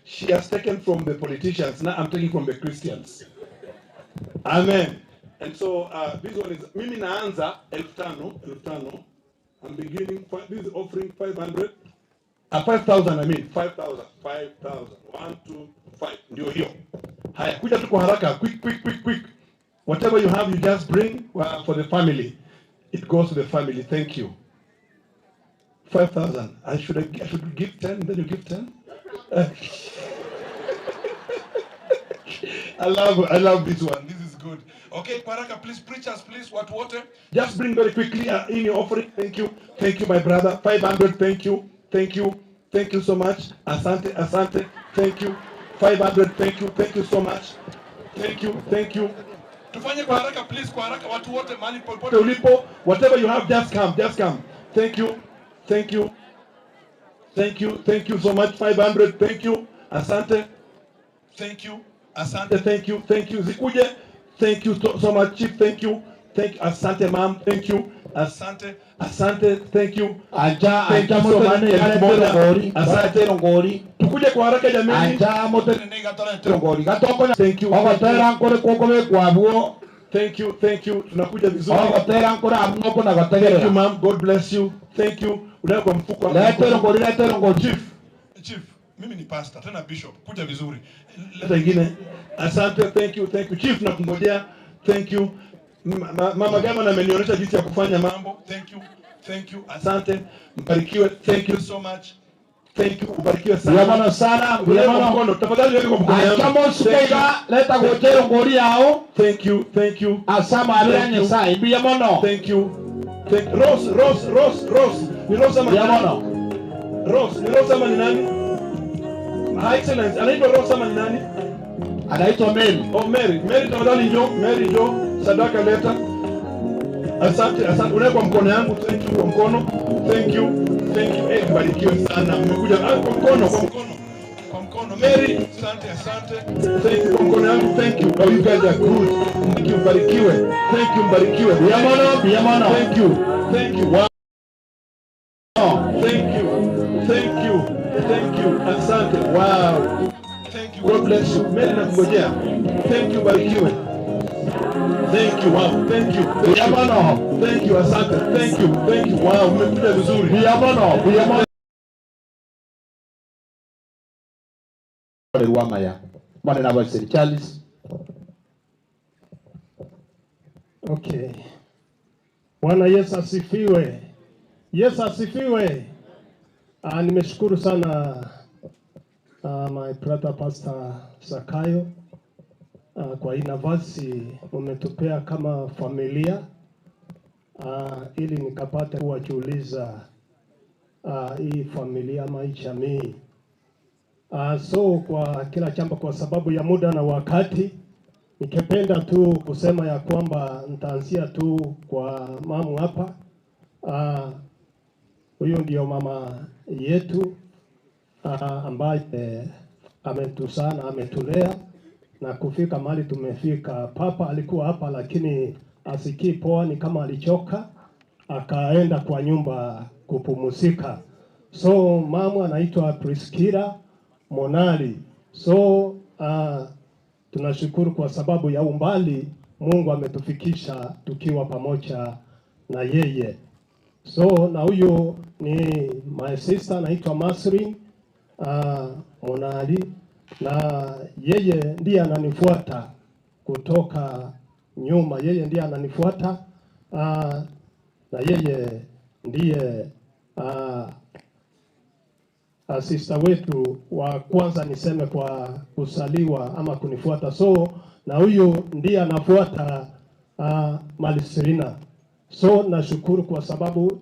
She has taken from the politicians. Now I'm taking from the Christians. Amen. And so this one is mimi naanza 5,000. I'm beginning this is offering 500. 5,000 I mean 5,000. 5,000. 1, 2, 5. Ndio hiyo. Haya kuja tu kwa haraka quick. Whatever you have you just bring for the family. It goes to the family. Thank you. 5,000. I should give 10 then you give 10. I love this one. This is good. Okay, Paraka, please, preachers, please, water. Just bring very quickly in your offering. Thank you, my brother. 500. Thank you so much. Asante. Thank you. 500. Thank you so much. Thank you. Tufanye kwa haraka, please, kwa haraka. Watu wote mahali popote ulipo, whatever you have, just come. Thank you so much. 500. Thank you. Asante. Thank you. Zikuje Thank you so much, Chief. Thank you. Asante, ma'am. Thank you. Asante. Thank you. Thank you so much. Asante. Tukuje kwa haraka jamani. Thank you. Thank you. Tunakuja vizuri. Thank you, ma'am. God bless you. Thank you. Unaweka mfuko hapo. Chief. Mimi ni pastor, tena bishop. Kuja vizuri. Leta ingine. Asante. Thank you. Chief, nakungojea. Thank you. Mama Gama amenionyesha jinsi ya kufanya mambo. Thank you. Asante. Mbarikiwe. Thank you so much. Thank you. Ubarikiwe sana. Biyamano sana. Biyamano. Tafadhali weke kwa mkono yangu. Achamo sukega leta gotero ngori yao. Thank you. Asama alenya sai. Biyamano. Thank you. Rose. Ni Rose ama Biyamano. Rose. Ni Rose ama ni nani? Her Excellency. Anaitwa Rose ama ni nani? Anaitwa Mary. Oh, Mary. Tafadhali njoo. Mary njoo. Sadaka leta. Asante. Unaweka kwa mkono yangu. Thank you kwa mkono. Thank you. Barikiwe sana. Mmekuja kwa mkono. Mary, asante. Thank you kwa mkono yangu. Thank you. Oh, you guys are good. Thank you. Barikiwe. Thank you. Barikiwe. Biyamano. Thank you. Wow. Thank you. Asante. Wow. Thank you. God bless you. Mary nakungojea. Thank you. Barikiwe. Thank you. Wow. Thank you. Biyamano. Thank you. Asante. Thank you. Wow. Mmekuja vizuri. Biyamano. Maya. Mwana na Charles. Okay. Bwana Yesu asifiwe. Nimeshukuru sana my brother Pastor Sakayo kwa hii nafasi umetupea kama familia ili nikapate kuwajuliza hii familia ama hii jamii. So kwa kila jambo, kwa sababu ya muda na wakati, nikipenda tu kusema ya kwamba nitaanzia tu kwa mamu hapa. Huyu ndio mama yetu ambaye ametuzaa, ametulea na kufika mahali tumefika. Papa alikuwa hapa lakini asikii poa, ni kama alichoka akaenda kwa nyumba kupumzika. So mama anaitwa Priskila Monali. So tunashukuru kwa sababu ya umbali Mungu ametufikisha tukiwa pamoja na yeye. So na huyo ni my sister anaitwa Masri Monali, na yeye ndiye ananifuata kutoka nyuma. Yeye ndiye ananifuata na yeye ndiye sister wetu wa kwanza, niseme kwa kusaliwa ama kunifuata. So na huyo ndiye anafuata Malisirina. So nashukuru kwa sababu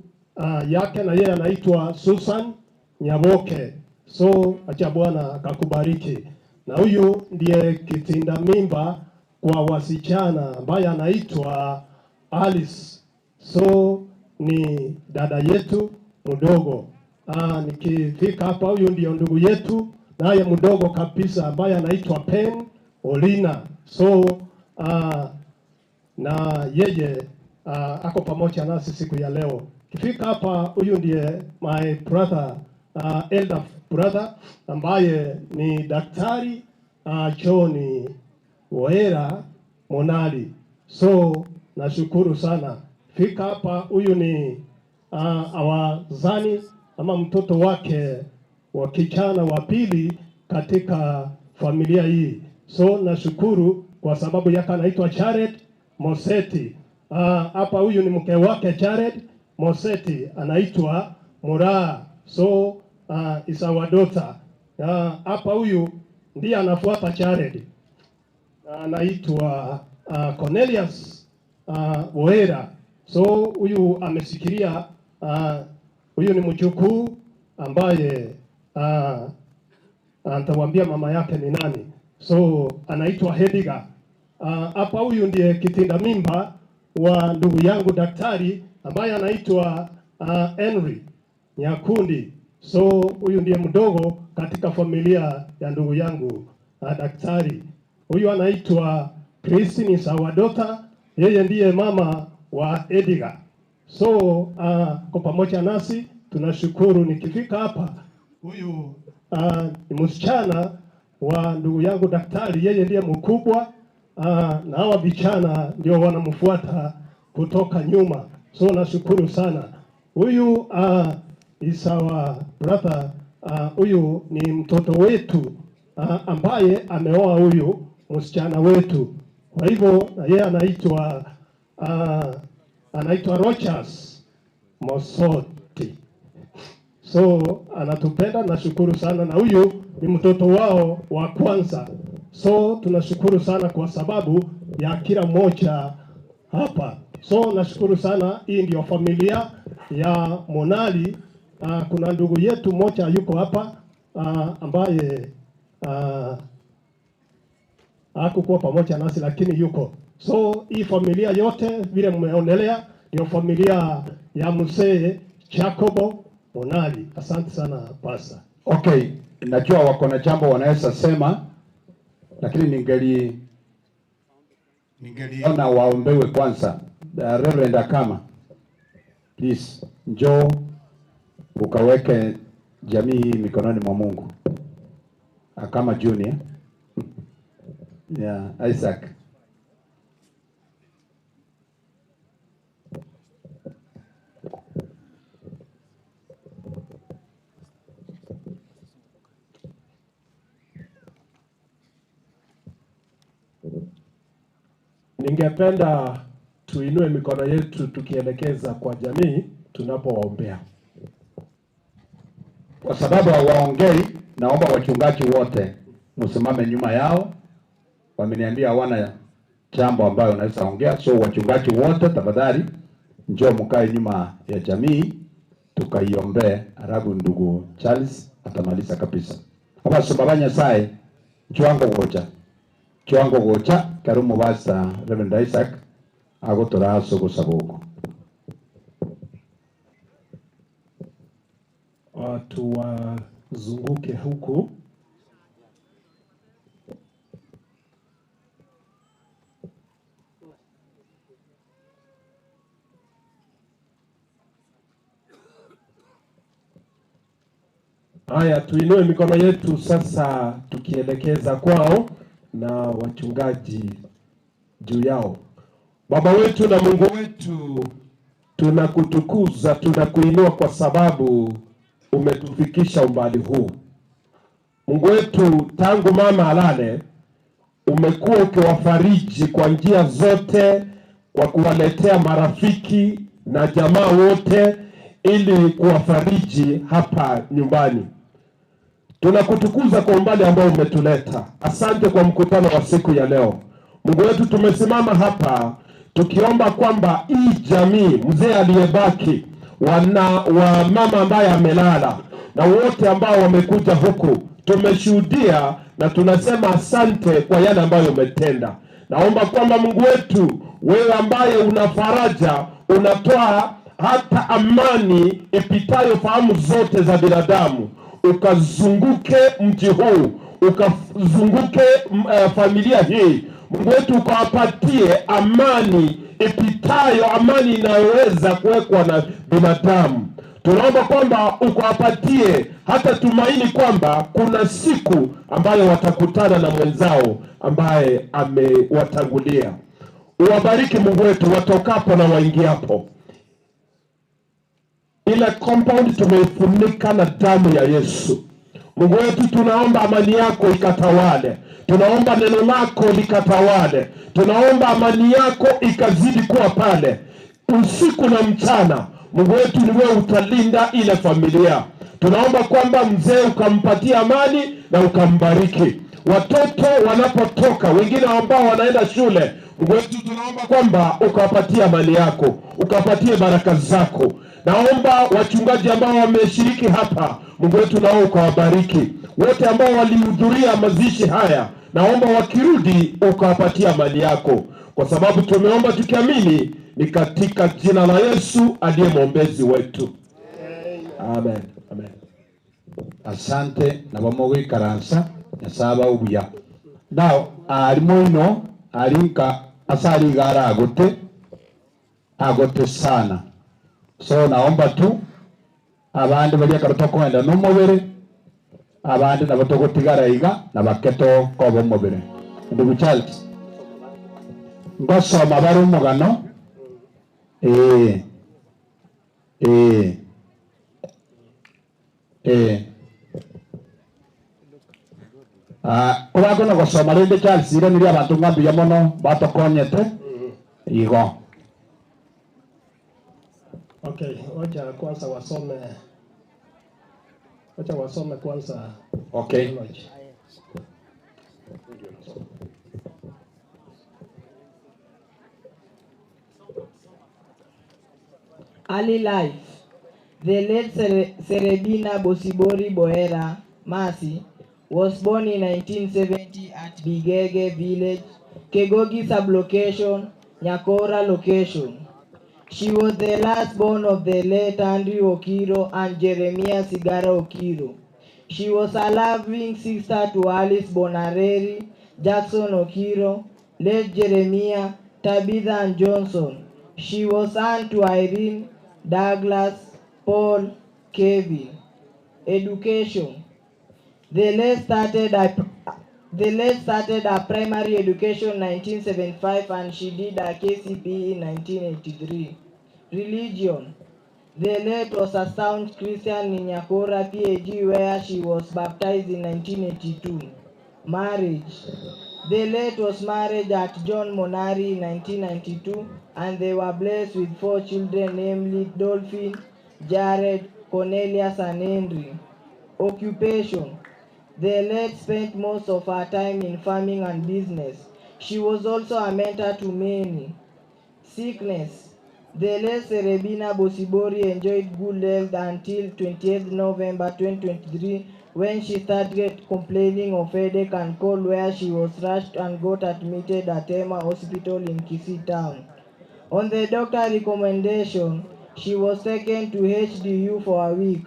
yake, na yeye anaitwa Susan Nyaboke. So acha Bwana akakubariki. Na huyu ndiye kitinda mimba kwa wasichana ambaye anaitwa Alice. So ni dada yetu mdogo. Nikifika hapa, huyu ndio ndugu yetu naye mdogo kabisa ambaye anaitwa Pen Olina. So na yeye ako pamoja nasi siku ya leo. Kifika hapa, huyu ndiye my brother, elder brother ambaye ni daktari John Boera Monali. So nashukuru sana. Fika hapa, huyu ni awazani ama mtoto wake wa kijana wa pili katika familia hii. So nashukuru kwa sababu yake anaitwa Jared Moseti. Hapa huyu ni mke wake Jared Moseti, anaitwa Muraa. So is our daughter. Hapa huyu ndiye anafuata Jared, anaitwa Cornelius Boera. So huyu amesikiria, huyu ni mjukuu ambaye nitawaambia mama yake ni nani. So anaitwa Hediga. Hapa huyu ndiye kitinda mimba wa ndugu yangu daktari ambaye anaitwa Henry Nyakundi. So huyu ndiye mdogo katika familia ya ndugu yangu daktari. Huyu anaitwa Christine is our daughter, yeye ndiye mama wa Edgar. So kwa pamoja nasi tunashukuru. Nikifika hapa, huyu ni msichana wa ndugu yangu daktari, yeye ndiye mkubwa na hawa vijana ndio wanamfuata kutoka nyuma. So nashukuru sana. Huyu is our brother, huyu ni mtoto wetu ambaye ameoa huyu msichana wetu. Kwa hivyo yeye anaitwa Rogers Mosoti. So anatupenda, nashukuru sana, na huyu ni mtoto wao wa kwanza. So tunashukuru sana kwa sababu ya kila mmoja hapa. So nashukuru sana. Hii ndio familia ya Monali. Kuna ndugu yetu mmoja yuko hapa ambaye hakukuwa pamoja nasi lakini yuko. So hii familia yote vile mmeonelea ndio familia ya mzee Jacobo Monali. Asante sana pastor. Okay, najua wako na jambo wanaweza sema, lakini ningeliona waombewe kwanza. Reverend Akama, please njoo ukaweke jamii hii mikononi mwa Mungu. Akama Junior. Yeah, Isaac. Ningependa tuinue mikono yetu tukielekeza kwa jamii tunapowaombea. Kwa sababu hawaongei, naomba wachungaji wote msimame nyuma yao. Wameniambia hawana jambo ambayo wanaweza ongea, so wachungaji wote tafadhali njoo mkae nyuma ya jamii tukaiombee, alafu ndugu Charles atamaliza kabisa. Hapa subabanya sai Chwango gocha karumu basa Reverend Isaac agotora gusaba watu wazunguke huku. Haya, tuinue mikono yetu sasa tukielekeza kwao na wachungaji juu yao. Baba wetu na Mungu wetu, tunakutukuza, tunakuinua kwa sababu umetufikisha umbali huu. Mungu wetu, tangu mama alale umekuwa ukiwafariji kwa njia zote, kwa kuwaletea marafiki na jamaa wote ili kuwafariji hapa nyumbani. Tunakutukuza kwa umbali ambao umetuleta. Asante kwa mkutano wa siku ya leo. Mungu wetu, tumesimama hapa tukiomba kwamba hii jamii, mzee aliyebaki, wa mama ambaye amelala na wote ambao wamekuja huku, tumeshuhudia na tunasema asante kwa yale ambayo umetenda. Naomba kwamba Mungu wetu, wewe ambaye una faraja, unatoa hata amani ipitayo fahamu zote za binadamu, ukazunguke mji huu, ukazunguke familia hii. Mungu wetu, ukawapatie amani ipitayo, amani inayoweza kuwekwa na binadamu. Tunaomba kwamba ukawapatie hata tumaini kwamba kuna siku ambayo watakutana na mwenzao ambaye amewatangulia. Uwabariki Mungu wetu watokapo na waingiapo. Ile compound tumeifunika na damu ya Yesu. Mungu wetu, tunaomba amani yako ikatawale. Tunaomba neno lako likatawale. Tunaomba amani yako ikazidi kuwa pale usiku na mchana. Mungu wetu, ni wewe utalinda ile familia. Tunaomba kwamba mzee ukampatia amani na ukambariki. Watoto wanapotoka, wengine ambao wanaenda shule, Mungu wetu, tunaomba kwamba ukawapatie amani yako, ukawapatie baraka zako. Naomba wachungaji ambao wameshiriki hapa, Mungu wetu, nao ukawabariki. Wote ambao walihudhuria mazishi haya, naomba wakirudi ukawapatie amani yako, kwa sababu tumeomba tukiamini ni katika jina la Yesu aliye mwombezi wetu. Amen. Amen. Asante na bamowe karansa yasaba ubuya. Now alimo ino alinka asali gara agote sana. So naomba tu abandi bali akaruta kwenda n'umubiri abandi nabo togotigara iga nabaketo kobo mubiri. Ndugu Charles ngosoma bari umugano Urakono gusoma rindi Charles ire niri abantu ngambia muno batokonyete igo. Okay, wacha kwanza wasome kwanza. Okay. Early life. The late Serebina Boera Masi was born in 1970 at Bigege village, Kegogi sublocation, Nyakora location. She was the last born of the late Andrew Okiro and Jeremiah Sigara Okiro. She was a loving sister to Alice Bonareri, Jackson Okiro, late Jeremiah, Tabitha and Johnson. She was aunt to Irene, Douglas, Paul, Kevin. Education. The late started her primary education in 1975 and she did her KCPE in 1983. Religion. The late was a sound Christian in Nyakora PAG where she was baptized in 1982. Marriage. The late was married at John Monari in 1992 and they were blessed with 4 children, namely Dolphin, Jared, Cornelius and Henry. Occupation. The late spent most of her time in farming and business. She was also a mentor to many. Sickness. The late Serebina Bosibori enjoyed good health until 28th November 2023 when she started complaining of headache and cold where she was rushed and got admitted at Emma Hospital in Kisii town. On the doctor recommendation, she was taken to HDU for a week.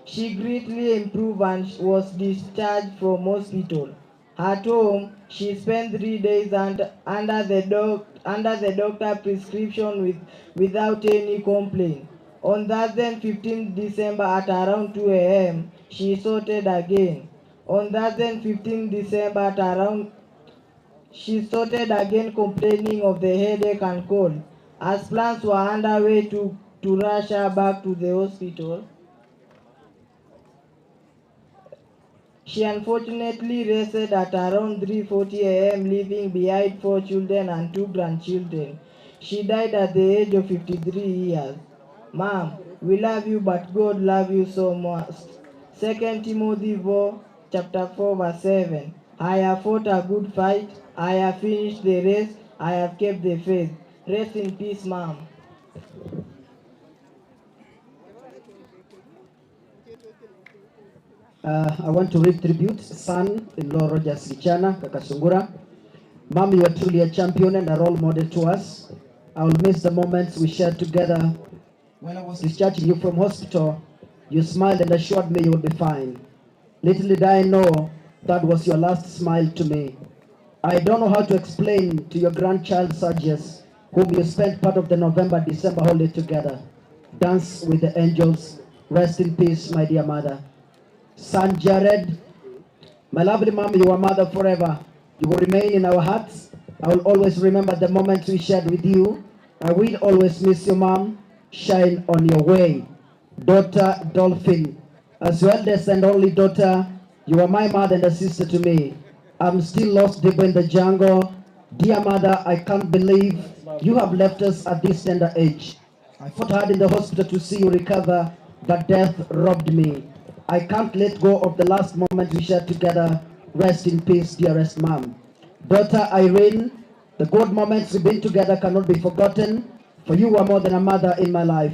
She greatly improved and was discharged from hospital. At home, she spent 3 days under the doctor prescription without any complaint. On Thursday, 15 December at around 2 a.m., she sorted again. On Thursday, 15 December at around she started again complaining of the headache and cold. As plans were underway to rush her back to the hospital, she unfortunately rested at around 3:40 a.m., leaving behind 4 children and 2 grandchildren. She died at the age of 53 years. Mom, we love you, but God loves you so much. 2 Timothy 4, chapter 4, verse 7. I have fought a good fight. I have finished the race. I have kept the faith. Rest in peace, Mom. I want to read tribute, son-in-law Rogers Gichana, Kaka Sungura. Mom, you are truly a champion and a role model to us. I will miss the moments we shared together. When I was discharging you from hospital, you smiled and assured me you will be fine. Little did I know that was your last smile to me. I don't know how to explain to your grandchild Sergius, whom you spent part of the November-December holiday together. Dance with the angels. Rest in peace, my dear mother. Son Jared, my lovely mom, you are mother forever. You will remain in our hearts. I will always remember the moments we shared with you. I will always miss you, mom. Shine on your way. Daughter Dolphin, as your eldest and only daughter, you are my mother and a sister to me. I'm still lost deep in the jungle. Dear mother, I can't believe you have left us at this tender age. I fought hard in the hospital to see you recover, but death robbed me. I can't let go of the last moment we shared together. Rest in peace, dearest mom. Daughter Irene, the good moments we've been together cannot be forgotten, for you were more than a mother in my life.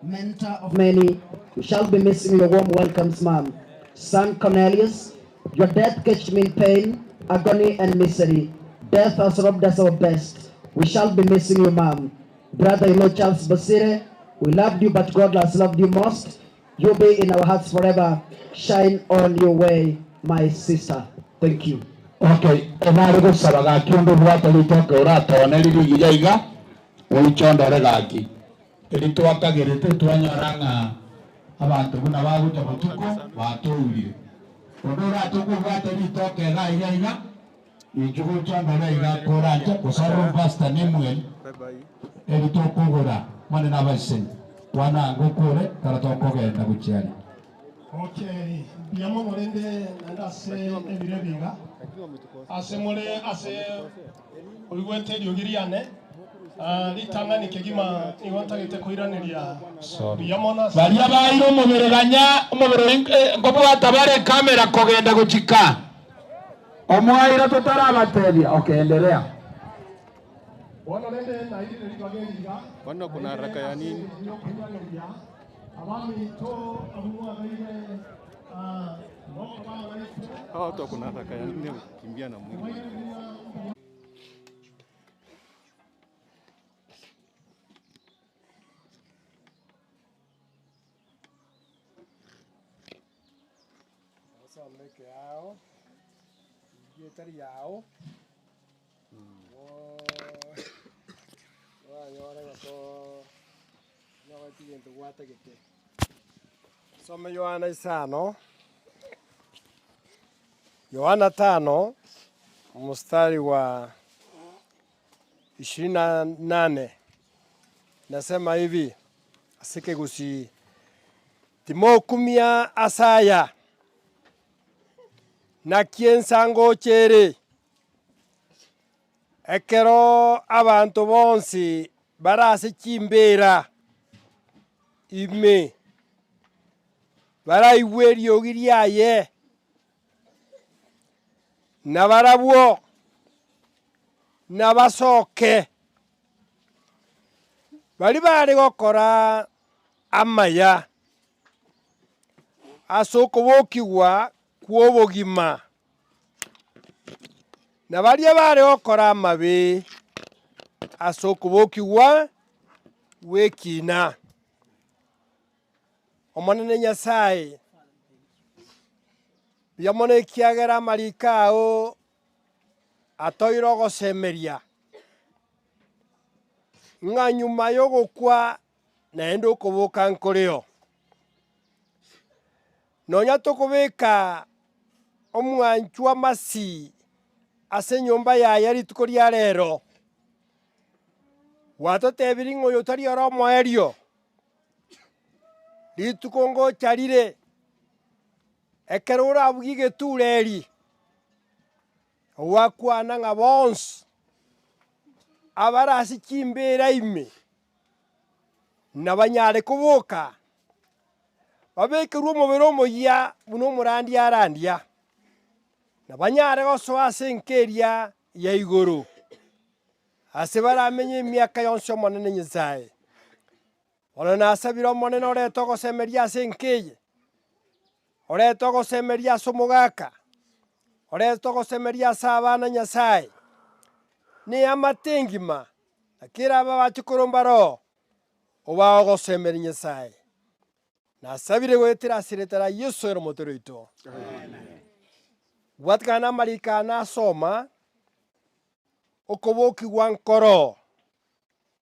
Mentor of many, we shall be missing your warm welcomes, mom. Son Cornelius, your death catched me in pain, agony and misery. Death has robbed us our best. We shall be missing you, mom. Brother-in-law Charles Basire, we loved you, but God has loved you most. You'll be in our hearts forever. Shine on your way, my sister. Thank you. Okay, enare gusaba gaki undu bwate ritoke uratone riri yaiga wichondore gaki eritwakagirite twanyoranga abantu buna baguja butuko batuurire undu uratuko bwate ritoke ga yaiga ijugo chondore iga koranja kusaro pasta nemwe eritokugura mane nabaseni wana ngukure karatokogenda gucyari. Okay, biyamo morende nanda se ebirebiga. Ase more ase uigwete diogiriane. Litangani kegima iwanta gete koiraneria. Biyamo na baria bairo mubereganya umubero ngobo batabare kamera kogenda guchika. Omwaira tutarabateria. Okay, endelea. Wana nende na hili nilibageniga. Kwani kuna haraka ya nini? Hawa watu kuna haraka ya nini kukimbia na mwili? Sasa mbeke yao. Jetari yao. Some Yohana isano. Yohana 5 mstari wa 28 nasema hivi, asike gusi timokumia asaya na kiensango chere ekero abantu bonsi barase chimbera ime baraiweri ogiriaye na barabwo na basoke bari bari gokora amaya asoko bokigwa kwobogima na baria bari gokora amabe asoko bokigwa wekina omonene Nyasaye biamone kiagera marikao atoiro gosemeria nga nyuma yo gukwa naende okubuka nkoreo nonya tokubika omwanchu amasi ase nyumba yaye rituko ria rero watotebiri ng'oyo tari ora omoerio rituko ngocharire ekero orabugi getureri wakwana ng'a bonsi abarasi chimbera ime na banyare kubuka babekirwe omobere omoyia buna omorandi arandia na banyare gosoa ase enkeria ya igoro ase baramenye emiaka yonsi omonene Nyasaye ono nasabire omonene orete ogosemeria ase enkeye orete ogosemeria ase omogaka orete ogosemeria ase abana Nyasaye ne amatengima akira aba bache koromba roho oba ogosemeria Nyasaye nasabire gwetera asiretera Yesu ero motero ito bwatikana amarika nasoma okobokigwa nkoro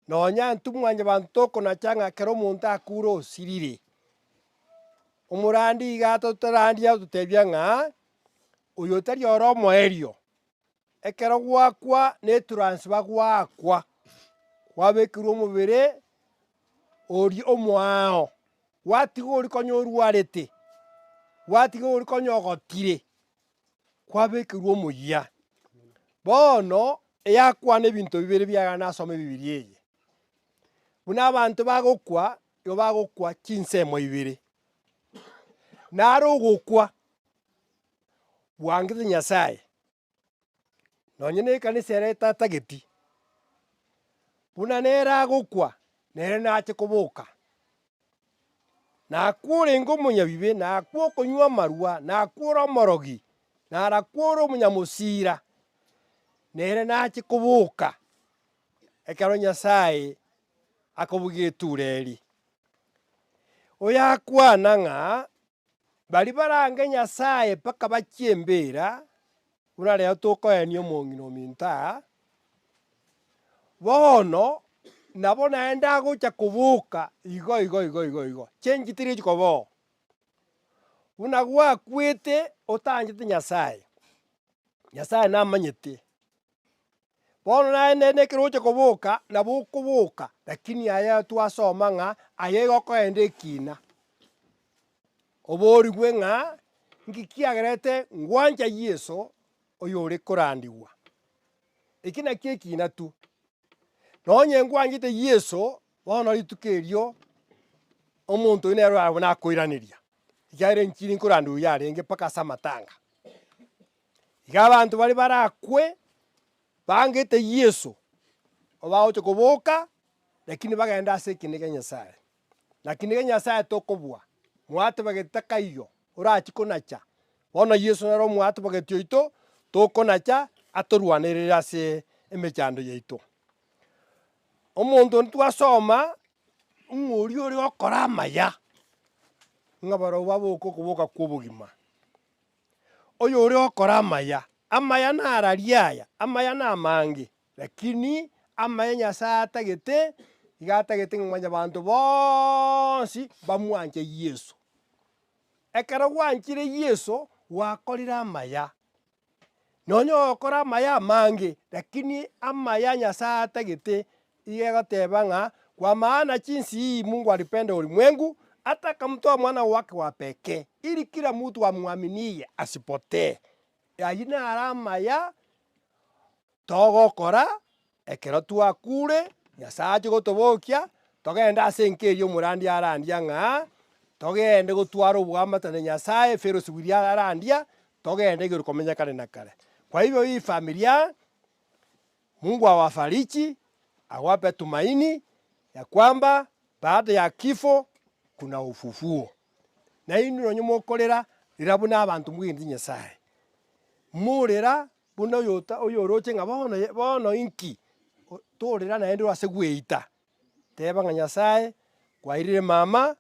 nonya ntumwanya bantu okonachanga kero omonto akure osirire omorandi iga totorandia tutebia ng'a oyo tari oro omoerio ekero gwakwa neturansfer gwakwa gwabekirwe omobere ori omwao gwatiga ori konya orwarete gwatiga ori konya ogotire gwabekirwe omoyia bono eyakwana ebinto bibere biagera nasoma ebibiria eye buna abanto bagokwa igo bagokwa chinsemo ibere nare ogokwa bwangete Nyasaye nonya na ekanisa ere etatageti buna nere agokwa nere nache koboka nakwa orenge omonyabibe nakwa okonywa amarwa nakwa ore omorogi narakwa ore omonyamosira nere nache koboka ekero Nyasaye akobugia etureri oyakwana ng'a bari barange Nyasaye mpaka bachiembera buna rero tukoenio mong'ino minta bono nabo naenda gocha kubuka igo chenjitiri chikobo buna gwakwete otangete Nyasaye namanyete bono naende kiroche kubuka nabo okubuka lakini aya twasoma ng'a aye gokoenda ekina oborigwe ng'a ngikiagerete ngwanja Yesu oyo ore korandigwa eki nakio ekina tu nonye ngwanjete Yesu bono rituko erio omonto oyo nero abo nakoiraneria ikiagera enchili nkorandigwa yarenge mpaka ase amatanga iga abanto bari barakwe bangete Yesu obagocha koboka lakini bagenda ase ekinege Nyasaye na kinege Nyasaye tokobua mwatebagete kaiyo orachi konacha bono Yesu nero mwatebagete oito tokonacha atorwanerere ase emechando yaito omonto ntwasoma ng'ori ore gokora amaya ng'a barobwo baboka okoboka kwa obogima oyo ore gokora amaya narari aya amaya na amange lakini amaya Nyasaye atagete iga atagete ng'amanya banto bonsi bamwanche Yesu ekero gwanchire Yesu gwakorire amaya nonye ogokora amaya amange lakini amaya Nyasaye atagete iga egoteba ng'a kwa maana jinsi hii Mungu alipenda ulimwengu hata akamtoa mwana wake wa pekee ili kila mtu amwaminie asipotee ayi nara amaya togokora ekero twakure Nyasaye ache gotobokia togenda ase enka erio omorandi arandia ng'a togende gotwara obwamatane Nyasaye fellowship iria arandia togende igoro komenya kare na kare. Kwa hivyo hii familia Mungu awafariji awape tumaini ya kwamba baada ya kifo kuna ufufuo na hii nonye mokorera rira buna abantu mwindi Nyasaye murera buna oyo oroche ng'a bono inki torera naende ase gweita teba ng'a Nyasaye kwairire mama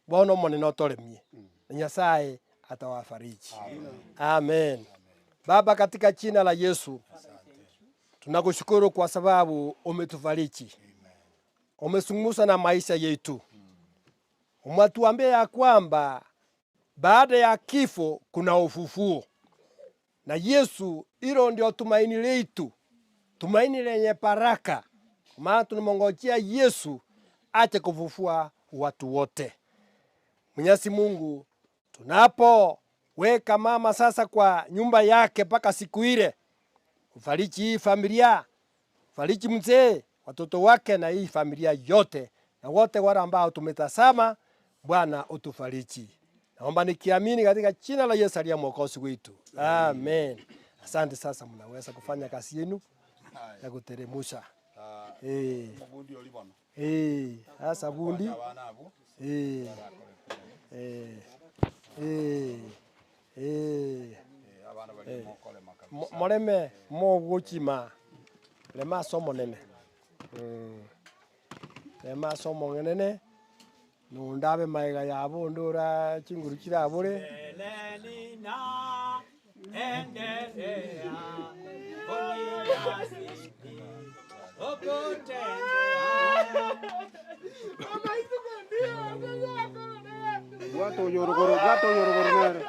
bono omonene otoremie na Nyasaye atawafariji. Amen. Baba, katika jina la Yesu tunakushukuru kwa sababu umetufariji, umesungumza na maisha yetu, umetuambia ya kwamba baada ya kifo kuna ufufuo. Na Yesu, hilo ndio tumaini letu, tumaini lenye baraka, maana tunamngojea Yesu ache kufufua watu wote. Mwenyezi Mungu, tunapoweka mama sasa kwa nyumba yake mpaka siku ile, ufariji hii familia, ufariji mzee, watoto wake na hii familia yote, na wote wale ambao tumetazama, Bwana utufariji. Naomba nikiamini katika jina la Yesu aliye mwokozi wetu. Amen. Asante, sasa mnaweza kufanya kazi yenu ya kuteremusha. Sasa bundi. Moreme moguchima. Lema somo nene. Lema somo nene. Nundabe maiga yabo ndora chinguru kirabure. Gato yorogoro mere.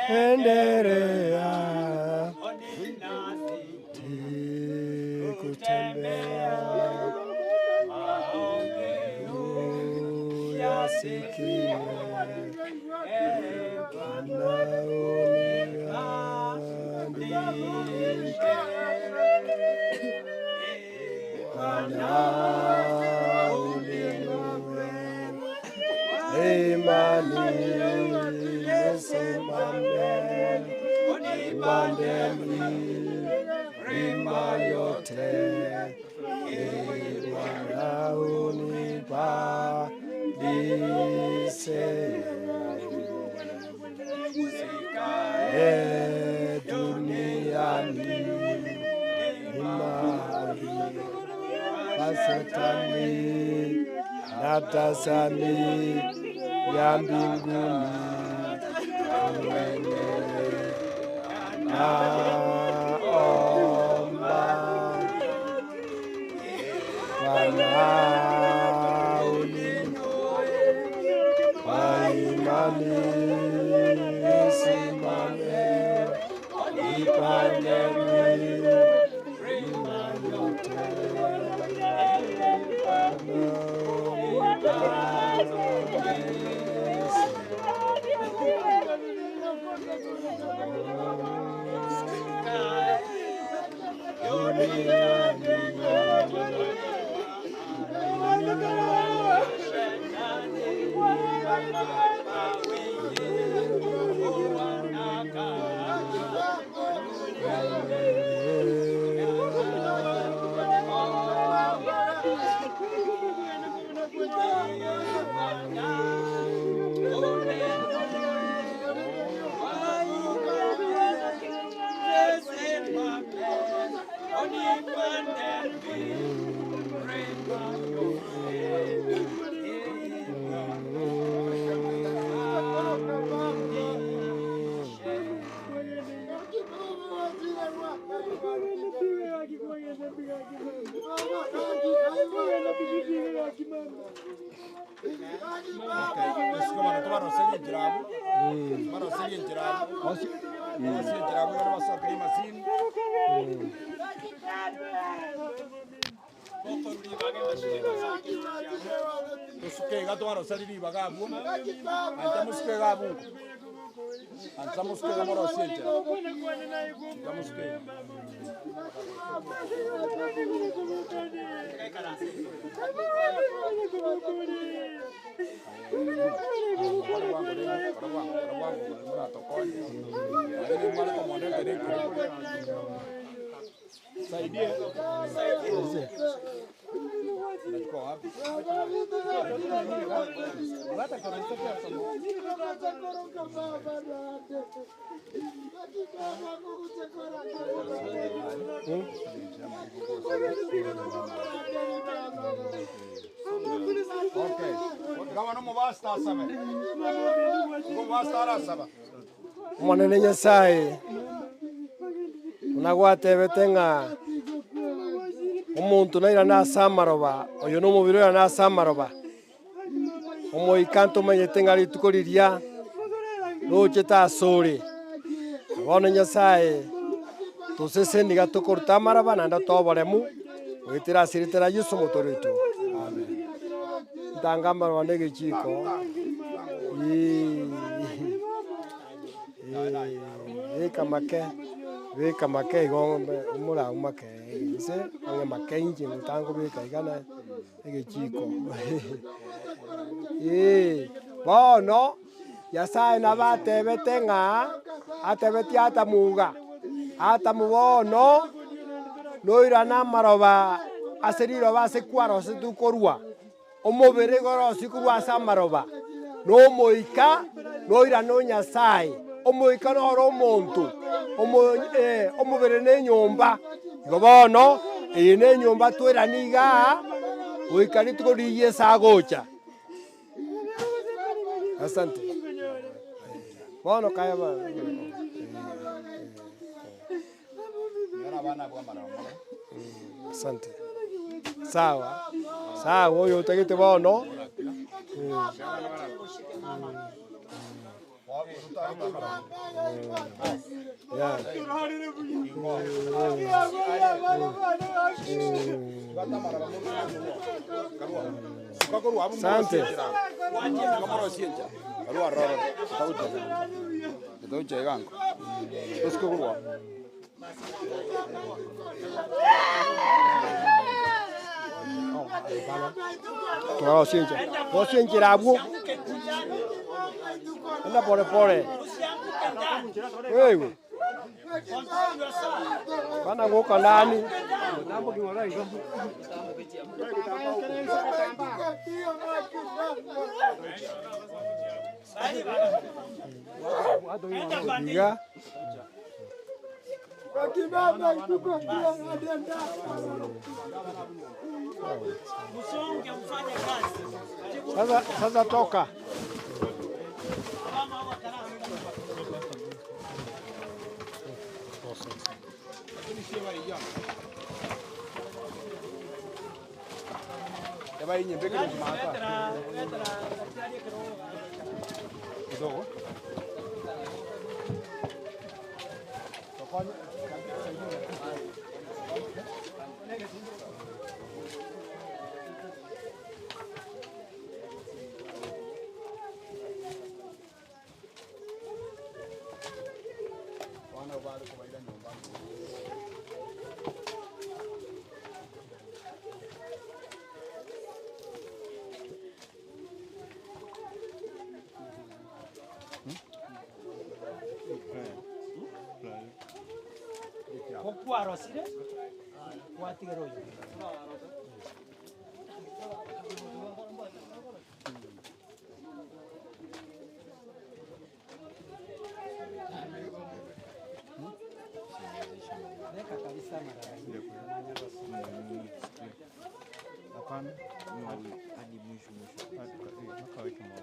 Endelea kutembea yasikie imani nisimame, imani rima yote, Bwana unibadilishe. Duniani imani pasetani na tasani ya mbinguni naomba Bwana kwa imani nisimame, nipande milima yote. Mwanene Nyasaye unagwatebete ng'a omuntu naira nasa amaroba oyo n'omubiri oyo nasa amaroba omoika ntomanyete ng'a rituko riria rochete asore bono Nyasaye toseseniga tokoruta amaroba naende toboremu gwetera asiritera Yesu omotore oito. Ntanga amaroba na egechiko beka make igombe umura umake ise onge make inje mutango beka igana egechiko bono Nyasaye nabatebete ng'a atebeti atamuga atamubono noira na amaroba ase riroba ase kwarose tukorwa omobere gorosi korwa ase amaroba n'omoika noira no Nyasaye omoika noro omonto omobere n'enyomba igo bono eye n'enyomba twerani iga goika rituko riria ase agocha. Asante bono kaya ba asante sawa sawa oyo utagite bono asante Osinjira abu. Enda pole pole. Wewe. Bana ngoka nani? Diga. Sasa toka. Vai niente che non mata. Kidogo. Pokuaro sire? Kuatigero yo. Weka kabisa mara hapana, hadi mwisho akaweka maua.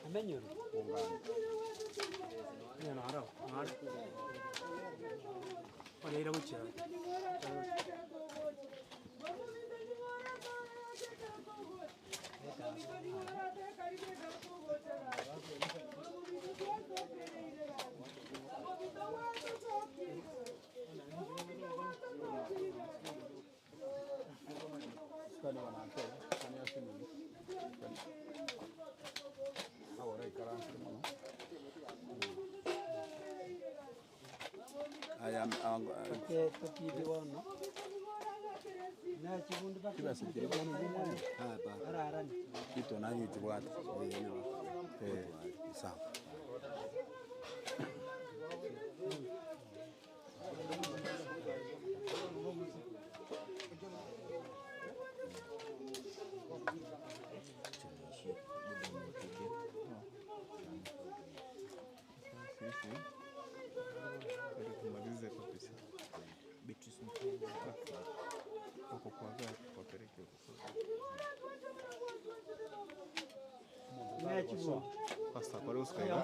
Amenyo. No, aro. Wale ira uchi. Basta, kwa leo usikaiga.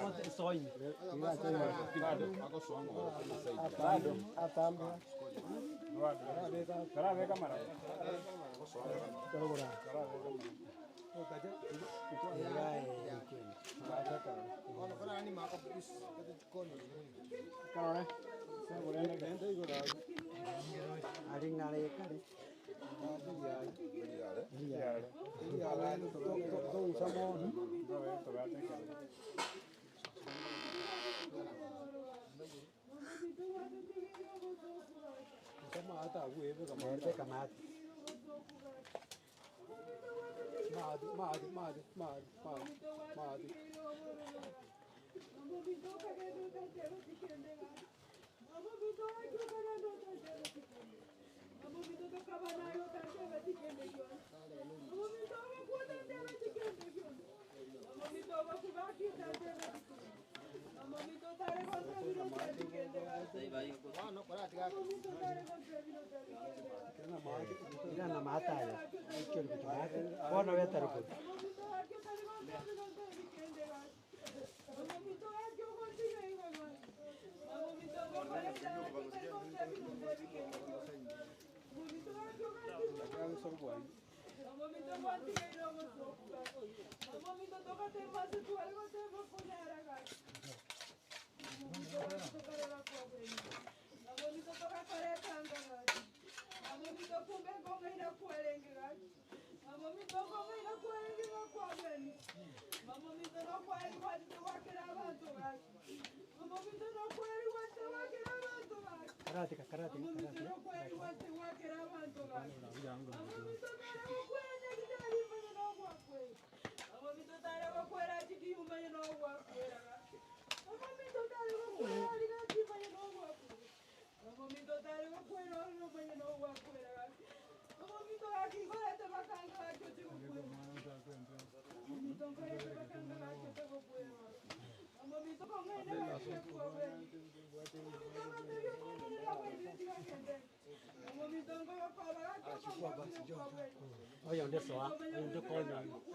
Oye, ¿dónde se va? ¿Dónde coño?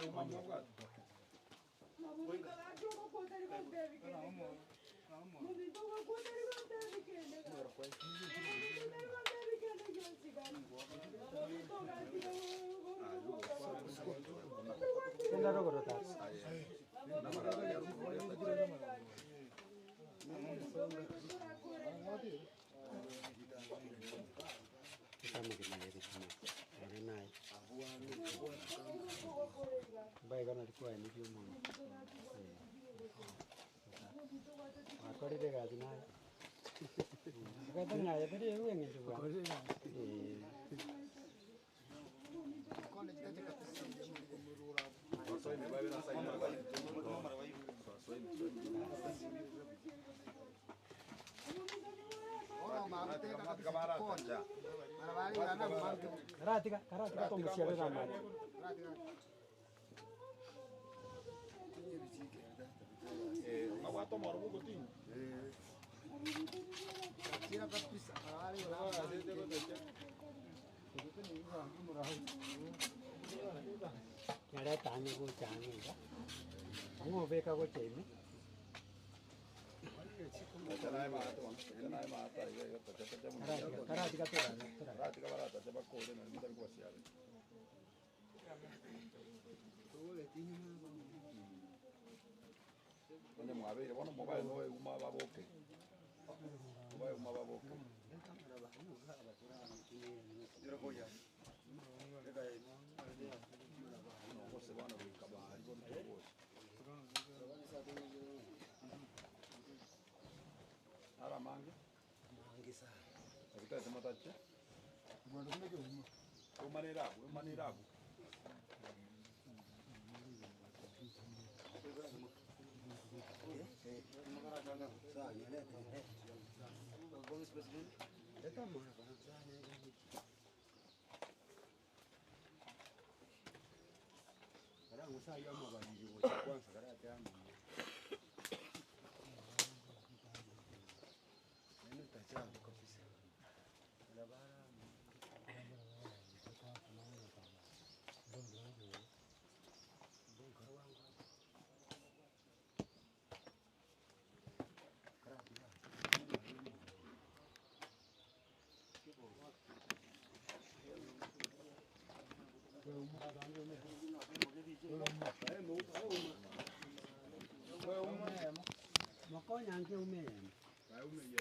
Baik alikuwa ni vyuma. Akori de gazi naye. Kata naye bari yewe ngi tuwa. Karati tumusiare na mali. Mawato marumu kutingi. Kira kabisa. Ngara tani ko chani ga. Mo beka ko chemi. Karati ka barata chapa kore na ndani kwa siare. Kwenye mwabere bona mobile no uma baboke. Mobile uma baboke. Ndio koja. No kose bana bikabari bo mtobose. Ara mange. Mange sana. Akita sema tache. Bwana kumeke uma. Umanirabu. Makonya anche umeme. Vai umeme.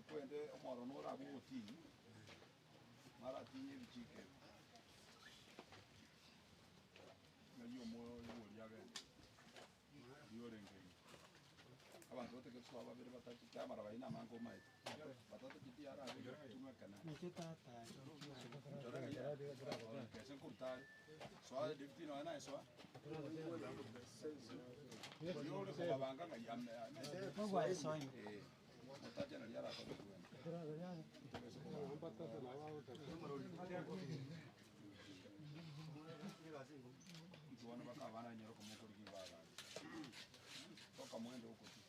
Kwende omoro nora buti mara tinye bichike na yo mo yo yaga yo renge abantu bote ke swaba bere batatu kamera baina mango mai batatu kiti ara bere tuma kana nikitata jorega ya ke sen kurtar swale dipti no ana swa yo le ko babanga ngayamne ko wa soin mutaje na yara ko Tuwana baka bana nyoro ko mukuri kibaga. Toka mwendo huko tu.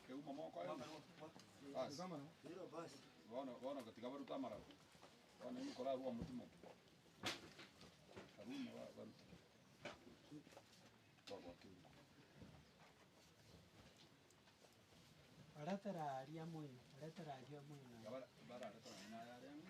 Que un mamá kwa Bueno, katika baru tamara. Wana ni kola ruwa mutimo. Karuna wa baru. Aratara aria mwino, aratara aria mwino. Bara aratara na ya yangu.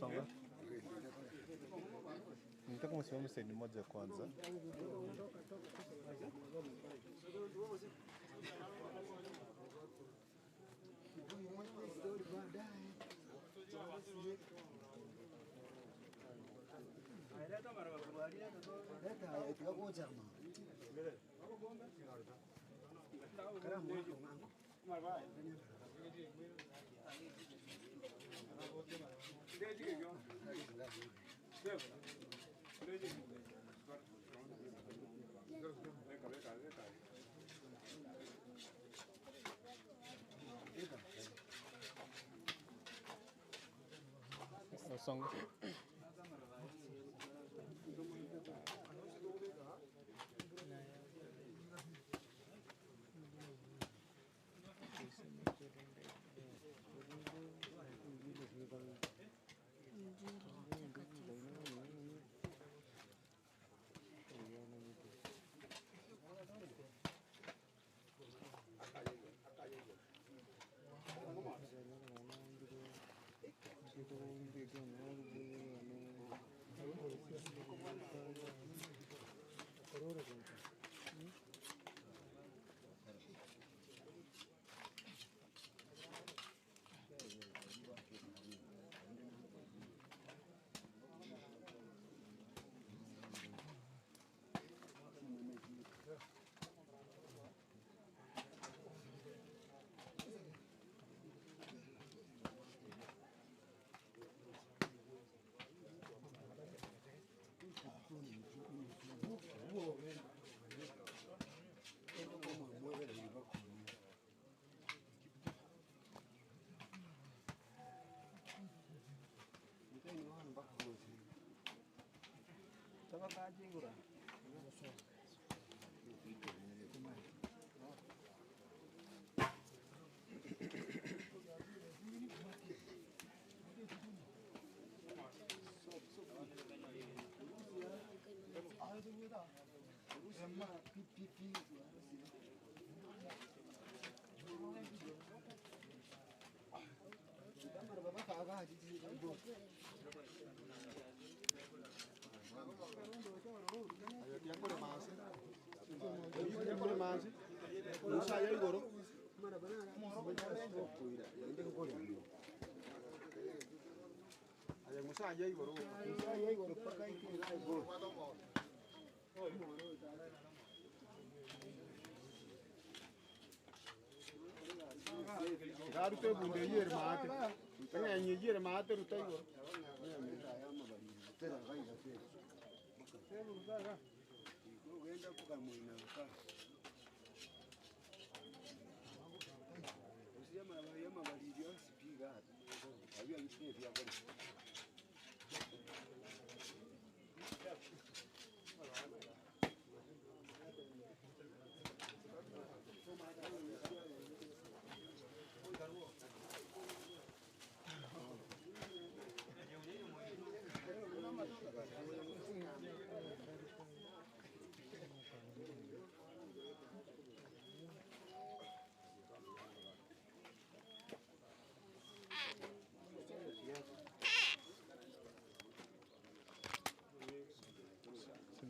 Songa. Nitaka msimame side moja kwanza. Songa.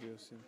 Ndio sim.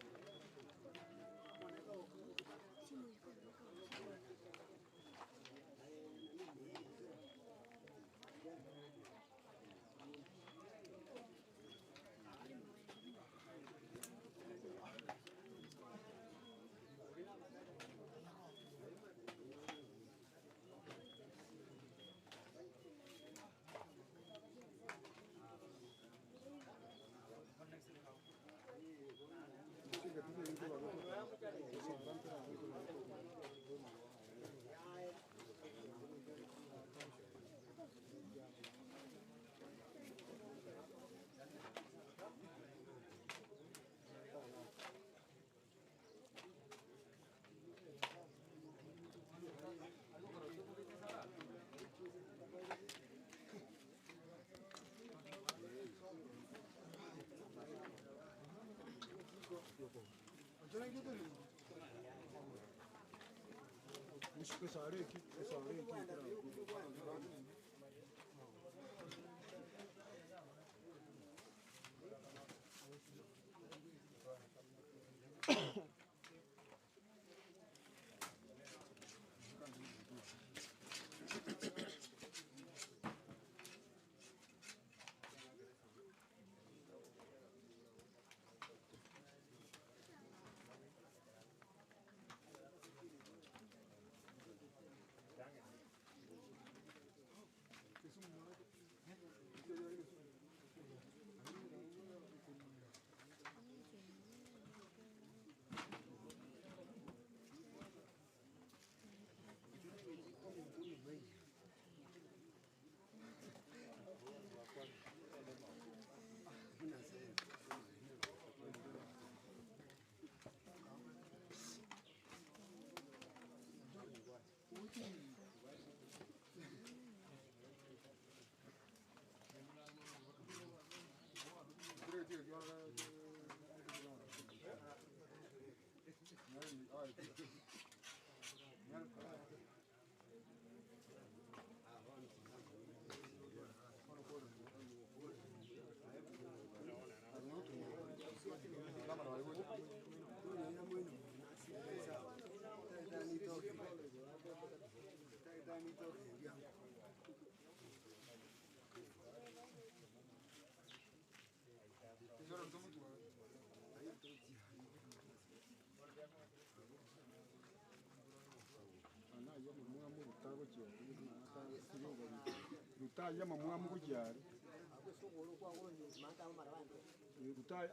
Ayama mwamu kujari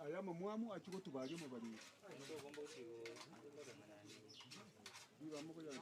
ayama mwamu achiko tubali mu bali biba mu kujari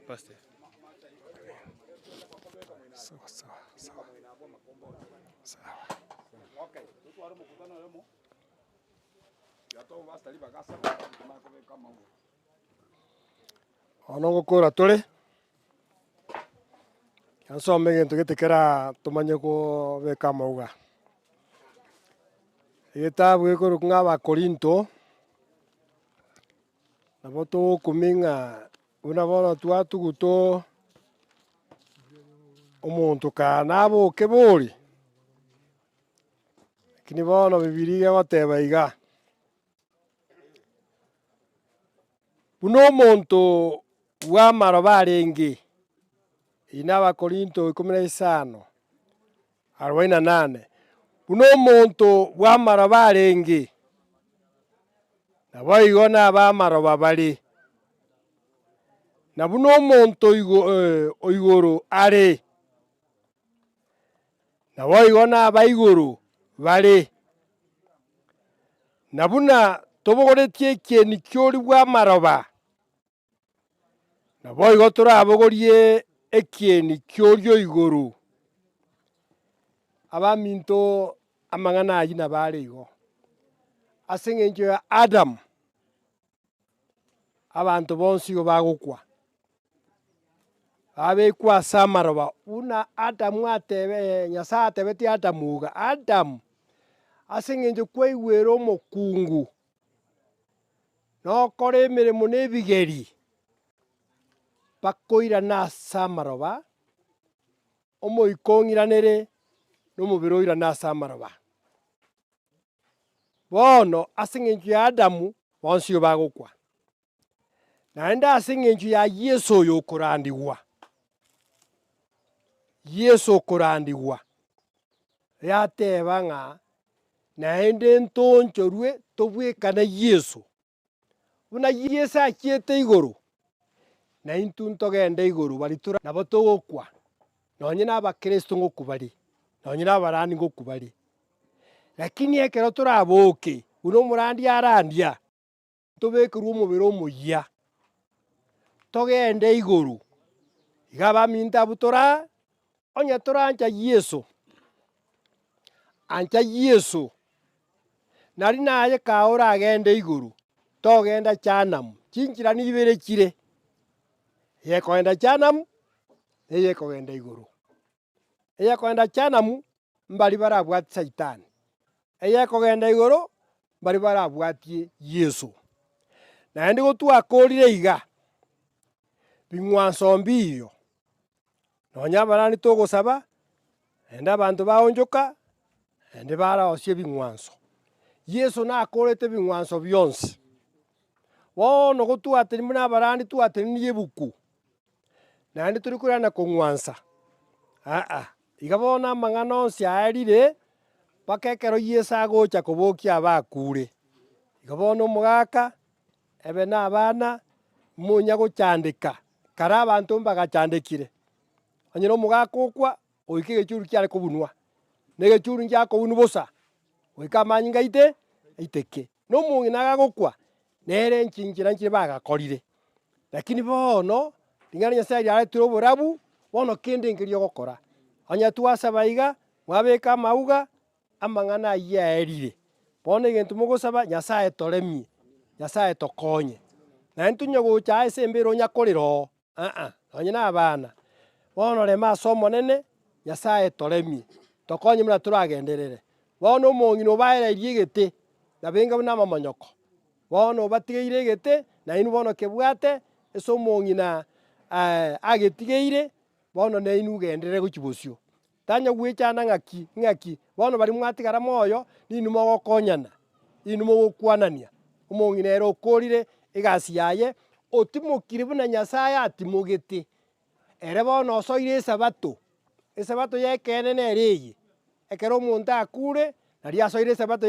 Pastor. Sawa. Okay, tutware mkutano leo. Yato basta liba gasa na kama huo. Ono gukura turi ansome gintu gitikira tumanye kubika mauga gitabu gikuru ng'aba Korinto nabo tukuming'a una bono twatuguto omonto kana aboke bori lakini bono bibiri igoteba iga buna omonto bwa maroba arenge ina Abakorinto 15:48 buna omonto bwa maroba arenge nabo igo naba amaroba bari na buna omonto oigoro are nabo igo naba igoro bari na buna tobogoretie ekieni kiori bwa maroba nabo igo torabogorie ekieni kiorio igoro abaminto amang'ana aywo nabare igo ase eng'encho ya Adam abanto bonsi igo bagokwa babekwa ase amaroba buna Adamu Nyasaye atebetie Adamu iga Adamu ase eng'encho kwaigwera omokungu nokora emeremo na ebigeri bakoirana ase amaroba omoika ong'iranere na omobere oirane ase amaroba bono ase eng'encho ya Adamu bonsi igo bagokwa naende ase eng'encho ya Yesu oyo okorandigwa Yesu okorandigwa yateba ng'a naende ntonchorwe tobwekane Yesu buna Yesu achiete igoro naintwe ntogende igoro bari nabo togokwa nonye na Abakristo ng'oku bari nonye na abarani ng'oku bari lakini ekero toraboke buna omorandi arandia tobekerwa omobere omoyia togende igoro iga abaminto abwo onye torancha Yesu ancha Yesu nari naye kae oragende igoro togenda Jehanamu chinchira ni ibere chire eyekogenda Jehanamu na eyekogenda igoro eyekogenda Jehanamu mbari barabwati Saitani eyekogenda igoro mbari barabwatie Yesu naende igo twakorire iga bing'wanso mbiyo nonye abarani togosaba naende abanto baonchoka naende baraosia ebing'wanso Yesu nakorete ebing'wanso bionsi bono gotwateri buna abarani twaterinie ebuku naende tori korana kong'wansa iga bono amang'ana onsi aerire mpaka ekero Yesu agocha kobokia abakure iga bono omogaka ebe na abana monya gochandeka kare abanto mbagachandekire onye na omogaka okwa oika egechuru kiare kobunwa na egechuru ngiakobunwa bosa goika amanyinga aiteke na omong'ina gagokwa nere nchinchera nchire bagakorire lakini bono ring'ana Nyasaye riaretire oborabu bono kende nkeri ogokora onye twasaba iga mwabeka amauga amang'ana aywo aerire bono egento mogosaba Nyasaye toremie Nyasaye tokonye naende tonya gocha ase embere onyakorera nonye na abana bono rema ase omonene Nyasaye toremie tokonye buna toragenderere bono omong'ina obaereirie egete nabenga buna amamonyoko bono obatigeire egete nainwe bono kebwate ase omong'ina agetigeire bono nainwe ogenderere gochia bosio tanya gwechana ng'aki bono bari mwatigara moyo ninwe mogokonyana inwe mogokwanania omong'ina ere okorire egasi yaye otimokiri buna Nyasaye atimogete ere bono osoire esabato yekeene nere eye ekero omonto akure nari asoire esabato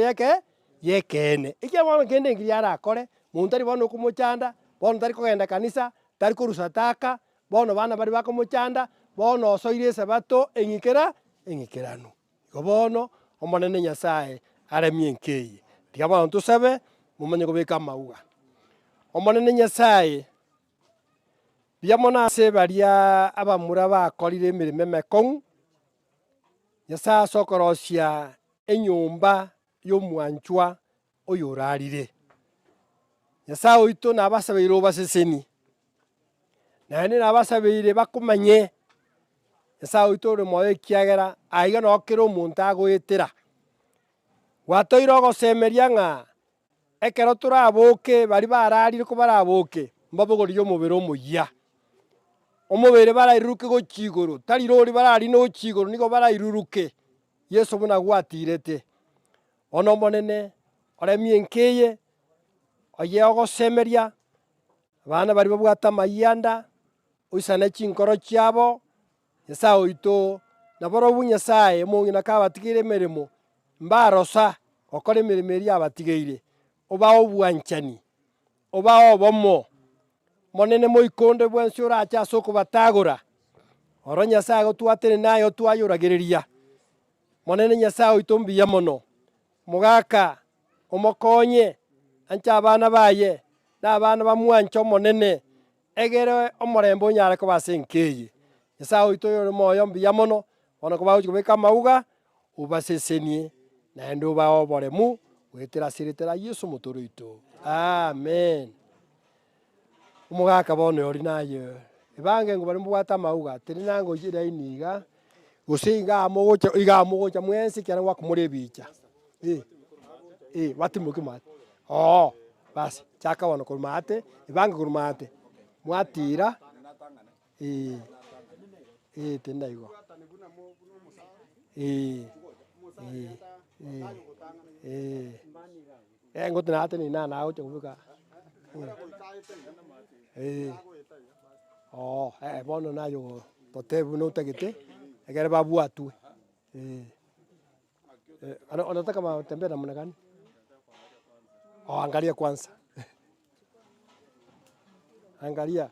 yekeene ekiagera bono kende nkeri arakore monto tari bono okomochanda bono tari kogenda kanisa tari korusa taka bono bana bari bakomochanda bono osoire esabato eng'ikeranu igo bono omonene Nyasaye aremie enka eye tiga bono tosabe momonye gobeka amauga omonene Nyasaye buya mono ase baria abamura bakorire emeremo emekong'u Nyasaye ase okorosia enyomba ya omwanchwa oyo orarire Nyasaye oito nabasabeire obaseseni naende nabasabeire bakomanye Nyasaye oito ore moyo ekiagera aiga noo kera omonto agoetera gwatoire ogosemeria ng'a ekero toraboke bari bararire ko baraboke mbabogoririe omobere omoyia omobere barairuruke gochigoro tari rori barari no chigoro nigo barairuruke Yesu buna gwatirete ono monene oremi enkeye oye ogosemeria abana bari babwata mayanda oisane chinkoro chiabo Nyasaye oito naboro Nyasaye omong'ina kabatigire emeremo mbarosa okora emeremo eria abatigeire oba obwanchani oba obomo monene moikonde bwensi orache ase okobatagora oro Nyasaye gotwatere naye otwayoragereria monene Nyasaye oito mbuya mono mogaka omokonye anche abana baye na abana bamwancha omonene egere omorembe onyare koba ase enkeye Nyasaye oito oyore moyo mbuya mono bono kobagochi kobeka amauga obasesenie naende obae oboremu goetera asiretera Yesu omotoro oito amen. Omogaka bono ori naye ebange ngobari mbwate amauga teri nangochi eraini iga gose iga mogocha mwensi ekiagera gwakumora ebicha batimoki mate basi chaka bono korwa mate ebange korwa mate mwatira teri naigwa ngotenagete nina nagocha kobeka bono nayo totebi buna otagete egere babwatwe unataka matembee namna gani? Angalia kwanza angalia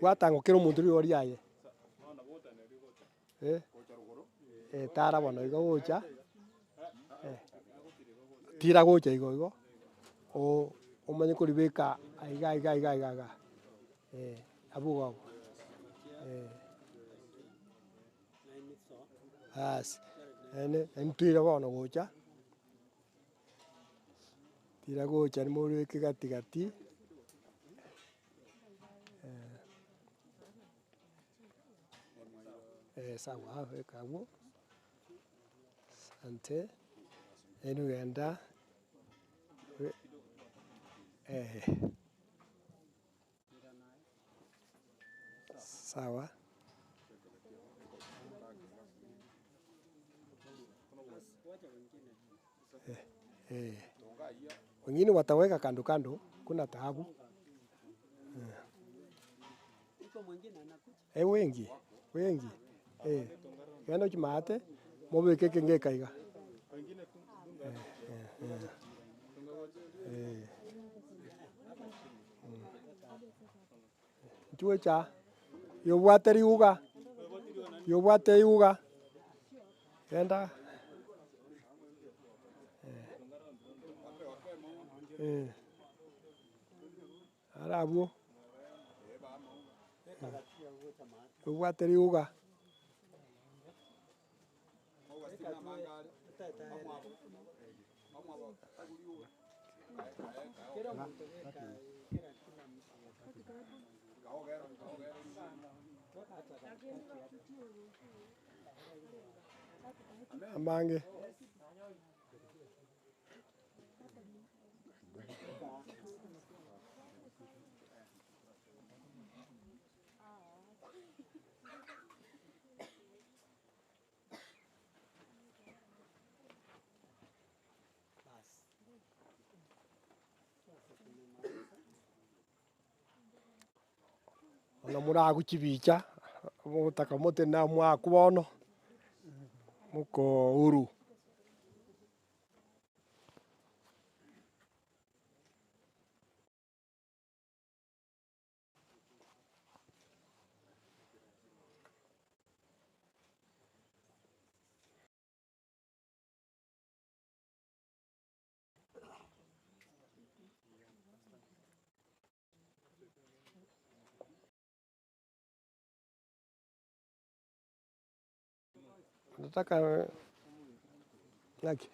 gwatang'okera omonto riria oriaye tara bono igo gocha tira gocha igo omanye koribeka iga abwo igo abwo basi ntire bono gocha tira gocha nimoribeke gatigati sawa weka abwo asante enugenda sawa wengine wataweka kando kando, kuna taabu wengi genda chimate mobeke kenge kaiga chuecha yobwate riuga genda arabwo yobwate riuga amange ona muraguchibicha mutaka mote na mwaku bono muko uru nataka laki